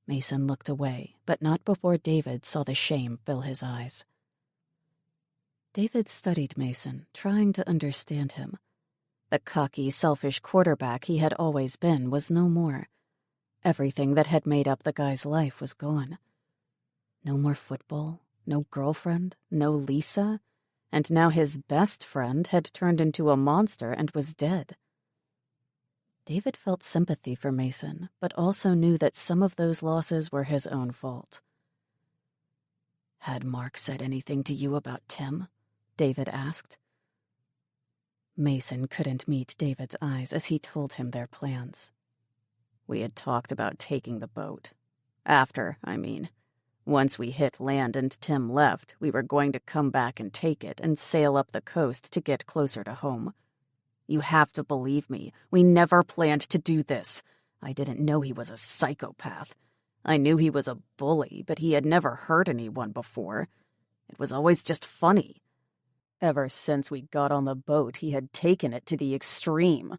A: Mason looked away, but not before David saw the shame fill his eyes. David studied Mason, trying to understand him. The cocky, selfish quarterback he had always been was no more. Everything that had made up the guy's life was gone. No more football, no girlfriend, no Lisa, and now his best friend had turned into a monster and was dead. David felt sympathy for Mason, but also knew that some of those losses were his own fault. "Had Mark said anything to you about Tim?" David asked. Mason couldn't meet David's eyes as he told him their plans. "We had talked about taking the boat. After, I mean. Once we hit land and Tim left, we were going to come back and take it and sail up the coast to get closer to home. You have to believe me. We never planned to do this. I didn't know he was a psychopath. I knew he was a bully, but he had never hurt anyone before. It was always just funny. Ever since we got on the boat, he had taken it to the extreme.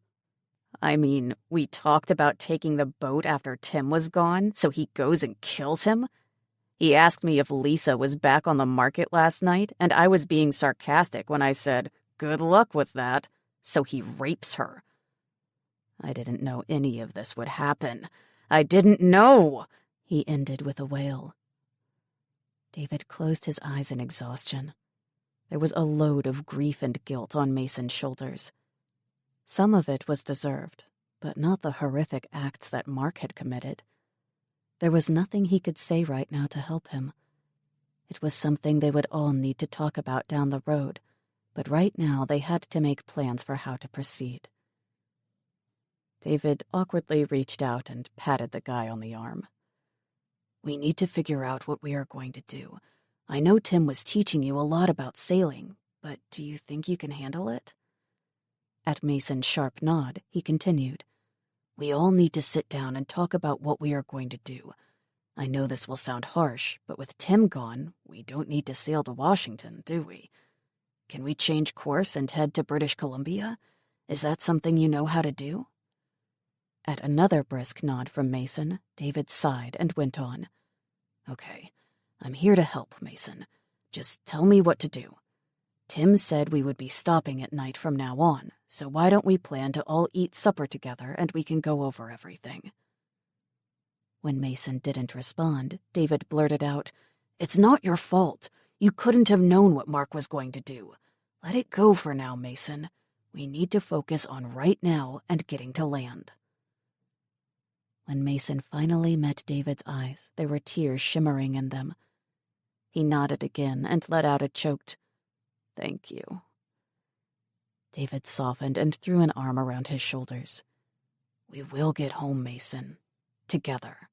A: I mean, we talked about taking the boat after Tim was gone, so he goes and kills him? He asked me if Lisa was back on the market last night, and I was being sarcastic when I said, 'Good luck with that,' so he rapes her. I didn't know any of this would happen. I didn't know," he ended with a wail. David closed his eyes in exhaustion. There was a load of grief and guilt on Mason's shoulders. Some of it was deserved, but not the horrific acts that Mark had committed. There was nothing he could say right now to help him. It was something they would all need to talk about down the road, but right now they had to make plans for how to proceed. David awkwardly reached out and patted the guy on the arm. "We need to figure out what we are going to do. I know Tim was teaching you a lot about sailing, but do you think you can handle it?" At Mason's sharp nod, he continued, "We all need to sit down and talk about what we are going to do. I know this will sound harsh, but with Tim gone, we don't need to sail to Washington, do we? Can we change course and head to British Columbia? Is that something you know how to do?" At another brisk nod from Mason, David sighed and went on. "Okay, I'm here to help, Mason. Just tell me what to do. Tim said we would be stopping at night from now on, so why don't we plan to all eat supper together and we can go over everything?" When Mason didn't respond, David blurted out, "It's not your fault. You couldn't have known what Mark was going to do. Let it go for now, Mason. We need to focus on right now and getting to land." When Mason finally met David's eyes, there were tears shimmering in them. He nodded again and let out a choked, "Thank you." David softened and threw an arm around his shoulders. "We will get home, Mason. Together."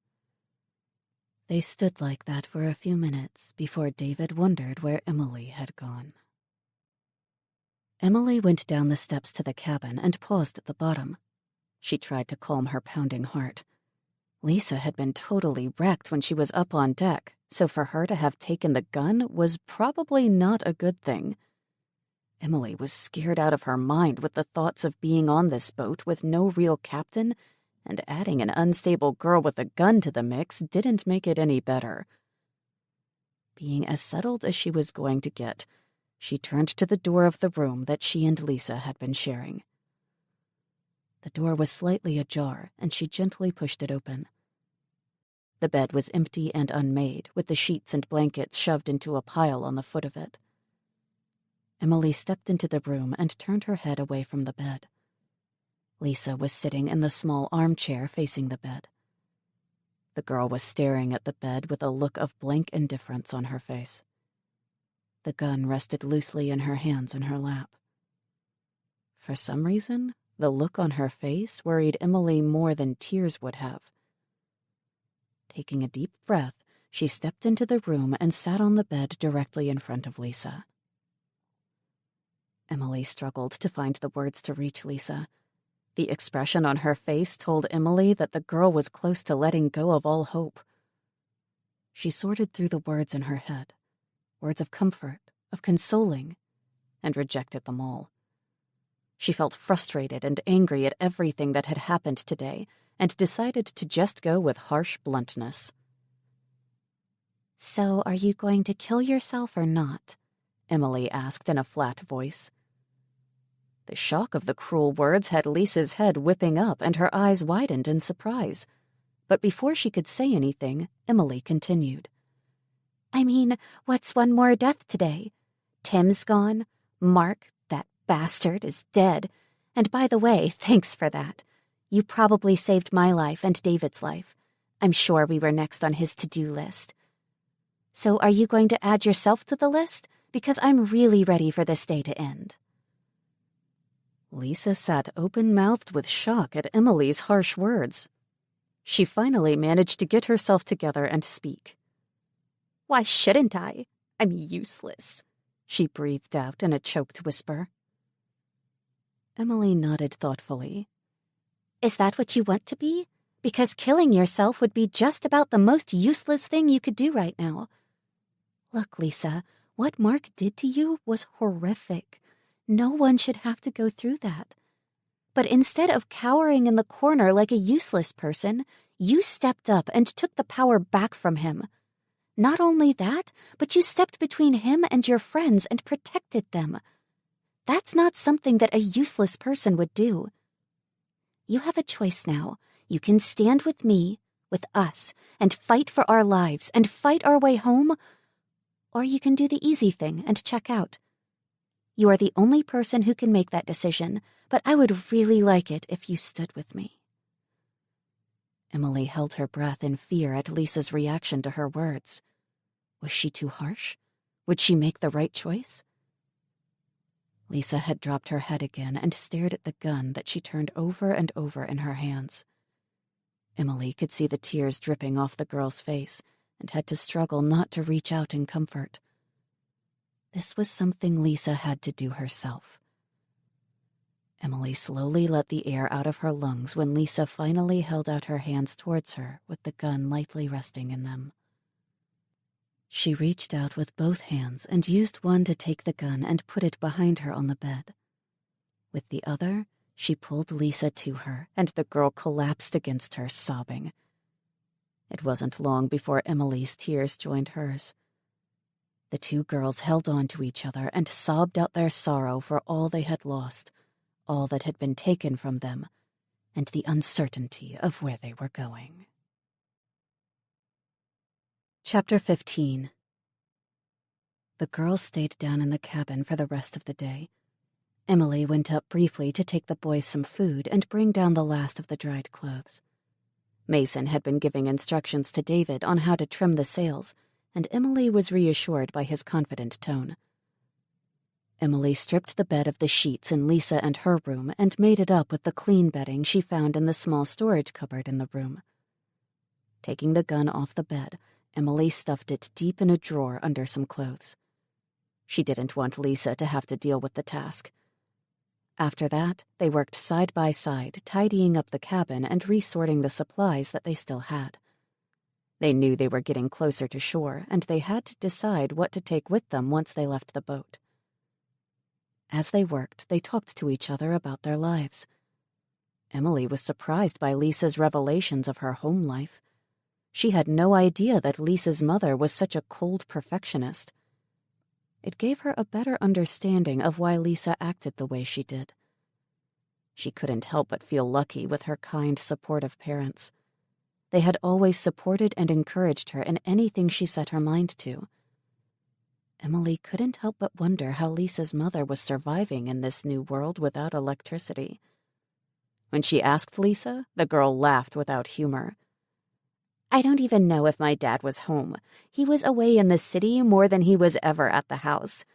A: They stood like that for a few minutes before David wondered where Emily had gone. Emily went down the steps to the cabin and paused at the bottom. She tried to calm her pounding heart. Lisa had been totally wrecked when she was up on deck, so for her to have taken the gun was probably not a good thing. Emily was scared out of her mind with the thoughts of being on this boat with no real captain, and adding an unstable girl with a gun to the mix didn't make it any better. Being as settled as she was going to get, she turned to the door of the room that she and Lisa had been sharing. The door was slightly ajar, and she gently pushed it open. The bed was empty and unmade, with the sheets and blankets shoved into a pile on the foot of it. Emily stepped into the room and turned her head away from the bed. Lisa was sitting in the small armchair facing the bed. The girl was staring at the bed with a look of blank indifference on her face. The gun rested loosely in her hands in her lap. For some reason, the look on her face worried Emily more than tears would have. Taking a deep breath, she stepped into the room and sat on the bed directly in front of Lisa. Emily struggled to find the words to reach Lisa. The expression on her face told Emily that the girl was close to letting go of all hope. She sorted through the words in her head, words of comfort, of consoling, and rejected them all. She felt frustrated and angry at everything that had happened today and decided to just go with harsh bluntness.
B: "So are you going to kill yourself or not?"
A: Emily asked in a flat voice. The shock of the cruel words had Lisa's head whipping up and her eyes widened in surprise. But before she could say anything, Emily continued.
B: "I mean, what's one more death today? Tim's gone. Mark, that bastard, is dead. And by the way, thanks for that. You probably saved my life and David's life. I'm sure we were next on his to-do list. So are you going to add yourself to the list? Because I'm really ready for this day to end."
A: Lisa sat open-mouthed with shock at Emily's harsh words. She finally managed to get herself together and speak.
B: "Why shouldn't I? I'm useless,"
A: she breathed out in a choked whisper. Emily nodded thoughtfully.
B: "Is that what you want to be? Because killing yourself would be just about the most useless thing you could do right now. Look, Lisa, what Mark did to you was horrific. No one should have to go through that. But instead of cowering in the corner like a useless person, you stepped up and took the power back from him. Not only that, but you stepped between him and your friends and protected them. That's not something that a useless person would do. You have a choice now. You can stand with me, with us, and fight for our lives and fight our way home, or you can do the easy thing and check out. You are the only person who can make that decision, but I would really like it if you stood with me."
A: Emily held her breath in fear at Lisa's reaction to her words. Was she too harsh? Would she make the right choice? Lisa had dropped her head again and stared at the gun that she turned over and over in her hands. Emily could see the tears dripping off the girl's face and had to struggle not to reach out in comfort. This was something Lisa had to do herself. Emily slowly let the air out of her lungs when Lisa finally held out her hands towards her with the gun lightly resting in them. She reached out with both hands and used one to take the gun and put it behind her on the bed. With the other, she pulled Lisa to her, and the girl collapsed against her, sobbing. It wasn't long before Emily's tears joined hers. The two girls held on to each other and sobbed out their sorrow for all they had lost, all that had been taken from them, and the uncertainty of where they were going. Chapter 15. The girls stayed down in the cabin for the rest of the day. Emily went up briefly to take the boys some food and bring down the last of the dried clothes. Mason had been giving instructions to David on how to trim the sails, and Emily was reassured by his confident tone. Emily stripped the bed of the sheets in Lisa and her room and made it up with the clean bedding she found in the small storage cupboard in the room. Taking the gun off the bed, Emily stuffed it deep in a drawer under some clothes. She didn't want Lisa to have to deal with the task. After that, they worked side by side, tidying up the cabin and resorting the supplies that they still had. They knew they were getting closer to shore, and they had to decide what to take with them once they left the boat. As they worked, they talked to each other about their lives. Emily was surprised by Lisa's revelations of her home life. She had no idea that Lisa's mother was such a cold perfectionist. It gave her a better understanding of why Lisa acted the way she did. She couldn't help but feel lucky with her kind, supportive parents. They had always supported and encouraged her in anything she set her mind to. Emily couldn't help but wonder how Lisa's mother was surviving in this new world without electricity. When she asked Lisa, the girl laughed without humor.
D: I don't even know if my dad was home. He was away in the city more than he was ever at the house.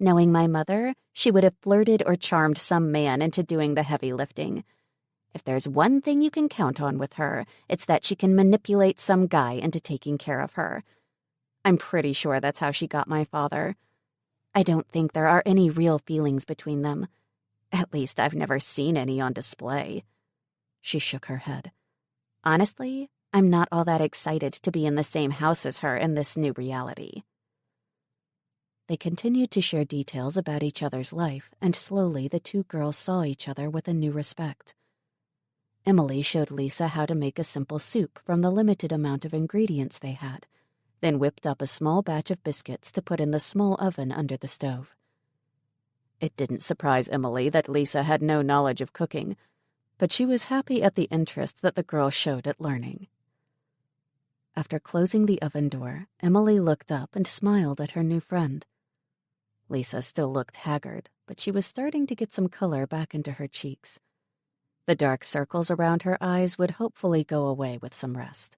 D: Knowing my mother, she would have flirted or charmed some man into doing the heavy lifting. If there's one thing you can count on with her, it's that she can manipulate some guy into taking care of her. I'm pretty sure that's how she got my father. I don't think there are any real feelings between them. At least I've never seen any on display.
A: She shook her head.
D: Honestly, I'm not all that excited to be in the same house as her in this new reality.
A: They continued to share details about each other's life, and slowly the two girls saw each other with a new respect. Emily showed Lisa how to make a simple soup from the limited amount of ingredients they had, then whipped up a small batch of biscuits to put in the small oven under the stove. It didn't surprise Emily that Lisa had no knowledge of cooking, but she was happy at the interest that the girl showed at learning. After closing the oven door, Emily looked up and smiled at her new friend. Lisa still looked haggard, but she was starting to get some color back into her cheeks. The dark circles around her eyes would hopefully go away with some rest.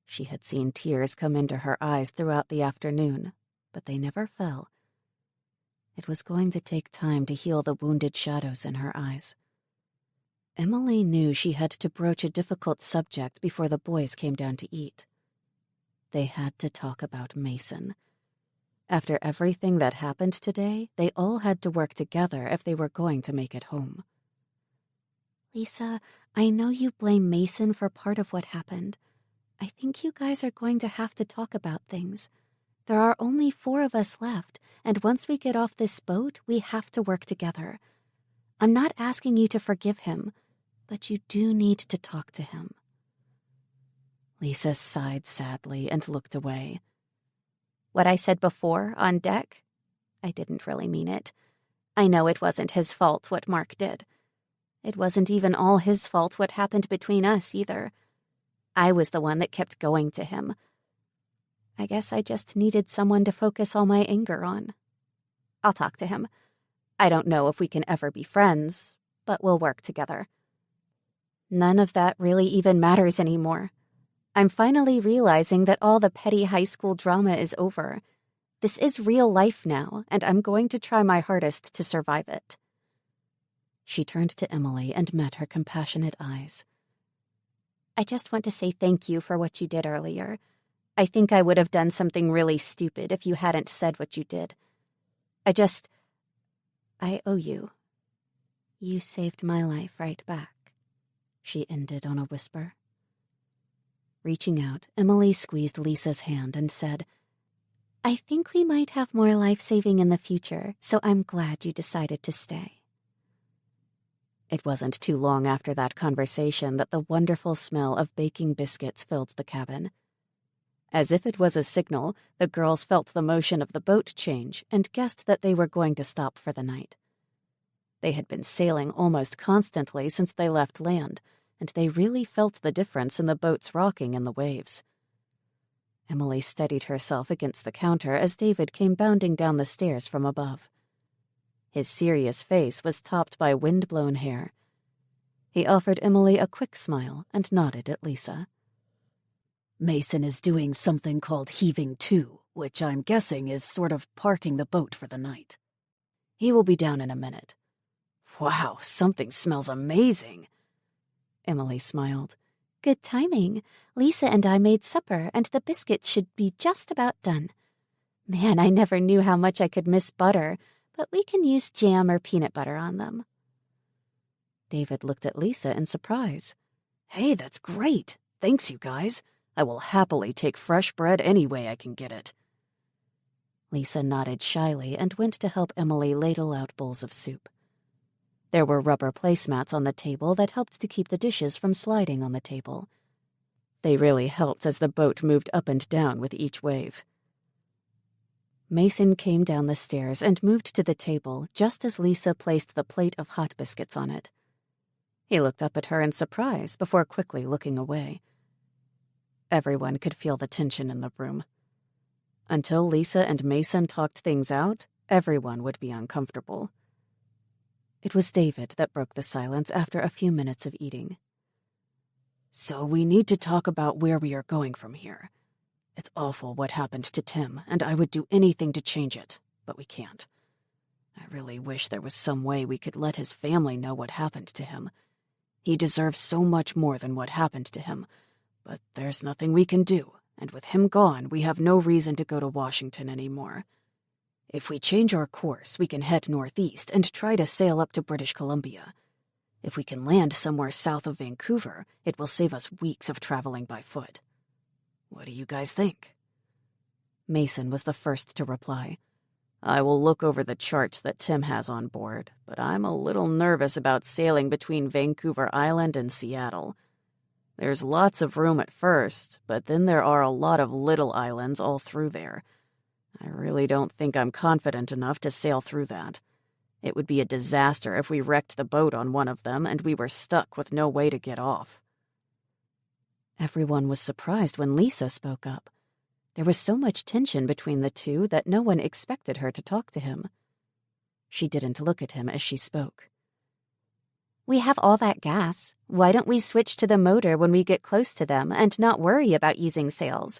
A: She had seen tears come into her eyes throughout the afternoon, but they never fell. It was going to take time to heal the wounded shadows in her eyes. Emily knew she had to broach a difficult subject before the boys came down to eat. They had to talk about Mason. After everything that happened today, they all had to work together if they were going to make it home.
B: Lisa, I know you blame Mason for part of what happened. I think you guys are going to have to talk about things. There are only 4 of us left, and once we get off this boat, we have to work together. I'm not asking you to forgive him, but you do need to talk to him.
A: Lisa sighed sadly and looked away.
D: What I said before on deck? I didn't really mean it. I know it wasn't his fault what Mark did. It wasn't even all his fault what happened between us either. I was the one that kept going to him. I guess I just needed someone to focus all my anger on. I'll talk to him. I don't know if we can ever be friends, but we'll work together. None of that really even matters anymore. I'm finally realizing that all the petty high school drama is over. This is real life now, and I'm going to try my hardest to survive it.
A: She turned to Emily and met her compassionate eyes.
D: I just want to say thank you for what you did earlier. I think I would have done something really stupid if you hadn't said what you did. I owe you.
A: You saved my life right back, she ended on a whisper. Reaching out, Emily squeezed Lisa's hand and said,
B: I think we might have more life-saving in the future, so I'm glad you decided to stay.
A: It wasn't too long after that conversation that the wonderful smell of baking biscuits filled the cabin. As if it was a signal, the girls felt the motion of the boat change and guessed that they were going to stop for the night. They had been sailing almost constantly since they left land, and they really felt the difference in the boat's rocking in the waves. Emily steadied herself against the counter as David came bounding down the stairs from above. His serious face was topped by wind-blown hair. He offered Emily a quick smile and nodded at Lisa. Mason is doing something called heaving to, which I'm guessing is sort of parking the boat for the night. He will be down in a minute.
C: Wow, something smells amazing.
D: Emily smiled. Good timing. Lisa and I made supper, and the biscuits should be just about done. Man, I never knew how much I could miss butter, but we can use jam or peanut butter on them.
A: David looked at Lisa in surprise. Hey, that's great. Thanks, you guys. I will happily take fresh bread any way I can get it. Lisa nodded shyly and went to help Emily ladle out bowls of soup. There were rubber placemats on the table that helped to keep the dishes from sliding on the table. They really helped as the boat moved up and down with each wave. Mason came down the stairs and moved to the table just as Lisa placed the plate of hot biscuits on it. He looked up at her in surprise before quickly looking away. Everyone could feel the tension in the room. Until Lisa and Mason talked things out, everyone would be uncomfortable. It was David that broke the silence after a few minutes of eating. So we need to talk about where we are going from here. It's awful what happened to Tim, and I would do anything to change it, but we can't. I really wish there was some way we could let his family know what happened to him. He deserves so much more than what happened to him, but there's nothing we can do, and with him gone, we have no reason to go to Washington anymore. If we change our course, we can head northeast and try to sail up to British Columbia. If we can land somewhere south of Vancouver, it will save us weeks of traveling by foot. What do you guys think? Mason was the first to reply. I will look over the charts that Tim has on board, but I'm a little nervous about sailing between Vancouver Island and Seattle. There's lots of room at first, but then there are a lot of little islands all through there. I really don't think I'm confident enough to sail through that. It would be a disaster if we wrecked the boat on one of them and we were stuck with no way to get off. Everyone was surprised when Lisa spoke up. There was so much tension between the two that no one expected her to talk to him. She didn't look at him as she spoke. We have all that gas. Why don't we switch to the motor when we get close to them and not worry about using sails?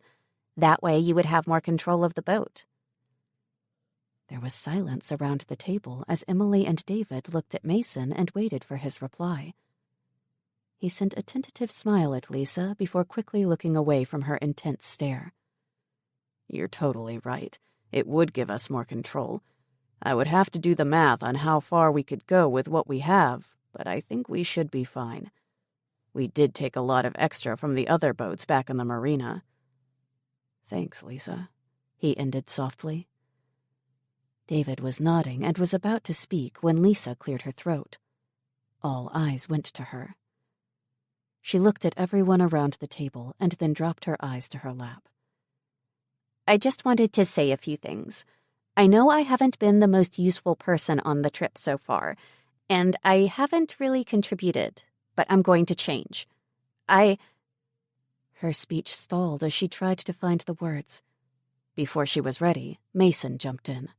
A: That way you would have more control of the boat. There was silence around the table as Emily and David looked at Mason and waited for his reply. He sent a tentative smile at Lisa before quickly looking away from her intense stare. You're totally right. It would give us more control. I would have to do the math on how far we could go with what we have, but I think we should be fine. We did take a lot of extra from the other boats back in the marina. Thanks, Lisa, he ended softly. David was nodding and was about to speak when Lisa cleared her throat. All eyes went to her. She looked at everyone around the table and then dropped her eyes to her lap. I just wanted to say a few things. I know I haven't been the most useful person on the trip so far, and I haven't really contributed, but I'm going to change. Her speech stalled as she tried to find the words. Before she was ready, Mason jumped in.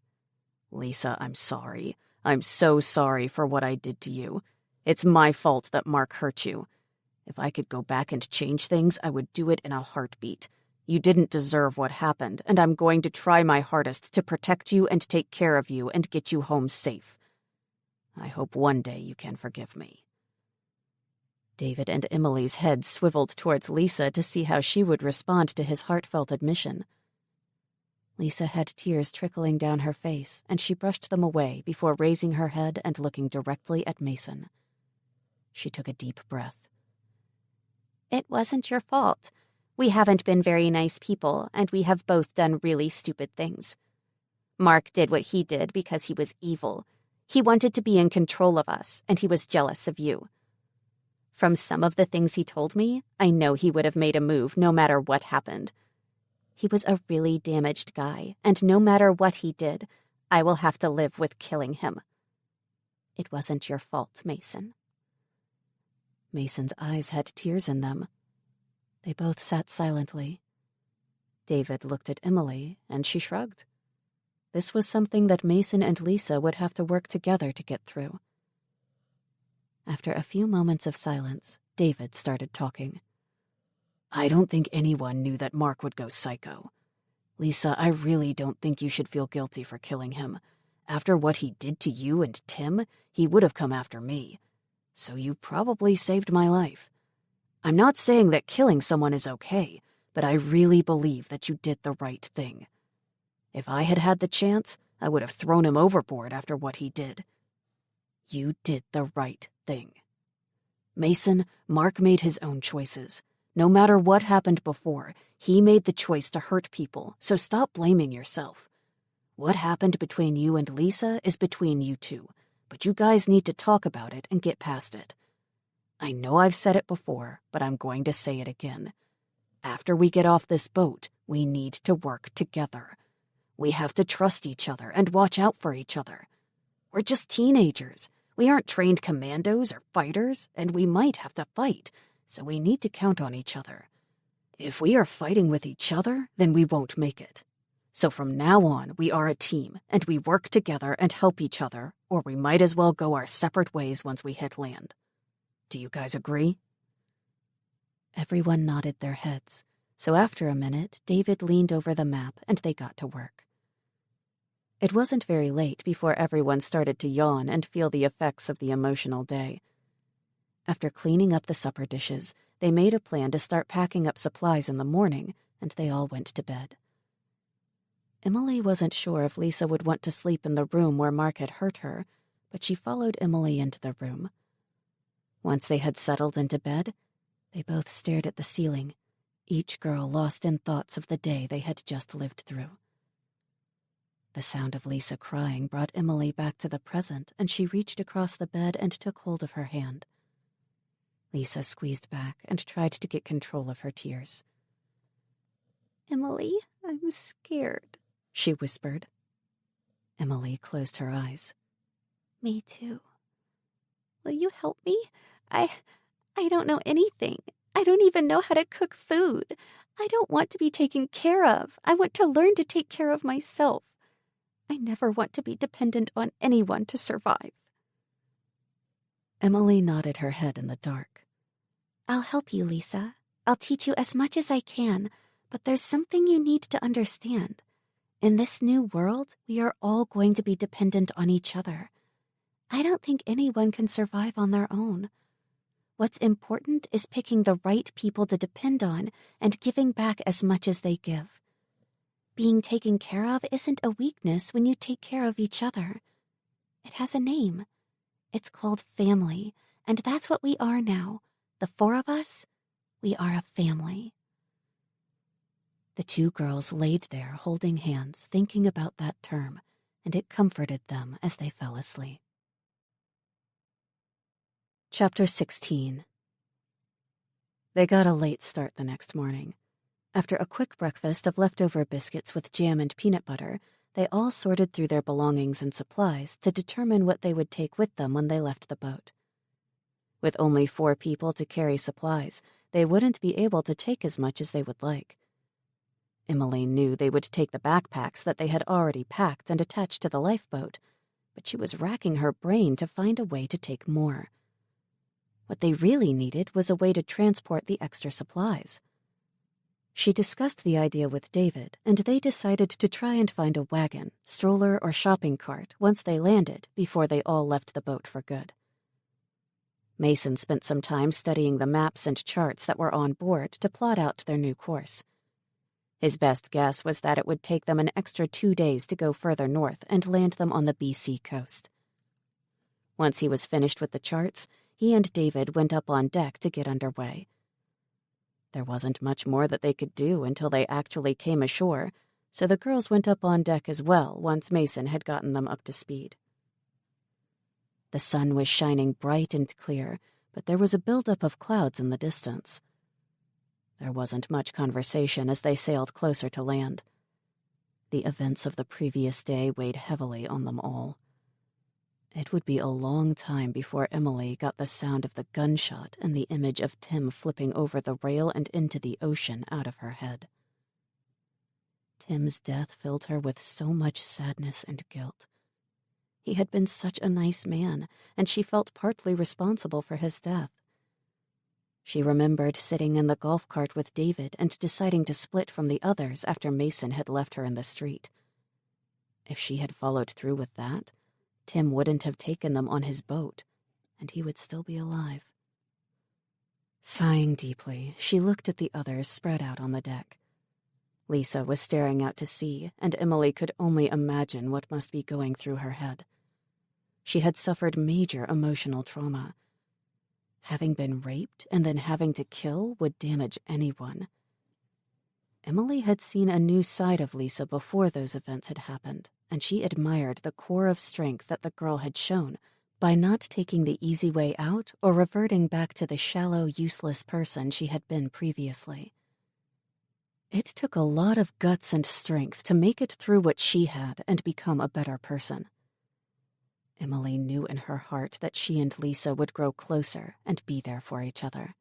A: Lisa, I'm sorry. I'm so sorry for what I did to you. It's my fault that Mark hurt you. If I could go back and change things, I would do it in a heartbeat. You didn't deserve what happened, and I'm going to try my hardest to protect you and take care of you and get you home safe. I hope one day you can forgive me. David and Emily's heads swiveled towards Lisa to see how she would respond to his heartfelt admission. Lisa had tears trickling down her face, and she brushed them away before raising her head and looking directly at Mason. She took a deep breath. It wasn't your fault. We haven't been very nice people, and we have both done really stupid things. Mark did what he did because he was evil. He wanted to be in control of us, and he was jealous of you. From some of the things he told me, I know he would have made a move no matter what happened. He was a really damaged guy, and no matter what he did, I will have to live with killing him. It wasn't your fault, Mason. Mason's eyes had tears in them. They both sat silently. David looked at Emily, and she shrugged. This was something that Mason and Lisa would have to work together to get through. After a few moments of silence, David started talking.
C: I don't think anyone knew that Mark would go psycho. Lisa, I really don't think you should feel guilty for killing him. After what he did to you and Tim, he would have come after me. So you probably saved my life. I'm not saying that killing someone is okay, but I really believe that you did the right thing. If I had had the chance, I would have thrown him overboard after what he did. You did the right thing. Mason, Mark made his own choices. No matter what happened before, he made the choice to hurt people, so stop blaming yourself. What happened between you and Lisa is between you two, but you guys need to talk about it and get past it. I know I've said it before, but I'm going to say it again. After we get off this boat, we need to work together. We have to trust each other and watch out for each other. We're just teenagers. We aren't trained commandos or fighters, and we might have to fight, so we need to count on each other. If we are fighting with each other, then we won't make it. So from now on, we are a team, and we work together and help each other, or we might as well go our separate ways once we hit land. Do you guys agree?
A: Everyone nodded their heads, so after a minute, David leaned over the map and they got to work. It wasn't very late before everyone started to yawn and feel the effects of the emotional day. After cleaning up the supper dishes, they made a plan to start packing up supplies in the morning, and they all went to bed. Emily wasn't sure if Lisa would want to sleep in the room where Mark had hurt her, but she followed Emily into the room. Once they had settled into bed, they both stared at the ceiling, each girl lost in thoughts of the day they had just lived through. The sound of Lisa crying brought Emily back to the present, and she reached across the bed and took hold of her hand. Lisa squeezed back and tried to get control of her tears.
B: Emily, I'm scared,
A: she whispered. Emily closed her eyes.
B: Me too. Will you help me? I don't know anything. I don't even know how to cook food. I don't want to be taken care of. I want to learn to take care of myself. I never want to be dependent on anyone to survive.
A: Emily nodded her head in the dark.
B: I'll help you, Lisa. I'll teach you as much as I can, but there's something you need to understand. In this new world, we are all going to be dependent on each other. I don't think anyone can survive on their own. What's important is picking the right people to depend on and giving back as much as they give. Being taken care of isn't a weakness when you take care of each other. It has a name. It's called family, and that's what we are now. The four of us, we are a family.
A: The two girls laid there holding hands, thinking about that term, and it comforted them as they fell asleep. Chapter 16. They got a late start the next morning. After a quick breakfast of leftover biscuits with jam and peanut butter, they all sorted through their belongings and supplies to determine what they would take with them when they left the boat. With only 4 people to carry supplies, they wouldn't be able to take as much as they would like. Emily knew they would take the backpacks that they had already packed and attached to the lifeboat, but she was racking her brain to find a way to take more. What they really needed was a way to transport the extra supplies. She discussed the idea with David, and they decided to try and find a wagon, stroller, or shopping cart once they landed before they all left the boat for good. Mason spent some time studying the maps and charts that were on board to plot out their new course. His best guess was that it would take them an extra 2 days to go further north and land them on the BC coast. Once he was finished with the charts, he and David went up on deck to get underway. There wasn't much more that they could do until they actually came ashore, so the girls went up on deck as well once Mason had gotten them up to speed. The sun was shining bright and clear, but there was a buildup of clouds in the distance. There wasn't much conversation as they sailed closer to land. The events of the previous day weighed heavily on them all. It would be a long time before Emily got the sound of the gunshot and the image of Tim flipping over the rail and into the ocean out of her head. Tim's death filled her with so much sadness and guilt. He had been such a nice man, and she felt partly responsible for his death. She remembered sitting in the golf cart with David and deciding to split from the others after Mason had left her in the street. If she had followed through with that, Tim wouldn't have taken them on his boat, and he would still be alive. Sighing deeply, she looked at the others spread out on the deck. Lisa was staring out to sea, and Emily could only imagine what must be going through her head. She had suffered major emotional trauma. Having been raped and then having to kill would damage anyone. Emily had seen a new side of Lisa before those events had happened, and she admired the core of strength that the girl had shown by not taking the easy way out or reverting back to the shallow, useless person she had been previously. It took a lot of guts and strength to make it through what she had and become a better person. Emily knew in her heart that she and Lisa would grow closer and be there for each other.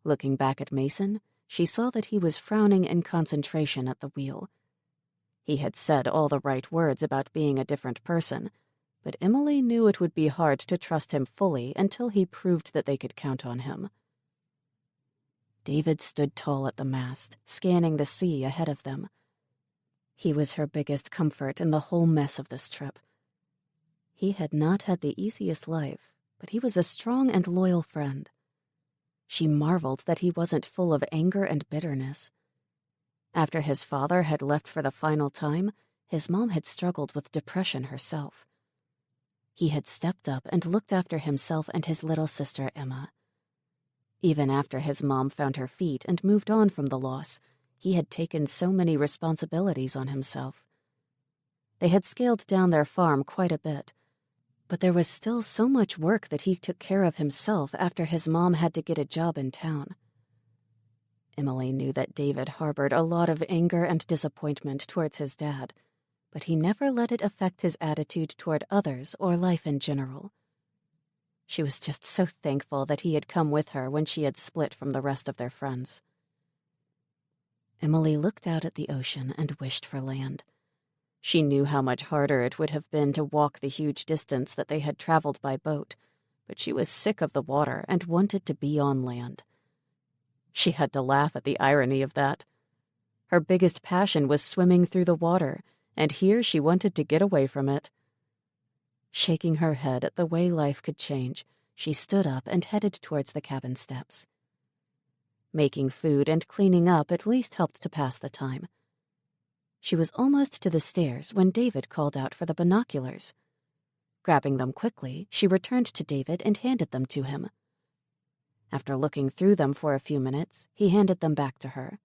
A: Looking back at Mason, she saw that he was frowning in concentration at the wheel. He had said all the right words about being a different person, but Emily knew it would be hard to trust him fully until he proved that they could count on him. David stood tall at the mast, scanning the sea ahead of them. He was her biggest comfort in the whole mess of this trip. He had not had the easiest life, but he was a strong and loyal friend. She marveled that he wasn't full of anger and bitterness. After his father had left for the final time, his mom had struggled with depression herself. He had stepped up and looked after himself and his little sister Emma. Even after his mom found her feet and moved on from the loss, he had taken so many responsibilities on himself. They had scaled down their farm quite a bit, but there was still so much work that he took care of himself after his mom had to get a job in town. Emily knew that David harbored a lot of anger and disappointment towards his dad, but he never let it affect his attitude toward others or life in general. She was just so thankful that he had come with her when she had split from the rest of their friends. Emily looked out at the ocean and wished for land. She knew how much harder it would have been to walk the huge distance that they had traveled by boat, but she was sick of the water and wanted to be on land. She had to laugh at the irony of that. Her biggest passion was swimming through the water, and here she wanted to get away from it. Shaking her head at the way life could change, she stood up and headed towards the cabin steps. Making food and cleaning up at least helped to pass the time. She was almost to the stairs when David called out for the binoculars. Grabbing them quickly, she returned to David and handed them to him. After looking through them for a few minutes, he handed them back to her.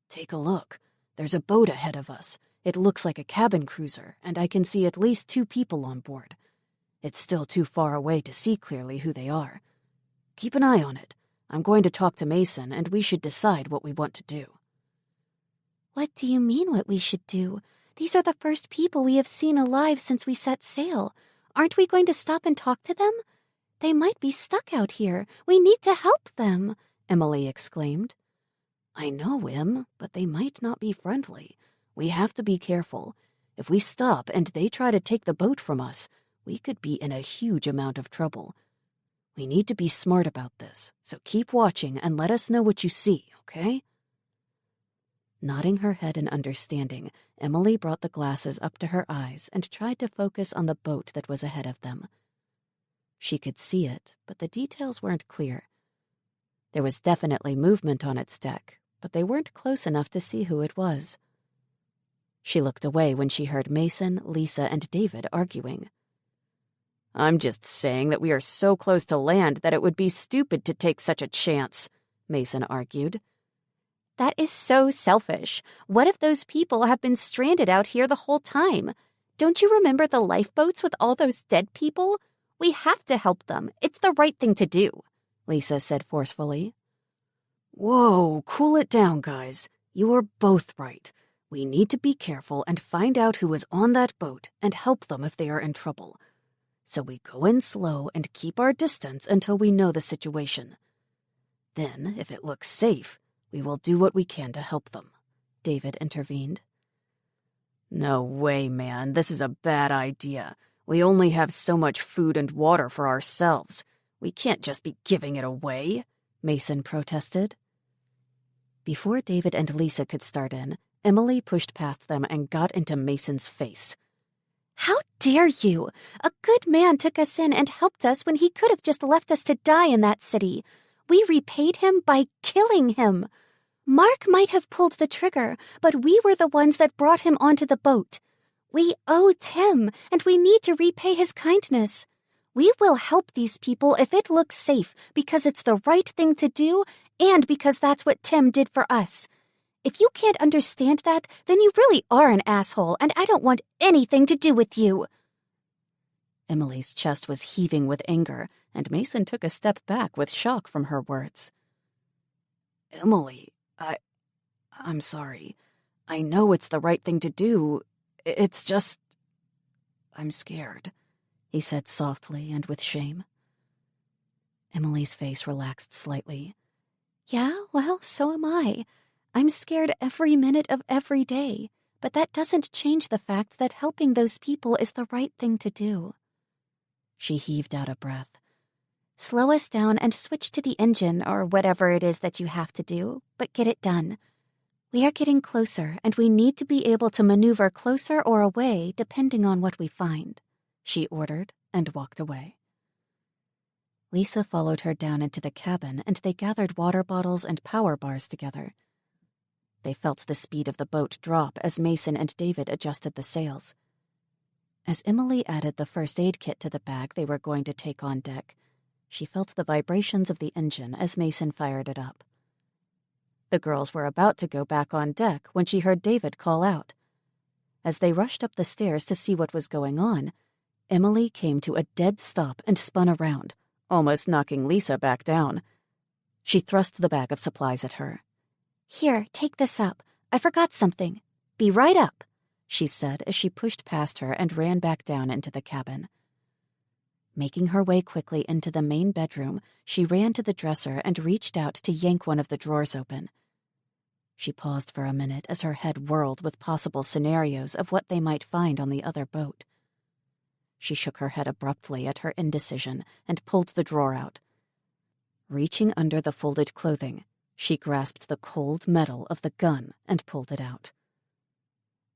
A: "Take a look. There's a boat ahead of us. It looks like a cabin cruiser, and I can see at least 2 people on board. It's still too far away to see clearly who they are. Keep an eye on it. I'm going to talk to Mason, and we should decide what we want to do."
B: What do you mean what we should do? These are the first people we have seen alive since we set sail. Aren't we going to stop and talk to them? They might be stuck out here. We need to help them, Emily exclaimed.
A: "I know, Em, but they might not be friendly. We have to be careful. If we stop and they try to take the boat from us, we could be in a huge amount of trouble. We need to be smart about this, so keep watching and let us know what you see, okay?" Nodding her head in understanding, Emily brought the glasses up to her eyes and tried to focus on the boat that was ahead of them. She could see it, but the details weren't clear. There was definitely movement on its deck, but they weren't close enough to see who it was. She looked away when she heard Mason, Lisa, and David arguing.
C: "I'm just saying that we are so close to land that it would be stupid to take such a chance," Mason argued.
D: That is so selfish. What if those people have been stranded out here the whole time? Don't you remember the lifeboats with all those dead people? We have to help them. It's the right thing to do,
A: Lisa said forcefully.
C: "Whoa, cool it down, guys. You are both right. We need to be careful and find out who is on that boat and help them if they are in trouble. So we go in slow and keep our distance until we know the situation. Then, if it looks safe, we will do what we can to help them," David intervened. "No way, man. This is a bad idea. We only have so much food and water for ourselves. We can't just be giving it away, Mason protested. Before David and Lisa could start in, Emily pushed past them and got into Mason's face.
B: How dare you? A good man took us in and helped us when he could have just left us to die in that city. We repaid him by killing him. Mark might have pulled the trigger, but we were the ones that brought him onto the boat. We owe Tim, and we need to repay his kindness. We will help these people if it looks safe because it's the right thing to do and because that's what Tim did for us. If you can't understand that, then you really are an asshole, and I don't want anything to do with you.
A: Emily's chest was heaving with anger, and Mason took a step back with shock from her words.
C: Emily, I'm sorry. I know it's the right thing to do. It's just... I'm scared, he said softly and with shame.
A: Emily's face relaxed slightly.
B: Yeah, well, so am I. I'm scared every minute of every day, but that doesn't change the fact that helping those people is the right thing to do.
A: She heaved out a breath.
B: Slow us down and switch to the engine or whatever it is that you have to do, but get it done. We are getting closer, and we need to be able to maneuver closer or away depending on what we find, she ordered and walked away.
A: Lisa followed her down into the cabin, and they gathered water bottles and power bars together. They felt the speed of the boat drop as Mason and David adjusted the sails. As Emily added the first aid kit to the bag they were going to take on deck, she felt the vibrations of the engine as Mason fired it up. The girls were about to go back on deck when she heard David call out. As they rushed up the stairs to see what was going on, Emily came to a dead stop and spun around, almost knocking Lisa back down. She thrust the bag of supplies at her.
B: Here, take this up. I forgot something. Be right up, she said as she pushed past her and ran back down into the cabin.
A: Making her way quickly into the main bedroom, she ran to the dresser and reached out to yank one of the drawers open. She paused for a minute as her head whirled with possible scenarios of what they might find on the other boat. She shook her head abruptly at her indecision and pulled the drawer out. Reaching under the folded clothing, she grasped the cold metal of the gun and pulled it out.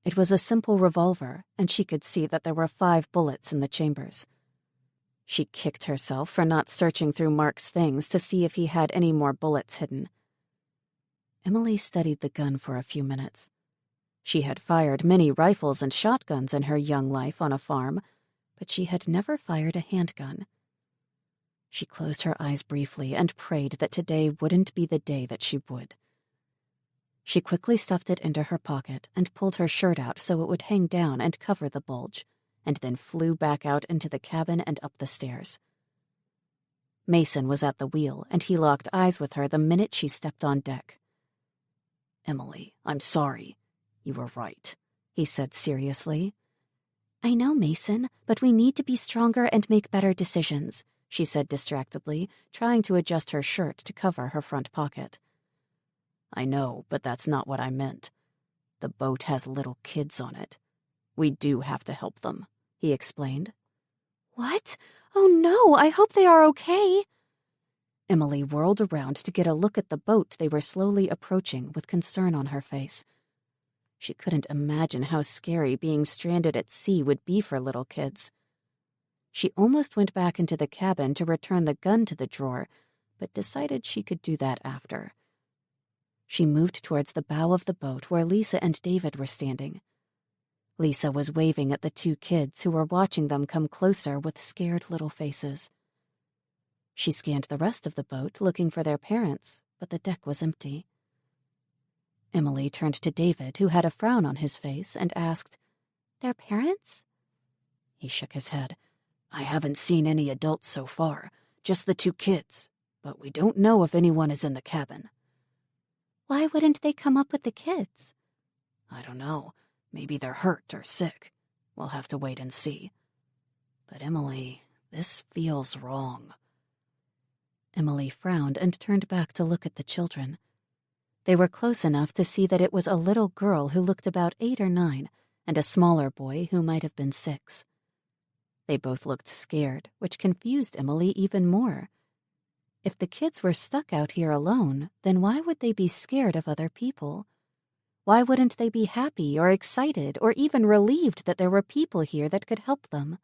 A: It was a simple revolver, and she could see that there were 5 bullets in the chambers. She kicked herself for not searching through Mark's things to see if he had any more bullets hidden. Emily studied the gun for a few minutes. She had fired many rifles and shotguns in her young life on a farm, but she had never fired a handgun. She closed her eyes briefly and prayed that today wouldn't be the day that she would. She quickly stuffed it into her pocket and pulled her shirt out so it would hang down and cover the bulge, and then flew back out into the cabin and up the stairs. Mason was at the wheel, and he locked eyes with her the minute she stepped on deck.
C: Emily, I'm sorry. You were right, he said seriously.
B: I know, Mason, but we need to be stronger and make better decisions, she said distractedly, trying to adjust her shirt to cover her front pocket.
C: I know, but that's not what I meant. The boat has little kids on it. We do have to help them, he explained.
B: What? Oh no, I hope they are okay.
A: Emily whirled around to get a look at the boat they were slowly approaching with concern on her face. She couldn't imagine how scary being stranded at sea would be for little kids. She almost went back into the cabin to return the gun to the drawer, but decided she could do that after. She moved towards the bow of the boat where Lisa and David were standing. Lisa was waving at the 2 kids who were watching them come closer with scared little faces. She scanned the rest of the boat, looking for their parents, but the deck was empty. Emily turned to David, who had a frown on his face, and asked,
B: Their parents?
A: He shook his head.
C: I haven't seen any adults so far, just the 2 kids, but we don't know if anyone is in the cabin.
B: Why wouldn't they come up with the kids?
C: I don't know. Maybe they're hurt or sick. We'll have to wait and see. But Emily, this feels wrong.
A: Emily frowned and turned back to look at the children. They were close enough to see that it was a little girl who looked about 8 or 9 and a smaller boy who might have been 6. They both looked scared, which confused Emily even more. If the kids were stuck out here alone, then why would they be scared of other people? Why wouldn't they be happy or excited or even relieved that there were people here that could help them?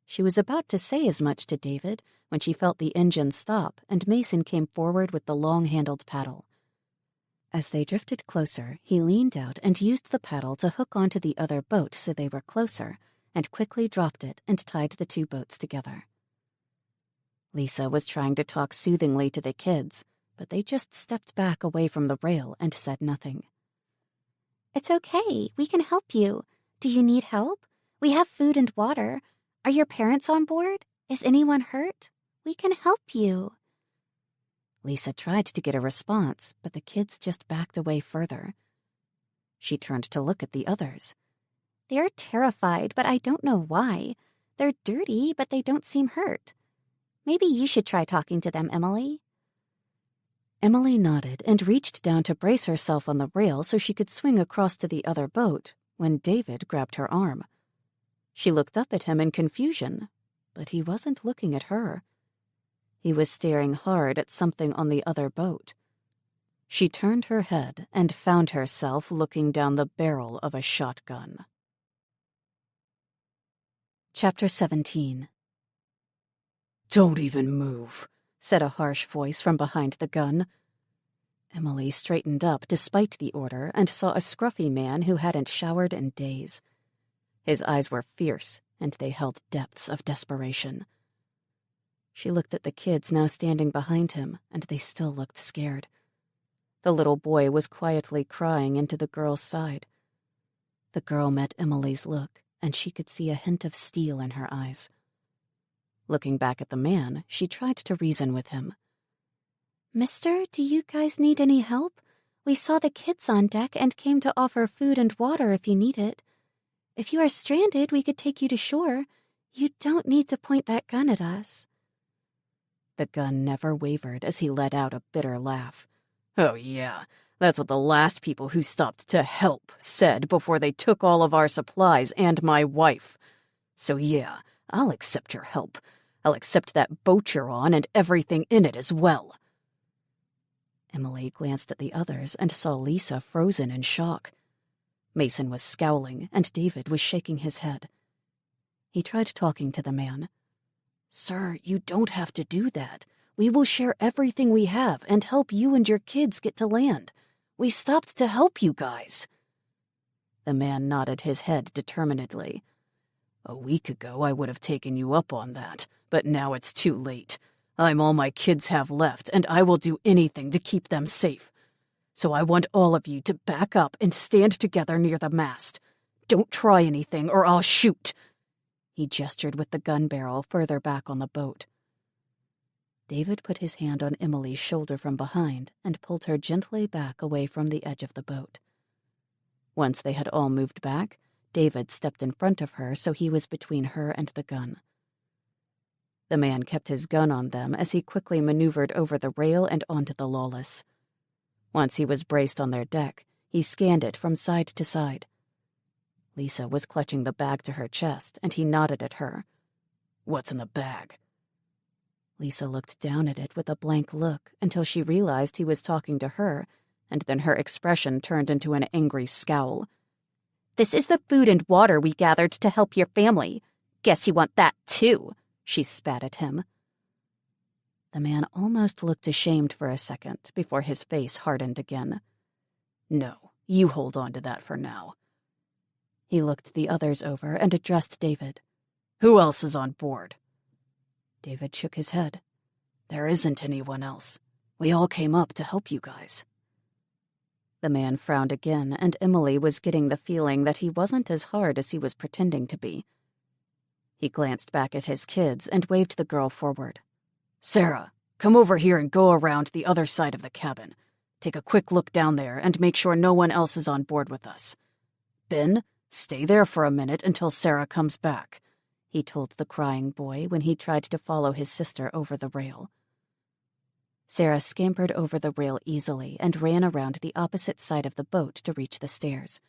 A: She was about to say as much to David when she felt the engine stop and Mason came forward with the long-handled paddle. As they drifted closer, he leaned out and used the paddle to hook onto the other boat so they were closer, and quickly dropped it and tied the two boats together. Lisa was trying to talk soothingly to the kids, but they just stepped back away from the rail and said nothing.
B: It's okay. We can help you. Do you need help? We have food and water. Are your parents on board? Is anyone hurt? We can help you.
A: Lisa tried to get a response, but the kids just backed away further. She turned to look at the others.
B: They're terrified, but I don't know why. They're dirty, but they don't seem hurt. Maybe you should try talking to them, Emily.
A: Emily nodded and reached down to brace herself on the rail so she could swing across to the other boat when David grabbed her arm. She looked up at him in confusion, but he wasn't looking at her. He was staring hard at something on the other boat. She turned her head and found herself looking down the barrel of a shotgun. Chapter 17.
C: "Don't even move,"
A: said a harsh voice from behind the gun. Emily straightened up despite the order and saw a scruffy man who hadn't showered in days. His eyes were fierce, and they held depths of desperation. She looked at the kids now standing behind him, and they still looked scared. The little boy was quietly crying into the girl's side. The girl met Emily's look, and she could see a hint of steel in her eyes. Looking back at the man, she tried to reason with him.
B: Mister, do you guys need any help? We saw the kids on deck and came to offer food and water if you need it. If you are stranded, we could take you to shore. You don't need to point that gun at us.
A: The gun never wavered as he let out a bitter laugh.
C: "Oh yeah, that's what the last people who stopped to help said before they took all of our supplies and my wife. So yeah, I'll accept your help. I'll accept that boat you're on and everything in it as well."
A: Emily glanced at the others and saw Lisa frozen in shock. Mason was scowling, and David was shaking his head. He tried talking to the man. "Sir, you don't have to do that. We will share everything we have and help you and your kids get to land. We stopped to help you guys." The man nodded his head determinedly.
C: "A week ago I would have taken you up on that, but now it's too late. I'm all my kids have left, and I will do anything to keep them safe. So I want all of you to back up and stand together near the mast. Don't try anything or I'll shoot."
A: He gestured with the gun barrel further back on the boat. David put his hand on Emily's shoulder from behind and pulled her gently back away from the edge of the boat. Once they had all moved back, David stepped in front of her so he was between her and the gun. The man kept his gun on them as he quickly maneuvered over the rail and onto the Lawless. Once he was braced on their deck, he scanned it from side to side. Lisa was clutching the bag to her chest, and he nodded at her.
C: "What's in the bag?"
A: Lisa looked down at it with a blank look until she realized he was talking to her, and then her expression turned into an angry scowl.
B: "This is the food and water we gathered to help your family. Guess you want that too," she spat at him.
A: The man almost looked ashamed for a second before his face hardened again.
C: "No, you hold on to that for now."
A: He looked the others over and addressed David.
C: "Who else is on board?"
A: David shook his head.
C: "There isn't anyone else. We all came up to help you guys."
A: The man frowned again, and Emily was getting the feeling that he wasn't as hard as he was pretending to be. He glanced back at his kids and waved the girl forward.
C: "Sarah, come over here and go around the other side of the cabin. Take a quick look down there and make sure no one else is on board with us. Ben, stay there for a minute until Sarah comes back," he told the crying boy when he tried to follow his sister over the rail.
A: Sarah scampered over the rail easily and ran around the opposite side of the boat to reach the stairs.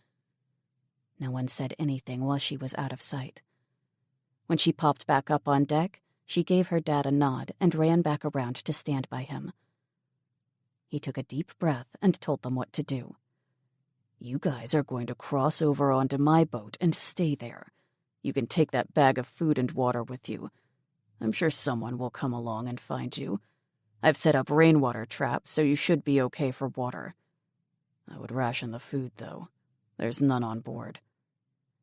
A: No one said anything while she was out of sight. When she popped back up on deck, she gave her dad a nod and ran back around to stand by him. He took a deep breath and told them what to do. "You guys are going to cross over onto my boat and stay there. You can take that bag of food and water with you. I'm sure someone will come along and find you. I've set up rainwater traps, so you should be okay for water. I would ration the food, though. There's none on board.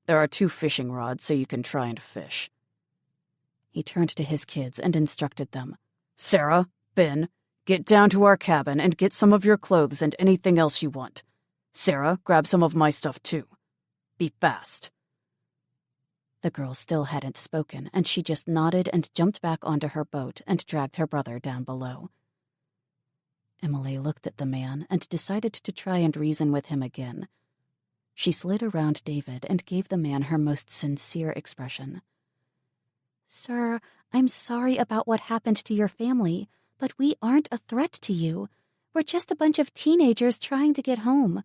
A: There are 2 fishing rods, so you can try and fish." He turned to his kids and instructed them. "Sarah, Ben, get down to our cabin and get some of your clothes and anything else you want. Sarah, grab some of my stuff, too. Be fast." The girl still hadn't spoken, and she just nodded and jumped back onto her boat and dragged her brother down below. Emily looked at the man and decided to try and reason with him again. She slid around David and gave the man her most sincere expression.
B: "Sir, I'm sorry about what happened to your family, but we aren't a threat to you. We're just a bunch of teenagers trying to get home.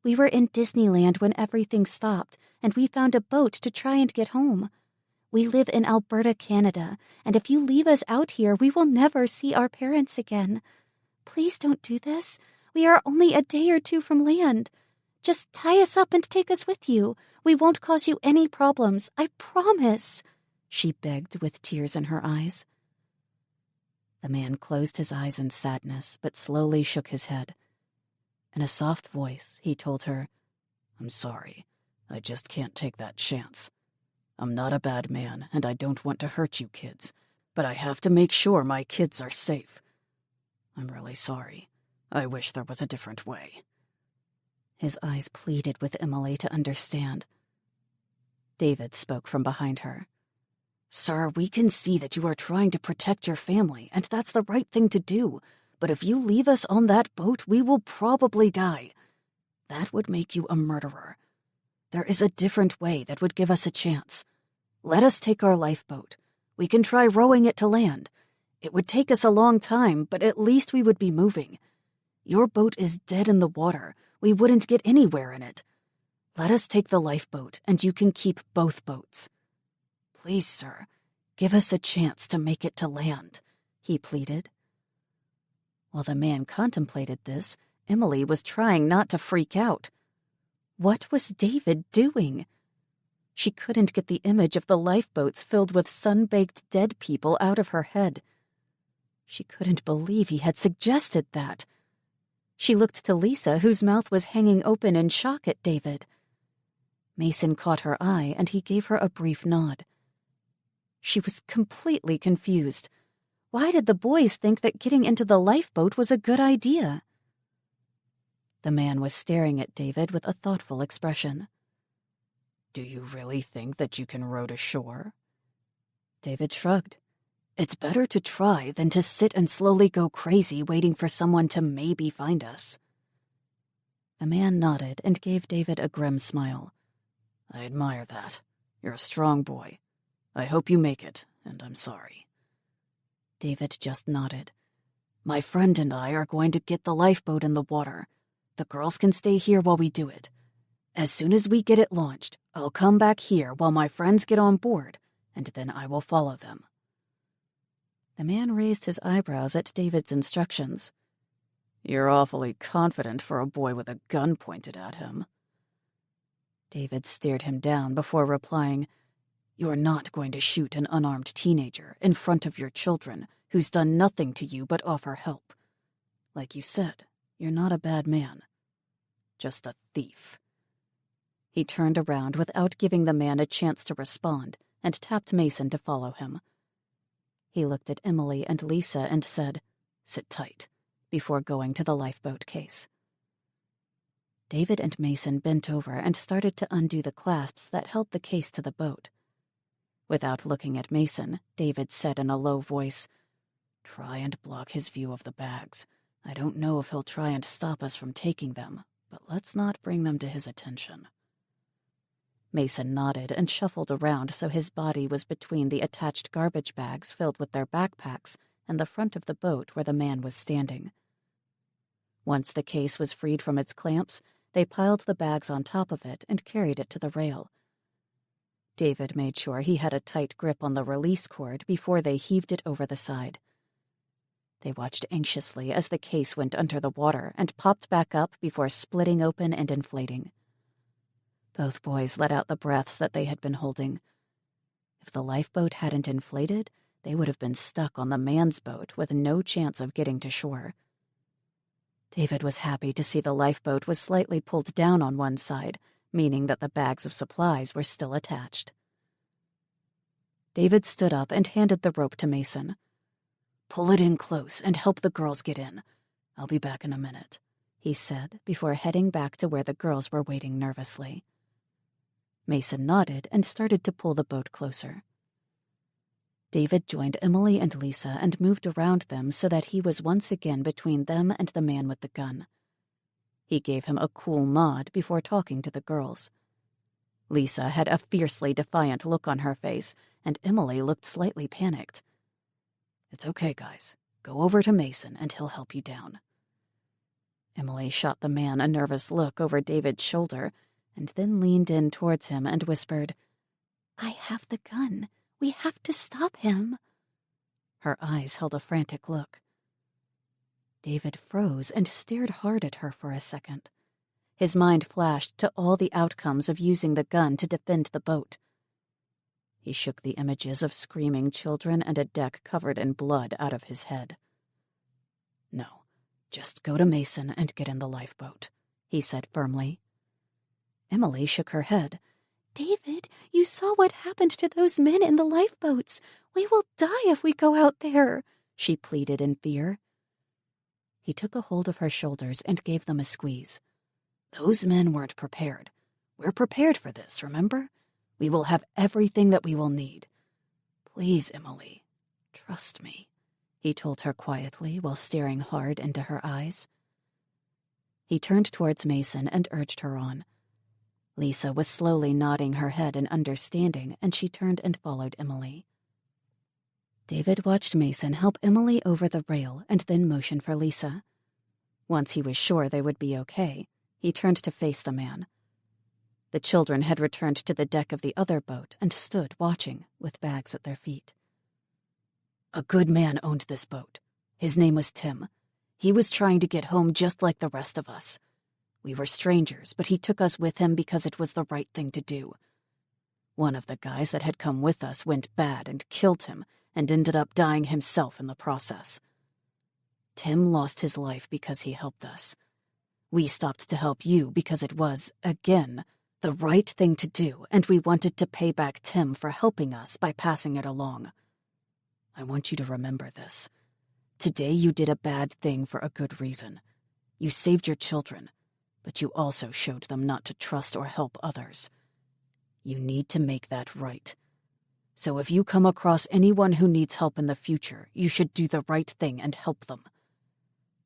B: We were in Disneyland when everything stopped, and we found a boat to try and get home. We live in Alberta, Canada, and if you leave us out here, we will never see our parents again. Please don't do this. We are only a day or 2 from land. Just tie us up and take us with you. We won't cause you any problems, I promise," she begged with tears in her eyes.
A: The man closed his eyes in sadness, but slowly shook his head. In a soft voice, he told her, "I'm sorry. I just can't take that chance. I'm not a bad man, and I don't want to hurt you kids, but I have to make sure my kids are safe. I'm really sorry. I wish there was a different way." His eyes pleaded with Emily to understand. David spoke from behind her. "Sir, we can see that you are trying to protect your family, and that's the right thing to do. But if you leave us on that boat, we will probably die. That would make you a murderer. There is a different way that would give us a chance. Let us take our lifeboat. We can try rowing it to land. It would take us a long time, but at least we would be moving. Your boat is dead in the water. We wouldn't get anywhere in it. Let us take the lifeboat, and you can keep both boats. Please, sir, give us a chance to make it to land," he pleaded. While the man contemplated this, Emily was trying not to freak out. What was David doing? She couldn't get the image of the lifeboats filled with sun-baked dead people out of her head. She couldn't believe he had suggested that. She looked to Lisa, whose mouth was hanging open in shock at David. Mason caught her eye, and he gave her a brief nod. She was completely confused. Why did the boys think that getting into the lifeboat was a good idea? The man was staring at David with a thoughtful expression. "Do you really think that you can row to shore?" David shrugged. "It's better to try than to sit and slowly go crazy waiting for someone to maybe find us." The man nodded and gave David a grim smile. "I admire that. You're a strong boy. I hope you make it, and I'm sorry." David just nodded. "My friend and I are going to get the lifeboat in the water. The girls can stay here while we do it. As soon as we get it launched, I'll come back here while my friends get on board, and then I will follow them." The man raised his eyebrows at David's instructions. "You're awfully confident for a boy with a gun pointed at him." David stared him down before replying, "You're not going to shoot an unarmed teenager in front of your children who's done nothing to you but offer help. Like you said, you're not a bad man. Just a thief." He turned around without giving the man a chance to respond and tapped Mason to follow him. He looked at Emily and Lisa and said, "Sit tight," before going to the lifeboat case. David and Mason bent over and started to undo the clasps that held the case to the boat. Without looking at Mason, David said in a low voice, "Try and block his view of the bags. I don't know if he'll try and stop us from taking them, but let's not bring them to his attention." Mason nodded and shuffled around so his body was between the attached garbage bags filled with their backpacks and the front of the boat where the man was standing. Once the case was freed from its clamps, they piled the bags on top of it and carried it to the rail. David made sure he had a tight grip on the release cord before they heaved it over the side. They watched anxiously as the case went under the water and popped back up before splitting open and inflating. Both boys let out the breaths that they had been holding. If the lifeboat hadn't inflated, they would have been stuck on the man's boat with no chance of getting to shore. David was happy to see the lifeboat was slightly pulled down on one side, meaning that the bags of supplies were still attached. David stood up and handed the rope to Mason. "Pull it in close and help the girls get in. I'll be back in a minute," he said before heading back to where the girls were waiting nervously. Mason nodded and started to pull the boat closer. David joined Emily and Lisa and moved around them so that he was once again between them and the man with the gun. He gave him a cool nod before talking to the girls. Lisa had a fiercely defiant look on her face, and Emily looked slightly panicked. "It's okay, guys. Go over to Mason and he'll help you down." Emily shot the man a nervous look over David's shoulder and then leaned in towards him and whispered,
B: "I have the gun. We have to stop him."
A: Her eyes held a frantic look. David froze and stared hard at her for a second. His mind flashed to all the outcomes of using the gun to defend the boat. He shook the images of screaming children and a deck covered in blood out of his head. "No, just go to Mason and get in the lifeboat," he said firmly. Emily shook her head.
B: "David, you saw what happened to those men in the lifeboats. We will die if we go out there,"
A: she pleaded in fear. He took a hold of her shoulders and gave them a squeeze. "Those men weren't prepared. We're prepared for this, remember? We will have everything that we will need. Please, Emily, trust me," he told her quietly while staring hard into her eyes. He turned towards Mason and urged her on. Lisa was slowly nodding her head in understanding, and she turned and followed Emily. David watched Mason help Emily over the rail and then motion for Lisa. Once he was sure they would be okay, he turned to face the man. The children had returned to the deck of the other boat and stood watching, with bags at their feet. "A good man owned this boat. His name was Tim. He was trying to get home just like the rest of us. We were strangers, but he took us with him because it was the right thing to do. One of the guys that had come with us went bad and killed him and ended up dying himself in the process. Tim lost his life because he helped us. We stopped to help you because it was, again, the right thing to do, and we wanted to pay back Tim for helping us by passing it along. I want you to remember this. Today you did a bad thing for a good reason. You saved your children, but you also showed them not to trust or help others. You need to make that right. So if you come across anyone who needs help in the future, you should do the right thing and help them.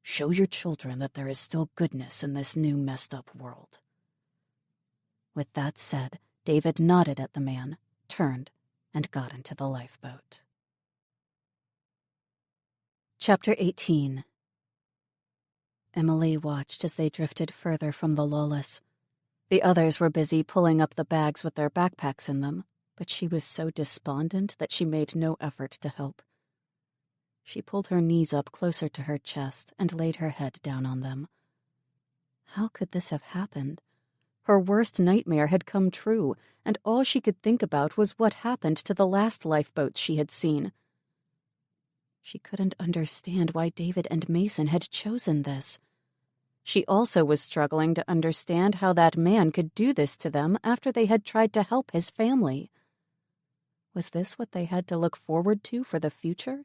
A: Show your children that there is still goodness in this new messed up world." With that said, David nodded at the man, turned, and got into the lifeboat. Chapter 18. Emily watched as they drifted further from the Lawless. The others were busy pulling up the bags with their backpacks in them, but she was so despondent that she made no effort to help. She pulled her knees up closer to her chest and laid her head down on them. How could this have happened? Her worst nightmare had come true, and all she could think about was what happened to the last lifeboats she had seen. She couldn't understand why David and Mason had chosen this. She also was struggling to understand how that man could do this to them after they had tried to help his family. Was this what they had to look forward to for the future?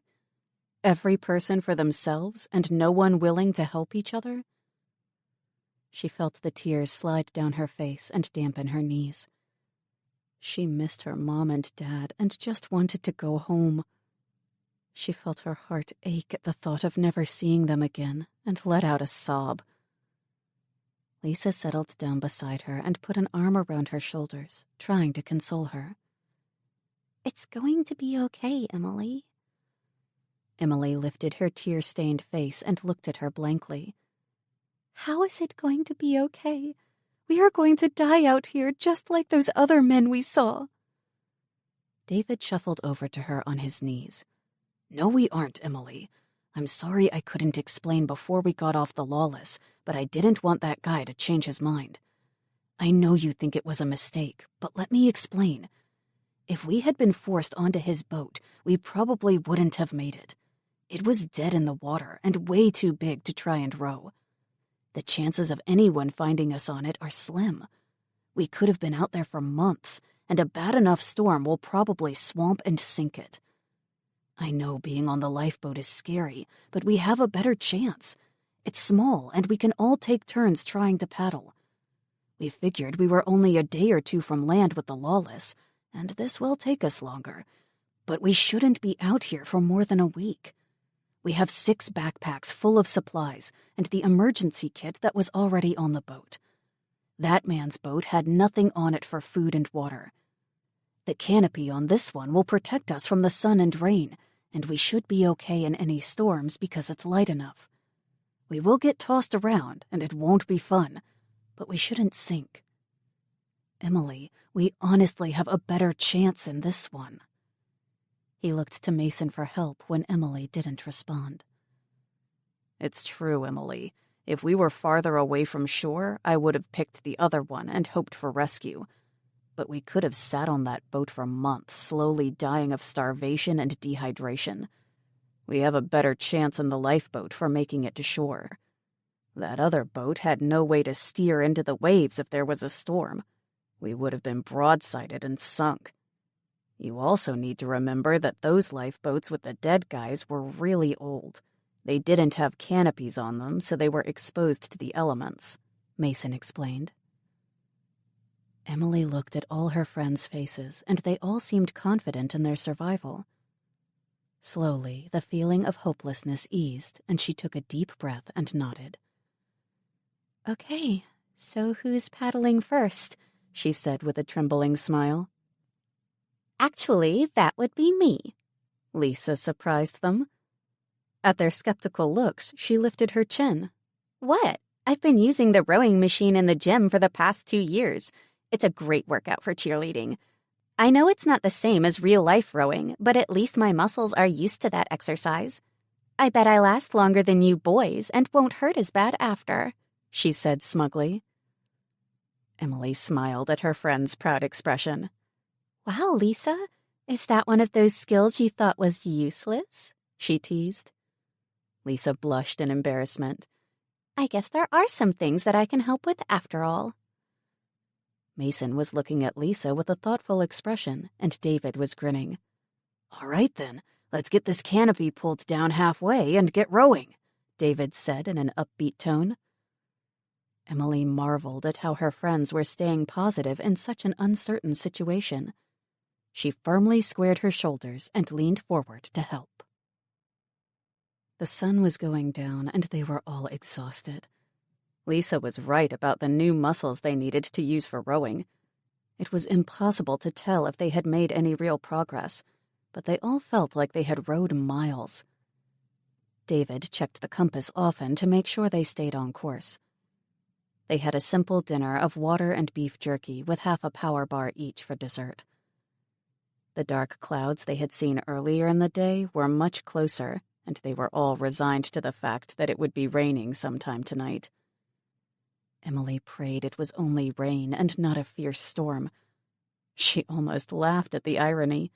A: Every person for themselves and no one willing to help each other? She felt the tears slide down her face and dampen her knees. She missed her mom and dad and just wanted to go home. She felt her heart ache at the thought of never seeing them again and let out a sob. Lisa settled down beside her and put an arm around her shoulders, trying to console her.
B: "It's going to be okay, Emily."
A: Emily lifted her tear-stained face and looked at her blankly.
B: "How is it going to be okay? We are going to die out here just like those other men we saw."
A: David shuffled over to her on his knees. "No, we aren't, Emily. I'm sorry I couldn't explain before we got off the Lawless, but I didn't want that guy to change his mind. I know you think it was a mistake, but let me explain. If we had been forced onto his boat, we probably wouldn't have made it. It was dead in the water and way too big to try and row. The chances of anyone finding us on it are slim. We could have been out there for months, and a bad enough storm will probably swamp and sink it. I know being on the lifeboat is scary, but we have a better chance. It's small, and we can all take turns trying to paddle. We figured we were only a day or two from land with the Lawless, and this will take us longer. But we shouldn't be out here for more than a week. We have 6 backpacks full of supplies and the emergency kit that was already on the boat. That man's boat had nothing on it for food and water. The canopy on this one will protect us from the sun and rain, and we should be okay in any storms because it's light enough. We will get tossed around, and it won't be fun, but we shouldn't sink. Emily, we honestly have a better chance in this one." He looked to Mason for help when Emily didn't respond.
C: "It's true, Emily. If we were farther away from shore, I would have picked the other one and hoped for rescue. But we could have sat on that boat for months, slowly dying of starvation and dehydration. We have a better chance in the lifeboat for making it to shore. That other boat had no way to steer into the waves if there was a storm. We would have been broadsided and sunk. You also need to remember that those lifeboats with the dead guys were really old. They didn't have canopies on them, so they were exposed to the elements," Mason explained. Emily looked at all her friends' faces, and they all seemed confident in their survival. Slowly, the feeling of hopelessness eased, and she took a deep breath and nodded.
B: "Okay, so who's paddling first?"
A: she said with a trembling smile.
B: "Actually, that would be me."
A: Lisa surprised them. At their skeptical looks, she lifted her chin.
B: "What? I've been using the rowing machine in the gym for the past 2 years. It's a great workout for cheerleading. I know it's not the same as real-life rowing, but at least my muscles are used to that exercise. I bet I last longer than you boys and won't hurt as bad after,"
A: she said smugly. Emily smiled at her friend's proud expression.
B: "Wow, Lisa, is that one of those skills you thought was useless?" she teased.
A: Lisa blushed in embarrassment.
B: "I guess there are some things that I can help with after all."
A: Mason was looking at Lisa with a thoughtful expression, and David was grinning. "All right, then, let's get this canopy pulled down halfway and get rowing," David said in an upbeat tone. Emily marveled at how her friends were staying positive in such an uncertain situation. She firmly squared her shoulders and leaned forward to help. The sun was going down, and they were all exhausted. Lisa was right about the new muscles they needed to use for rowing. It was impossible to tell if they had made any real progress, but they all felt like they had rowed miles. David checked the compass often to make sure they stayed on course. They had a simple dinner of water and beef jerky with half a power bar each for dessert. The dark clouds they had seen earlier in the day were much closer, and they were all resigned to the fact that it would be raining sometime tonight. Emily prayed it was only rain and not a fierce storm. She almost laughed at the irony.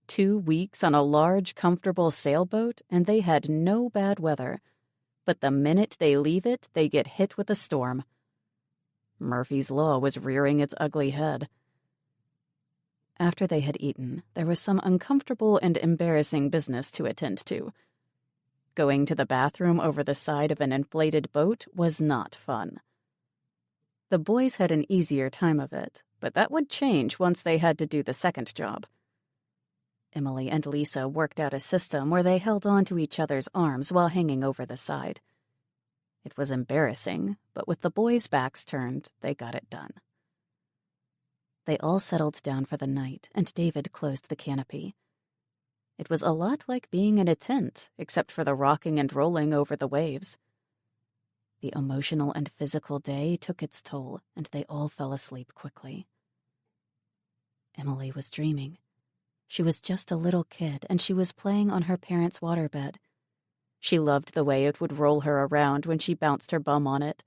A: 2 weeks on a large, comfortable sailboat, and they had no bad weather. But the minute they leave it, they get hit with a storm. Murphy's Law was rearing its ugly head. After they had eaten, there was some uncomfortable and embarrassing business to attend to. Going to the bathroom over the side of an inflated boat was not fun. The boys had an easier time of it, but that would change once they had to do the second job. Emily and Lisa worked out a system where they held on to each other's arms while hanging over the side. It was embarrassing, but with the boys' backs turned, they got it done. They all settled down for the night, and David closed the canopy. It was a lot like being in a tent, except for the rocking and rolling over the waves. The emotional and physical day took its toll, and they all fell asleep quickly. Emily was dreaming. She was just a little kid, and she was playing on her parents' waterbed. She loved the way it would roll her around when she bounced her bum on it.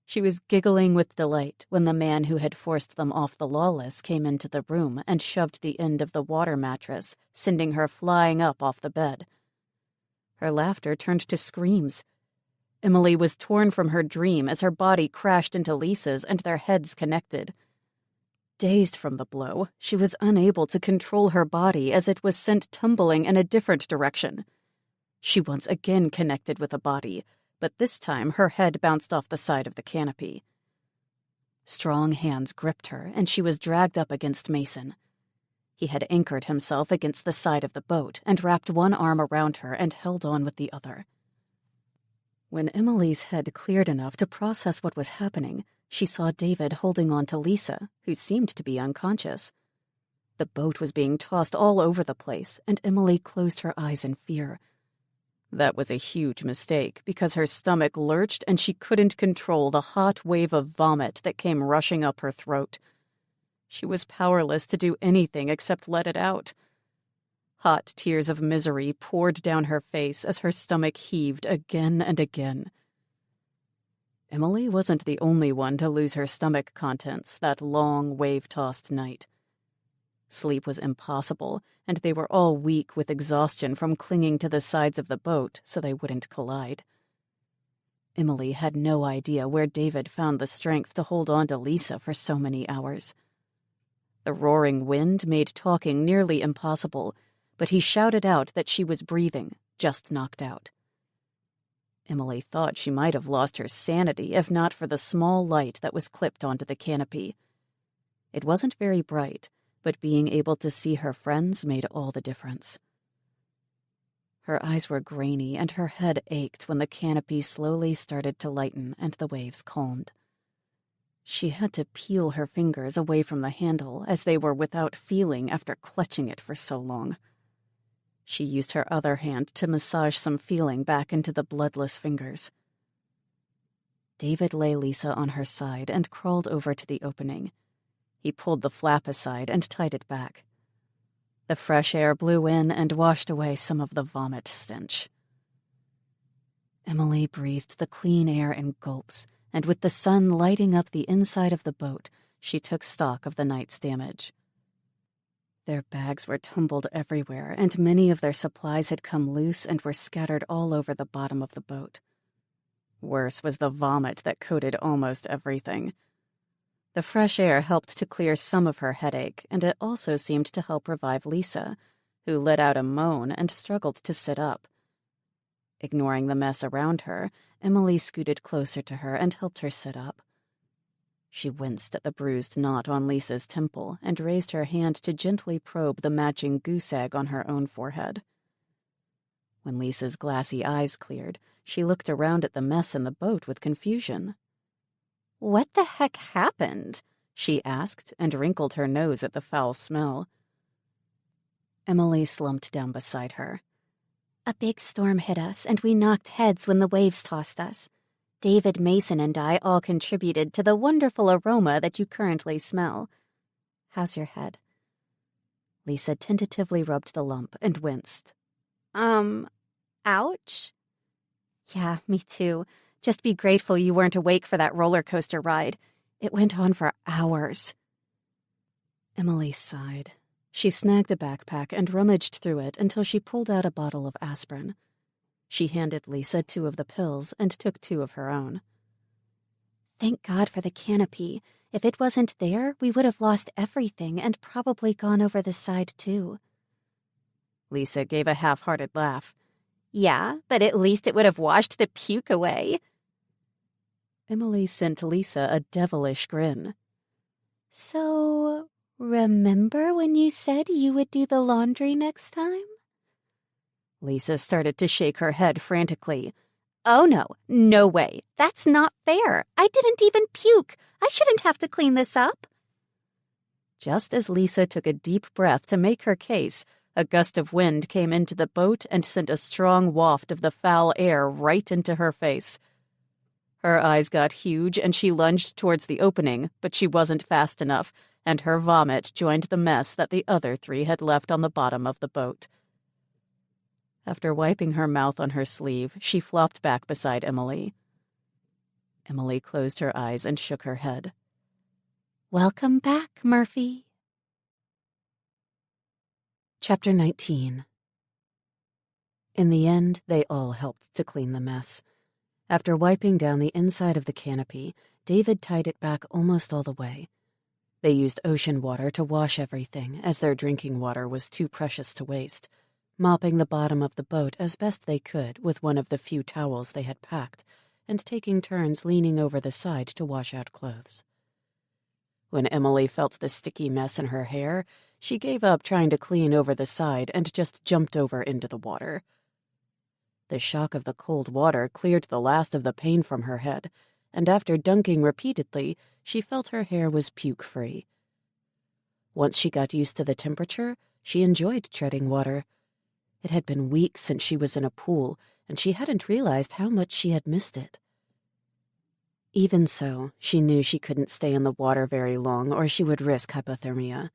A: She was giggling with delight when the man who had forced them off the Lawless came into the room and shoved the end of the water mattress, sending her flying up off the bed. Her laughter turned to screams. Emily was torn from her dream as her body crashed into Lisa's and their heads connected. Dazed from the blow, she was unable to control her body as it was sent tumbling in a different direction. She once again connected with a body, but this time her head bounced off the side of the canopy. Strong hands gripped her, and she was dragged up against Mason. He had anchored himself against the side of the boat and wrapped one arm around her and held on with the other. When Emily's head cleared enough to process what was happening, she saw David holding on to Lisa, who seemed to be unconscious. The boat was being tossed all over the place, and Emily closed her eyes in fear. That was a huge mistake, because her stomach lurched and she couldn't control the hot wave of vomit that came rushing up her throat. She was powerless to do anything except let it out. Hot tears of misery poured down her face as her stomach heaved again and again. Emily wasn't the only one to lose her stomach contents that long, wave-tossed night. Sleep was impossible, and they were all weak with exhaustion from clinging to the sides of the boat so they wouldn't collide. Emily had no idea where David found the strength to hold on to Lisa for so many hours. The roaring wind made talking nearly impossible, but he shouted out that she was breathing, just knocked out. Emily thought she might have lost her sanity if not for the small light that was clipped onto the canopy. It wasn't very bright, but being able to see her friends made all the difference. Her eyes were grainy and her head ached when the canopy slowly started to lighten and the waves calmed. She had to peel her fingers away from the handle as they were without feeling after clutching it for so long. She used her other hand to massage some feeling back into the bloodless fingers. David lay Lisa on her side and crawled over to the opening. He pulled the flap aside and tied it back. The fresh air blew in and washed away some of the vomit stench. Emily breathed the clean air in gulps, and with the sun lighting up the inside of the boat, she took stock of the night's damage. Their bags were tumbled everywhere, and many of their supplies had come loose and were scattered all over the bottom of the boat. Worse was the vomit that coated almost everything. The fresh air helped to clear some of her headache, and it also seemed to help revive Lisa, who let out a moan and struggled to sit up. Ignoring the mess around her, Emily scooted closer to her and helped her sit up. She winced at the bruised knot on Lisa's temple and raised her hand to gently probe the matching goose egg on her own forehead. When Lisa's glassy eyes cleared, she looked around at the mess in the boat with confusion.
D: "What the heck happened?"
A: she asked and wrinkled her nose at the foul smell. Emily slumped down beside her.
B: "A big storm hit us, and we knocked heads when the waves tossed us. David, Mason, and I all contributed to the wonderful aroma that you currently smell. How's your head?"
A: Lisa tentatively rubbed the lump and winced.
B: Ouch?
A: Yeah, me too. Just be grateful you weren't awake for that roller coaster ride. It went on for hours. Emily sighed. She snagged a backpack and rummaged through it until she pulled out a bottle of aspirin. She handed Lisa 2 of the pills and took 2 of her own.
B: Thank God for the canopy. If it wasn't there, we would have lost everything and probably gone over the side, too.
A: Lisa gave a half-hearted laugh.
D: Yeah, but at least it would have washed the puke away.
A: Emily sent Lisa a devilish grin.
B: So, remember when you said you would do the laundry next time?
A: Lisa started to shake her head frantically.
D: Oh no way. That's not fair. I didn't even puke. I shouldn't have to clean this up.
A: Just as Lisa took a deep breath to make her case, a gust of wind came into the boat and sent a strong waft of the foul air right into her face. Her eyes got huge, and she lunged towards the opening, but she wasn't fast enough, and her vomit joined the mess that the other three had left on the bottom of the boat. After wiping her mouth on her sleeve, she flopped back beside Emily. Emily closed her eyes and shook her head.
B: Welcome back, Murphy.
A: Chapter 19. In the end, they all helped to clean the mess. After wiping down the inside of the canopy, David tied it back almost all the way. They used ocean water to wash everything, as their drinking water was too precious to waste, mopping the bottom of the boat as best they could with one of the few towels they had packed, and taking turns leaning over the side to wash out clothes. When Emily felt the sticky mess in her hair, she gave up trying to clean over the side and just jumped over into the water. The shock of the cold water cleared the last of the pain from her head, and after dunking repeatedly, she felt her hair was puke-free. Once she got used to the temperature, she enjoyed treading water. It had been weeks since she was in a pool, and she hadn't realized how much she had missed it. Even so, she knew she couldn't stay in the water very long or she would risk hypothermia.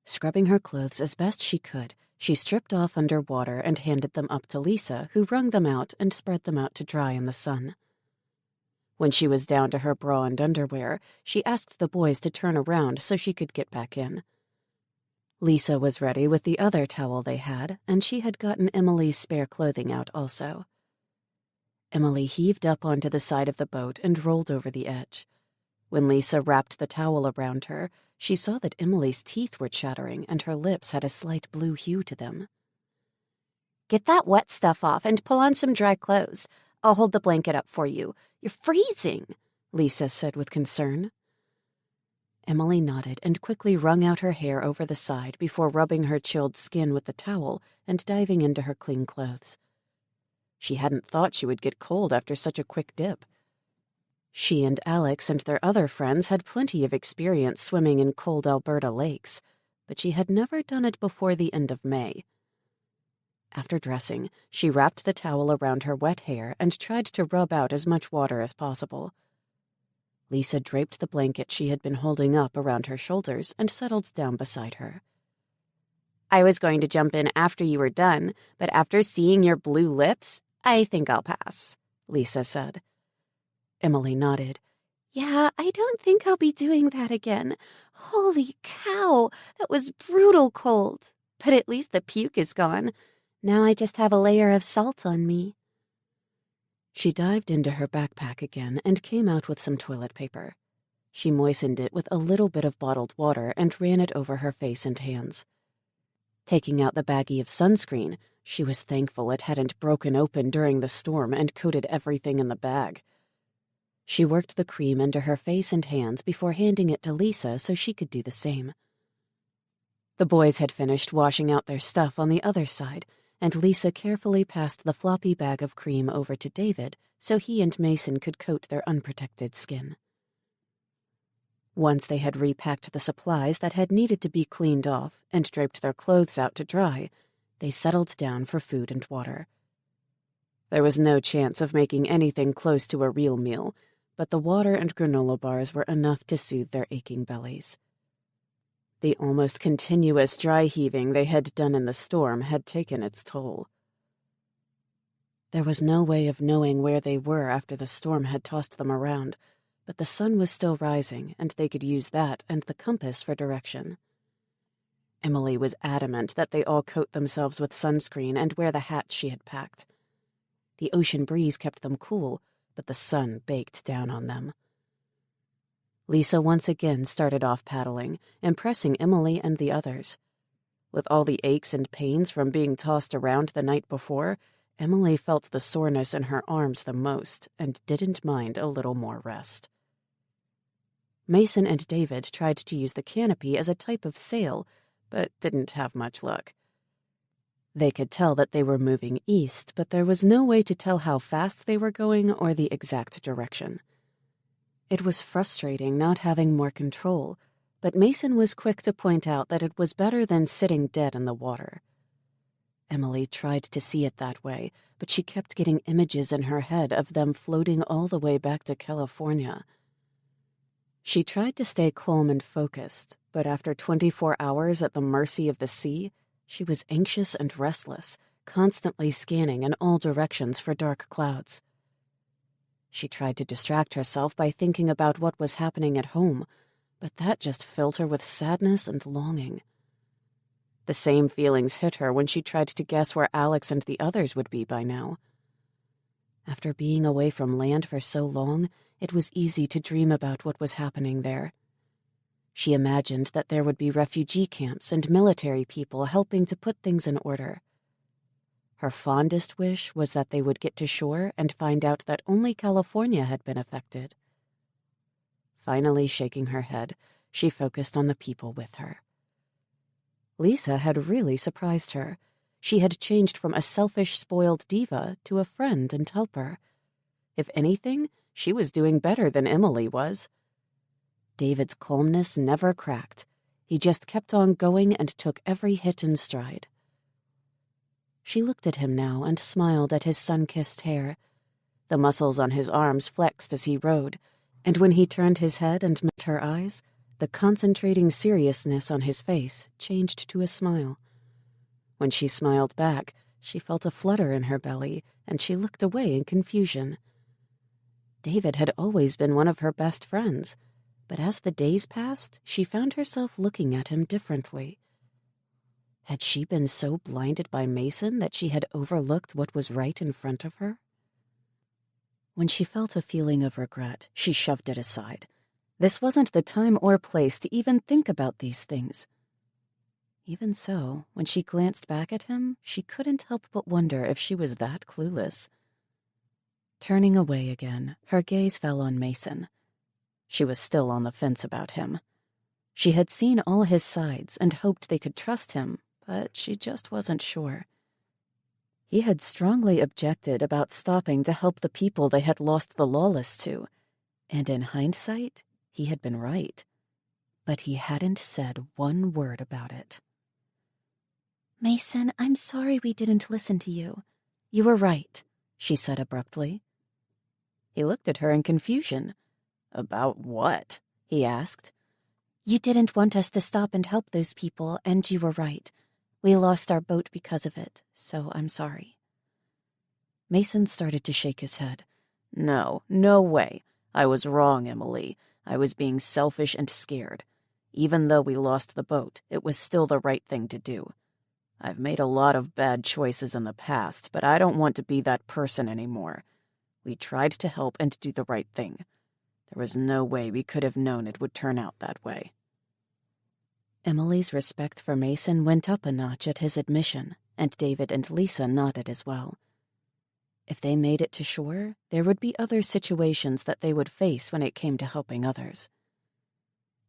A: Scrubbing her clothes as best she could, she stripped off under water and handed them up to Lisa, who wrung them out and spread them out to dry in the sun. When she was down to her bra and underwear, she asked the boys to turn around so she could get back in. Lisa was ready with the other towel they had, and she had gotten Emily's spare clothing out also. Emily heaved up onto the side of the boat and rolled over the edge. When Lisa wrapped the towel around her, she saw that Emily's teeth were chattering and her lips had a slight blue hue to them.
B: Get that wet stuff off and pull on some dry clothes. I'll hold the blanket up for you. You're freezing, Lisa said with concern.
A: Emily nodded and quickly wrung out her hair over the side before rubbing her chilled skin with the towel and diving into her clean clothes. She hadn't thought she would get cold after such a quick dip. She and Alex and their other friends had plenty of experience swimming in cold Alberta lakes, but she had never done it before the end of May. After dressing, she wrapped the towel around her wet hair and tried to rub out as much water as possible. Lisa draped the blanket she had been holding up around her shoulders and settled down beside her.
D: I was going to jump in after you were done, but after seeing your blue lips, I think I'll pass, Lisa said.
A: Emily nodded.
B: Yeah, I don't think I'll be doing that again. Holy cow, that was brutal cold. But at least the puke is gone. Now I just have a layer of salt on me.
A: She dived into her backpack again and came out with some toilet paper. She moistened it with a little bit of bottled water and ran it over her face and hands. Taking out the baggie of sunscreen, she was thankful it hadn't broken open during the storm and coated everything in the bag. She worked the cream into her face and hands before handing it to Lisa so she could do the same. The boys had finished washing out their stuff on the other side, and Lisa carefully passed the floppy bag of cream over to David so he and Mason could coat their unprotected skin. Once they had repacked the supplies that had needed to be cleaned off and draped their clothes out to dry, they settled down for food and water. There was no chance of making anything close to a real meal, but the water and granola bars were enough to soothe their aching bellies. The almost continuous dry heaving they had done in the storm had taken its toll. There was no way of knowing where they were after the storm had tossed them around, but the sun was still rising, and they could use that and the compass for direction. Emily was adamant that they all coat themselves with sunscreen and wear the hats she had packed. The ocean breeze kept them cool, but the sun baked down on them. Lisa once again started off paddling, impressing Emily and the others. With all the aches and pains from being tossed around the night before, Emily felt the soreness in her arms the most and didn't mind a little more rest. Mason and David tried to use the canopy as a type of sail, but didn't have much luck. They could tell that they were moving east, but there was no way to tell how fast they were going or the exact direction. It was frustrating not having more control, but Mason was quick to point out that it was better than sitting dead in the water. Emily tried to see it that way, but she kept getting images in her head of them floating all the way back to California. She tried to stay calm and focused, but after 24 hours at the mercy of the sea, she was anxious and restless, constantly scanning in all directions for dark clouds. She tried to distract herself by thinking about what was happening at home, but that just filled her with sadness and longing. The same feelings hit her when she tried to guess where Alex and the others would be by now. After being away from land for so long, it was easy to dream about what was happening there. She imagined that there would be refugee camps and military people helping to put things in order. Her fondest wish was that they would get to shore and find out that only California had been affected. Finally shaking her head, she focused on the people with her. Lisa had really surprised her. She had changed from a selfish, spoiled diva to a friend and helper. If anything, she was doing better than Emily was. David's calmness never cracked. He just kept on going and took every hit in stride. She looked at him now and smiled at his sun-kissed hair. The muscles on his arms flexed as he rode, and when he turned his head and met her eyes, the concentrating seriousness on his face changed to a smile. When she smiled back, she felt a flutter in her belly, and she looked away in confusion. David had always been one of her best friends, but as the days passed, she found herself looking at him differently. Had she been so blinded by Mason that she had overlooked what was right in front of her? When she felt a feeling of regret, she shoved it aside. This wasn't the time or place to even think about these things. Even so, when she glanced back at him, she couldn't help but wonder if she was that clueless. Turning away again, her gaze fell on Mason. She was still on the fence about him. She had seen all his sides and hoped they could trust him, but she just wasn't sure. He had strongly objected about stopping to help the people they had lost the Lawless to, and in hindsight, he had been right. But he hadn't said one word about it.
B: Mason, I'm sorry we didn't listen to you.
A: You were right, she said abruptly. He looked at her in confusion. About what? He asked.
B: You didn't want us to stop and help those people, and you were right. We lost our boat because of it, so I'm sorry.
A: Mason started to shake his head. No way. I was wrong, Emily. I was being selfish and scared. Even though we lost the boat, it was still the right thing to do. I've made a lot of bad choices in the past, but I don't want to be that person anymore. We tried to help and do the right thing. There was no way we could have known it would turn out that way. Emily's respect for Mason went up a notch at his admission, and David and Lisa nodded as well. If they made it to shore, there would be other situations that they would face when it came to helping others.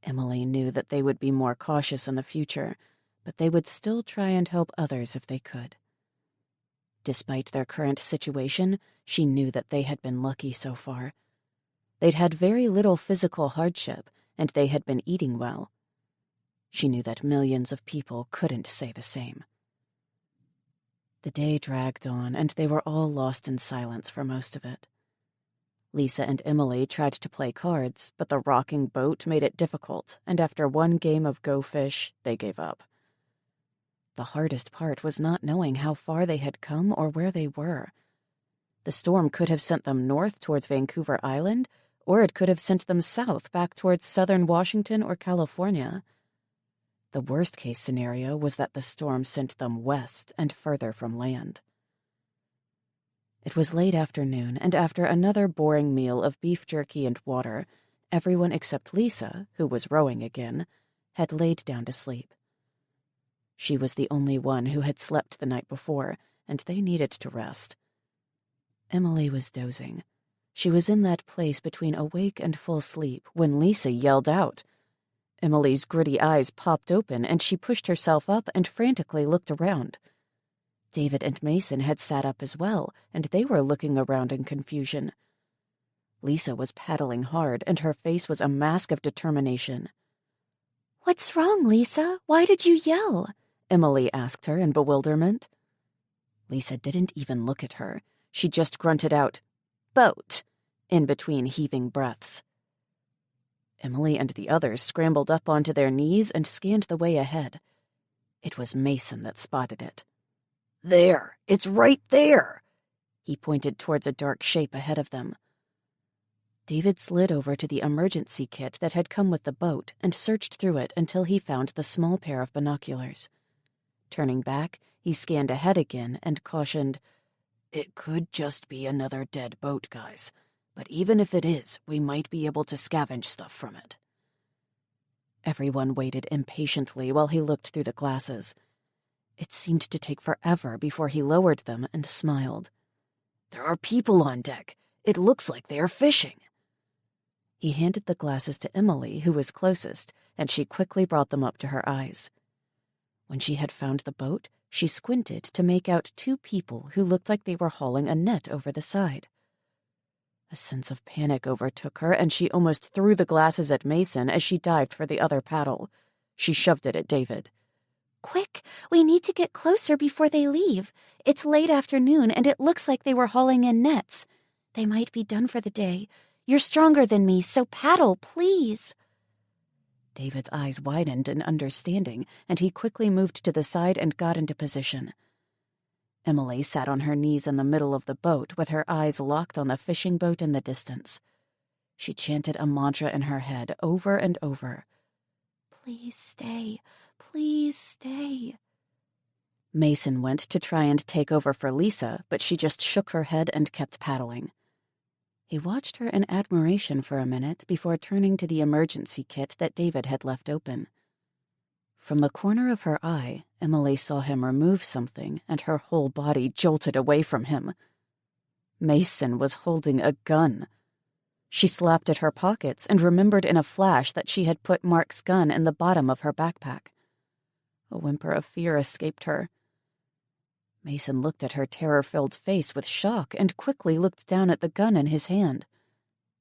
A: Emily knew that they would be more cautious in the future, but they would still try and help others if they could. Despite their current situation, she knew that they had been lucky so far. They'd had very little physical hardship, and they had been eating well. She knew that millions of people couldn't say the same. The day dragged on, and they were all lost in silence for most of it. Lisa and Emily tried to play cards, but the rocking boat made it difficult, and after one game of Go Fish, they gave up. The hardest part was not knowing how far they had come or where they were. The storm could have sent them north towards Vancouver Island, or it could have sent them south back towards southern Washington or California. The worst-case scenario was that the storm sent them west and further from land. It was late afternoon, and after another boring meal of beef jerky and water, everyone except Lisa, who was rowing again, had laid down to sleep. She was the only one who had slept the night before, and they needed to rest. Emily was dozing. She was in that place between awake and full sleep when Lisa yelled out. Emily's gritty eyes popped open, and she pushed herself up and frantically looked around. David and Mason had sat up as well, and they were looking around in confusion. Lisa was paddling hard, and her face was a mask of determination.
B: What's wrong, Lisa? Why did you yell?
A: Emily asked her in bewilderment. Lisa didn't even look at her. She just grunted out, "Boat," in between heaving breaths. Emily and the others scrambled up onto their knees and scanned the way ahead. It was Mason that spotted it. "There! It's right there!" He pointed towards a dark shape ahead of them. David slid over to the emergency kit that had come with the boat and searched through it until he found the small pair of binoculars. Turning back, he scanned ahead again and cautioned, "It could just be another dead boat, guys. But even if it is, we might be able to scavenge stuff from it." Everyone waited impatiently while he looked through the glasses. It seemed to take forever before he lowered them and smiled. "There are people on deck. It looks like they are fishing." He handed the glasses to Emily, who was closest, and she quickly brought them up to her eyes. When she had found the boat, she squinted to make out two people who looked like they were hauling a net over the side. A sense of panic overtook her, and she almost threw the glasses at Mason as she dived for the other paddle. She shoved it at David.
B: Quick, we need to get closer before they leave. It's late afternoon, and it looks like they were hauling in nets. They might be done for the day. You're stronger than me, so paddle, please."
A: David's eyes widened in understanding, and he quickly moved to the side and got into position. Emily sat on her knees in the middle of the boat with her eyes locked on the fishing boat in the distance. She chanted a mantra in her head over and over.
B: "Please stay. Please stay."
A: Mason went to try and take over for Lisa, but she just shook her head and kept paddling. He watched her in admiration for a minute before turning to the emergency kit that David had left open. From the corner of her eye, Emily saw him remove something, and her whole body jolted away from him. Mason was holding a gun. She slapped at her pockets and remembered in a flash that she had put Mark's gun in the bottom of her backpack. A whimper of fear escaped her. Mason looked at her terror-filled face with shock and quickly looked down at the gun in his hand.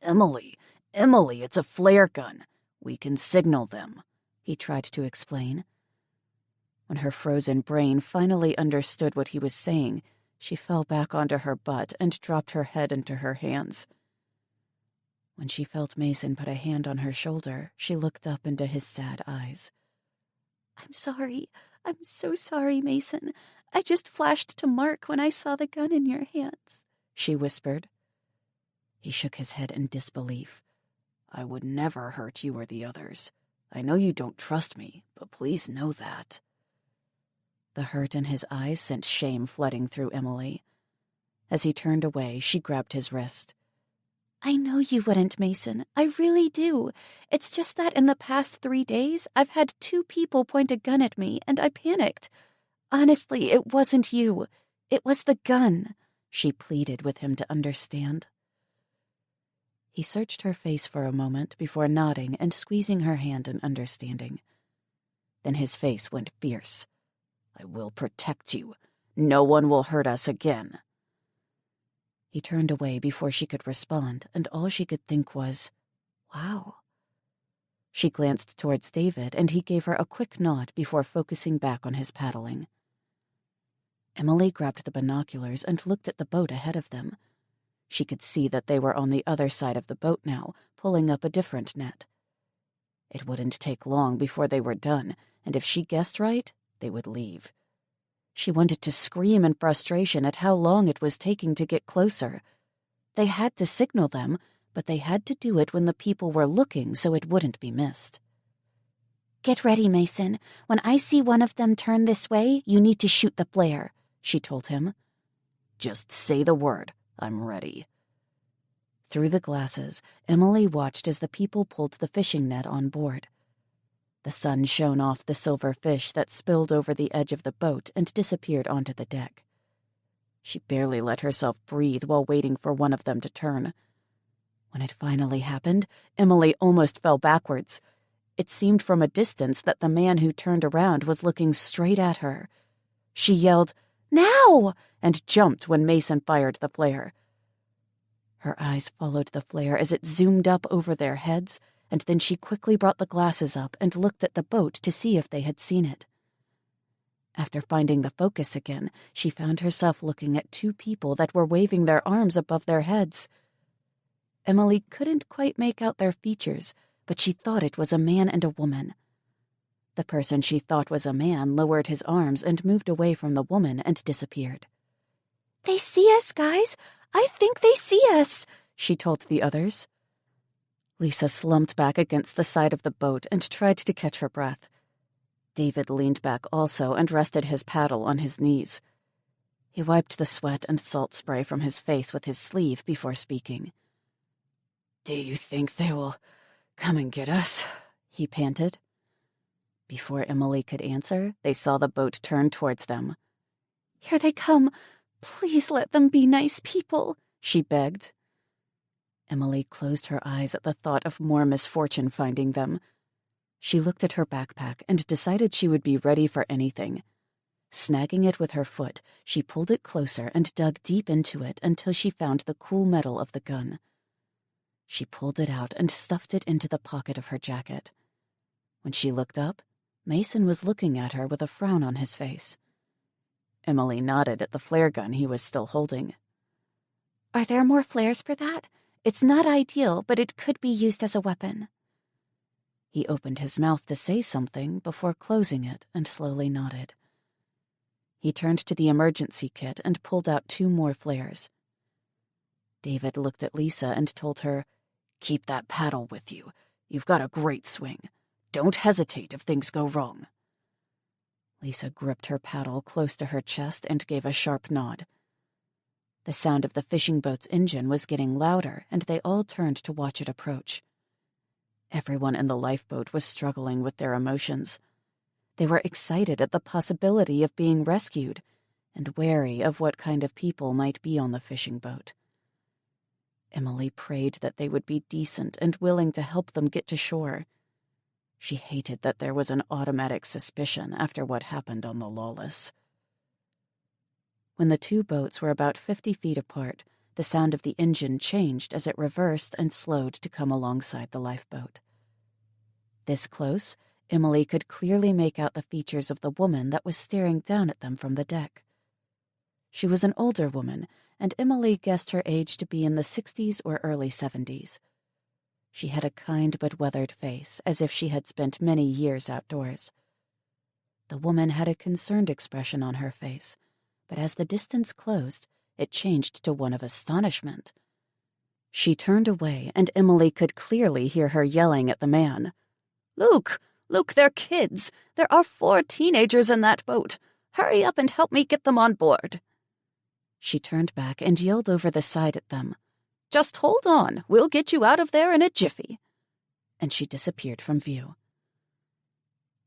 A: Emily, it's a flare gun. We can signal them," he tried to explain. When her frozen brain finally understood what he was saying, she fell back onto her butt and dropped her head into her hands. When she felt Mason put a hand on her shoulder, she looked up into his sad eyes.
B: "I'm sorry. I'm so sorry, Mason. I just flashed to Mark when I saw the gun in your hands,"
A: she whispered. He shook his head in disbelief. "I would never hurt you or the others. I know you don't trust me, but please know that." The hurt in his eyes sent shame flooding through Emily. As he turned away, she grabbed his wrist.
B: "I know you wouldn't, Mason. I really do. It's just that in the past 3 days, I've had 2 people point a gun at me, and I panicked. Honestly, it wasn't you. It was the gun," she pleaded with him to understand. He searched her face for a moment before nodding and squeezing her hand in understanding. Then his face went fierce. "I will protect you. No one will hurt us again." He turned away before she could respond, and all she could think was, "Wow." She glanced towards David, and he gave her a quick nod before focusing back on his paddling. Emily grabbed the binoculars and looked at the boat ahead of them. She could see that they were on the other side of the boat now, pulling up a different net. It wouldn't take long before they were done, and if she guessed right, they would leave. She wanted to scream in frustration at how long it was taking to get closer. They had to signal them, but they had to do it when the people were looking so it wouldn't be missed. "Get ready, Mason. When I see one of them turn this way, you need to shoot the flare," she told him.
A: "Just say the word. I'm ready." Through the glasses, Emily watched as the people pulled the fishing net on board. The sun shone off the silver fish that spilled over the edge of the boat and disappeared onto the deck. She barely let herself breathe while waiting for one of them to turn. When it finally happened, Emily almost fell backwards. It seemed from a distance that the man who turned around was looking straight at her. She yelled, "Now!" and jumped when Mason fired the flare. Her eyes followed the flare as it zoomed up over their heads, and then she quickly brought the glasses up and looked at the boat to see if they had seen it. After finding the focus again, she found herself looking at two people that were waving their arms above their heads. Emily couldn't quite make out their features, but she thought it was a man and a woman. The person she thought was a man lowered his arms and moved away from the woman and disappeared.
B: "They see us, guys! I think they see us!"
A: she told the others. Lisa slumped back against the side of the boat and tried to catch her breath. David leaned back also and rested his paddle on his knees. He wiped the sweat and salt spray from his face with his sleeve before speaking.
C: "Do you think they will come and get us?"
A: he panted. Before Emily could answer, they saw the boat turn towards them.
B: "Here they come. Please let them be nice people,"
A: she begged. Emily closed her eyes at the thought of more misfortune finding them. She looked at her backpack and decided she would be ready for anything. Snagging it with her foot, she pulled it closer and dug deep into it until she found the cool metal of the gun. She pulled it out and stuffed it into the pocket of her jacket. When she looked up, Mason was looking at her with a frown on his face. Emily nodded at the flare gun he was still holding.
B: "Are there more flares for that? It's not ideal, but it could be used as a weapon."
A: He opened his mouth to say something before closing it and slowly nodded. He turned to the emergency kit and pulled out 2 more flares. David looked at Lisa and told her,
C: "Keep that paddle with you. You've got a great swing. Don't hesitate if things go wrong."
A: Lisa gripped her paddle close to her chest and gave a sharp nod. The sound of the fishing boat's engine was getting louder, and they all turned to watch it approach. Everyone in the lifeboat was struggling with their emotions. They were excited at the possibility of being rescued, and wary of what kind of people might be on the fishing boat. Emily prayed that they would be decent and willing to help them get to shore. She hated that there was an automatic suspicion after what happened on the Lawless. When the 2 boats were about 50 feet apart, the sound of the engine changed as it reversed and slowed to come alongside the lifeboat. This close, Emily could clearly make out the features of the woman that was staring down at them from the deck. She was an older woman, and Emily guessed her age to be in the 60s or early 70s. She had a kind but weathered face, as if she had spent many years outdoors. The woman had a concerned expression on her face, but as the distance closed, it changed to one of astonishment. She turned away, and Emily could clearly hear her yelling at the man.
C: Luke, they're kids. There are 4 teenagers in that boat. Hurry up and help me get them on board."
A: She turned back and yelled over the side at them.
C: "Just hold on. We'll get you out of there in a jiffy."
A: And she disappeared from view.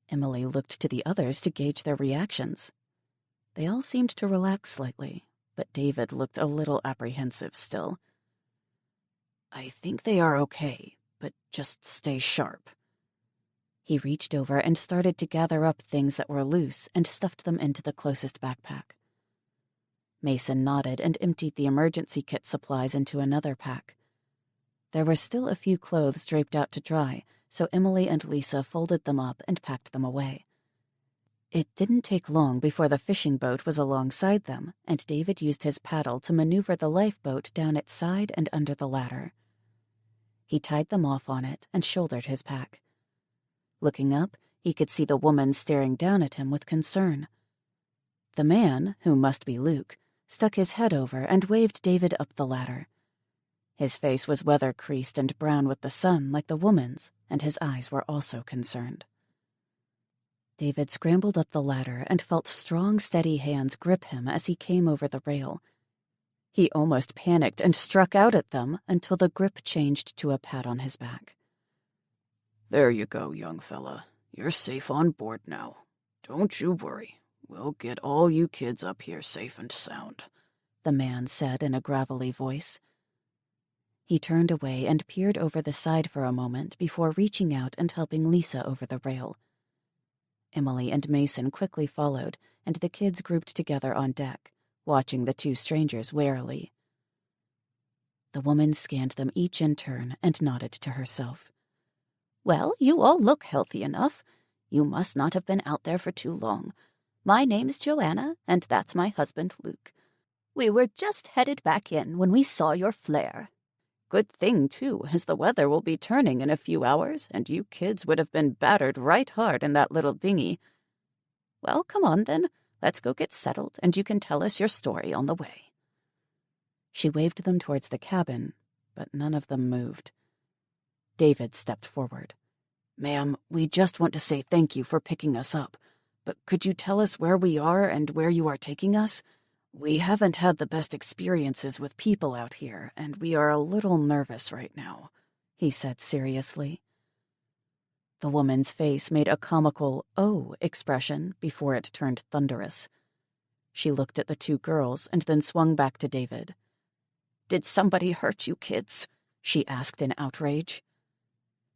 A: Emily looked to the others to gauge their reactions. They all seemed to relax slightly, but David looked a little apprehensive still.
C: "I think they are okay, but just stay sharp."
A: He reached over and started to gather up things that were loose and stuffed them into the closest backpack. Mason nodded and emptied the emergency kit supplies into another pack. There were still a few clothes draped out to dry, so Emily and Lisa folded them up and packed them away. It didn't take long before the fishing boat was alongside them, and David used his paddle to maneuver the lifeboat down its side and under the ladder. He tied them off on it and shouldered his pack. Looking up, he could see the woman staring down at him with concern. The man, who must be Luke, stuck his head over and waved David up the ladder. His face was weather-creased and brown with the sun like the woman's, and his eyes were also concerned. David scrambled up the ladder and felt strong, steady hands grip him as he came over the rail. He almost panicked and struck out at them until the grip changed to a pat on his back.
C: "There you go, young fella. You're safe on board now. Don't you worry. We'll get all you kids up here safe and sound,"
A: the man said in a gravelly voice. He turned away and peered over the side for a moment before reaching out and helping Lisa over the rail. Emily and Mason quickly followed, and the kids grouped together on deck, watching the 2 strangers warily. The woman scanned them each in turn and nodded to herself.
C: "Well, you all look healthy enough. You must not have been out there for too long.
A: My name's Joanna, and that's my husband, Luke. We were just headed back in when we saw your flare. Good thing, too, as the weather will be turning in a few hours, and you kids would have been battered right hard in that little dinghy. Well, come on, then. Let's go get settled, and you can tell us your story on the way." She waved them towards the cabin, but none of them moved. David stepped forward. "Ma'am, we just want to say thank you for picking us up, but could you tell us where we are and where you are taking us? We haven't had the best experiences with people out here, and we are a little nervous right now," he said seriously. The woman's face made a comical "oh" expression before it turned thunderous. She looked at the two girls and then swung back to David. "Did somebody hurt you kids?" she asked in outrage.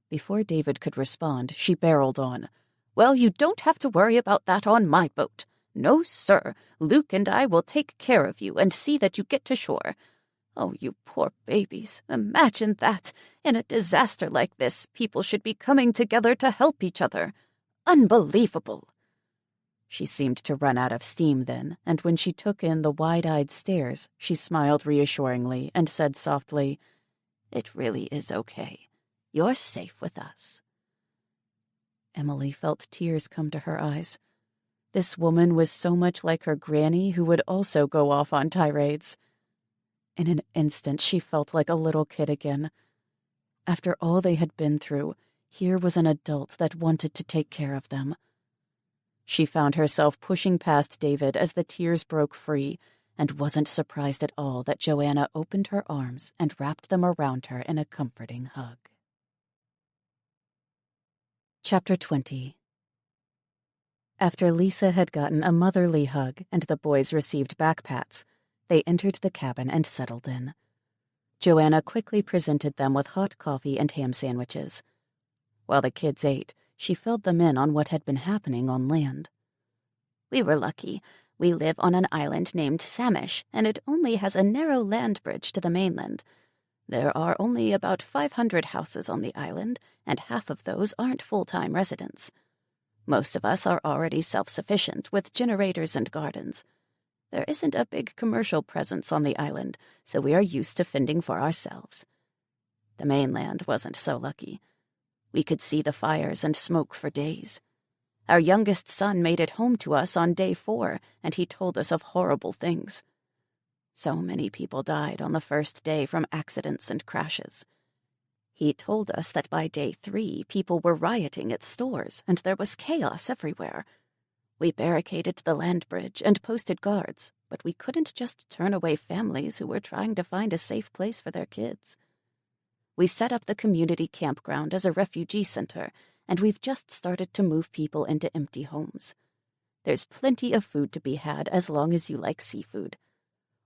A: Before David could respond, she barreled on. "Well, you don't have to worry about that on my boat. No, sir. Luke and I will take care of you and see that you get to shore. Oh, you poor babies. Imagine that. In a disaster like this, people should be coming together to help each other. Unbelievable." She seemed to run out of steam then, and when she took in the wide-eyed stares, she smiled reassuringly and said softly, "It really is okay. You're safe with us." Emily felt tears come to her eyes. This woman was so much like her granny, who would also go off on tirades. In an instant, she felt like a little kid again. After all they had been through, here was an adult that wanted to take care of them. She found herself pushing past David as the tears broke free, and wasn't surprised at all that Joanna opened her arms and wrapped them around her in a comforting hug. Chapter 20. After Lisa had gotten a motherly hug and the boys received back pats, they entered the cabin and settled in. Joanna quickly presented them with hot coffee and ham sandwiches. While the kids ate, she filled them in on what had been happening on land.
D: "We were lucky. We live on an island named Samish, and it only has a narrow land bridge to the mainland. There are only about 500 houses on the island, and half of those aren't full-time residents. Most of us are already self-sufficient with generators and gardens. There isn't a big commercial presence on the island, so we are used to fending for ourselves. The mainland wasn't so lucky. We could see the fires and smoke for days. Our youngest son made it home to us on day 4, and he told us of horrible things. So many people died on the first day from accidents and crashes. He told us that by day 3, people were rioting at stores, and there was chaos everywhere. We barricaded the land bridge and posted guards, but we couldn't just turn away families who were trying to find a safe place for their kids. We set up the community campground as a refugee center, and we've just started to move people into empty homes. There's plenty of food to be had as long as you like seafood.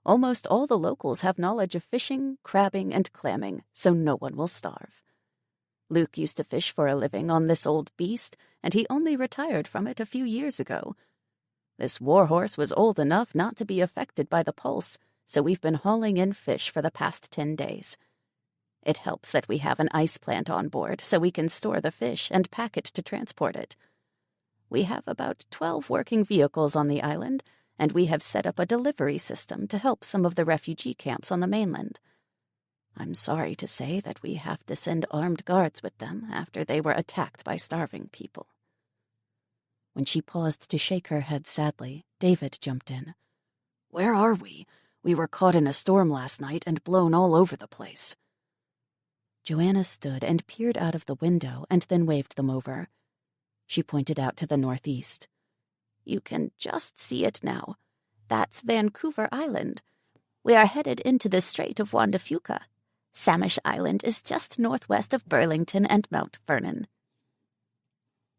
D: Almost all the locals have knowledge of fishing, crabbing, and clamming, so no one will starve. Luke used to fish for a living on this old beast, and he only retired from it a few years ago. This warhorse was old enough not to be affected by the pulse, so we've been hauling in fish for the past 10 days. It helps that we have an ice plant on board, so we can store the fish and pack it to transport it. We have about 12 working vehicles on the island, and we have set up a delivery system to help some of the refugee camps on the mainland. I'm sorry to say that we have to send armed guards with them after they were attacked by starving people." When she paused to shake her head sadly, David jumped in. "Where are we? We were caught in a storm last night and blown all over the place." Joanna stood and peered out of the window and then waved them over. She pointed out to the northeast. "You can just see it now. That's Vancouver Island. We are headed into the Strait of Juan de Fuca. Samish Island is just northwest of Burlington and Mount Vernon."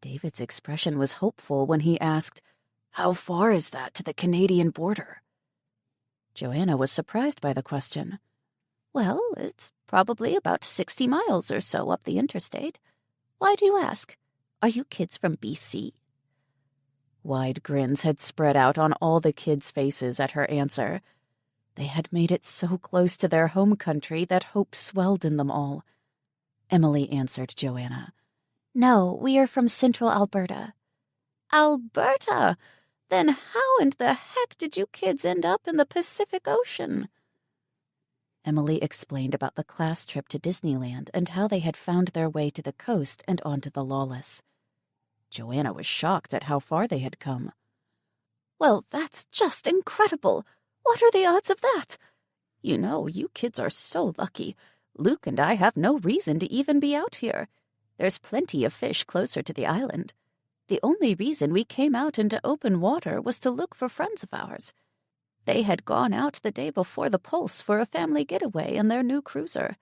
A: David's expression was hopeful when he asked, "How far is that to the Canadian border?" Joanna was surprised by the question.
D: "Well, it's probably about 60 miles or so up the interstate. Why do you ask? Are you kids from BC?"
A: Wide grins had spread out on all the kids' faces at her answer. They had made it so close to their home country that hope swelled in them all. Emily answered Joanna.
B: "No, we are from central Alberta."
D: "Alberta! Then how in the heck did you kids end up in the Pacific Ocean?
A: Emily explained about the class trip to Disneyland and how they had found their way to the coast and onto the Lawless. Joanna was shocked at how far they had come.
D: Well, that's just incredible. What are the odds of that? You know, you kids are so lucky. Luke and I have no reason to even be out here. There's plenty of fish closer to the island. The only reason we came out into open water was to look for friends of ours. They had gone out the day before the Pulse for a family getaway in their new cruiser.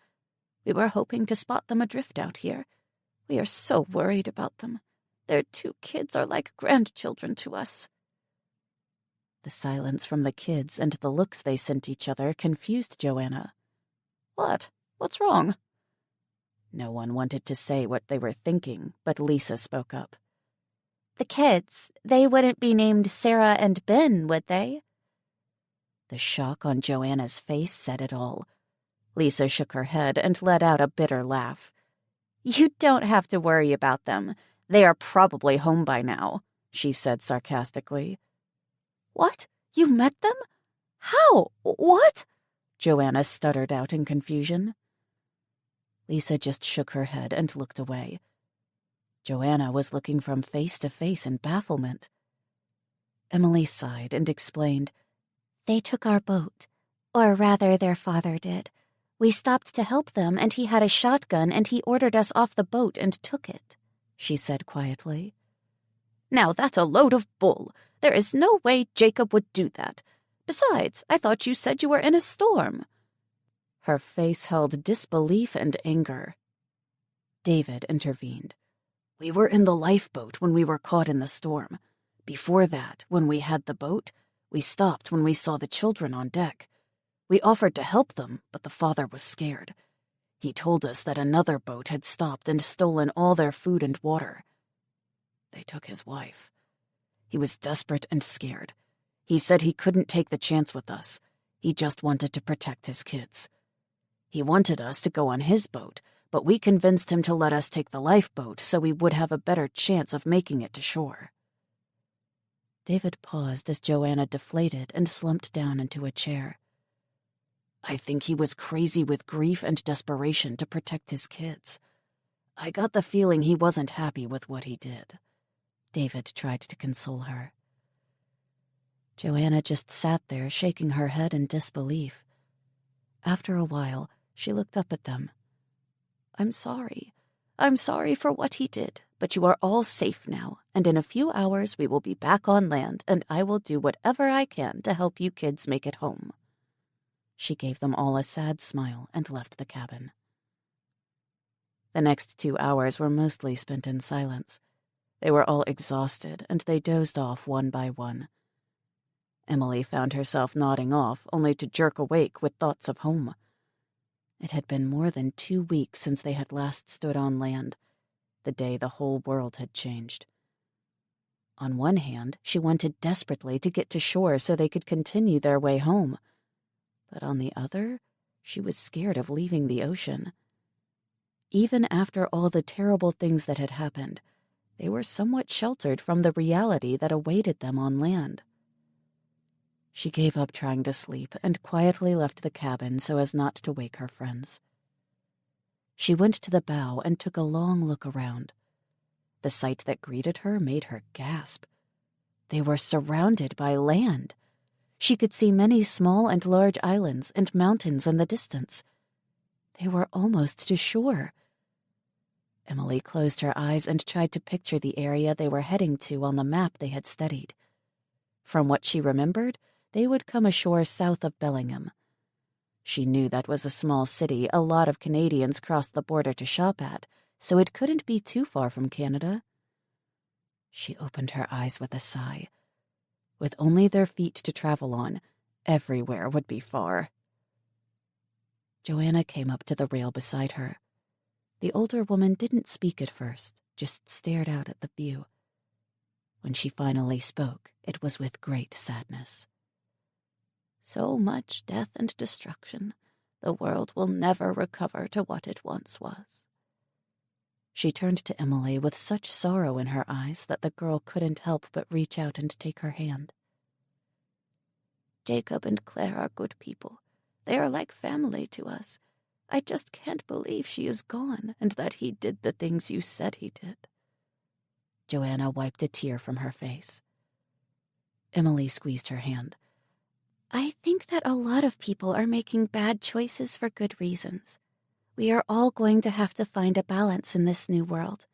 D: We were hoping to spot them adrift out here. We are so worried about them. Their 2 kids are like grandchildren to us.
A: The silence from the kids and the looks they sent each other confused Joanna.
D: What? What's wrong?
A: No one wanted to say what they were thinking, but Lisa spoke up.
D: The kids, they wouldn't be named Sarah and Ben, would they?
A: The shock on Joanna's face said it all. Lisa shook her head and let out a bitter laugh.
D: You don't have to worry about them. They are probably home by now, she said sarcastically. What? You met them? How? What?
A: Joanna stuttered out in confusion. Lisa just shook her head and looked away. Joanna was looking from face to face in bafflement. Emily sighed and explained,
B: They took our boat. Or rather, their father did. We stopped to help them, and he had a shotgun, and he ordered us off the boat and took it, she said quietly.
D: Now that's a load of bull. There is no way Jacob would do that. Besides, I thought you said you were in a storm.
A: Her face held disbelief and anger. David intervened. We were in the lifeboat when we were caught in the storm. Before that, when we had the boat, we stopped when we saw the children on deck. We offered to help them, but the father was scared. He told us that another boat had stopped and stolen all their food and water. They took his wife. He was desperate and scared. He said he couldn't take the chance with us. He just wanted to protect his kids. He wanted us to go on his boat, but we convinced him to let us take the lifeboat so we would have a better chance of making it to shore. David paused as Joanna deflated and slumped down into a chair. I think he was crazy with grief and desperation to protect his kids. I got the feeling he wasn't happy with what he did. David tried to console her. Joanna just sat there, shaking her head in disbelief. After a while, she looked up at them.
D: I'm sorry. I'm sorry for what he did, but you are all safe now, and in a few hours we will be back on land, and I will do whatever I can to help you kids make it home.
A: She gave them all a sad smile and left the cabin. The next 2 hours were mostly spent in silence. They were all exhausted, and they dozed off one by one. Emily found herself nodding off, only to jerk awake with thoughts of home. It had been more than 2 weeks since they had last stood on land, the day the whole world had changed. On one hand, she wanted desperately to get to shore so they could continue their way home. But on the other, she was scared of leaving the ocean. Even after all the terrible things that had happened, they were somewhat sheltered from the reality that awaited them on land. She gave up trying to sleep and quietly left the cabin so as not to wake her friends. She went to the bow and took a long look around. The sight that greeted her made her gasp. They were surrounded by land. She could see many small and large islands and mountains in the distance. They were almost to shore. Emily closed her eyes and tried to picture the area they were heading to on the map they had studied. From what she remembered, they would come ashore south of Bellingham. She knew that was a small city a lot of Canadians crossed the border to shop at, so it couldn't be too far from Canada. She opened her eyes with a sigh. With only their feet to travel on, everywhere would be far. Joanna came up to the rail beside her. The older woman didn't speak at first, just stared out at the view. When she finally spoke, it was with great sadness. So much death and destruction. The world will never recover to what it once was. She turned to Emily with such sorrow in her eyes that the girl couldn't help but reach out and take her hand.
B: Jacob and Claire are good people. They are like family to us. I just can't believe she is gone and that he did the things you said he did.
A: Joanna wiped a tear from her face. Emily squeezed her hand.
B: I think that a lot of people are making bad choices for good reasons. We are all going to have to find a balance in this new world.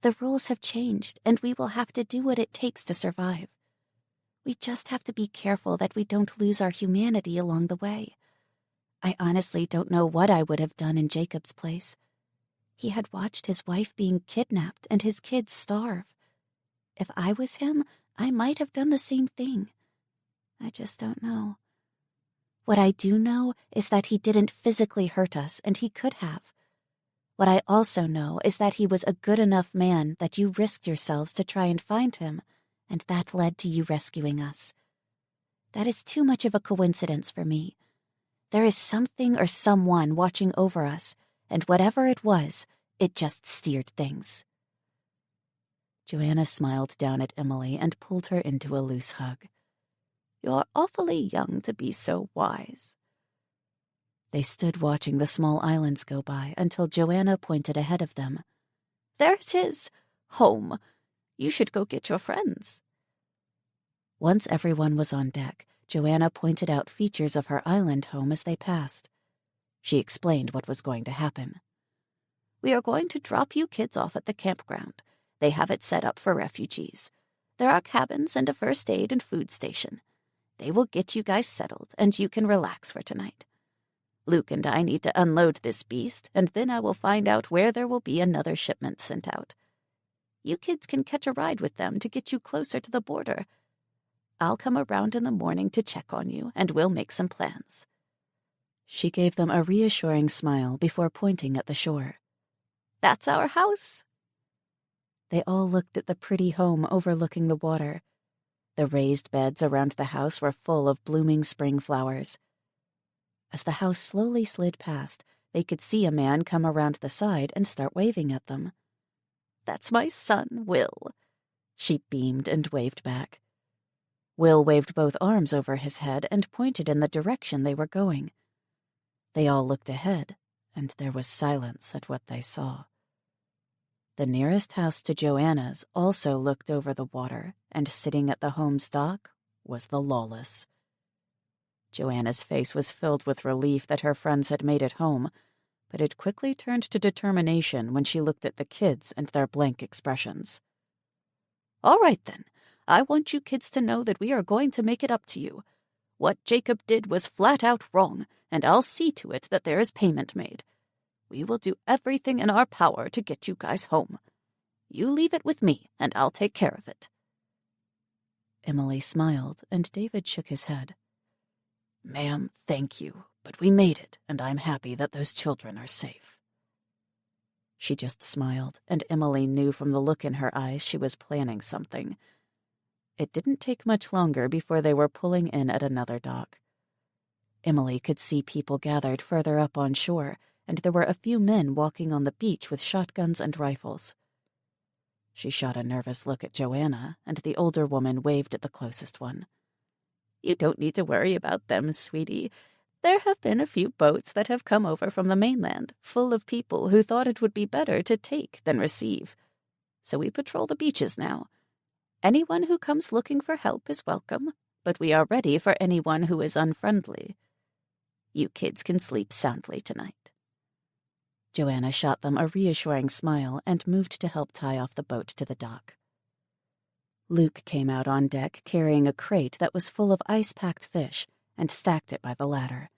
B: The rules have changed, and we will have to do what it takes to survive. We just have to be careful that we don't lose our humanity along the way. I honestly don't know what I would have done in Jacob's place. He had watched his wife being kidnapped and his kids starve. If I was him, I might have done the same thing. I just don't know. What I do know is that he didn't physically hurt us, and he could have. What I also know is that he was a good enough man that you risked yourselves to try and find him, and that led to you rescuing us. That is too much of a coincidence for me. There is something or someone watching over us, and whatever it was, it just steered things.
A: Joanna smiled down at Emily and pulled her into a loose hug.
B: You're awfully young to be so wise.
A: They stood watching the small islands go by until Joanna pointed ahead of them.
B: There it is. Home. You should go get your friends.
A: Once everyone was on deck, Joanna pointed out features of her island home as they passed. She explained what was going to happen.
B: We are going to drop you kids off at the campground. They have it set up for refugees. There are cabins and a first aid and food station. They will get you guys settled, and you can relax for tonight. Luke and I need to unload this beast, and then I will find out where there will be another shipment sent out. You kids can catch a ride with them to get you closer to the border. I'll come around in the morning to check on you, and we'll make some plans.
A: She gave them a reassuring smile before pointing at the shore.
B: That's our house.
A: They all looked at the pretty home overlooking the water. The raised beds around the house were full of blooming spring flowers. As the house slowly slid past, they could see a man come around the side and start waving at them.
B: That's my son, Will.
A: She beamed and waved back. Will waved both arms over his head and pointed in the direction they were going. They all looked ahead, and there was silence at what they saw. The nearest house to Joanna's also looked over the water, and sitting at the home's dock was the Lawless. Joanna's face was filled with relief that her friends had made it home, but it quickly turned to determination when she looked at the kids and their blank expressions.
B: All right, then. I want you kids to know that we are going to make it up to you. What Jacob did was flat out wrong, and I'll see to it that there is payment made. We will do everything in our power to get you guys home. You leave it with me, and I'll take care of it.
A: Emily smiled, and David shook his head. Ma'am, thank you, but we made it, and I'm happy that those children are safe. She just smiled, and Emily knew from the look in her eyes she was planning something. It didn't take much longer before they were pulling in at another dock. Emily could see people gathered further up on shore, and there were a few men walking on the beach with shotguns and rifles. She shot a nervous look at Joanna, and the older woman waved at the closest one.
B: You don't need to worry about them, sweetie. There have been a few boats that have come over from the mainland, full of people who thought it would be better to take than receive. So we patrol the beaches now. Anyone who comes looking for help is welcome, but we are ready for anyone who is unfriendly. You kids can sleep soundly tonight.
A: Joanna shot them a reassuring smile and moved to help tie off the boat to the dock. Luke came out on deck carrying a crate that was full of ice-packed fish and stacked it by the ladder.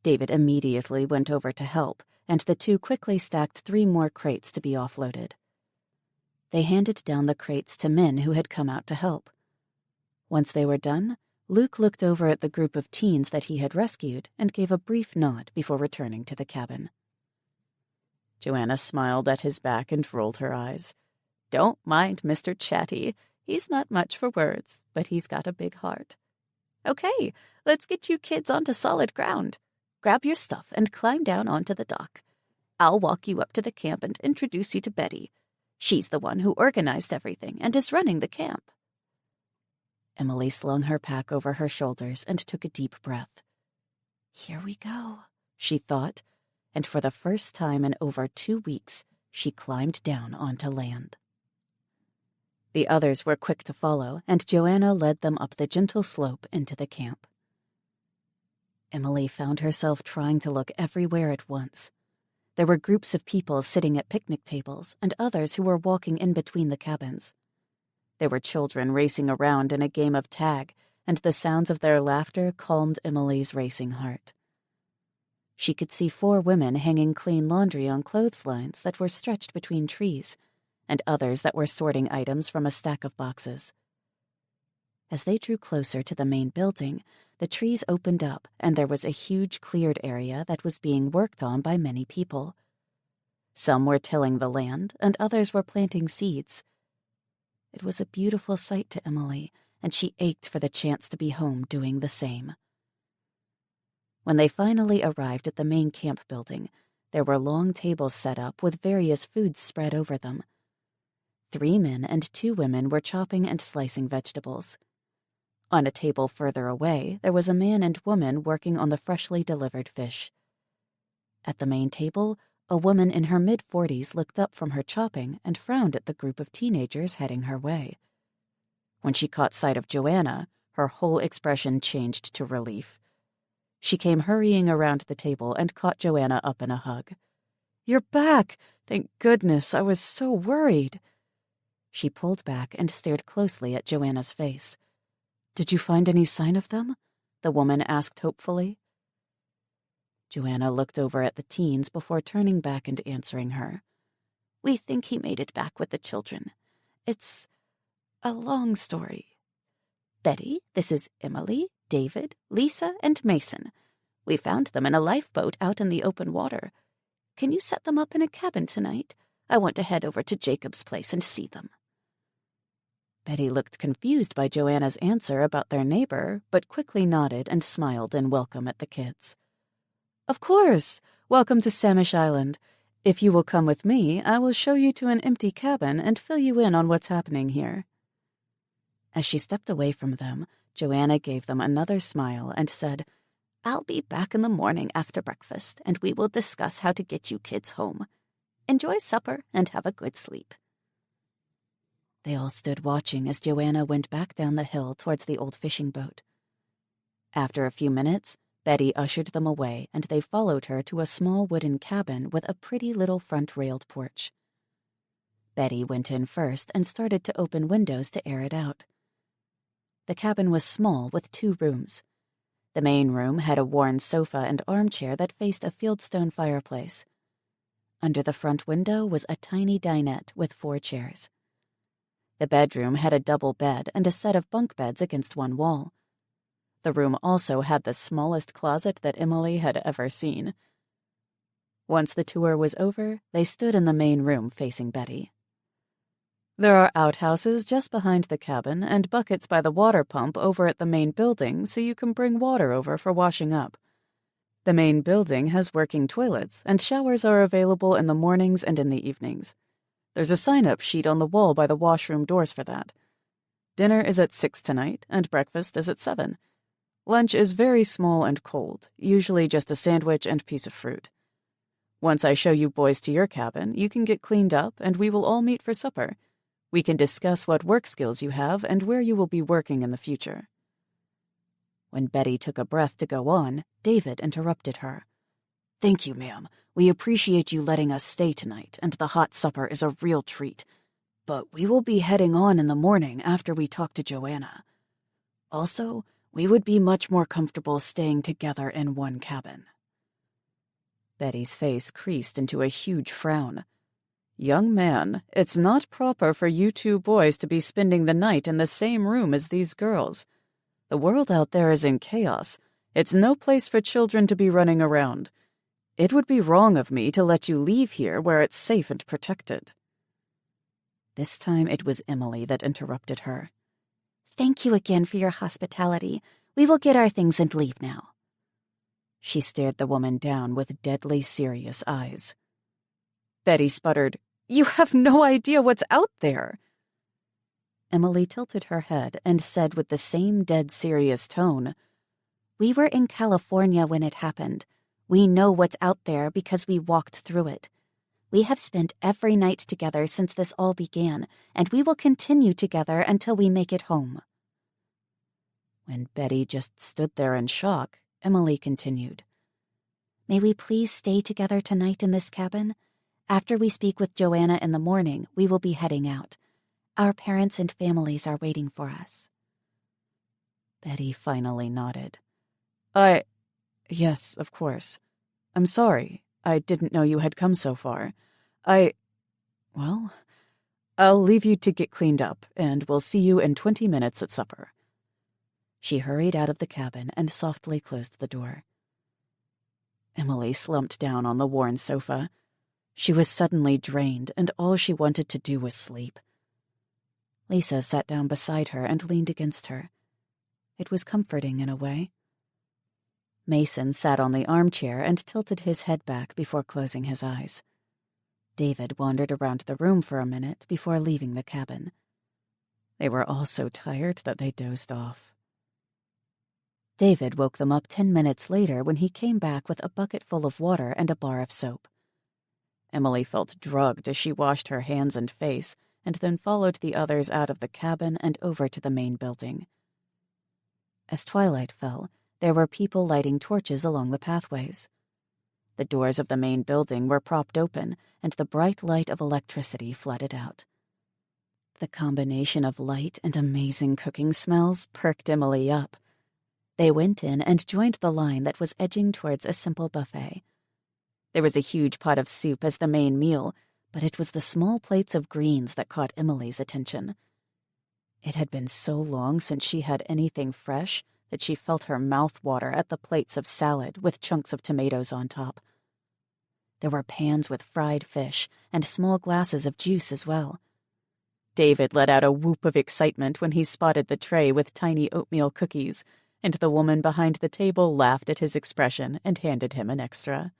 A: David immediately went over to help, and the two quickly stacked 3 more crates to be offloaded. They handed down the crates to men who had come out to help. Once they were done, Luke looked over at the group of teens that he had rescued and gave a brief nod before returning to the cabin. Joanna smiled at his back and rolled her eyes.
B: Don't mind Mr. Chatty. He's not much for words, but he's got a big heart. Okay, let's get you kids onto solid ground. Grab your stuff and climb down onto the dock.
D: I'll walk you up to the camp and introduce you to Betty. She's the one who organized everything and is running the camp."
A: Emily slung her pack over her shoulders and took a deep breath. "Here we go," she thought, and for the first time in over 2 weeks, she climbed down onto land. The others were quick to follow, and Joanna led them up the gentle slope into the camp. Emily found herself trying to look everywhere at once. There were groups of people sitting at picnic tables and others who were walking in between the cabins. There were children racing around in a game of tag, and the sounds of their laughter calmed Emily's racing heart. She could see 4 women hanging clean laundry on clotheslines that were stretched between trees, and others that were sorting items from a stack of boxes. As they drew closer to the main building, the trees opened up and there was a huge cleared area that was being worked on by many people. Some were tilling the land and others were planting seeds. It was a beautiful sight to Emily, and she ached for the chance to be home doing the same. When they finally arrived at the main camp building, there were long tables set up with various foods spread over them. 3 men and 2 women were chopping and slicing vegetables. On a table further away, there was a man and woman working on the freshly delivered fish. At the main table, a woman in her mid-40s looked up from her chopping and frowned at the group of teenagers heading her way. When she caught sight of Joanna, her whole expression changed to relief. She came hurrying around the table and caught Joanna up in a hug. "You're back! Thank goodness, I was so worried." She pulled back and stared closely at Joanna's face. "Did you find any sign of them?" the woman asked hopefully. Joanna looked over at the teens before turning back and answering her.
D: "We think he made it back with the children. It's a long story. Betty, this is Emily, David, Lisa, and Mason. We found them in a lifeboat out in the open water. Can you set them up in a cabin tonight? I want to head over to Jacob's place and see them."
A: Betty looked confused by Joanna's answer about their neighbor, but quickly nodded and smiled in welcome at the kids. "Of course! Welcome to Samish Island. If you will come with me, I will show you to an empty cabin and fill you in on what's happening here." As she stepped away from them, Joanna gave them another smile and said,
D: "I'll be back in the morning after breakfast, and we will discuss how to get you kids home. Enjoy supper and have a good sleep."
A: They all stood watching as Joanna went back down the hill towards the old fishing boat. After a few minutes, Betty ushered them away, and they followed her to a small wooden cabin with a pretty little front-railed porch. Betty went in first and started to open windows to air it out. The cabin was small with 2 rooms. The main room had a worn sofa and armchair that faced a fieldstone fireplace. Under the front window was a tiny dinette with 4 chairs. The bedroom had a double bed and a set of bunk beds against one wall. The room also had the smallest closet that Emily had ever seen. Once the tour was over, they stood in the main room facing Betty. "There are outhouses just behind the cabin and buckets by the water pump over at the main building so you can bring water over for washing up. The main building has working toilets, and showers are available in the mornings and in the evenings. There's a sign-up sheet on the wall by the washroom doors for that. Dinner is at 6 tonight, and breakfast is at 7. Lunch is very small and cold, usually just a sandwich and piece of fruit. Once I show you boys to your cabin, you can get cleaned up, and we will all meet for supper. We can discuss what work skills you have and where you will be working in the future." When Betty took a breath to go on, David interrupted her. "Thank you, ma'am. We appreciate you letting us stay tonight, and the hot supper is a real treat. But we will be heading on in the morning after we talk to Joanna. Also, we would be much more comfortable staying together in one cabin." Betty's face creased into a huge frown. "Young man, it's not proper for you 2 boys to be spending the night in the same room as these girls. The world out there is in chaos. It's no place for children to be running around. It would be wrong of me to let you leave here where it's safe and protected." This time it was Emily that interrupted her.
B: "Thank you again for your hospitality. We will get our things and leave now."
A: She stared the woman down with deadly serious eyes. Betty sputtered, "You have no idea what's out there." Emily tilted her head and said with the same dead serious tone,
B: "We were in California when it happened. We know what's out there because we walked through it. We have spent every night together since this all began, and we will continue together until we make it home."
A: When Betty just stood there in shock, Emily continued,
B: "May we please stay together tonight in this cabin? After we speak with Joanna in the morning, we will be heading out. Our parents and families are waiting for us."
A: Betty finally nodded. Yes, of course. I'm sorry. I didn't know you had come so far. Well, I'll leave you to get cleaned up, and we'll see you in 20 minutes at supper." She hurried out of the cabin and softly closed the door. Emily slumped down on the worn sofa. She was suddenly drained, and all she wanted to do was sleep. Lisa sat down beside her and leaned against her. It was comforting in a way. Mason sat on the armchair and tilted his head back before closing his eyes. David wandered around the room for a minute before leaving the cabin. They were all so tired that they dozed off. David woke them up 10 minutes later when he came back with a bucket full of water and a bar of soap. Emily felt drugged as she washed her hands and face, and then followed the others out of the cabin and over to the main building. As twilight fell, there were people lighting torches along the pathways. The doors of the main building were propped open, and the bright light of electricity flooded out. The combination of light and amazing cooking smells perked Emily up. They went in and joined the line that was edging towards a simple buffet. There was a huge pot of soup as the main meal, but it was the small plates of greens that caught Emily's attention. It had been so long since she had anything fresh that she felt her mouth water at the plates of salad with chunks of tomatoes on top. There were pans with fried fish and small glasses of juice as well. David let out a whoop of excitement when he spotted the tray with tiny oatmeal cookies, and the woman behind the table laughed at his expression and handed him an extra.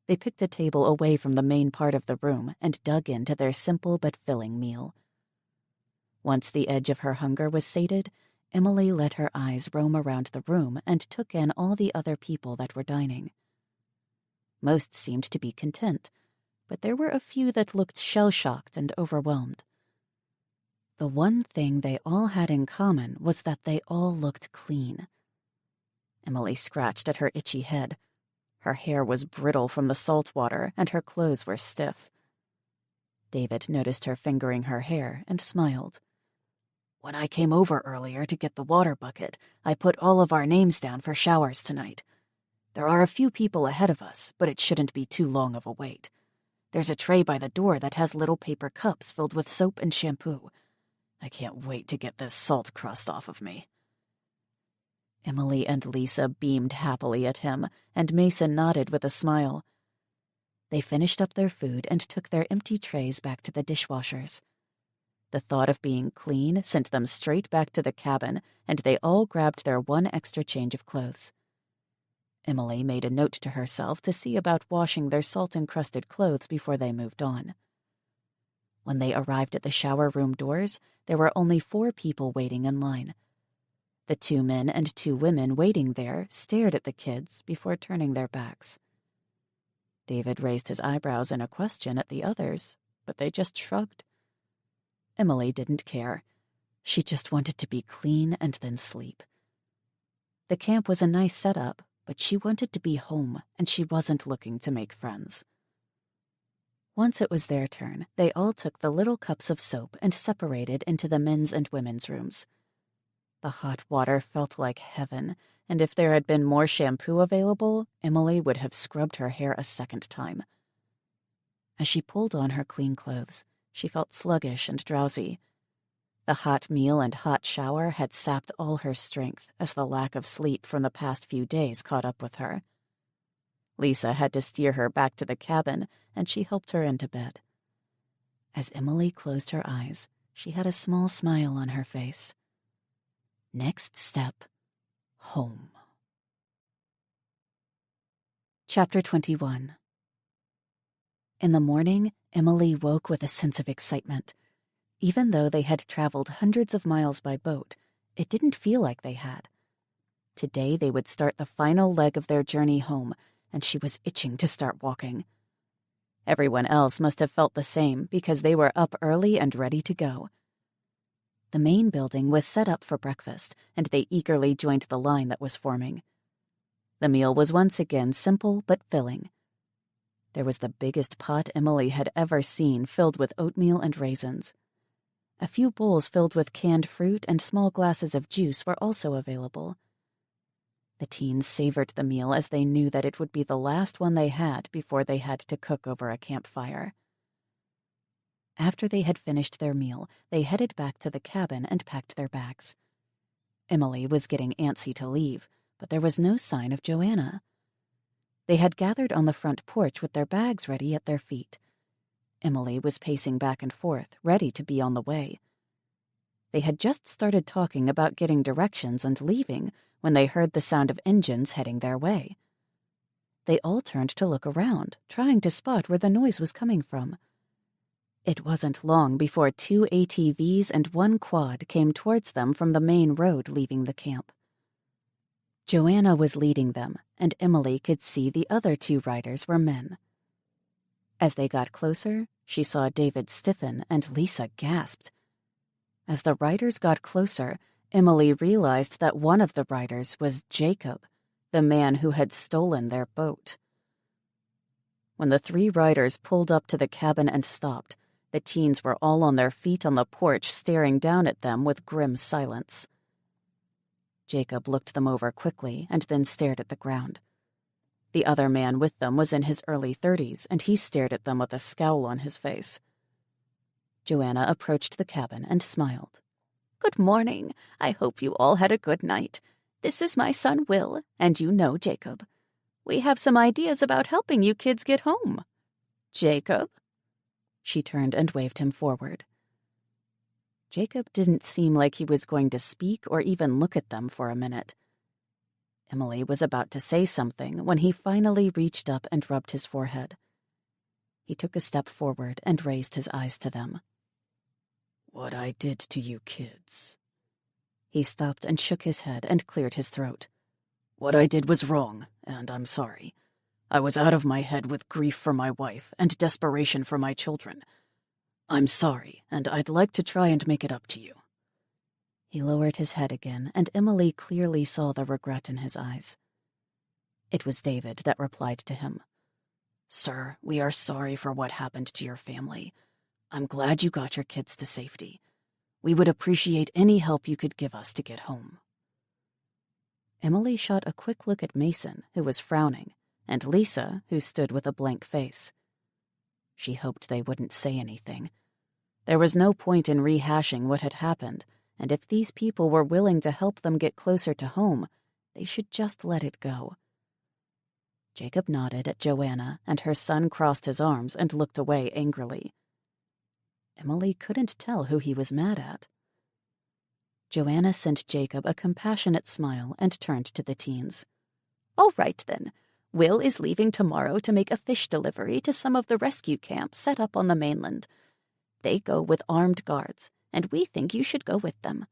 A: They picked a table away from the main part of the room and dug into their simple but filling meal. Once the edge of her hunger was sated, Emily let her eyes roam around the room and took in all the other people that were dining. Most seemed to be content, but there were a few that looked shell-shocked and overwhelmed. The one thing they all had in common was that they all looked clean. Emily scratched at her itchy head. Her hair was brittle from the salt water, and her clothes were stiff. David noticed her fingering her hair and smiled. "When I came over earlier to get the water bucket, I put all of our names down for showers tonight. There are a few people ahead of us, but it shouldn't be too long of a wait. There's a tray by the door that has little paper cups filled with soap and shampoo. I can't wait to get this salt crust off of me." Emily and Lisa beamed happily at him, and Mason nodded with a smile. They finished up their food and took their empty trays back to the dishwashers. The thought of being clean sent them straight back to the cabin, and they all grabbed their one extra change of clothes. Emily made a note to herself to see about washing their salt-encrusted clothes before they moved on. When they arrived at the shower room doors, there were only 4 people waiting in line. The 2 men and 2 women waiting there stared at the kids before turning their backs. David raised his eyebrows in a question at the others, but they just shrugged. Emily didn't care. She just wanted to be clean and then sleep. The camp was a nice setup, but she wanted to be home, and she wasn't looking to make friends. Once it was their turn, they all took the little cups of soap and separated into the men's and women's rooms. The hot water felt like heaven, and if there had been more shampoo available, Emily would have scrubbed her hair a second time. As she pulled on her clean clothes, she felt sluggish and drowsy. The hot meal and hot shower had sapped all her strength as the lack of sleep from the past few days caught up with her. Lisa had to steer her back to the cabin, and she helped her into bed. As Emily closed her eyes, she had a small smile on her face. Next step, home. Chapter 21. In the morning, Emily woke with a sense of excitement. Even though they had traveled hundreds of miles by boat, it didn't feel like they had. Today they would start the final leg of their journey home, and she was itching to start walking. Everyone else must have felt the same because they were up early and ready to go. The main building was set up for breakfast, and they eagerly joined the line that was forming. The meal was once again simple but filling. There was the biggest pot Emily had ever seen, filled with oatmeal and raisins. A few bowls filled with canned fruit and small glasses of juice were also available. The teens savored the meal as they knew that it would be the last one they had before they had to cook over a campfire. After they had finished their meal, they headed back to the cabin and packed their bags. Emily was getting antsy to leave, but there was no sign of Joanna. They had gathered on the front porch with their bags ready at their feet. Emily was pacing back and forth, ready to be on the way. They had just started talking about getting directions and leaving when they heard the sound of engines heading their way. They all turned to look around, trying to spot where the noise was coming from. It wasn't long before 2 ATVs and 1 quad came towards them from the main road leaving the camp. Joanna was leading them, and Emily could see the other 2 riders were men. As they got closer, she saw David stiffen and Lisa gasped. As the riders got closer, Emily realized that one of the riders was Jacob, the man who had stolen their boat. When the 3 riders pulled up to the cabin and stopped, the teens were all on their feet on the porch staring down at them with grim silence. Jacob looked them over quickly and then stared at the ground. The other man with them was in his early 30s, and he stared at them with a scowl on his face. Joanna approached the cabin and smiled.
B: Good morning. I hope you all had a good night. This is my son Will, and you know Jacob. We have some ideas about helping you kids get home. Jacob? She turned and waved him forward. Jacob didn't seem like he was going to speak or even look at them for a minute. Emily was about to say something when he finally reached up and rubbed his forehead. He took a step forward and raised his eyes to them.
C: What I did to you kids.
A: He stopped and shook his head and cleared his throat.
C: What I did was wrong, and I'm sorry. I was out of my head with grief for my wife and desperation for my children. I'm sorry, and I'd like to try and make it up to you.
A: He lowered his head again, and Emily clearly saw the regret in his eyes. It was David that replied to him.
C: Sir, we are sorry for what happened to your family. I'm glad you got your kids to safety. We would appreciate any help you could give us to get home.
A: Emily shot a quick look at Mason, who was frowning, and Lisa, who stood with a blank face. She hoped they wouldn't say anything. There was no point in rehashing what had happened, and if these people were willing to help them get closer to home, they should just let it go. Jacob nodded at Joanna, and her son crossed his arms and looked away angrily. Emily couldn't tell who he was mad at. Joanna sent Jacob a compassionate smile and turned to the teens.
B: All right, then. Will is leaving tomorrow to make a fish delivery to some of the rescue camps set up on the mainland. They go with armed guards, and we think you should go with them.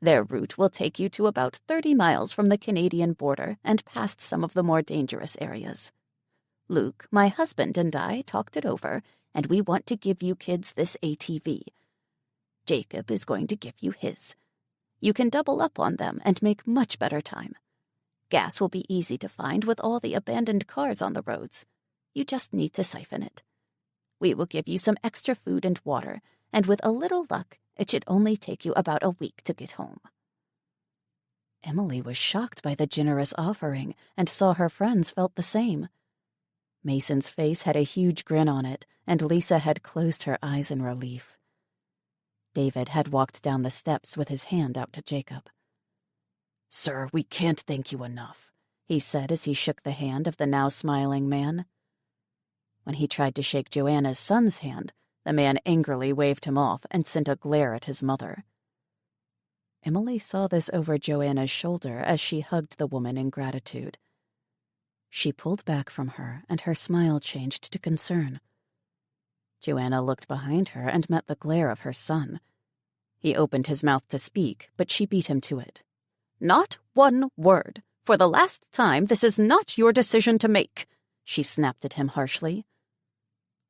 B: Their route will take you to about 30 miles from the Canadian border and past some of the more dangerous areas. Luke, my husband, and I talked it over, and we want to give you kids this ATV. Jacob is going to give you his. You can double up on them and make much better time. Gas will be easy to find with all the abandoned cars on the roads. You just need to siphon it. We will give you some extra food and water, and with a little luck, it should only take you about a week to get home.
A: Emily was shocked by the generous offering and saw her friends felt the same. Mason's face had a huge grin on it, and Lisa had closed her eyes in relief. David had walked down the steps with his hand out to Jacob.
C: Sir, we can't thank you enough,
A: he said as he shook the hand of the now smiling man. When he tried to shake Joanna's son's hand, the man angrily waved him off and sent a glare at his mother. Emily saw this over Joanna's shoulder as she hugged the woman in gratitude. She pulled back from her, and her smile changed to concern. Joanna looked behind her and met the glare of her son. He opened his mouth to speak, but she beat him to it.
C: "Not one word. For the last time, this is not your decision to make," she snapped at him harshly.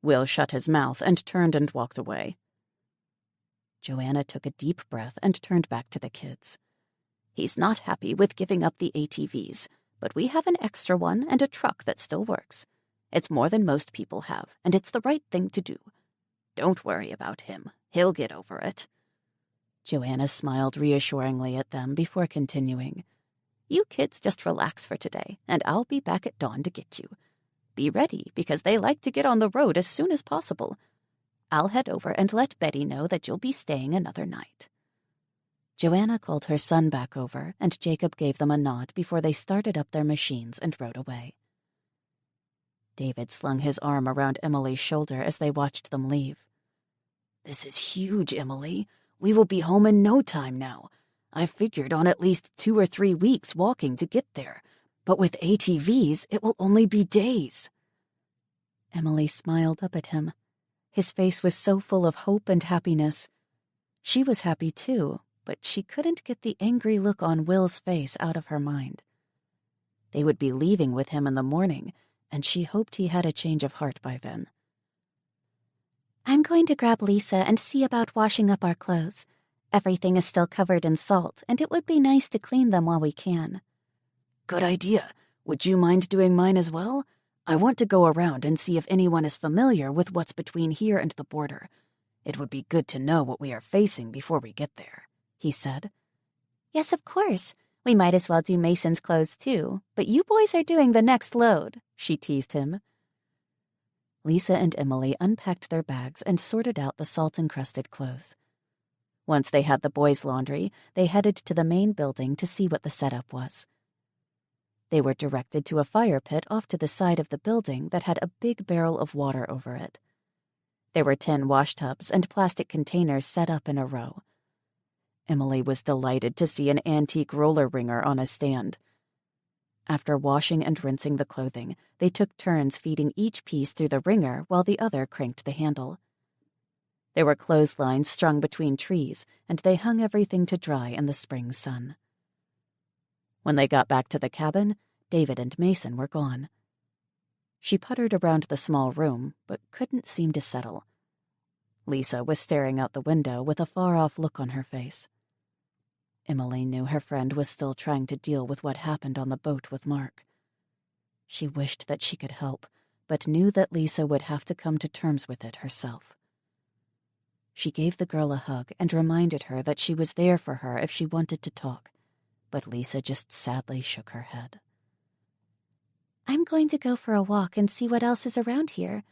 C: Will shut his mouth and turned and walked away.
A: Joanna took a deep breath and turned back to the kids.
C: "He's not happy with giving up the ATVs, but we have an extra one and a truck that still works. It's more than most people have, and it's the right thing to do. Don't worry about him. He'll get over it."
A: Joanna smiled reassuringly at them before continuing.
C: "You kids just relax for today, and I'll be back at dawn to get you. Be ready, because they like to get on the road as soon as possible. I'll head over and let Betty know that you'll be staying another night."
A: Joanna called her son back over, and Jacob gave them a nod before they started up their machines and rode away. David slung his arm around Emily's shoulder as they watched them leave.
C: "This is huge, Emily. We will be home in no time now. I figured on at least 2 or 3 weeks walking to get there, but with ATVs, it will only be days."
A: Emily smiled up at him. His face was so full of hope and happiness. She was happy too, but she couldn't get the angry look on Will's face out of her mind. They would be leaving with him in the morning, and she hoped he had a change of heart by then.
B: "I'm going to grab Lisa and see about washing up our clothes. Everything is still covered in salt, and it would be nice to clean them while we can."
C: "Good idea. Would you mind doing mine as well? I want to go around and see if anyone is familiar with what's between here and the border. It would be good to know what we are facing before we get there," he said.
B: "Yes, of course. We might as well do Mason's clothes too, but you boys are doing the next load," she teased him.
A: Lisa and Emily unpacked their bags and sorted out the salt-encrusted clothes. Once they had the boys' laundry, they headed to the main building to see what the setup was. They were directed to a fire pit off to the side of the building that had a big barrel of water over it. There were 10 washtubs and plastic containers set up in a row. Emily was delighted to see an antique roller wringer on a stand. After washing and rinsing the clothing, they took turns feeding each piece through the wringer while the other cranked the handle. There were clotheslines strung between trees, and they hung everything to dry in the spring sun. When they got back to the cabin, David and Mason were gone. She puttered around the small room, but couldn't seem to settle. Lisa was staring out the window with a far-off look on her face. Emily knew her friend was still trying to deal with what happened on the boat with Mark. She wished that she could help, but knew that Lisa would have to come to terms with it herself. She gave the girl a hug and reminded her that she was there for her if she wanted to talk, but Lisa just sadly shook her head.
B: "I'm going to go for a walk and see what else is around here.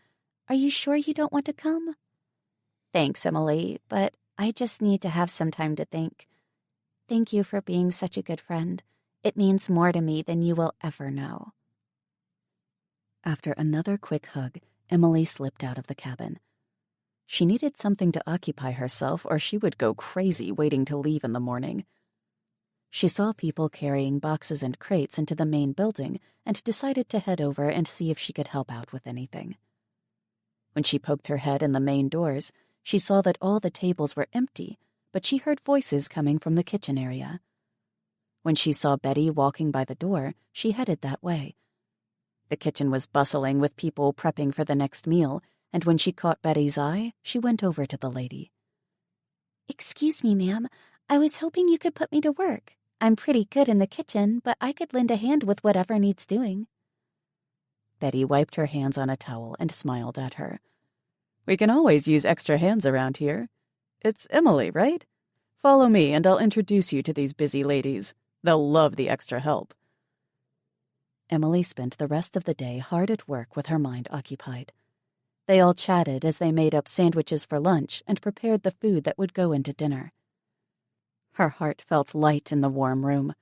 B: Are you sure you don't want to come?"
D: "Thanks, Emily, but I just need to have some time to think. Thank you for being such a good friend. It means more to me than you will ever know."
A: After another quick hug, Emily slipped out of the cabin. She needed something to occupy herself, or she would go crazy waiting to leave in the morning. She saw people carrying boxes and crates into the main building and decided to head over and see if she could help out with anything. When she poked her head in the main doors, she saw that all the tables were empty, but she heard voices coming from the kitchen area. When she saw Betty walking by the door, she headed that way. The kitchen was bustling with people prepping for the next meal, and when she caught Betty's eye, she went over to the lady.
B: "Excuse me, ma'am. I was hoping you could put me to work. I'm pretty good in the kitchen, but I could lend a hand with whatever needs doing."
A: Betty wiped her hands on a towel and smiled at her. "We can always use extra hands around here. It's Emily, right? Follow me and I'll introduce you to these busy ladies. They'll love the extra help." Emily spent the rest of the day hard at work with her mind occupied. They all chatted as they made up sandwiches for lunch and prepared the food that would go into dinner. Her heart felt light in the warm room.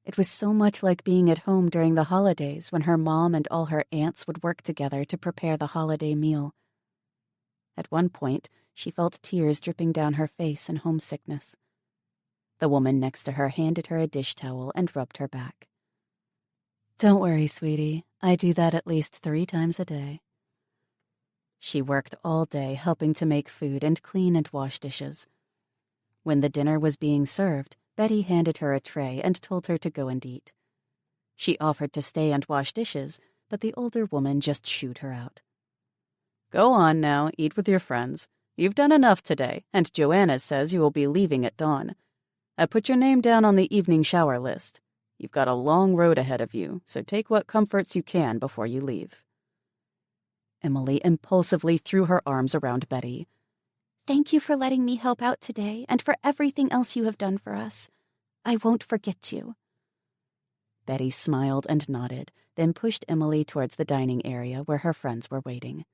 A: It was so much like being at home during the holidays when her mom and all her aunts would work together to prepare the holiday meal. At one point, she felt tears dripping down her face in homesickness. The woman next to her handed her a dish towel and rubbed her back. "Don't worry, sweetie. I do that at least 3 times a day." She worked all day helping to make food and clean and wash dishes. When the dinner was being served, Betty handed her a tray and told her to go and eat. She offered to stay and wash dishes, but the older woman just shooed her out. "Go on now, eat with your friends. You've done enough today, and Joanna says you will be leaving at dawn. I put your name down on the evening shower list. You've got a long road ahead of you, so take what comforts you can before you leave." Emily impulsively threw her arms around Betty.
B: Thank you for letting me help out today and for everything else you have done for us. I won't forget you.
A: Betty smiled and nodded, then pushed Emily towards the dining area where her friends were waiting.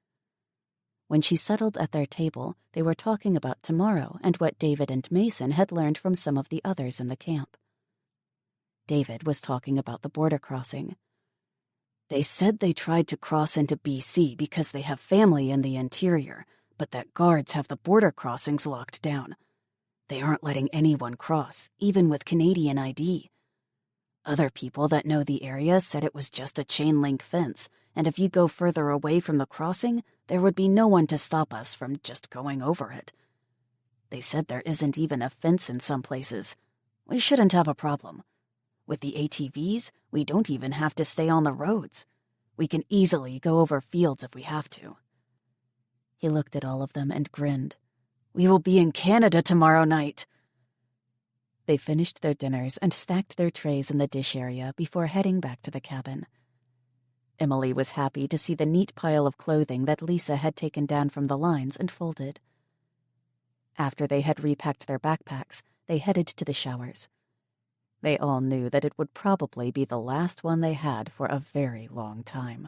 A: When she settled at their table, they were talking about tomorrow and what David and Mason had learned from some of the others in the camp. David was talking about the border crossing. "They said they tried to cross into BC because they have family in the interior, but that guards have the border crossings locked down. They aren't letting anyone cross, even with Canadian ID. Other people that know the area said it was just a chain-link fence, and if you go further away from the crossing, there would be no one to stop us from just going over it. They said there isn't even a fence in some places. We shouldn't have a problem. With the ATVs, we don't even have to stay on the roads. We can easily go over fields if we have to." He looked at all of them and grinned. "We will be in Canada tomorrow night." They finished their dinners and stacked their trays in the dish area before heading back to the cabin. Emily was happy to see the neat pile of clothing that Lisa had taken down from the lines and folded. After they had repacked their backpacks, they headed to the showers. They all knew that it would probably be the last one they had for a very long time.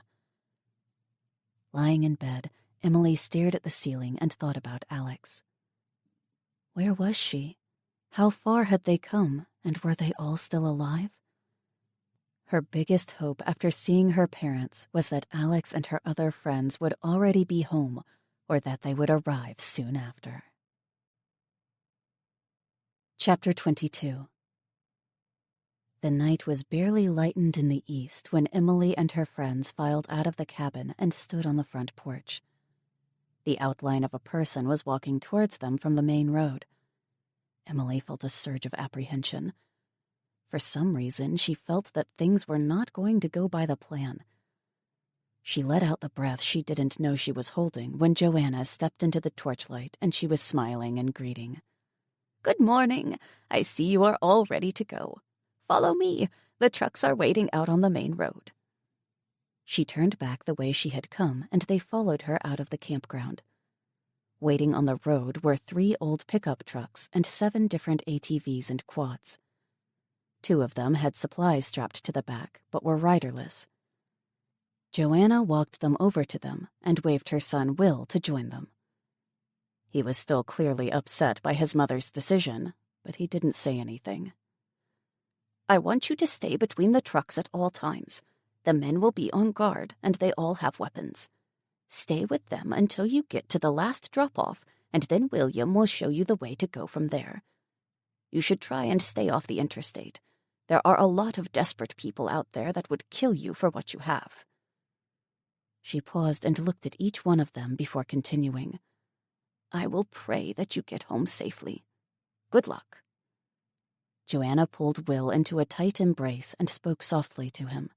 A: Lying in bed, Emily stared at the ceiling and thought about Alex. Where was she? How far had they come, and were they all still alive? Her biggest hope after seeing her parents was that Alex and her other friends would already be home, or that they would arrive soon after. Chapter 22. The night was barely lightened in the east when Emily and her friends filed out of the cabin and stood on the front porch. The outline of a person was walking towards them from the main road. Emily felt a surge of apprehension. For some reason, she felt that things were not going to go by the plan. She let out the breath she didn't know she was holding when Joanna stepped into the torchlight and she was smiling and greeting.
B: "Good morning. I see you are all ready to go. Follow me. The trucks are waiting out on the main road."
A: She turned back the way she had come, and they followed her out of the campground. Waiting on the road were 3 old pickup trucks and 7 different ATVs and quads. 2 of them had supplies strapped to the back, but were riderless. Joanna walked them over to them and waved her son Will to join them. He was still clearly upset by his mother's decision, but he didn't say anything.
B: "I want you to stay between the trucks at all times. The men will be on guard, and they all have weapons. Stay with them until you get to the last drop-off, and then William will show you the way to go from there. You should try and stay off the interstate. There are a lot of desperate people out there that would kill you for what you have."
A: She paused and looked at each one of them before continuing.
B: "I will pray that you get home safely. Good luck."
A: Joanna pulled Will into a tight embrace and spoke softly to him.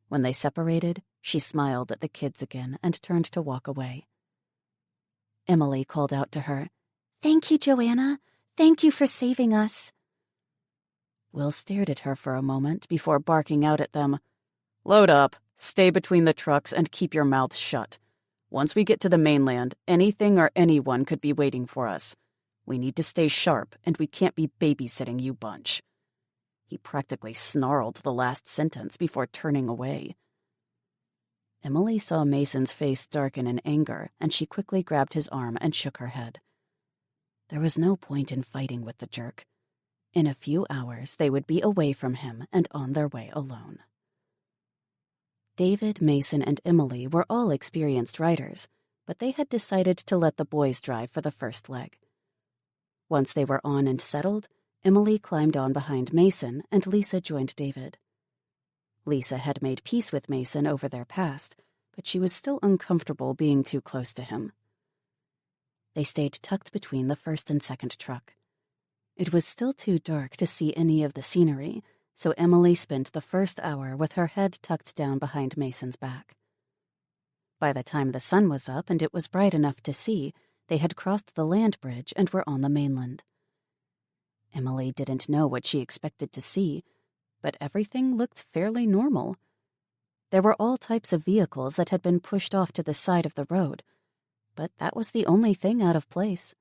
A: When they separated, she smiled at the kids again and turned to walk away. Emily called out to her,
B: "Thank you, Joanna. Thank you for saving us."
A: Will stared at her for a moment before barking out at them. "Load up, stay between the trucks, and keep your mouths shut. Once we get to the mainland, anything or anyone could be waiting for us. We need to stay sharp, and we can't be babysitting you bunch." He practically snarled the last sentence before turning away. Emily saw Mason's face darken in anger, and she quickly grabbed his arm and shook her head. There was no point in fighting with the jerk. In a few hours, they would be away from him and on their way alone. David, Mason, and Emily were all experienced riders, but they had decided to let the boys drive for the first leg. Once they were on and settled, Emily climbed on behind Mason, and Lisa joined David. Lisa had made peace with Mason over their past, but she was still uncomfortable being too close to him. They stayed tucked between the first and second truck. It was still too dark to see any of the scenery, so Emily spent the first hour with her head tucked down behind Mason's back. By the time the sun was up and it was bright enough to see, they had crossed the land bridge and were on the mainland. Emily didn't know what she expected to see, but everything looked fairly normal. There were all types of vehicles that had been pushed off to the side of the road, but that was the only thing out of place.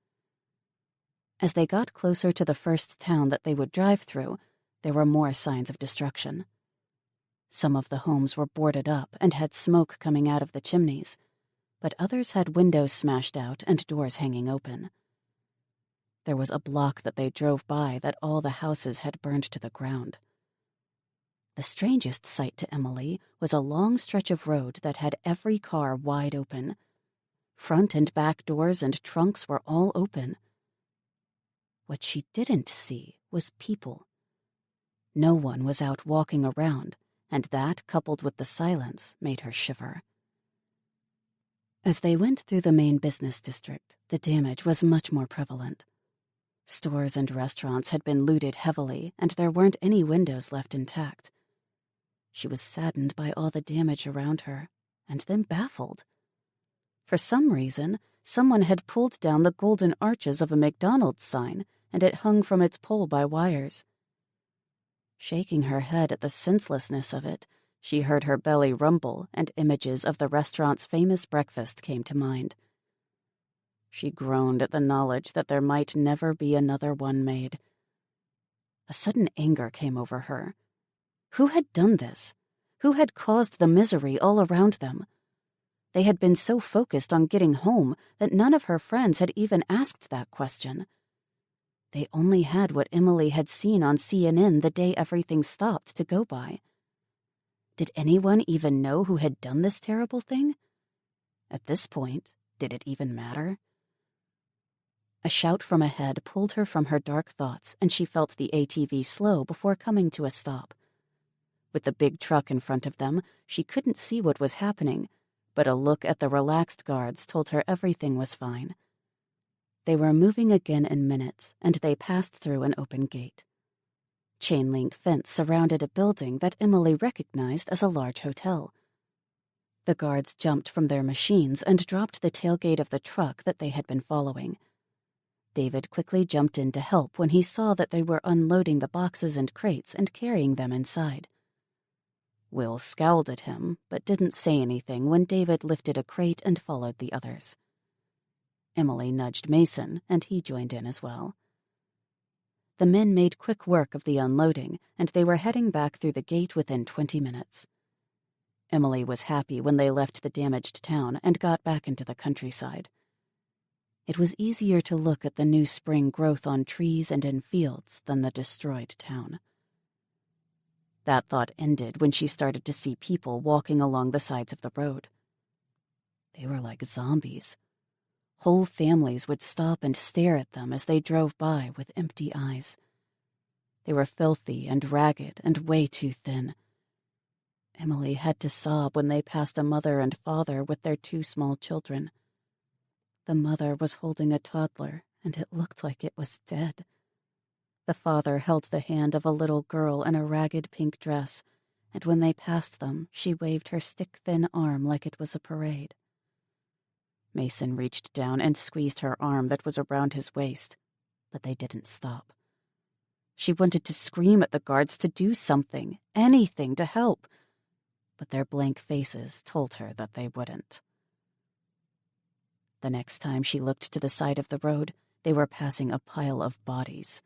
A: As they got closer to the first town that they would drive through, there were more signs of destruction. Some of the homes were boarded up and had smoke coming out of the chimneys, but others had windows smashed out and doors hanging open. There was a block that they drove by that all the houses had burned to the ground. The strangest sight to Emily was a long stretch of road that had every car wide open. Front and back doors and trunks were all open. What she didn't see was people. No one was out walking around, and that, coupled with the silence, made her shiver. As they went through the main business district, the damage was much more prevalent. Stores and restaurants had been looted heavily, and there weren't any windows left intact. She was saddened by all the damage around her, and then baffled. For some reason, someone had pulled down the golden arches of a McDonald's sign, and it hung from its pole by wires. Shaking her head at the senselessness of it, she heard her belly rumble, and images of the restaurant's famous breakfast came to mind. She groaned at the knowledge that there might never be another one made. A sudden anger came over her. Who had done this? Who had caused the misery all around them? They had been so focused on getting home that none of her friends had even asked that question. They only had what Emily had seen on CNN the day everything stopped to go by. Did anyone even know who had done this terrible thing? At this point, did it even matter? A shout from ahead pulled her from her dark thoughts, and she felt the ATV slow before coming to a stop. With the big truck in front of them, she couldn't see what was happening, but a look at the relaxed guards told her everything was fine. They were moving again in minutes, and they passed through an open gate. Chain-link fence surrounded a building that Emily recognized as a large hotel. The guards jumped from their machines and dropped the tailgate of the truck that they had been following. David quickly jumped in to help when he saw that they were unloading the boxes and crates and carrying them inside. Will scowled at him, but didn't say anything when David lifted a crate and followed the others. Emily nudged Mason, and he joined in as well. The men made quick work of the unloading, and they were heading back through the gate within 20 minutes. Emily was happy when they left the damaged town and got back into the countryside. It was easier to look at the new spring growth on trees and in fields than the destroyed town. That thought ended when she started to see people walking along the sides of the road. They were like zombies. Whole families would stop and stare at them as they drove by with empty eyes. They were filthy and ragged and way too thin. Emily had to sob when they passed a mother and father with their 2 small children. The mother was holding a toddler, and it looked like it was dead. The father held the hand of a little girl in a ragged pink dress, and when they passed them, she waved her stick-thin arm like it was a parade. Mason reached down and squeezed her arm that was around his waist, but they didn't stop. She wanted to scream at the guards to do something, anything to help, but their blank faces told her that they wouldn't. The next time she looked to the side of the road, they were passing a pile of bodies.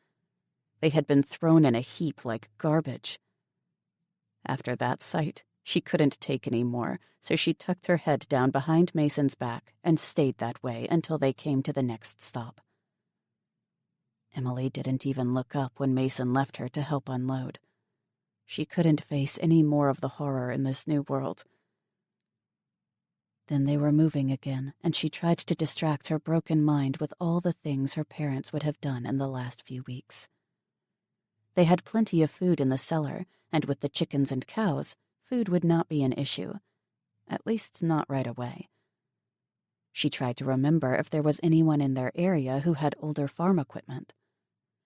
A: They had been thrown in a heap like garbage. After that sight, she couldn't take any more, so she tucked her head down behind Mason's back and stayed that way until they came to the next stop. Emily didn't even look up when Mason left her to help unload. She couldn't face any more of the horror in this new world. Then they were moving again, and she tried to distract her broken mind with all the things her parents would have done in the last few weeks. They had plenty of food in the cellar, and with the chickens and cows, food would not be an issue. at least not right away. She tried to remember if there was anyone in their area who had older farm equipment.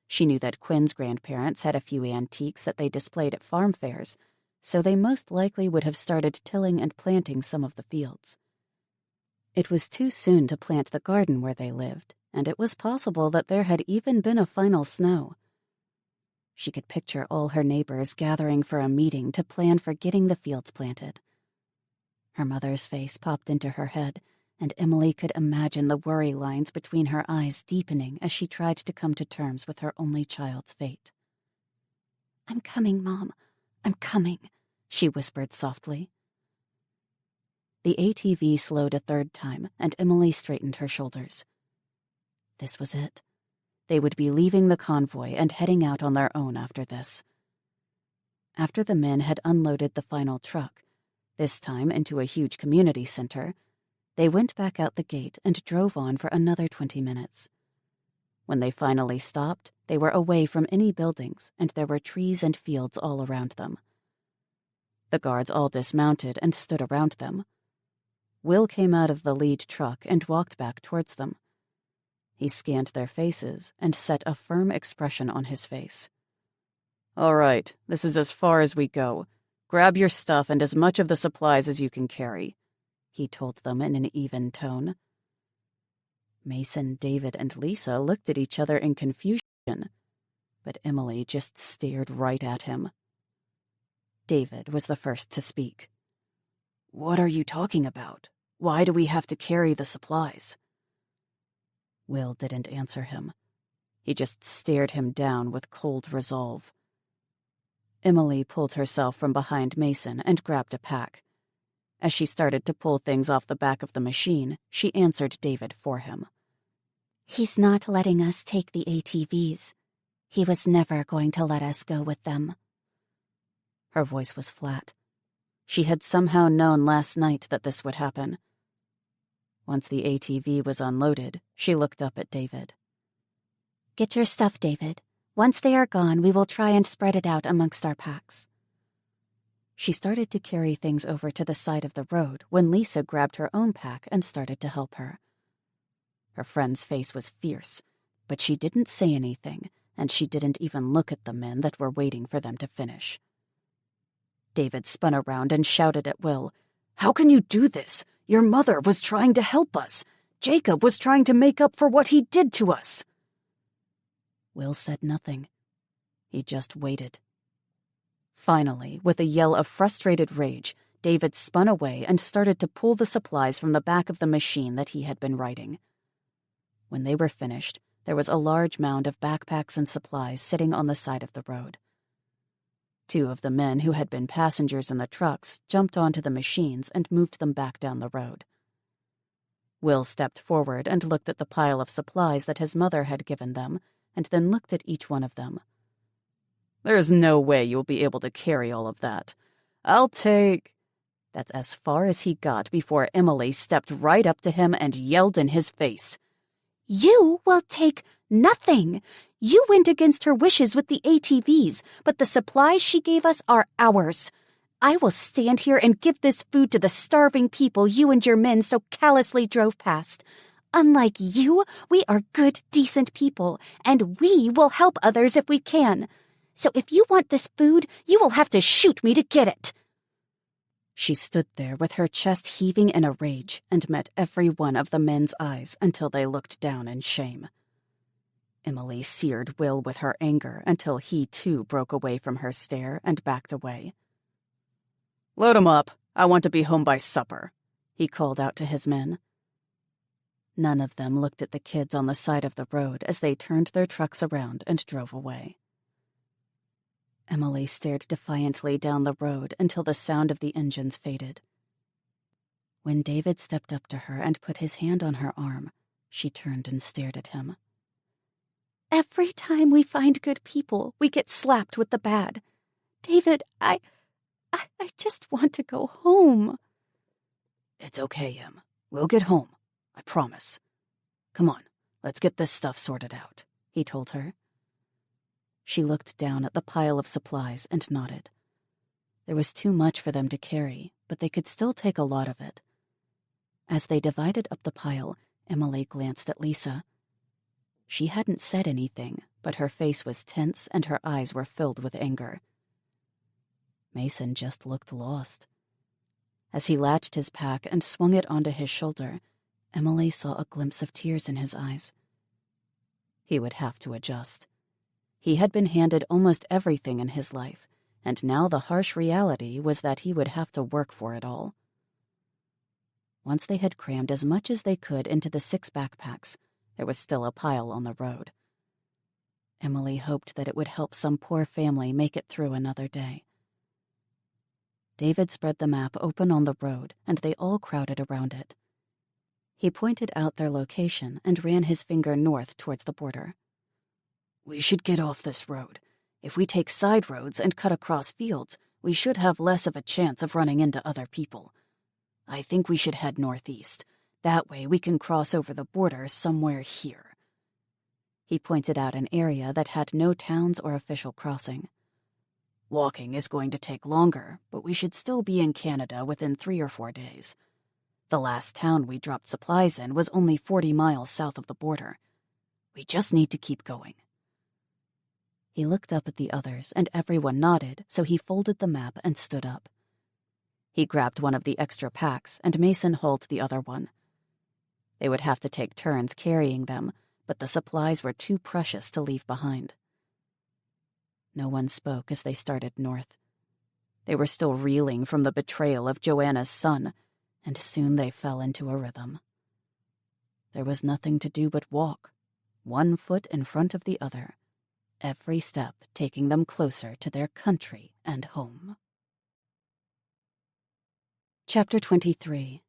A: She knew that Quinn's grandparents had a few antiques that they displayed at farm fairs, so they most likely would have started tilling and planting some of the fields. It was too soon to plant the garden where they lived, and it was possible that there had even been a final snow. She could picture all her neighbors gathering for a meeting to plan for getting the fields planted. Her mother's face popped into her head, and Emily could imagine the worry lines between her eyes deepening as she tried to come to terms with her only child's fate.
B: "I'm coming, Mom. I'm coming,"
A: she whispered softly. The ATV slowed a third time, and Emily straightened her shoulders. This was it. They would be leaving the convoy and heading out on their own after this. After the men had unloaded the final truck, this time into a huge community center, they went back out the gate and drove on for another 20 minutes. When they finally stopped, they were away from any buildings, and there were trees and fields all around them. The guards all dismounted and stood around them. Will came out of the lead truck and walked back towards them. He scanned their faces and set a firm expression on his face. "All right, this is as far as we go. Grab your stuff and as much of the supplies as you can carry," he told them in an even tone. Mason, David, and Lisa looked at each other in confusion, but Emily just stared right at him. David was the first to speak. "What are you talking about? Why do we have to carry the supplies?" Will didn't answer him. He just stared him down with cold resolve. Emily pulled herself from behind Mason and grabbed a pack. As she started to pull things off the back of the machine, she answered David for him.
B: "He's not letting us take the ATVs. He was never going to let us go with them."
A: Her voice was flat. She had somehow known last night that this would happen. Once the ATV was unloaded, she looked up at David.
B: "Get your stuff, David. Once they are gone, we will try and spread it out amongst our packs."
A: She started to carry things over to the side of the road when Lisa grabbed her own pack and started to help her. Her friend's face was fierce, but she didn't say anything, and she didn't even look at the men that were waiting for them to finish. David spun around and shouted at Will, "How can you do this? Your mother was trying to help us. Jacob was trying to make up for what he did to us." Will said nothing. He just waited. Finally, with a yell of frustrated rage, David spun away and started to pull the supplies from the back of the machine that he had been riding. When they were finished, there was a large mound of backpacks and supplies sitting on the side of the road. Two of the men who had been passengers in the trucks jumped onto the machines and moved them back down the road. Will stepped forward and looked at the pile of supplies that his mother had given them, and then looked at each one of them. "There's no way you'll be able to carry all of that. I'll take—" That's as far as he got before Emily stepped right up to him and yelled in his face.
B: "You will take nothing. You went against her wishes with the ATVs, but the supplies she gave us are ours. I will stand here and give this food to the starving people you and your men so callously drove past. Unlike you, we are good, decent people, and we will help others if we can. So if you want this food, you will have to shoot me to get it."
A: She stood there with her chest heaving in a rage and met every one of the men's eyes until they looked down in shame. Emily seared Will with her anger until he too broke away from her stare and backed away. "Load 'em up. I want to be home by supper," he called out to his men. None of them looked at the kids on the side of the road as they turned their trucks around and drove away. Emily stared defiantly down the road until the sound of the engines faded. When David stepped up to her and put his hand on her arm, she turned and stared at him.
B: "Every time we find good people, we get slapped with the bad. David, I just want to go home."
A: "It's okay, Em. We'll get home. I promise. Come on, let's get this stuff sorted out," he told her. She looked down at the pile of supplies and nodded. There was too much for them to carry, but they could still take a lot of it. As they divided up the pile, Emily glanced at Lisa. She hadn't said anything, but her face was tense and her eyes were filled with anger. Mason just looked lost. As he latched his pack and swung it onto his shoulder, Emily saw a glimpse of tears in his eyes. He would have to adjust. He had been handed almost everything in his life, and now the harsh reality was that he would have to work for it all. Once they had crammed as much as they could into the 6 backpacks, there was still a pile on the road. Emily hoped that it would help some poor family make it through another day. David spread the map open on the road, and they all crowded around it. He pointed out their location and ran his finger north towards the border.
C: "We should get off this road. If we take side roads and cut across fields, we should have less of a chance of running into other people. I think we should head northeast. That way we can cross over the border somewhere here." He pointed out an area that had no towns or official crossing. "Walking is going to take longer, but we should still be in Canada within 3 or 4 days. The last town we dropped supplies in was only 40 miles south of the border. We just need to keep going."
A: He looked up at the others, and everyone nodded, so he folded the map and stood up. He grabbed one of the extra packs, and Mason hauled the other one. They would have to take turns carrying them, but the supplies were too precious to leave behind. No one spoke as they started north. They were still reeling from the betrayal of Joanna's son, and soon they fell into a rhythm. There was nothing to do but walk, one foot in front of the other, every step taking them closer to their country and home. Chapter 23.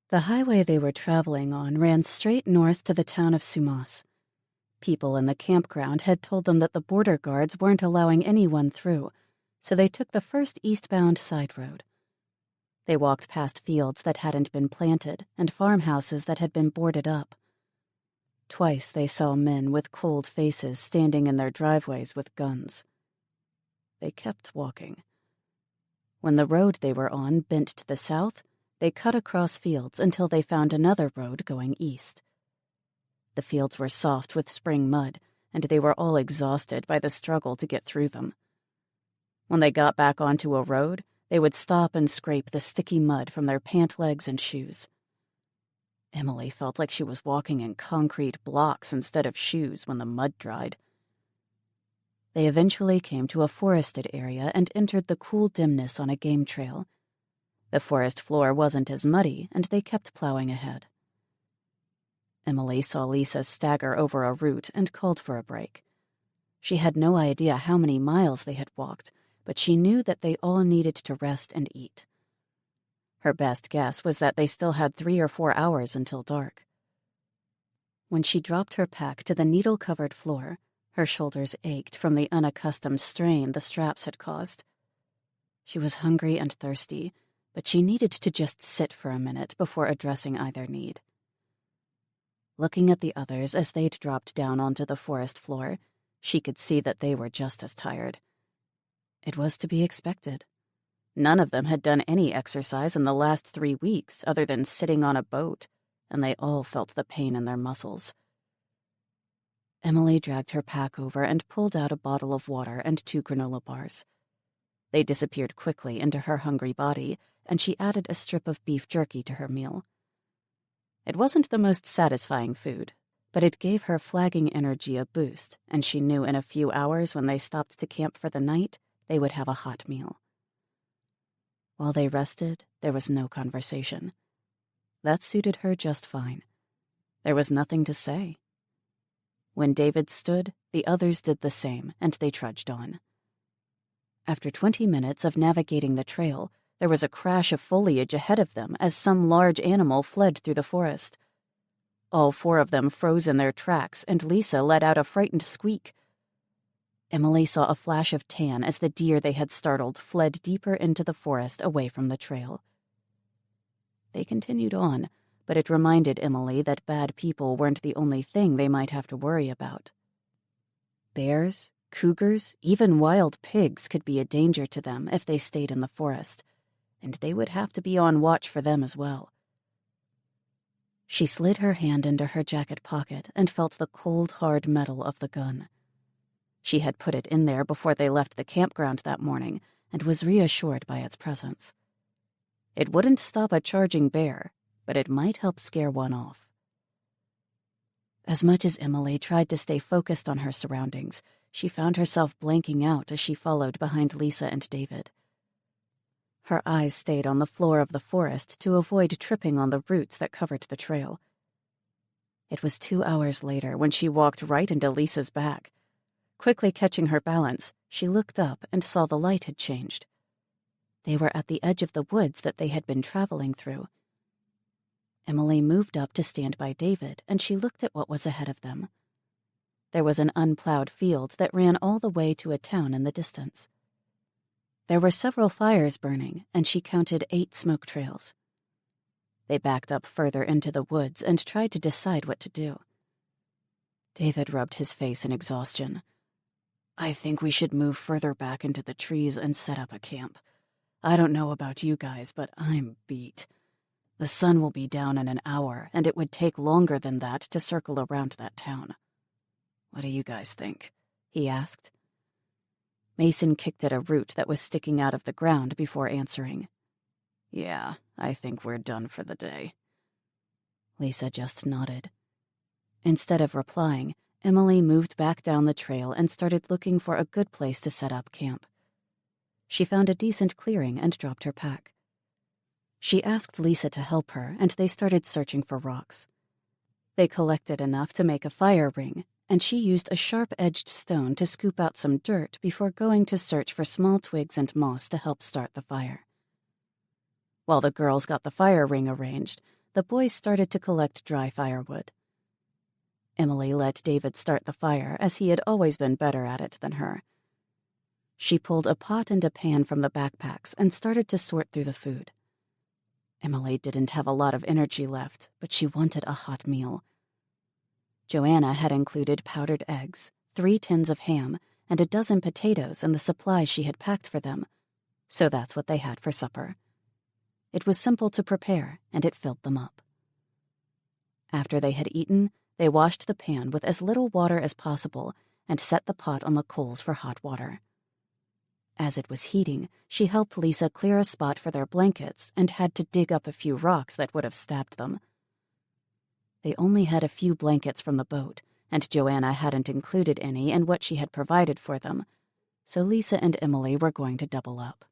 A: The highway they were traveling on ran straight north to the town of Sumas. People in the campground had told them that the border guards weren't allowing anyone through, so they took the first eastbound side road. They walked past fields that hadn't been planted and farmhouses that had been boarded up. Twice they saw men with cold faces standing in their driveways with guns. They kept walking. When the road they were on bent to the south, they cut across fields until they found another road going east. The fields were soft with spring mud, and they were all exhausted by the struggle to get through them. When they got back onto a road, they would stop and scrape the sticky mud from their pant legs and shoes. Emily felt like she was walking in concrete blocks instead of shoes when the mud dried. They eventually came to a forested area and entered the cool dimness on a game trail. The forest floor wasn't as muddy, and they kept plowing ahead. Emily saw Lisa stagger over a root and called for a break. She had no idea how many miles they had walked, but she knew that they all needed to rest and eat. Her best guess was that they still had 3 or 4 hours until dark. When she dropped her pack to the needle-covered floor, her shoulders ached from the unaccustomed strain the straps had caused. She was hungry and thirsty, but she needed to just sit for a minute before addressing either need. Looking at the others as they'd dropped down onto the forest floor, she could see that they were just as tired. It was to be expected. None of them had done any exercise in the last 3 weeks other than sitting on a boat, and they all felt the pain in their muscles. Emily dragged her pack over and pulled out a bottle of water and 2 granola bars. They disappeared quickly into her hungry body, and she added a strip of beef jerky to her meal. It wasn't the most satisfying food, but it gave her flagging energy a boost, and she knew in a few hours when they stopped to camp for the night, they would have a hot meal. While they rested, there was no conversation. That suited her just fine. There was nothing to say. When David stood, the others did the same, and they trudged on. After 20 minutes of navigating the trail, there was a crash of foliage ahead of them as some large animal fled through the forest. All 4 of them froze in their tracks, and Lisa let out a frightened squeak. Emily saw a flash of tan as the deer they had startled fled deeper into the forest away from the trail. They continued on, but it reminded Emily that bad people weren't the only thing they might have to worry about. Bears, cougars, even wild pigs could be a danger to them if they stayed in the forest, and they would have to be on watch for them as well. She slid her hand into her jacket pocket and felt the cold, hard metal of the gun. She had put it in there before they left the campground that morning and was reassured by its presence. It wouldn't stop a charging bear, but it might help scare one off. As much as Emily tried to stay focused on her surroundings, she found herself blanking out as she followed behind Lisa and David. Her eyes stayed on the floor of the forest to avoid tripping on the roots that covered the trail. It was 2 hours later when she walked right into Lisa's back. Quickly catching her balance, she looked up and saw the light had changed. They were at the edge of the woods that they had been traveling through. Emily moved up to stand by David, and she looked at what was ahead of them. There was an unplowed field that ran all the way to a town in the distance. There were several fires burning, and she counted 8 smoke trails. They backed up further into the woods and tried to decide what to do. David rubbed his face in exhaustion. "I think we should move further back into the trees and set up a camp. I don't know about you guys, but I'm beat. The sun will be down in an hour, and it would take longer than that to circle around that town. What do you guys think?" he asked. Mason kicked at a root that was sticking out of the ground before answering. "Yeah, I think we're done for the day." Lisa just nodded. Instead of replying, Emily moved back down the trail and started looking for a good place to set up camp. She found a decent clearing and dropped her pack. She asked Lisa to help her, and they started searching for rocks. They collected enough to make a fire ring, and she used a sharp-edged stone to scoop out some dirt before going to search for small twigs and moss to help start the fire. While the girls got the fire ring arranged, the boys started to collect dry firewood. Emily let David start the fire, as he had always been better at it than her. She pulled a pot and a pan from the backpacks and started to sort through the food. Emily didn't have a lot of energy left, but she wanted a hot meal. Joanna had included powdered eggs, 3 tins of ham, and a dozen potatoes in the supplies she had packed for them, so that's what they had for supper. It was simple to prepare, and it filled them up. After they had eaten, they washed the pan with as little water as possible and set the pot on the coals for hot water. As it was heating, she helped Lisa clear a spot for their blankets and had to dig up a few rocks that would have stabbed them. They only had a few blankets from the boat, and Joanna hadn't included any in what she had provided for them, so Lisa and Emily were going to double up.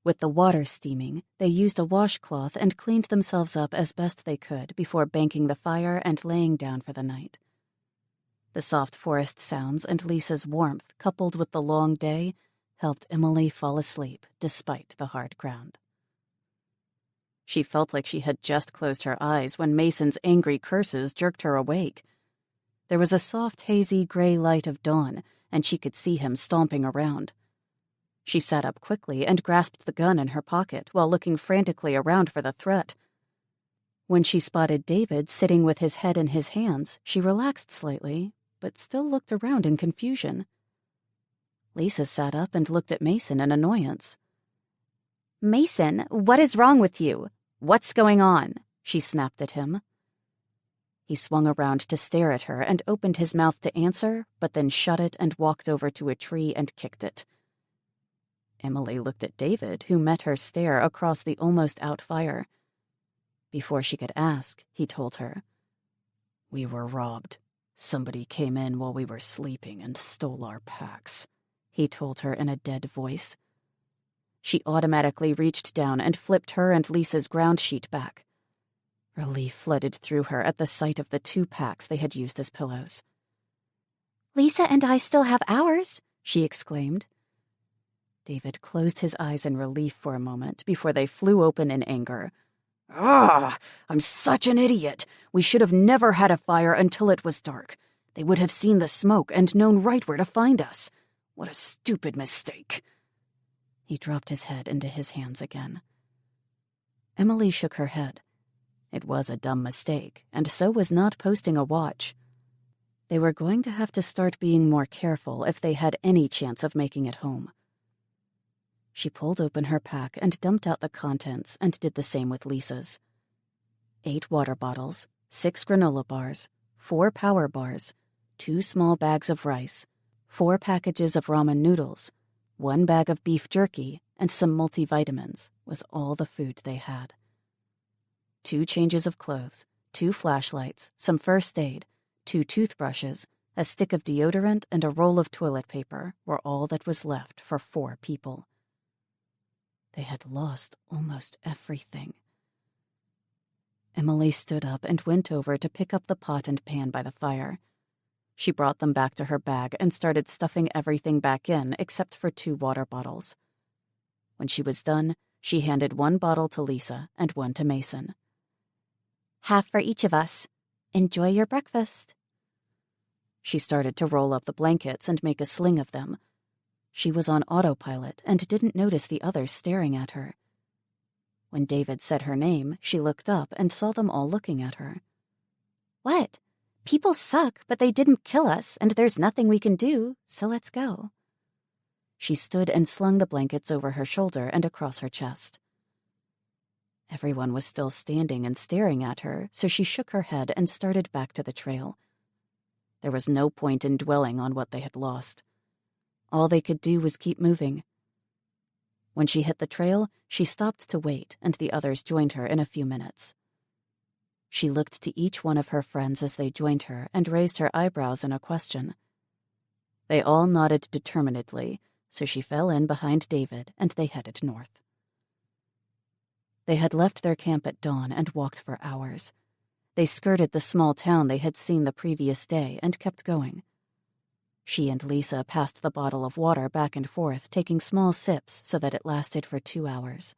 A: With the water steaming, they used a washcloth and cleaned themselves up as best they could before banking the fire and laying down for the night. The soft forest sounds and Lisa's warmth, coupled with the long day, helped Emily fall asleep despite the hard ground. She felt like she had just closed her eyes when Mason's angry curses jerked her awake. There was a soft, hazy gray light of dawn, and she could see him stomping around. She sat up quickly and grasped the gun in her pocket while looking frantically around for the threat. When she spotted David sitting with his head in his hands, she relaxed slightly, but still looked around in confusion. Lisa sat up and looked at Mason in annoyance.
B: "Mason, what is wrong with you? What's going on?" she snapped at him.
A: He swung around to stare at her and opened his mouth to answer, but then shut it and walked over to a tree and kicked it. Emily looked at David, who met her stare across the almost-out fire. Before she could ask, he told her. "We were robbed. Somebody came in while we were sleeping and stole our packs," he told her in a dead voice. She automatically reached down and flipped her and Lisa's ground sheet back. Relief flooded through her at the sight of the 2 packs they had used as pillows.
B: "Lisa and I still have ours," she exclaimed.
A: David closed his eyes in relief for a moment before they flew open in anger. "Ah, I'm such an idiot. We should have never had a fire until it was dark. They would have seen the smoke and known right where to find us. What a stupid mistake." He dropped his head into his hands again. Emily shook her head. It was a dumb mistake, and so was not posting a watch. They were going to have to start being more careful if they had any chance of making it home. She pulled open her pack and dumped out the contents and did the same with Lisa's. 8 water bottles, 6 granola bars, 4 power bars, 2 small bags of rice, 4 packages of ramen noodles, 1 bag of beef jerky, and some multivitamins was all the food they had. 2 changes of clothes, 2 flashlights, some first aid, 2 toothbrushes, a stick of deodorant, and a roll of toilet paper were all that was left for 4 people. They had lost almost everything. Emily stood up and went over to pick up the pot and pan by the fire. She brought them back to her bag and started stuffing everything back in except for 2 water bottles. When she was done, she handed 1 bottle to Lisa and 1 to Mason.
B: Half for each of us. Enjoy your breakfast.
A: She started to roll up the blankets and make a sling of them. She was on autopilot and didn't notice the others staring at her. When David said her name, she looked up and saw them all looking at her.
B: What? People suck, but they didn't kill us, and there's nothing we can do, so let's go.
A: She stood and slung the blankets over her shoulder and across her chest. Everyone was still standing and staring at her, so she shook her head and started back to the trail. There was no point in dwelling on what they had lost. All they could do was keep moving. When she hit the trail, she stopped to wait, and the others joined her in a few minutes. She looked to each one of her friends as they joined her and raised her eyebrows in a question. They all nodded determinedly, so she fell in behind David, and they headed north. They had left their camp at dawn and walked for hours. They skirted the small town they had seen the previous day and kept going. She and Lisa passed the bottle of water back and forth, taking small sips so that it lasted for 2 hours.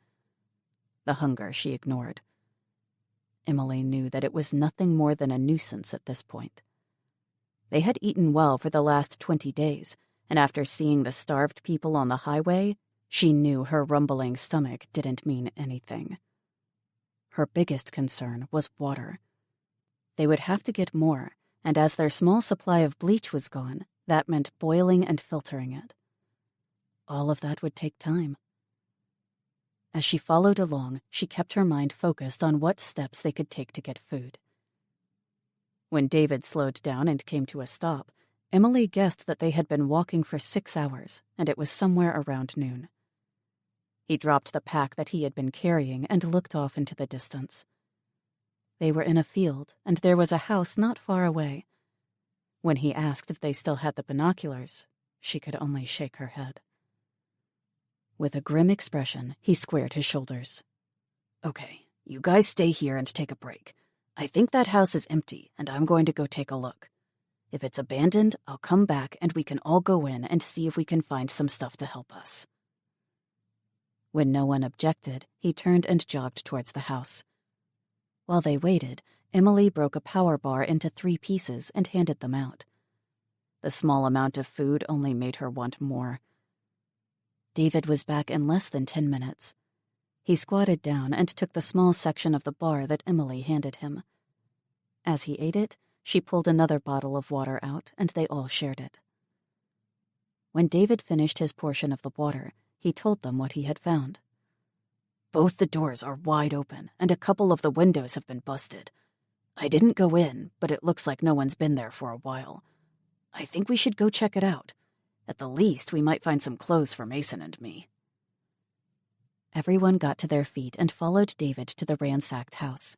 A: The hunger she ignored. Emily knew that it was nothing more than a nuisance at this point. They had eaten well for the last 20 days, and after seeing the starved people on the highway, she knew her rumbling stomach didn't mean anything. Her biggest concern was water. They would have to get more, and as their small supply of bleach was gone, that meant boiling and filtering it. All of that would take time. As she followed along, she kept her mind focused on what steps they could take to get food. When David slowed down and came to a stop, Emily guessed that they had been walking for 6 hours, and it was somewhere around noon. He dropped the pack that he had been carrying and looked off into the distance. They were in a field, and there was a house not far away. When he asked if they still had the binoculars, she could only shake her head. With a grim expression, he squared his shoulders. "Okay, you guys stay here and take a break. I think that house is empty, and I'm going to go take a look. If it's abandoned, I'll come back and we can all go in and see if we can find some stuff to help us." When no one objected, he turned and jogged towards the house. While they waited, Emily broke a power bar into 3 pieces and handed them out. The small amount of food only made her want more. David was back in less than 10 minutes. He squatted down and took the small section of the bar that Emily handed him. As he ate it, she pulled another bottle of water out, and they all shared it. When David finished his portion of the water, he told them what he had found. "Both the doors are wide open, and a couple of the windows have been busted. I didn't go in, but it looks like no one's been there for a while. I think we should go check it out. At the least, we might find some clothes for Mason and me." Everyone got to their feet and followed David to the ransacked house.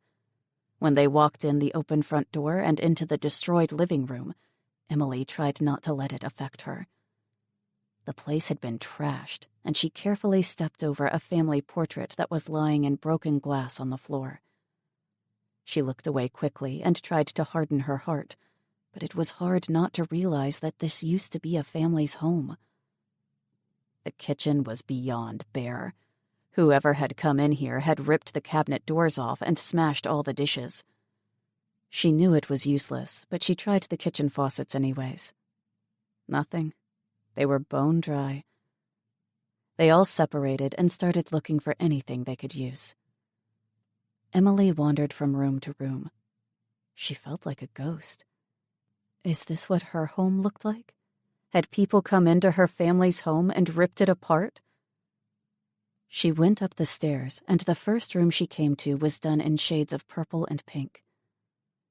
A: When they walked in the open front door and into the destroyed living room, Emily tried not to let it affect her. The place had been trashed, and she carefully stepped over a family portrait that was lying in broken glass on the floor. She looked away quickly and tried to harden her heart, but it was hard not to realize that this used to be a family's home. The kitchen was beyond bare. Whoever had come in here had ripped the cabinet doors off and smashed all the dishes. She knew it was useless, but she tried the kitchen faucets anyways. Nothing. They were bone dry. They all separated and started looking for anything they could use. Emily wandered from room to room. She felt like a ghost. Is this what her home looked like? Had people come into her family's home and ripped it apart? She went up the stairs, and the first room she came to was done in shades of purple and pink.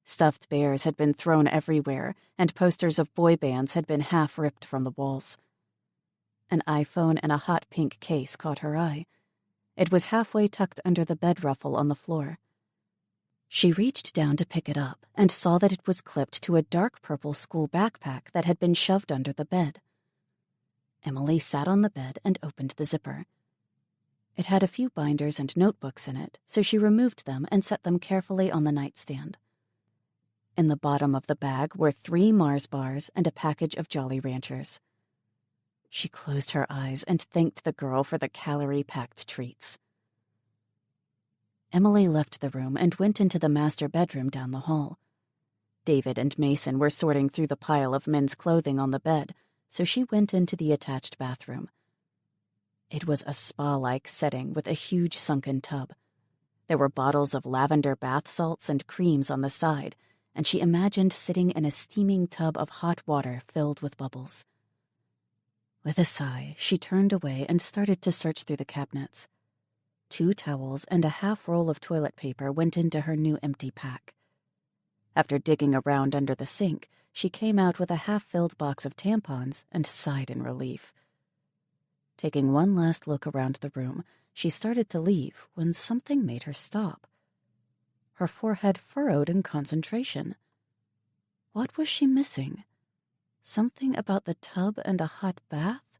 A: Stuffed bears had been thrown everywhere, and posters of boy bands had been half ripped from the walls. An iPhone and a hot pink case caught her eye. It was halfway tucked under the bed ruffle on the floor. She reached down to pick it up and saw that it was clipped to a dark purple school backpack that had been shoved under the bed. Emily sat on the bed and opened the zipper. It had a few binders and notebooks in it, so she removed them and set them carefully on the nightstand. In the bottom of the bag were 3 Mars bars and a package of Jolly Ranchers. She closed her eyes and thanked the girl for the calorie-packed treats. Emily left the room and went into the master bedroom down the hall. David and Mason were sorting through the pile of men's clothing on the bed, so she went into the attached bathroom. It was a spa-like setting with a huge sunken tub. There were bottles of lavender bath salts and creams on the side, and she imagined sitting in a steaming tub of hot water filled with bubbles. With a sigh, she turned away and started to search through the cabinets. 2 towels and a half roll of toilet paper went into her new empty pack. After digging around under the sink, she came out with a half-filled box of tampons and sighed in relief. Taking one last look around the room, she started to leave when something made her stop. Her forehead furrowed in concentration. What was she missing? Something about the tub and a hot bath?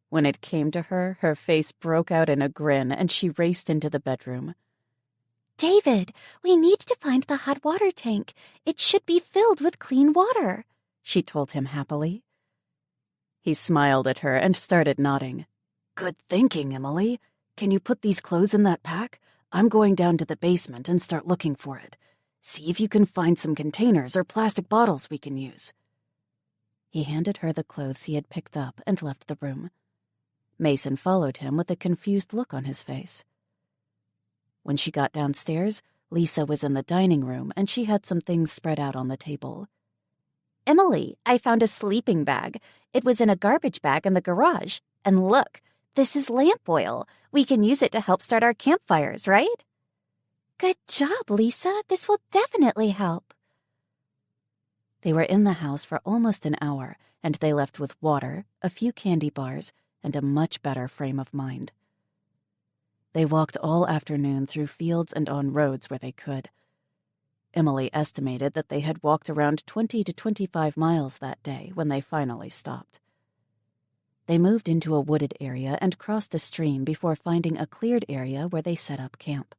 A: When it came to her, her face broke out in a grin and she raced into the bedroom.
B: David, we need to find the hot water tank. It should be filled with clean water,
A: she told him happily. He smiled at her and started nodding. Good thinking, Emily. Can you put these clothes in that pack? I'm going down to the basement and start looking for it. See if you can find some containers or plastic bottles we can use. He handed her the clothes he had picked up and left the room. Mason followed him with a confused look on his face. When she got downstairs, Lisa was in the dining room and she had some things spread out on the table.
B: Emily, I found a sleeping bag. It was in a garbage bag in the garage. And look, this is lamp oil. We can use it to help start our campfires, right? Good job, Lisa. This will definitely help.
A: They were in the house for almost an hour, and they left with water, a few candy bars, and a much better frame of mind. They walked all afternoon through fields and on roads where they could. Emily estimated that they had walked around 20 to 25 miles that day when they finally stopped. They moved into a wooded area and crossed a stream before finding a cleared area where they set up camp.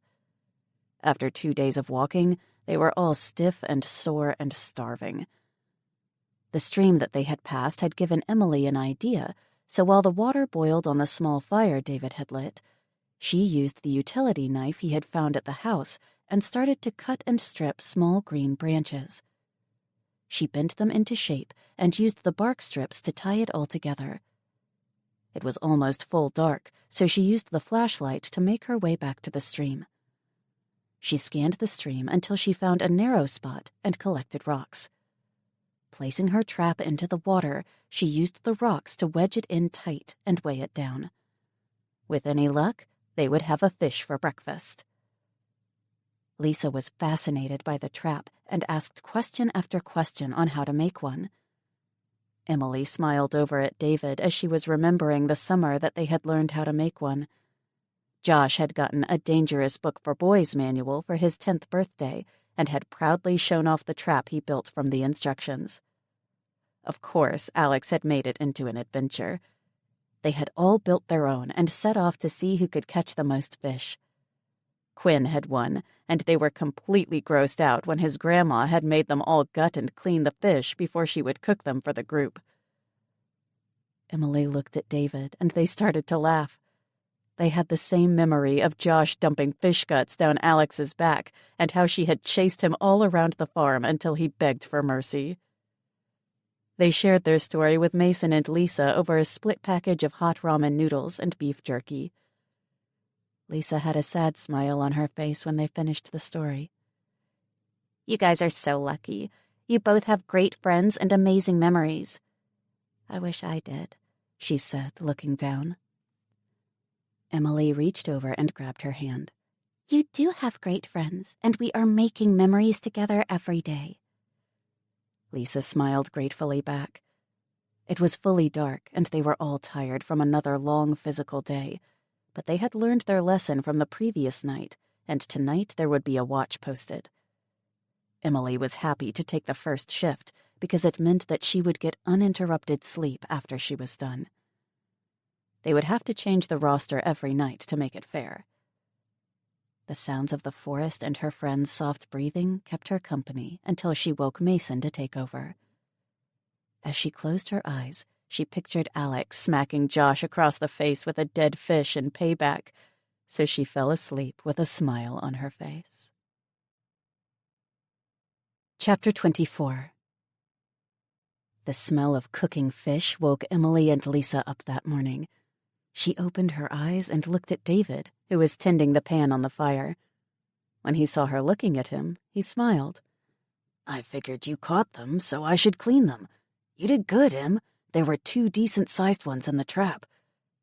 A: After 2 days of walking, they were all stiff and sore and starving. The stream that they had passed had given Emily an idea, so while the water boiled on the small fire David had lit, she used the utility knife he had found at the house and started to cut and strip small green branches. She bent them into shape and used the bark strips to tie it all together. It was almost full dark, so she used the flashlight to make her way back to the stream. She scanned the stream until she found a narrow spot and collected rocks. Placing her trap into the water, she used the rocks to wedge it in tight and weigh it down. With any luck, they would have a fish for breakfast. Lisa was fascinated by the trap and asked question after question on how to make one. Emily smiled over at David as she was remembering the summer that they had learned how to make one. Josh had gotten a dangerous book for boys manual for his 10th birthday and had proudly shown off the trap he built from the instructions. Of course, Alex had made it into an adventure. They had all built their own and set off to see who could catch the most fish. Quinn had won, and they were completely grossed out when his grandma had made them all gut and clean the fish before she would cook them for the group. Emily looked at David, and they started to laugh. They had the same memory of Josh dumping fish guts down Alex's back and how she had chased him all around the farm until he begged for mercy. They shared their story with Mason and Lisa over a split package of hot ramen noodles and beef jerky. Lisa had a sad smile on her face when they finished the story.
B: You guys are so lucky. You both have great friends and amazing memories.
A: I wish I did, she said, looking down. Emily reached over and grabbed her hand.
B: You do have great friends, and we are making memories together every day.
A: Lisa smiled gratefully back. It was fully dark, and they were all tired from another long physical day, but they had learned their lesson from the previous night, and tonight there would be a watch posted. Emily was happy to take the first shift because it meant that she would get uninterrupted sleep after she was done. They would have to change the roster every night to make it fair. The sounds of the forest and her friend's soft breathing kept her company until she woke Mason to take over. As she closed her eyes, she pictured Alex smacking Josh across the face with a dead fish in payback, so she fell asleep with a smile on her face. Chapter 24. The smell of cooking fish woke Emily and Lisa up that morning. She opened her eyes and looked at David, who was tending the pan on the fire. When he saw her looking at him, he smiled.
C: I figured you caught them, so I should clean them. You did good, Em. There were 2 decent-sized ones in the trap.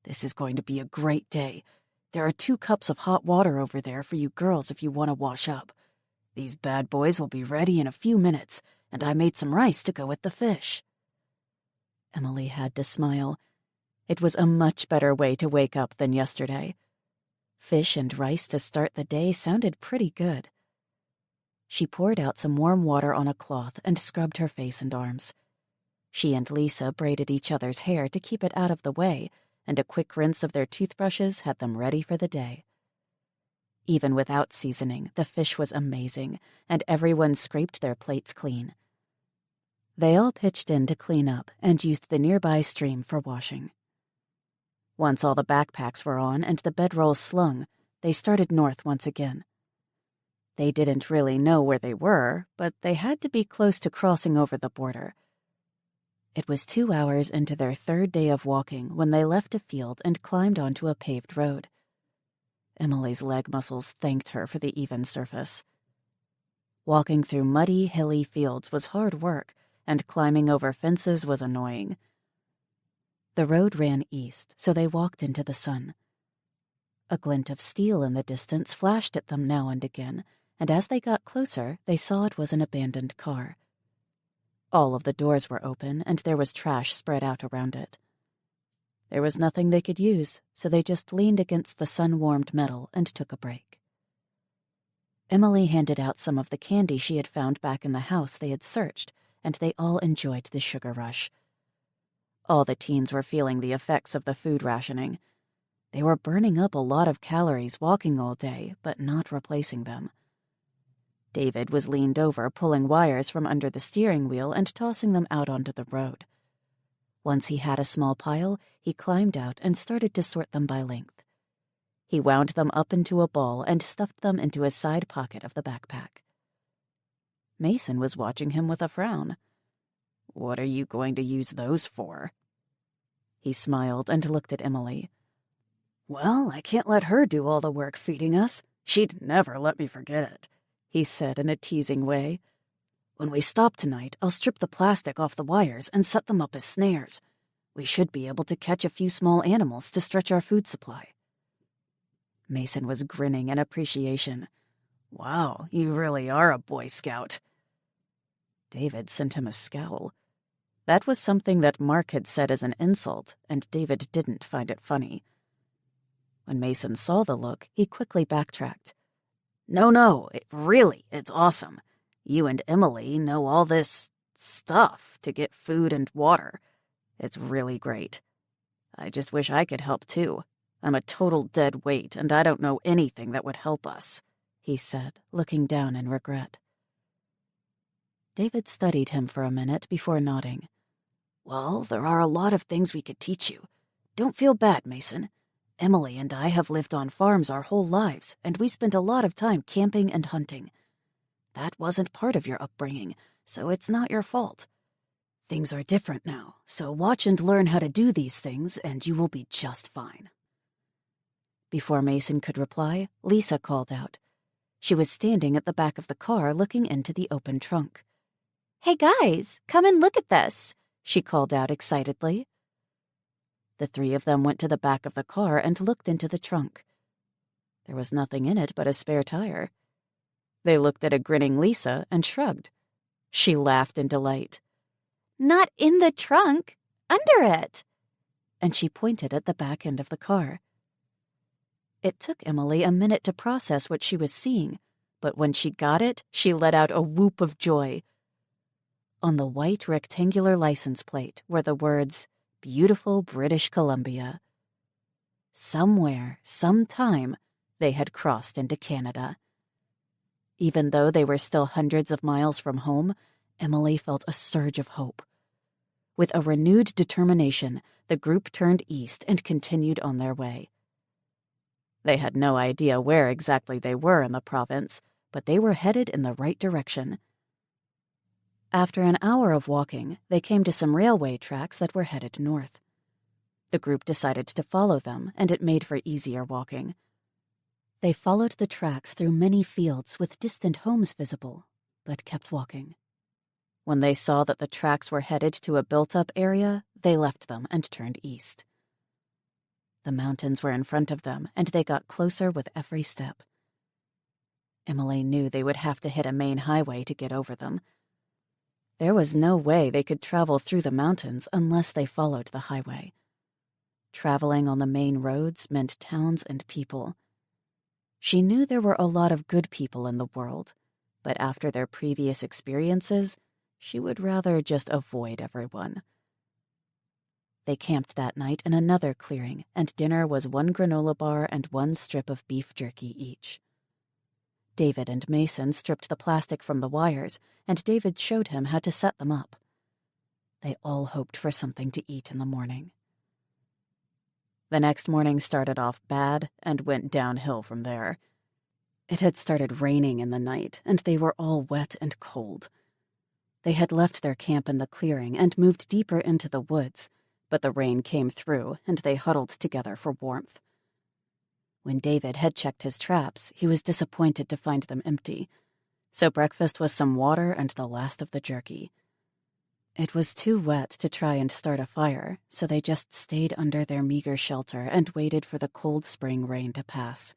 C: This is going to be a great day. There are 2 cups of hot water over there for you girls if you want to wash up. These bad boys will be ready in a few minutes, and I made some rice to go with the fish.
A: Emily had to smile. It was a much better way to wake up than yesterday. Fish and rice to start the day sounded pretty good. She poured out some warm water on a cloth and scrubbed her face and arms. She and Lisa braided each other's hair to keep it out of the way, and a quick rinse of their toothbrushes had them ready for the day. Even without seasoning, the fish was amazing, and everyone scraped their plates clean. They all pitched in to clean up and used the nearby stream for washing. Once all the backpacks were on and the bedrolls slung, they started north once again. They didn't really know where they were, but they had to be close to crossing over the border. It was 2 hours into their 3rd day of walking when they left a field and climbed onto a paved road. Emily's leg muscles thanked her for the even surface. Walking through muddy, hilly fields was hard work, and climbing over fences was annoying. The road ran east, so they walked into the sun. A glint of steel in the distance flashed at them now and again, and as they got closer, they saw it was an abandoned car. All of the doors were open, and there was trash spread out around it. There was nothing they could use, so they just leaned against the sun-warmed metal and took a break. Emily handed out some of the candy she had found back in the house they had searched, and they all enjoyed the sugar rush. All the teens were feeling the effects of the food rationing. They were burning up a lot of calories walking all day, but not replacing them. David was leaned over, pulling wires from under the steering wheel and tossing them out onto the road. Once he had a small pile, he climbed out and started to sort them by length. He wound them up into a ball and stuffed them into a side pocket of the backpack. Mason was watching him with a frown.
C: What are you going to use those for?
A: He smiled and looked at Emily.
C: Well, I can't let her do all the work feeding us. She'd never let me forget it, he said in a teasing way. When we stop tonight, I'll strip the plastic off the wires and set them up as snares. We should be able to catch a few small animals to stretch our food supply.
A: Mason was grinning in appreciation.
C: Wow, you really are a Boy Scout.
A: David sent him a scowl. That was something that Mark had said as an insult, and David didn't find it funny. When Mason saw the look, he quickly backtracked.
C: No, it's awesome. You and Emily know all this stuff to get food and water. It's really great. I just wish I could help too. I'm a total dead weight, and I don't know anything that would help us, he said, looking down in regret.
A: David studied him for a minute before nodding.
C: Well, there are a lot of things we could teach you. Don't feel bad, Mason. Emily and I have lived on farms our whole lives, and we spent a lot of time camping and hunting. That wasn't part of your upbringing, so it's not your fault. Things are different now, so watch and learn how to do these things, and you will be just fine.
A: Before Mason could reply, Lisa called out. She was standing at the back of the car looking into the open trunk.
B: Hey guys, come and look at this,
A: she called out excitedly. The three of them went to the back of the car and looked into the trunk. There was nothing in it but a spare tire. They looked at a grinning Lisa and shrugged. She laughed in delight.
B: Not in the trunk, under it.
A: And she pointed at the back end of the car. It took Emily a minute to process what she was seeing, but when she got it, she let out a whoop of joy. On the white rectangular license plate were the words, "Beautiful British Columbia." Somewhere, sometime, they had crossed into Canada. Even though they were still hundreds of miles from home, Emily felt a surge of hope. With a renewed determination, the group turned east and continued on their way. They had no idea where exactly they were in the province, but they were headed in the right direction. After an hour of walking, they came to some railway tracks that were headed north. The group decided to follow them, and it made for easier walking. They followed the tracks through many fields with distant homes visible, but kept walking. When they saw that the tracks were headed to a built-up area, they left them and turned east. The mountains were in front of them, and they got closer with every step. Emily knew they would have to hit a main highway to get over them. There was no way they could travel through the mountains unless they followed the highway. Traveling on the main roads meant towns and people. She knew there were a lot of good people in the world, but after their previous experiences, she would rather just avoid everyone. They camped that night in another clearing, and dinner was one granola bar and one strip of beef jerky each. David and Mason stripped the plastic from the wires, and David showed him how to set them up. They all hoped for something to eat in the morning. The next morning started off bad and went downhill from there. It had started raining in the night, and they were all wet and cold. They had left their camp in the clearing and moved deeper into the woods, but the rain came through, and they huddled together for warmth. When David had checked his traps, he was disappointed to find them empty, so breakfast was some water and the last of the jerky. It was too wet to try and start a fire, so they just stayed under their meager shelter and waited for the cold spring rain to pass.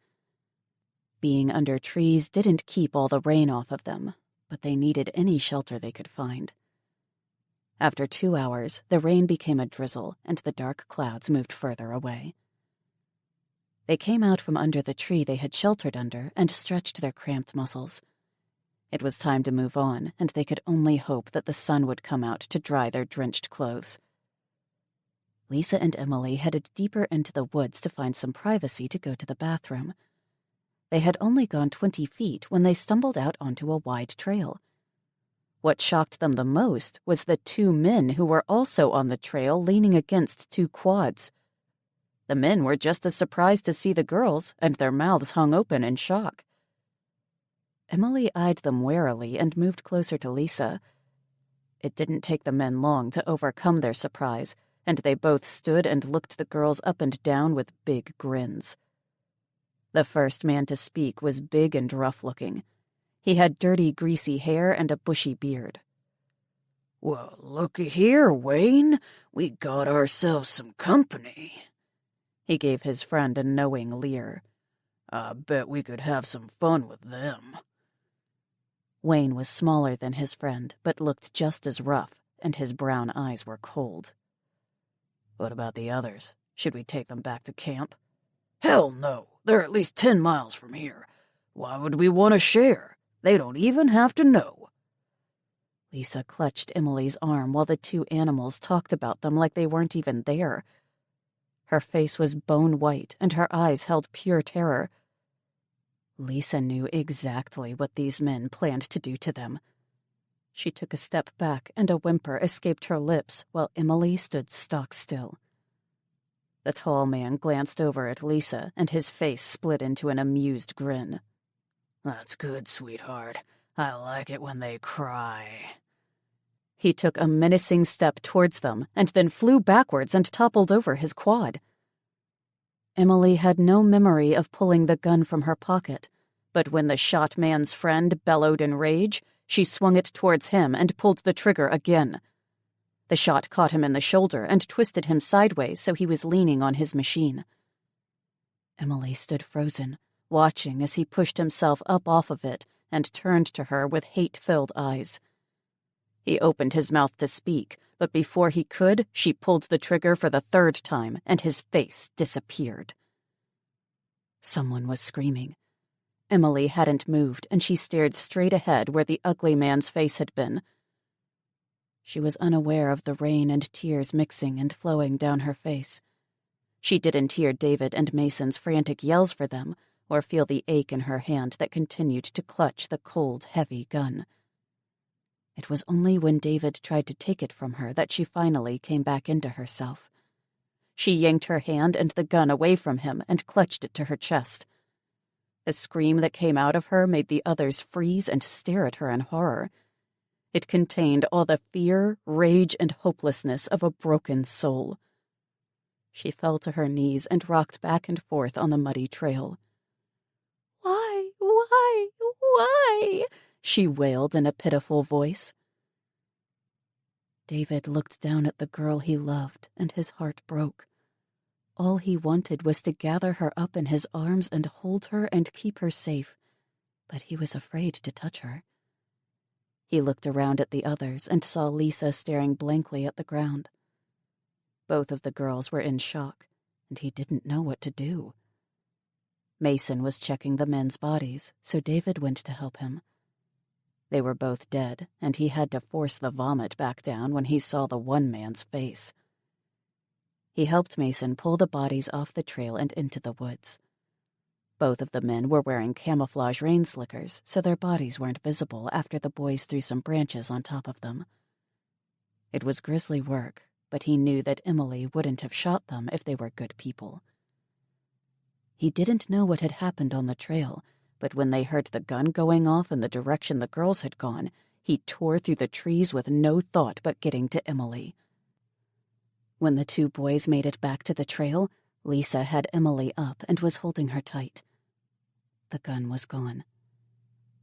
A: Being under trees didn't keep all the rain off of them, but they needed any shelter they could find. After 2 hours, the rain became a drizzle, and the dark clouds moved further away. They came out from under the tree they had sheltered under and stretched their cramped muscles. It was time to move on, and they could only hope that the sun would come out to dry their drenched clothes. Lisa and Emily headed deeper into the woods to find some privacy to go to the bathroom. They had only gone 20 feet when they stumbled out onto a wide trail. What shocked them the most was the 2 men who were also on the trail leaning against 2 quads. The men were just as surprised to see the girls, and their mouths hung open in shock. Emily eyed them warily and moved closer to Lisa. It didn't take the men long to overcome their surprise, and they both stood and looked the girls up and down with big grins. The first man to speak was big and rough-looking. He had dirty, greasy hair and a bushy beard.
C: "Well, looky here, Wayne. We got ourselves some company."
A: He gave his friend a knowing leer.
C: "I bet we could have some fun with them."
A: Wayne was smaller than his friend, but looked just as rough, and his brown eyes were cold.
C: "What about the others? Should we take them back to camp?" "Hell no. They're at least 10 miles from here. Why would we want to share? They don't even have to know."
A: Lisa clutched Emily's arm while the 2 animals talked about them like they weren't even there. Her face was bone white, and her eyes held pure terror. Lisa knew exactly what these men planned to do to them. She took a step back, and a whimper escaped her lips while Emily stood stock still. The tall man glanced over at Lisa, and his face split into an amused grin.
C: "That's good, sweetheart. I like it when they cry."
A: He took a menacing step towards them and then flew backwards and toppled over his quad. Emily had no memory of pulling the gun from her pocket, but when the shot man's friend bellowed in rage, she swung it towards him and pulled the trigger again. The shot caught him in the shoulder and twisted him sideways so he was leaning on his machine. Emily stood frozen, watching as he pushed himself up off of it and turned to her with hate-filled eyes. He opened his mouth to speak, but before he could, she pulled the trigger for the third time, and his face disappeared. Someone was screaming. Emily hadn't moved, and she stared straight ahead where the ugly man's face had been. She was unaware of the rain and tears mixing and flowing down her face. She didn't hear David and Mason's frantic yells for them, or feel the ache in her hand that continued to clutch the cold, heavy gun. It was only when David tried to take it from her that she finally came back into herself. She yanked her hand and the gun away from him and clutched it to her chest. The scream that came out of her made the others freeze and stare at her in horror. It contained all the fear, rage, and hopelessness of a broken soul. She fell to her knees and rocked back and forth on the muddy trail.
B: Why?
A: She wailed in a pitiful voice. David looked down at the girl he loved, and his heart broke. All he wanted was to gather her up in his arms and hold her and keep her safe, but he was afraid to touch her. He looked around at the others and saw Lisa staring blankly at the ground. Both of the girls were in shock, and he didn't know what to do. Mason was checking the men's bodies, so David went to help him. They were both dead, and he had to force the vomit back down when he saw the one man's face. He helped Mason pull the bodies off the trail and into the woods. Both of the men were wearing camouflage rain slickers, so their bodies weren't visible after the boys threw some branches on top of them. It was grisly work, but he knew that Emily wouldn't have shot them if they were good people. He didn't know what had happened on the trail, but when they heard the gun going off in the direction the girls had gone, he tore through the trees with no thought but getting to Emily. When the two boys made it back to the trail, Lisa had Emily up and was holding her tight. The gun was gone.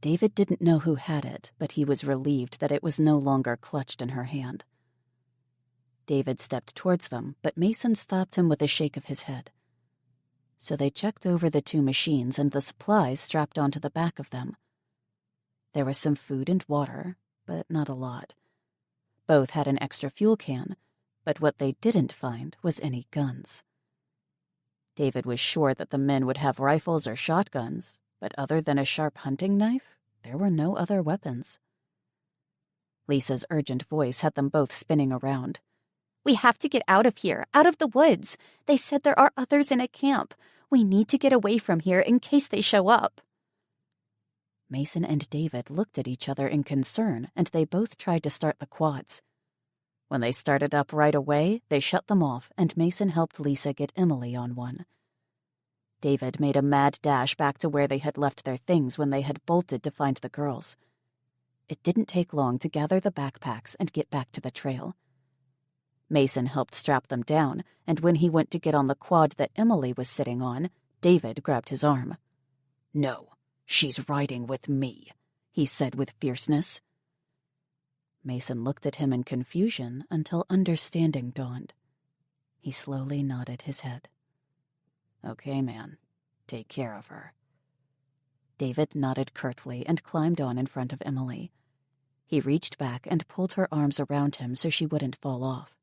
A: David didn't know who had it, but he was relieved that it was no longer clutched in her hand. David stepped towards them, but Mason stopped him with a shake of his head. So they checked over the two machines and the supplies strapped onto the back of them. There was some food and water, but not a lot. Both had an extra fuel can, but what they didn't find was any guns. David was sure that the men would have rifles or shotguns, but other than a sharp hunting knife, there were no other weapons. Lisa's urgent voice had them both spinning around.
B: We have to get out of here, out of the woods. They said there are others in a camp. We need to get away from here in case they show up.
A: Mason and David looked at each other in concern, and they both tried to start the quads. When they started up right away, they shut them off, and Mason helped Lisa get Emily on one. David made a mad dash back to where they had left their things when they had bolted to find the girls. It didn't take long to gather the backpacks and get back to the trail. Mason helped strap them down, and when he went to get on the quad that Emily was sitting on, David grabbed his arm. "No, she's riding with me," he said with fierceness. Mason looked at him in confusion until understanding dawned. He slowly nodded his head. "Okay, man. Take care of her." David nodded curtly and climbed on in front of Emily. He reached back and pulled her arms around him so she wouldn't fall off.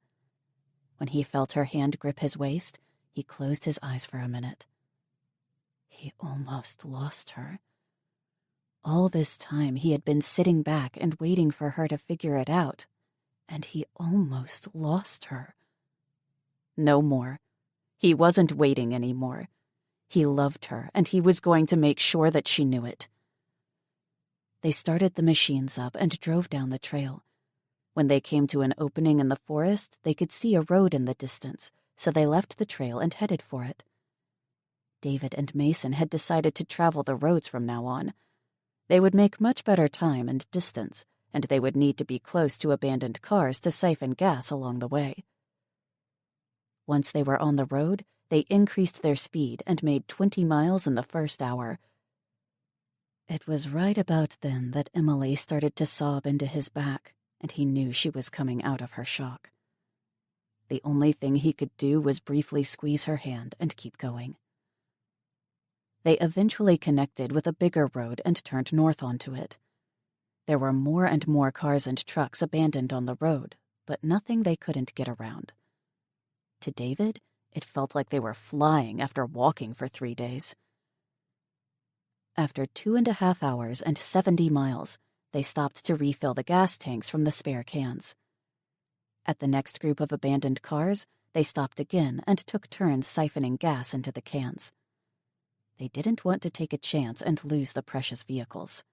A: When he felt her hand grip his waist, he closed his eyes for a minute. He almost lost her. All this time he had been sitting back and waiting for her to figure it out, and he almost lost her. No more. He wasn't waiting anymore. He loved her, and he was going to make sure that she knew it. They started the machines up and drove down the trail. When they came to an opening in the forest, they could see a road in the distance, so they left the trail and headed for it. David and Mason had decided to travel the roads from now on. They would make much better time and distance, and they would need to be close to abandoned cars to siphon gas along the way. Once they were on the road, they increased their speed and made 20 miles in the first hour. It was right about then that Emily started to sob into his back, and he knew she was coming out of her shock. The only thing he could do was briefly squeeze her hand and keep going. They eventually connected with a bigger road and turned north onto it. There were more and more cars and trucks abandoned on the road, but nothing they couldn't get around. To David, it felt like they were flying after walking for 3 days. After 2.5 hours and 70 miles, they stopped to refill the gas tanks from the spare cans. At the next group of abandoned cars, they stopped again and took turns siphoning gas into the cans. They didn't want to take a chance and lose the precious vehicles.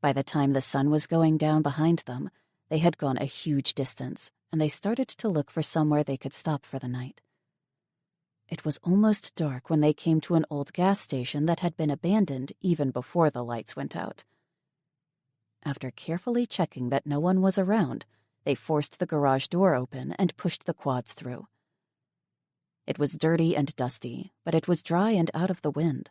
A: By the time the sun was going down behind them, they had gone a huge distance, and they started to look for somewhere they could stop for the night. It was almost dark when they came to an old gas station that had been abandoned even before the lights went out. After carefully checking that no one was around, they forced the garage door open and pushed the quads through. It was dirty and dusty, but it was dry and out of the wind.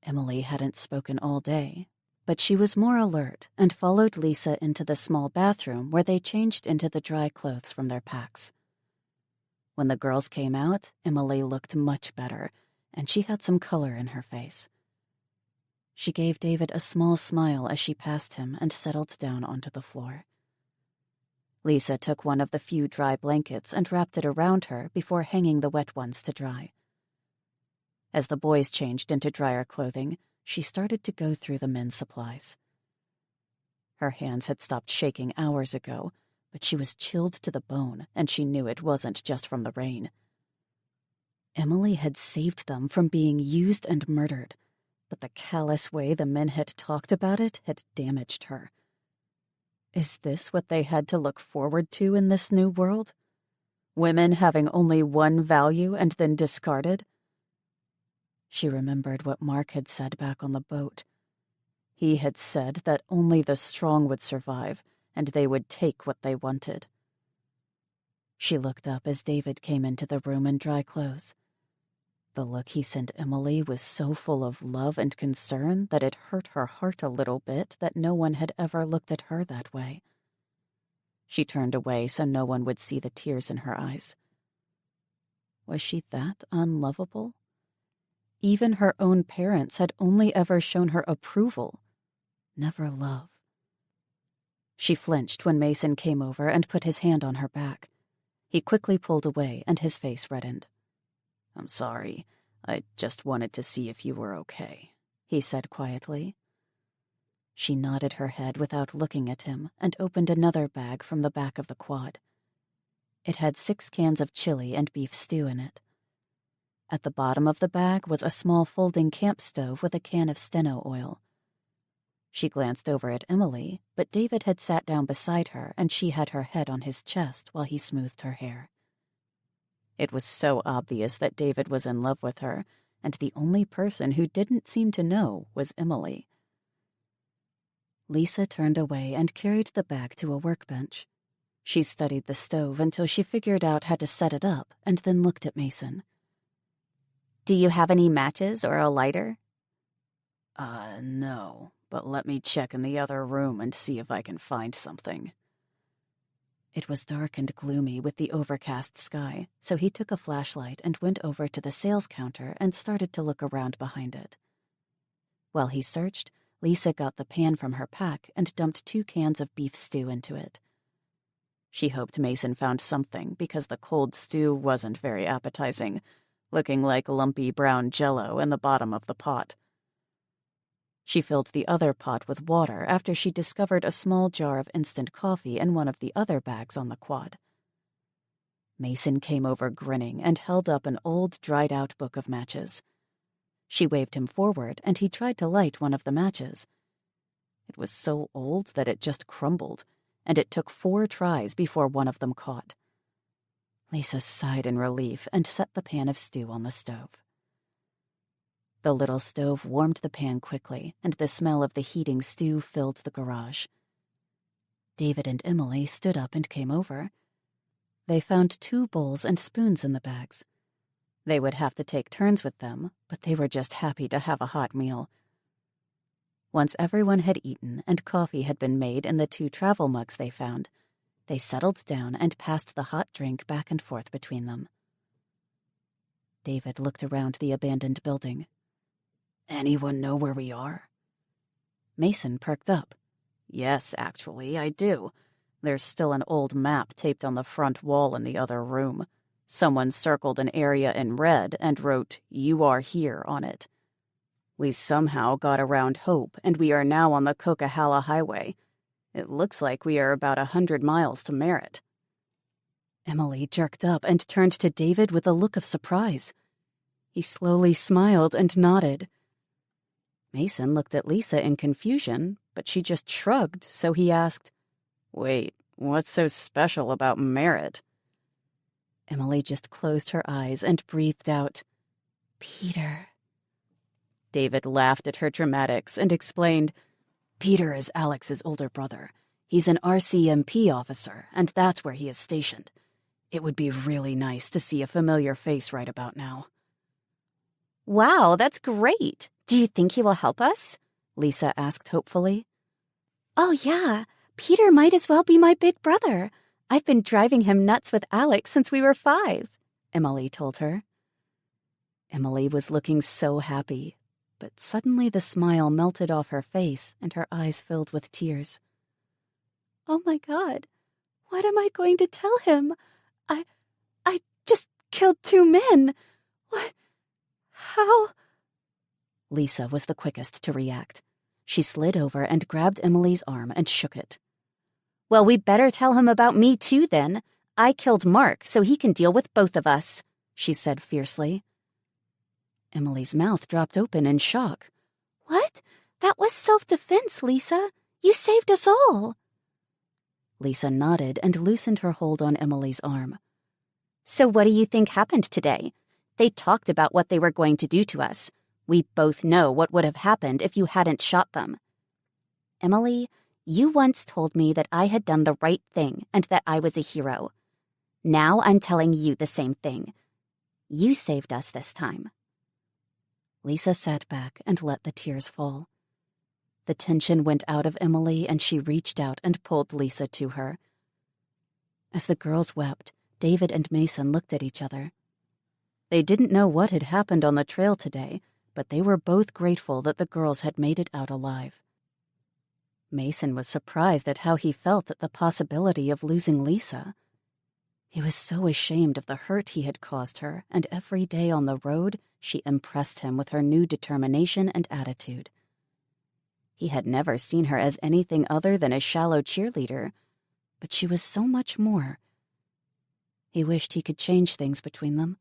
A: Emily hadn't spoken all day, but she was more alert and followed Lisa into the small bathroom where they changed into the dry clothes from their packs. When the girls came out, Emily looked much better, and she had some color in her face. She gave David a small smile as she passed him and settled down onto the floor. Lisa took one of the few dry blankets and wrapped it around her before hanging the wet ones to dry. As the boys changed into drier clothing, she started to go through the men's supplies. Her hands had stopped shaking hours ago, but she was chilled to the bone, and she knew it wasn't just from the rain. Emily had saved them from being used and murdered, but the callous way the men had talked about it had damaged her. Is this what they had to look forward to in this new world? Women having only one value and then discarded? She remembered what Mark had said back on the boat. He had said that only the strong would survive, and they would take what they wanted. She looked up as David came into the room in dry clothes. The look he sent Emily was so full of love and concern that it hurt her heart a little bit that no one had ever looked at her that way. She turned away so no one would see the tears in her eyes. Was she that unlovable? Even her own parents had only ever shown her approval, never love. She flinched when Mason came over and put his hand on her back. He quickly pulled away and his face reddened. "I'm sorry. I just wanted to see if you were okay," he said quietly. She nodded her head without looking at him and opened another bag from the back of the quad. It had 6 cans of chili and beef stew in it. At the bottom of the bag was a small folding camp stove with a can of steno oil. She glanced over at Emily, but David had sat down beside her and she had her head on his chest while he smoothed her hair. It was so obvious that David was in love with her, and the only person who didn't seem to know was Emily. Lisa turned away and carried the bag to a workbench. She studied the stove until she figured out how to set it up and then looked at Mason.
D: "Do you have any matches or a lighter?"
C: No, but let me check in the other room and see if I can find something."
A: It was dark and gloomy with the overcast sky, so he took a flashlight and went over to the sales counter and started to look around behind it. While he searched, Lisa got the pan from her pack and dumped 2 cans of beef stew into it. She hoped Mason found something because the cold stew wasn't very appetizing, looking like lumpy brown jello in the bottom of the pot. She filled the other pot with water after she discovered a small jar of instant coffee in one of the other bags on the quad. Mason came over grinning and held up an old, dried-out book of matches. She waved him forward, and he tried to light one of the matches. It was so old that it just crumbled, and it took 4 tries before one of them caught. Lisa sighed in relief and set the pan of stew on the stove. The little stove warmed the pan quickly, and the smell of the heating stew filled the garage. David and Emily stood up and came over. They found 2 bowls and spoons in the bags. They would have to take turns with them, but they were just happy to have a hot meal. Once everyone had eaten and coffee had been made in the 2 travel mugs they found, They settled down and passed the hot drink back and forth between them. David looked around the abandoned building.
C: Anyone know where we are?
A: Mason perked up.
C: Yes, actually, I do. There's still an old map taped on the front wall in the other room. Someone circled an area in red and wrote, "You are here," on it. We somehow got around Hope, and we are now on the Coquihalla Highway. It looks like we are about 100 miles to Merritt.
A: Emily jerked up and turned to David with a look of surprise. He slowly smiled and nodded. Mason looked at Lisa in confusion, but she just shrugged, so he asked,
C: "Wait, what's so special about Merritt?"
A: Emily just closed her eyes and breathed out, "Peter."
C: David laughed at her dramatics and explained, "Peter is Alex's older brother. He's an RCMP officer, and that's where he is stationed. It would be really nice to see a familiar face right about now."
D: Wow, that's great. Do you think he will help us? Lisa asked hopefully.
B: Oh, yeah. Peter might as well be my big brother. I've been driving him nuts with Alex since we were 5, Emily told her.
A: Emily was looking so happy, but suddenly the smile melted off her face and her eyes filled with tears.
B: Oh my God, what am I going to tell him? I just killed 2 men. What? How?
A: Lisa was the quickest to react. She slid over and grabbed Emily's arm and shook it.
D: Well, we better tell him about me too then. I killed Mark, so he can deal with both of us, she said fiercely.
A: Emily's mouth dropped open in shock.
B: What? That was self-defense, Lisa. You saved us all.
A: Lisa nodded and loosened her hold on Emily's arm.
D: So what do you think happened today? They talked about what they were going to do to us. We both know what would have happened if you hadn't shot them. Emily, you once told me that I had done the right thing and that I was a hero. Now I'm telling you the same thing. You saved us this time.
A: Lisa sat back and let the tears fall. The tension went out of Emily and she reached out and pulled Lisa to her. As the girls wept, David and Mason looked at each other. They didn't know what had happened on the trail today, but they were both grateful that the girls had made it out alive. Mason was surprised at how he felt at the possibility of losing Lisa. He was so ashamed of the hurt he had caused her, and every day on the road, she impressed him with her new determination and attitude. He had never seen her as anything other than a shallow cheerleader, but she was so much more. He wished he could change things between them.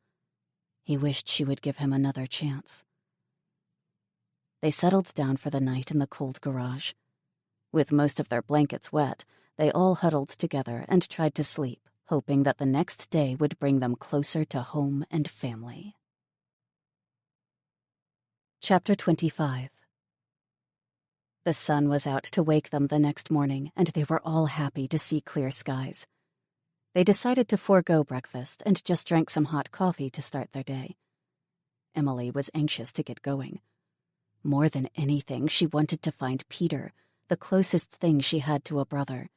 A: He wished she would give him another chance. They settled down for the night in the cold garage. With most of their blankets wet, they all huddled together and tried to sleep, hoping that the next day would bring them closer to home and family. Chapter 25. The sun was out to wake them the next morning, and they were all happy to see clear skies. They decided to forego breakfast and just drank some hot coffee to start their day. Emily was anxious to get going. More than anything, she wanted to find Peter, the closest thing she had to a brother.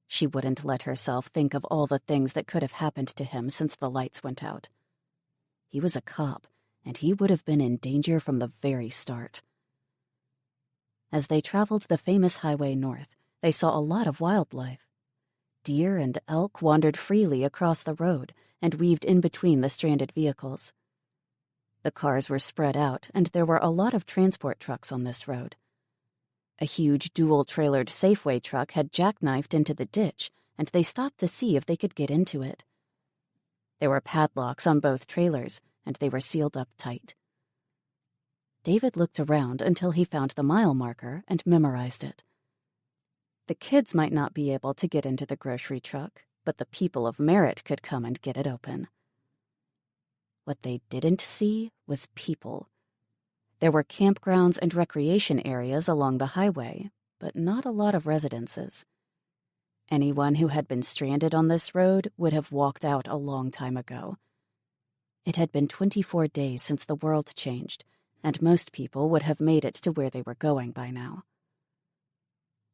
A: She wouldn't let herself think of all the things that could have happened to him since the lights went out. He was a cop, and he would have been in danger from the very start. As they traveled the famous highway north, they saw a lot of wildlife. Deer and elk wandered freely across the road and weaved in between the stranded vehicles. The cars were spread out, and there were a lot of transport trucks on this road. A huge dual-trailered Safeway truck had jackknifed into the ditch, and they stopped to see if they could get into it. There were padlocks on both trailers, and they were sealed up tight. David looked around until he found the mile marker and memorized it. The kids might not be able to get into the grocery truck, but the people of Merritt could come and get it open. What they didn't see was people. There were campgrounds and recreation areas along the highway, but not a lot of residences. Anyone who had been stranded on this road would have walked out a long time ago. It had been 24 days since the world changed, and most people would have made it to where they were going by now.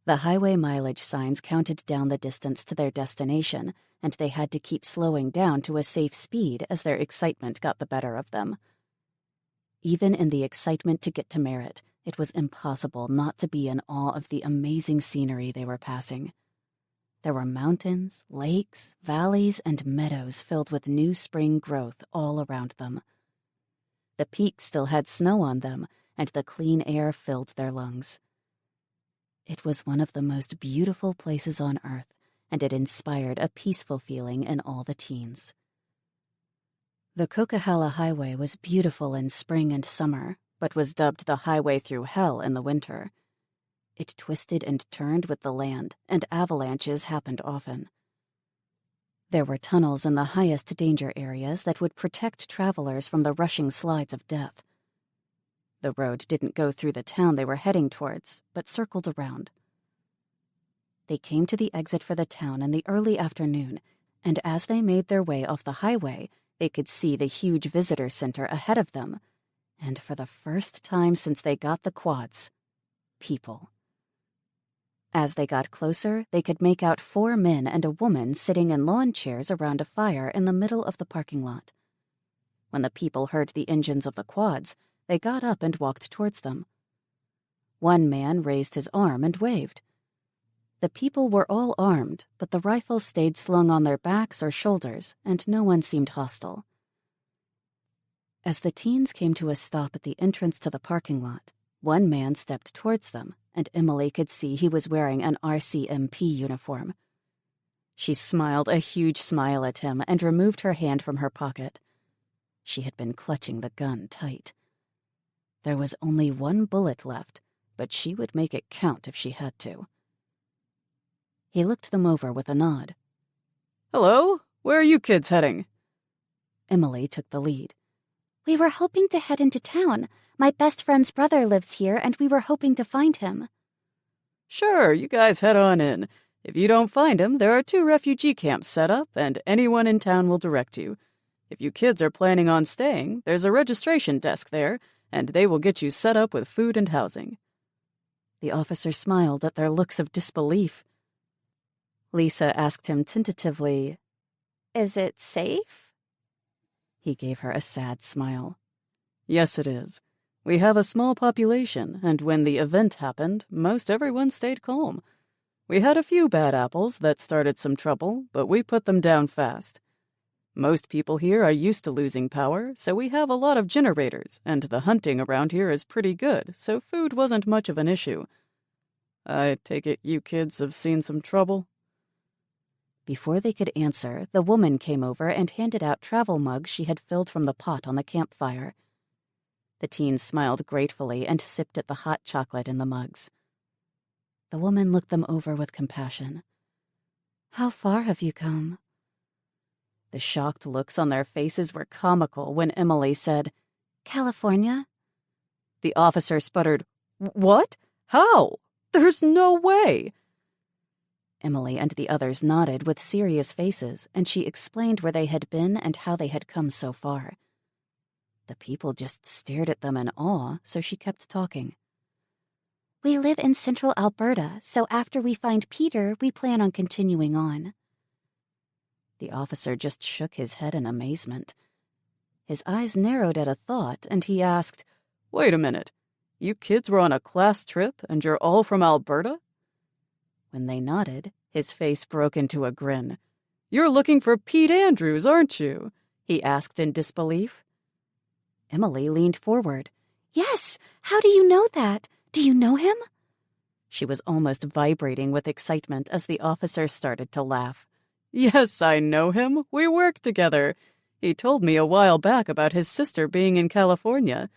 A: The highway mileage signs counted down the distance to their destination, and they had to keep slowing down to a safe speed as their excitement got the better of them. Even in the excitement to get to Merritt, it was impossible not to be in awe of the amazing scenery they were passing. There were mountains, lakes, valleys, and meadows filled with new spring growth all around them. The peaks still had snow on them, and the clean air filled their lungs. It was one of the most beautiful places on Earth, and it inspired a peaceful feeling in all the teens. The Coquihalla Highway was beautiful in spring and summer, but was dubbed the highway through hell in the winter. It twisted and turned with the land, and avalanches happened often. There were tunnels in the highest danger areas that would protect travelers from the rushing slides of death. The road didn't go through the town they were heading towards, but circled around. They came to the exit for the town in the early afternoon, and as they made their way off the highway, they could see the huge visitor center ahead of them, and for the first time since they got the quads, people. As they got closer, they could make out 4 men and a woman sitting in lawn chairs around a fire in the middle of the parking lot. When the people heard the engines of the quads, they got up and walked towards them. One man raised his arm and waved. The people were all armed, but the rifles stayed slung on their backs or shoulders, and no one seemed hostile. As the teens came to a stop at the entrance to the parking lot, one man stepped towards them, and Emily could see he was wearing an RCMP uniform. She smiled a huge smile at him and removed her hand from her pocket. She had been clutching the gun tight. There was only 1 bullet left, but she would make it count if she had to. He looked them over with a nod.
C: Hello, where are you kids heading?
A: Emily took the lead.
B: We were hoping to head into town. My best friend's brother lives here, and we were hoping to find him.
C: Sure, you guys head on in. If you don't find him, there are 2 refugee camps set up, and anyone in town will direct you. If you kids are planning on staying, there's a registration desk there, and they will get you set up with food and housing.
A: The officer smiled at their looks of disbelief. Lisa asked him tentatively,
D: Is it safe?
A: He gave her a sad smile.
C: Yes, it is. We have a small population, and when the event happened, most everyone stayed calm. We had a few bad apples that started some trouble, but we put them down fast. Most people here are used to losing power, so we have a lot of generators, and the hunting around here is pretty good, so food wasn't much of an issue. I take it you kids have seen some trouble?
A: Before they could answer, the woman came over and handed out travel mugs she had filled from the pot on the campfire. The teens smiled gratefully and sipped at the hot chocolate in the mugs. The woman looked them over with compassion. How far have you come? The shocked looks on their faces were comical when Emily said, California?
C: The officer sputtered, What? How? There's no way!
A: Emily and the others nodded with serious faces, and she explained where they had been and how they had come so far. The people just stared at them in awe, so she kept talking.
B: We live in central Alberta, so after we find Peter, we plan on continuing on.
A: The officer just shook his head in amazement. His eyes narrowed at a thought, and he asked,
C: Wait a minute. You kids were on a class trip, and you're all from Alberta?
A: When they nodded, his face broke into a grin.
C: You're looking for Pete Andrews, aren't you? He asked in disbelief.
A: Emily leaned forward.
B: Yes, how do you know that? Do you know him?
A: She was almost vibrating with excitement as the officer started to laugh.
C: Yes, I know him. We work together. He told me a while back about his sister being in California.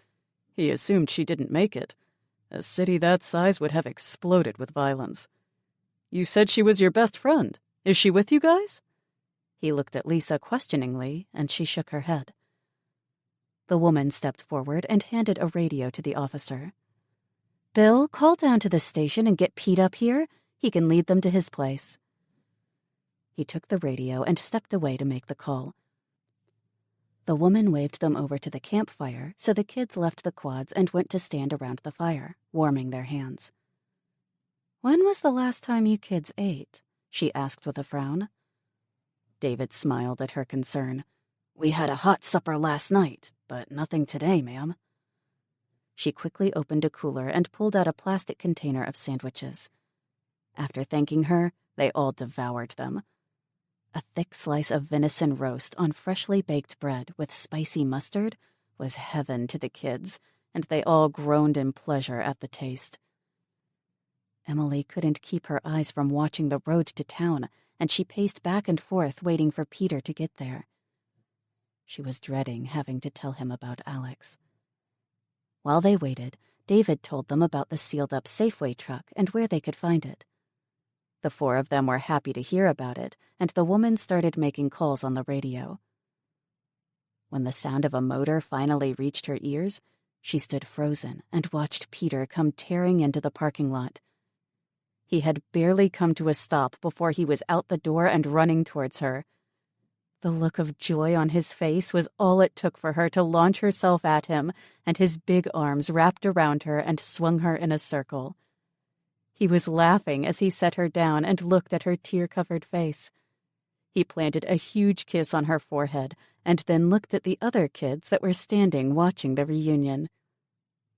C: He assumed she didn't make it. A city that size would have exploded with violence. You said she was your best friend. Is she with you guys?
A: He looked at Lisa questioningly, and she shook her head. The woman stepped forward and handed a radio to the officer. Bill, call down to the station and get Pete up here. He can lead them to his place. He took the radio and stepped away to make the call. The woman waved them over to the campfire, so the kids left the quads and went to stand around the fire, warming their hands. "When was the last time you kids ate?" she asked with a frown. David smiled at her concern. "We had a hot supper last night, but nothing today, ma'am." She quickly opened a cooler and pulled out a plastic container of sandwiches. After thanking her, they all devoured them. A thick slice of venison roast on freshly baked bread with spicy mustard was heaven to the kids, and they all groaned in pleasure at the taste. Emily couldn't keep her eyes from watching the road to town, and she paced back and forth waiting for Peter to get there. She was dreading having to tell him about Alex. While they waited, David told them about the sealed-up Safeway truck and where they could find it. The four of them were happy to hear about it, and the woman started making calls on the radio. When the sound of a motor finally reached her ears, she stood frozen and watched Peter come tearing into the parking lot. He had barely come to a stop before he was out the door and running towards her. The look of joy on his face was all it took for her to launch herself at him, and his big arms wrapped around her and swung her in a circle. He was laughing as he set her down and looked at her tear-covered face. He planted a huge kiss on her forehead and then looked at the other kids that were standing watching the reunion.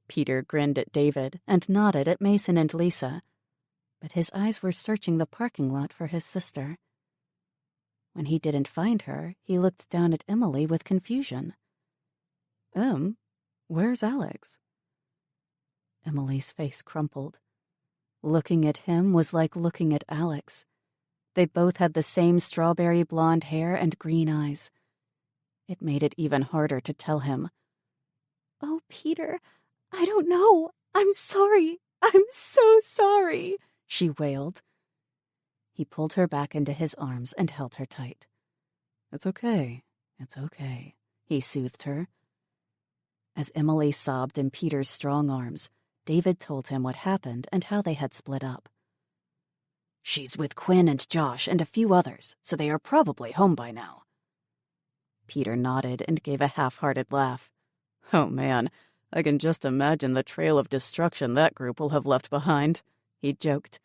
A: Peter grinned at David and nodded at Mason and Lisa, but his eyes were searching the parking lot for his sister. When he didn't find her, he looked down at Emily with confusion. Where's Alex?" Emily's face crumpled. Looking at him was like looking at Alex. They both had the same strawberry blonde hair and green eyes. It made it even harder to tell him.
B: "Oh, Peter, I don't know. I'm sorry. I'm so sorry,"
A: she wailed. He pulled her back into his arms and held her tight. It's okay, he soothed her. As Emily sobbed in Peter's strong arms, David told him what happened and how they had split up. "She's with Quinn and Josh and a few others, so they are probably home by now." Peter nodded and gave a half-hearted laugh. "Oh man, I can just imagine the trail of destruction that group will have left behind," he joked.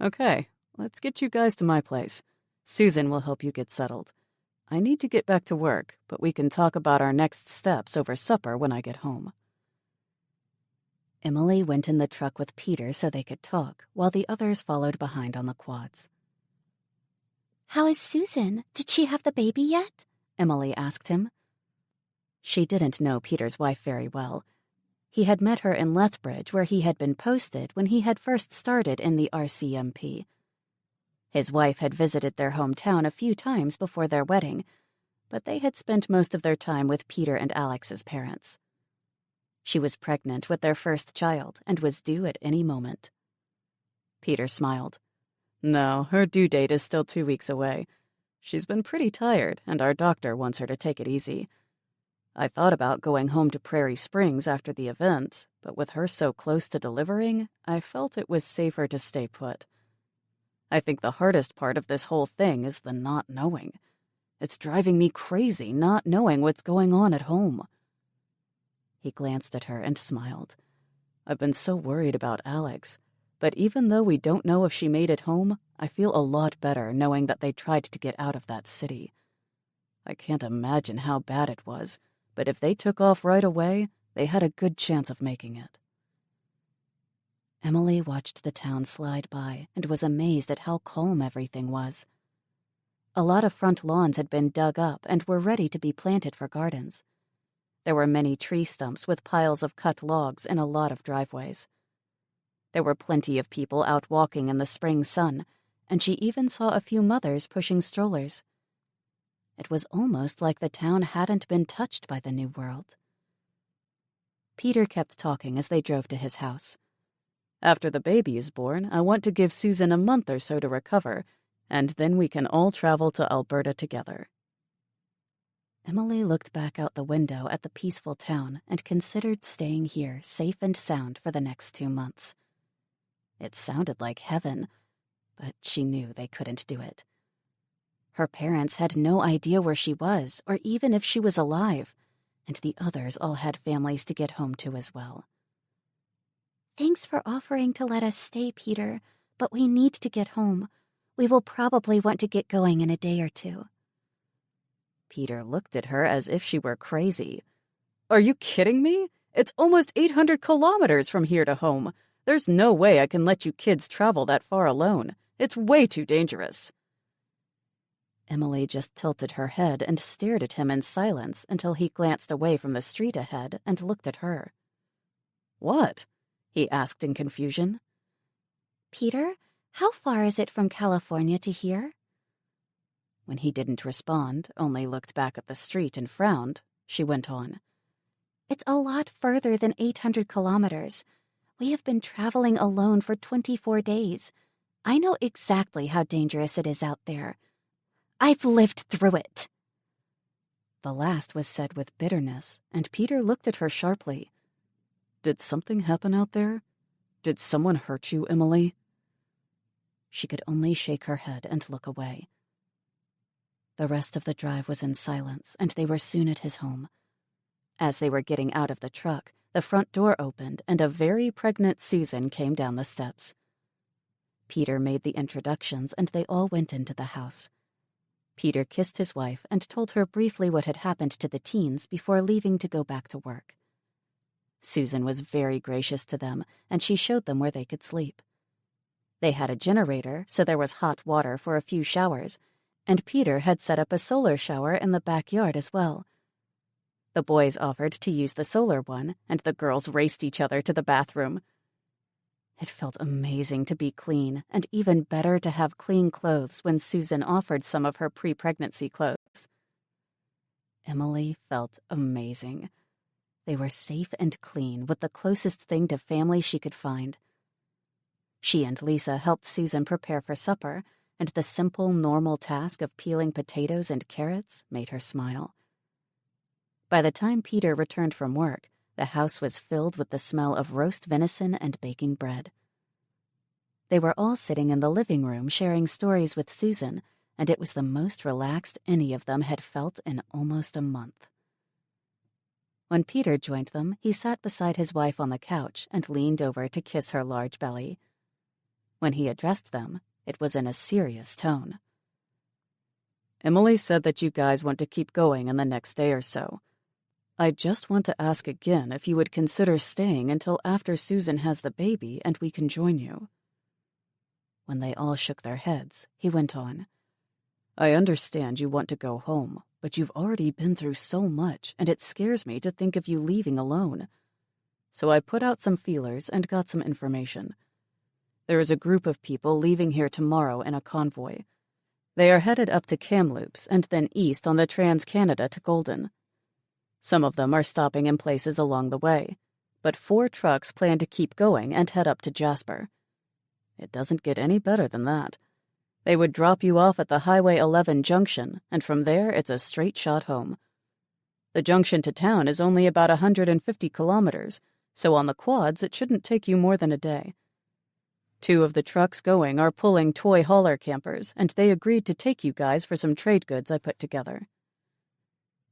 A: "Okay, let's get you guys to my place. Susan will help you get settled. I need to get back to work, but we can talk about our next steps over supper when I get home." Emily went in the truck with Peter so they could talk, while the others followed behind on the quads.
B: "How is Susan? Did she have the baby yet?"
A: Emily asked him. She didn't know Peter's wife very well. He had met her in Lethbridge, where he had been posted when he had first started in the RCMP. His wife had visited their hometown a few times before their wedding, but they had spent most of their time with Peter and Alex's parents. She was pregnant with their first child and was due at any moment. Peter smiled. "No, her due date is still 2 weeks away. She's been pretty tired, and our doctor wants her to take it easy. I thought about going home to Prairie Springs after the event, but with her so close to delivering, I felt it was safer to stay put. I think the hardest part of this whole thing is the not knowing. It's driving me crazy not knowing what's going on at home." He glanced at her and smiled. "I've been so worried about Alex, but even though we don't know if she made it home, I feel a lot better knowing that they tried to get out of that city. I can't imagine how bad it was, but if they took off right away, they had a good chance of making it." Emily watched the town slide by and was amazed at how calm everything was. A lot of front lawns had been dug up and were ready to be planted for gardens. There were many tree stumps with piles of cut logs in a lot of driveways. There were plenty of people out walking in the spring sun, and she even saw a few mothers pushing strollers. It was almost like the town hadn't been touched by the new world. Peter kept talking as they drove to his house. "After the baby is born, I want to give Susan a month or so to recover, and then we can all travel to Alberta together." Emily looked back out the window at the peaceful town and considered staying here safe and sound for the next 2 months. It sounded like heaven, but she knew they couldn't do it. Her parents had no idea where she was or even if she was alive, and the others all had families to get home to as well.
B: Thanks for offering to let us stay, Peter, but we need to get home. We will probably want to get going in a day or two.
A: Peter looked at her as if she were crazy. Are you kidding me? It's almost 800 kilometers from here to home. There's no way I can let you kids travel that far alone. It's way too dangerous. Emily just tilted her head and stared at him in silence until he glanced away from the street ahead and looked at her. What? He asked in confusion.
B: Peter, how far is it from California to here?
A: When he didn't respond, only looked back at the street and frowned, she went on.
B: It's a lot further than 800 kilometers. We have been traveling alone for 24 days. I know exactly how dangerous it is out there. I've lived through it.
A: The last was said with bitterness, and Peter looked at her sharply. Did something happen out there? Did someone hurt you, Emily? She could only shake her head and look away. The rest of the drive was in silence, and they were soon at his home. As they were getting out of the truck, the front door opened, and a very pregnant Susan came down the steps. Peter made the introductions, and they all went into the house. Peter kissed his wife and told her briefly what had happened to the teens before leaving to go back to work. Susan was very gracious to them, and she showed them where they could sleep. They had a generator, so there was hot water for a few showers, and Peter had set up a solar shower in the backyard as well. The boys offered to use the solar one, and the girls raced each other to the bathroom. It felt amazing to be clean, and even better to have clean clothes when Susan offered some of her pre-pregnancy clothes. Emily felt amazing. They were safe and clean, with the closest thing to family she could find. She and Lisa helped Susan prepare for supper, and the simple, normal task of peeling potatoes and carrots made her smile. By the time Peter returned from work, the house was filled with the smell of roast venison and baking bread. They were all sitting in the living room sharing stories with Susan, and it was the most relaxed any of them had felt in almost a month. When Peter joined them, he sat beside his wife on the couch and leaned over to kiss her large belly. When he addressed them, it was in a serious tone. Emily said that you guys want to keep going in the next day or so. I just want to ask again if you would consider staying until after Susan has the baby and we can join you. When they all shook their heads, he went on. I understand you want to go home, but you've already been through so much, and it scares me to think of you leaving alone. So I put out some feelers and got some information. There is a group of people leaving here tomorrow in a convoy. They are headed up to Kamloops and then east on the Trans-Canada to Golden. Some of them are stopping in places along the way, but 4 trucks plan to keep going and head up to Jasper. It doesn't get any better than that. They would drop you off at the Highway 11 junction, and from there it's a straight shot home. The junction to town is only about 150 kilometers, so on the quads it shouldn't take you more than a day. 2 of the trucks going are pulling toy hauler campers, and they agreed to take you guys for some trade goods I put together.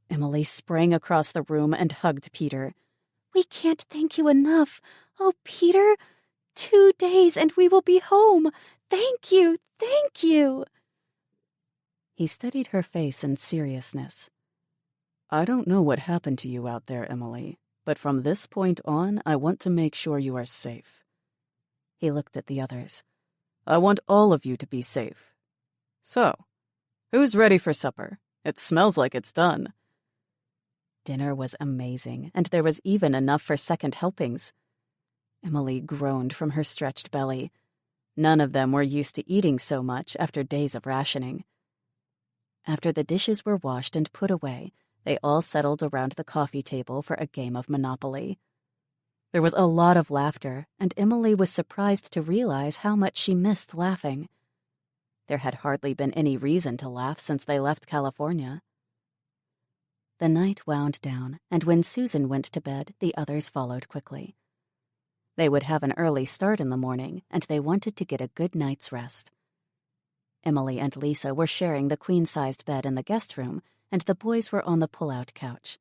A: Emily sprang across the room and hugged Peter.
B: We can't thank you enough. Oh, Peter, 2 days and we will be home. Thank you, thank you.
A: He studied her face in seriousness. I don't know what happened to you out there, Emily, but from this point on, I want to make sure you are safe. He looked at the others. I want all of you to be safe. So, who's ready for supper? It smells like it's done. Dinner was amazing, and there was even enough for second helpings. Emily groaned from her stretched belly. None of them were used to eating so much after days of rationing. After the dishes were washed and put away, they all settled around the coffee table for a game of Monopoly. There was a lot of laughter, and Emily was surprised to realize how much she missed laughing. There had hardly been any reason to laugh since they left California. The night wound down, and when Susan went to bed, the others followed quickly. They would have an early start in the morning, and they wanted to get a good night's rest. Emily and Lisa were sharing the queen-sized bed in the guest room, and the boys were on the pull-out couch.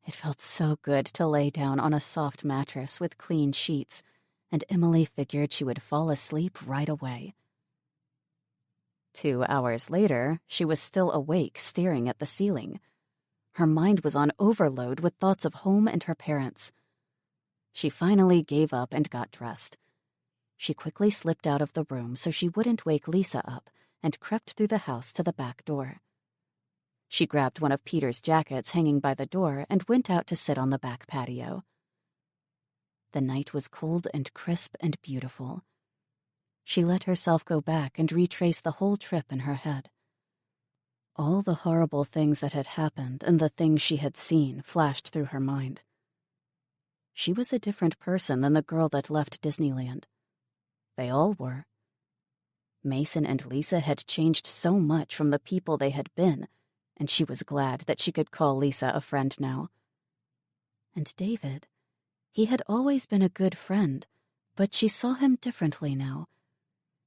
A: It felt so good to lay down on a soft mattress with clean sheets, and Emily figured she would fall asleep right away. 2 hours later, she was still awake, staring at the ceiling. Her mind was on overload with thoughts of home and her parents. She finally gave up and got dressed. She quickly slipped out of the room so she wouldn't wake Lisa up and crept through the house to the back door. She grabbed one of Peter's jackets hanging by the door and went out to sit on the back patio. The night was cold and crisp and beautiful. She let herself go back and retrace the whole trip in her head. All the horrible things that had happened and the things she had seen flashed through her mind. She was a different person than the girl that left Disneyland. They all were. Mason and Lisa had changed so much from the people they had been, and she was glad that she could call Lisa a friend now. And David, he had always been a good friend, but she saw him differently now.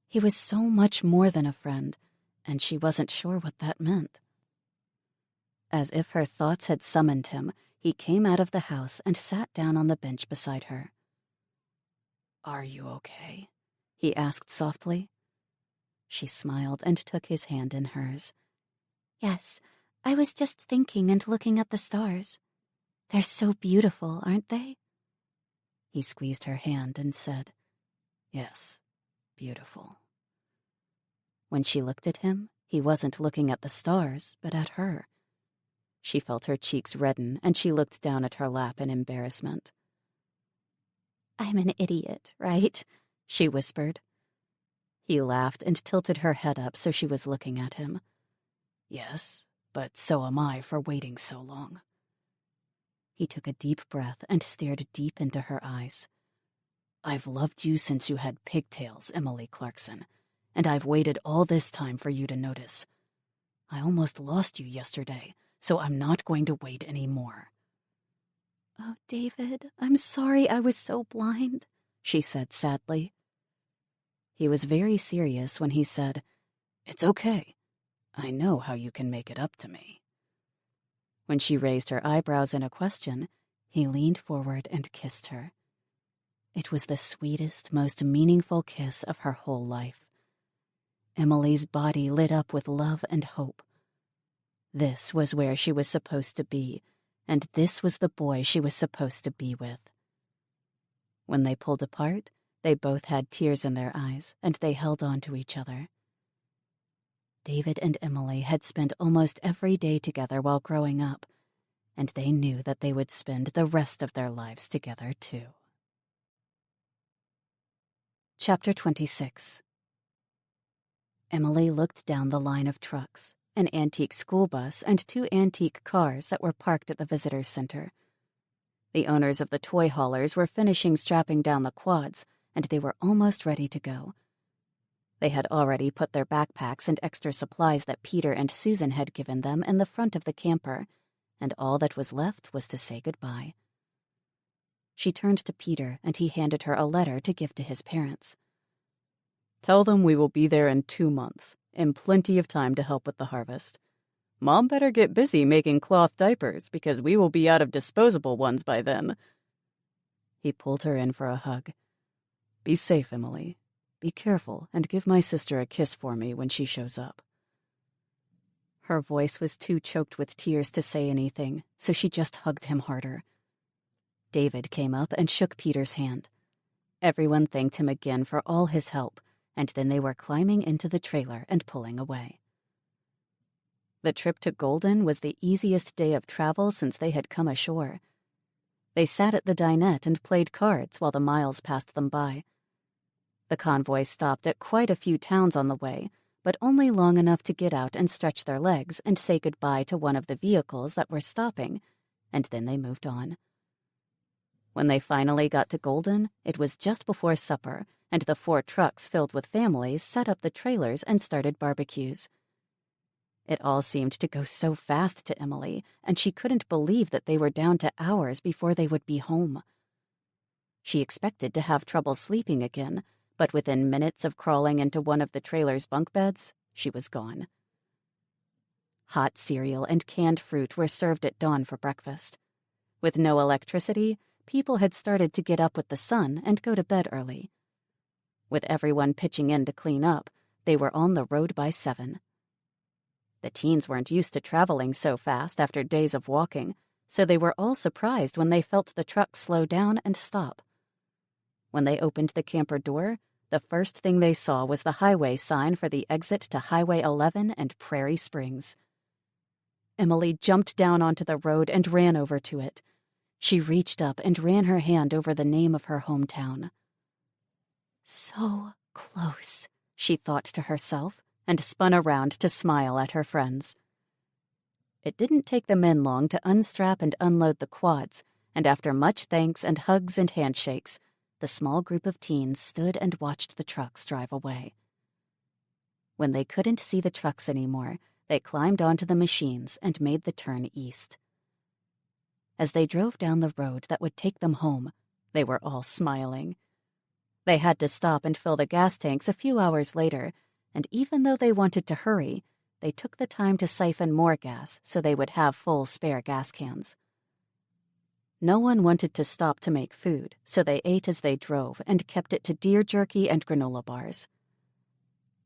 A: He was so much more than a friend, and she wasn't sure what that meant. As if her thoughts had summoned him, he came out of the house and sat down on the bench beside her. "Are you okay?" he asked softly. She smiled and took his hand in hers.
B: Yes, I was just thinking and looking at the stars. They're so beautiful, aren't they?
A: He squeezed her hand and said, "Yes, beautiful." When she looked at him, he wasn't looking at the stars, but at her. She felt her cheeks redden, and she looked down at her lap in embarrassment.
B: "I'm an idiot, right?"
A: she whispered. He laughed and tilted her head up so she was looking at him. "Yes, but so am I for waiting so long." He took a deep breath and stared deep into her eyes. "I've loved you since you had pigtails, Emily Clarkson, and I've waited all this time for you to notice. I almost lost you yesterday, so I'm not going to wait any more."
B: "Oh, David, I'm sorry I was so blind,"
A: she said sadly. He was very serious when he said, "It's okay. I know how you can make it up to me." When she raised her eyebrows in a question, he leaned forward and kissed her. It was the sweetest, most meaningful kiss of her whole life. Emily's body lit up with love and hope. This was where she was supposed to be, and this was the boy she was supposed to be with. When they pulled apart, they both had tears in their eyes, and they held on to each other. David and Emily had spent almost every day together while growing up, and they knew that they would spend the rest of their lives together, too. Chapter 26. Emily looked down the line of trucks, an antique school bus and 2 antique cars that were parked at the visitor's center. The owners of the toy haulers were finishing strapping down the quads, and they were almost ready to go. They had already put their backpacks and extra supplies that Peter and Susan had given them in the front of the camper, and all that was left was to say goodbye. She turned to Peter, and he handed her a letter to give to his parents. "Tell them we will be there in 2 months, and plenty of time to help with the harvest. Mom better get busy making cloth diapers, because we will be out of disposable ones by then." He pulled her in for a hug. "Be safe, Emily. Be careful, and give my sister a kiss for me when she shows up." Her voice was too choked with tears to say anything, so she just hugged him harder. David came up and shook Peter's hand. Everyone thanked him again for all his help, and then they were climbing into the trailer and pulling away. The trip to Golden was the easiest day of travel since they had come ashore. They sat at the dinette and played cards while the miles passed them by. The convoy stopped at quite a few towns on the way, but only long enough to get out and stretch their legs and say goodbye to one of the vehicles that were stopping, and then they moved on. When they finally got to Golden, it was just before supper, and the 4 trucks filled with families set up the trailers and started barbecues. It all seemed to go so fast to Emily, and she couldn't believe that they were down to hours before they would be home. She expected to have trouble sleeping again, but within minutes of crawling into one of the trailer's bunk beds, she was gone. Hot cereal and canned fruit were served at dawn for breakfast. With no electricity, people had started to get up with the sun and go to bed early. With everyone pitching in to clean up, they were on the road by 7. The teens weren't used to traveling so fast after days of walking, so they were all surprised when they felt the truck slow down and stop. When they opened the camper door, the first thing they saw was the highway sign for the exit to Highway 11 and Prairie Springs. Emily jumped down onto the road and ran over to it. She reached up and ran her hand over the name of her hometown. So close, she thought to herself, and spun around to smile at her friends. It didn't take the men long to unstrap and unload the quads, and after much thanks and hugs and handshakes, the small group of teens stood and watched the trucks drive away. When they couldn't see the trucks anymore, they climbed onto the machines and made the turn east. As they drove down the road that would take them home, they were all smiling. They had to stop and fill the gas tanks a few hours later, and even though they wanted to hurry, they took the time to siphon more gas so they would have full spare gas cans. No one wanted to stop to make food, so they ate as they drove and kept it to deer jerky and granola bars.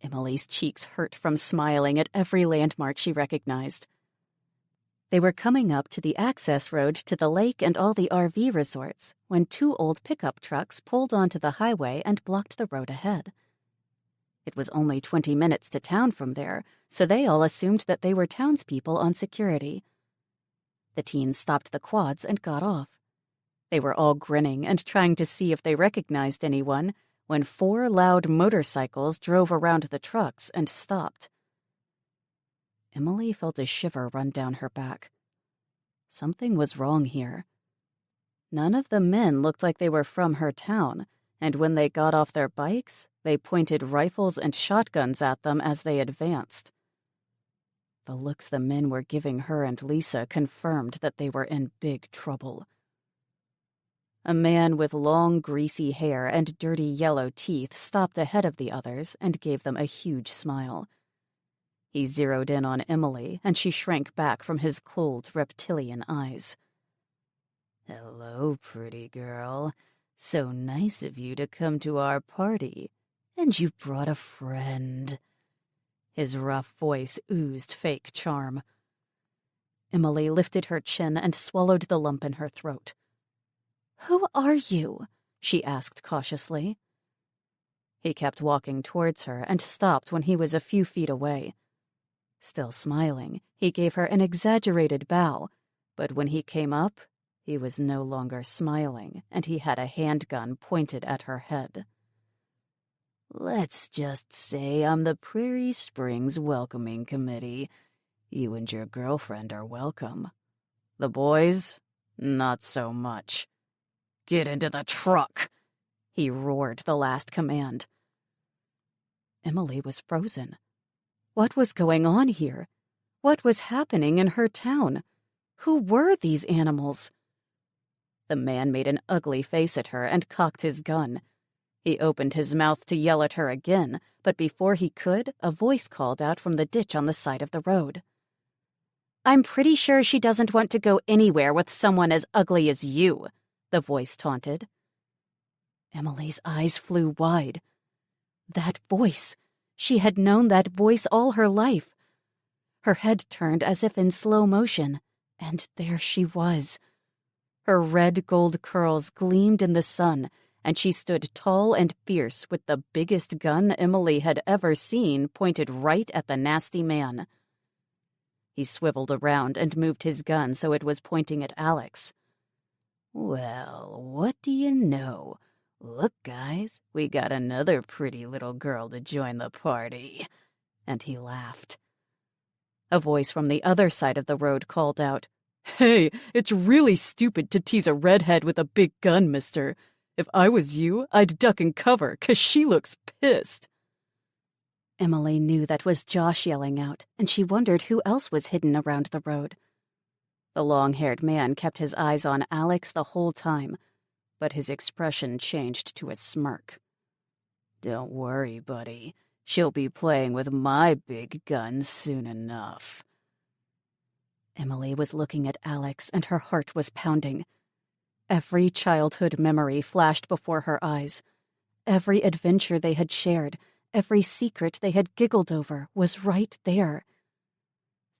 A: Emily's cheeks hurt from smiling at every landmark she recognized. They were coming up to the access road to the lake and all the RV resorts when 2 old pickup trucks pulled onto the highway and blocked the road ahead. It was only 20 minutes to town from there, so they all assumed that they were townspeople on security. The teens stopped the quads and got off. They were all grinning and trying to see if they recognized anyone when 4 loud motorcycles drove around the trucks and stopped. Emily felt a shiver run down her back. Something was wrong here. None of the men looked like they were from her town, and when they got off their bikes, they pointed rifles and shotguns at them as they advanced. The looks the men were giving her and Lisa confirmed that they were in big trouble. A man with long, greasy hair and dirty yellow teeth stopped ahead of the others and gave them a huge smile. He zeroed in on Emily, and she shrank back from his cold, reptilian eyes. "Hello, pretty girl. So nice of you to come to our party. And you brought a friend." His rough voice oozed fake charm. Emily lifted her chin and swallowed the lump in her throat. "Who are you?" she asked cautiously. He kept walking towards her and stopped when he was a few feet away. Still smiling, he gave her an exaggerated bow, but when he came up, he was no longer smiling, and he had a handgun pointed at her head. "Let's just say I'm the Prairie Springs Welcoming Committee. You and your girlfriend are welcome. The boys, not so much. Get into the truck!" He roared the last command. Emily was frozen. What was going on here? What was happening in her town? Who were these animals? The man made an ugly face at her and cocked his gun. He opened his mouth to yell at her again, but before he could, a voice called out from the ditch on the side of the road.
D: "I'm pretty sure she doesn't want to go anywhere with someone as ugly as you," the voice taunted.
A: Emily's eyes flew wide. That voice! She had known that voice all her life. Her head turned as if in slow motion, and there she was. Her red gold curls gleamed in the sun, and she stood tall and fierce with the biggest gun Emily had ever seen pointed right at the nasty man. He swiveled around and moved his gun so it was pointing at Alex. "Well, what do you know? Look, guys, we got another pretty little girl to join the party." And he laughed. A voice from the other side of the road called out, "Hey, it's really stupid to tease a redhead with a big gun, mister. If I was you, I'd duck and cover, 'cause she looks pissed." Emily knew that was Josh yelling out, and she wondered who else was hidden around the road. The long-haired man kept his eyes on Alex the whole time, but his expression changed to a smirk. "Don't worry, buddy. She'll be playing with my big guns soon enough." Emily was looking at Alex, and her heart was pounding. Every childhood memory flashed before her eyes. Every adventure they had shared, every secret they had giggled over was right there.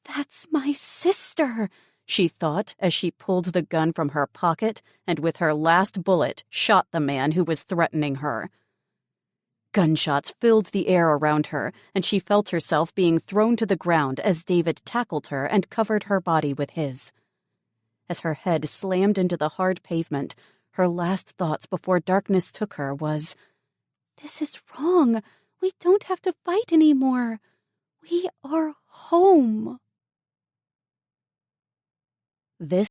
B: "That's my sister,"
A: she thought as she pulled the gun from her pocket and with her last bullet shot the man who was threatening her. Gunshots filled the air around her, and she felt herself being thrown to the ground as David tackled her and covered her body with his. As her head slammed into the hard pavement, her last thoughts before darkness took her was,
B: "This is wrong. We don't have to fight anymore. We are home."
A: This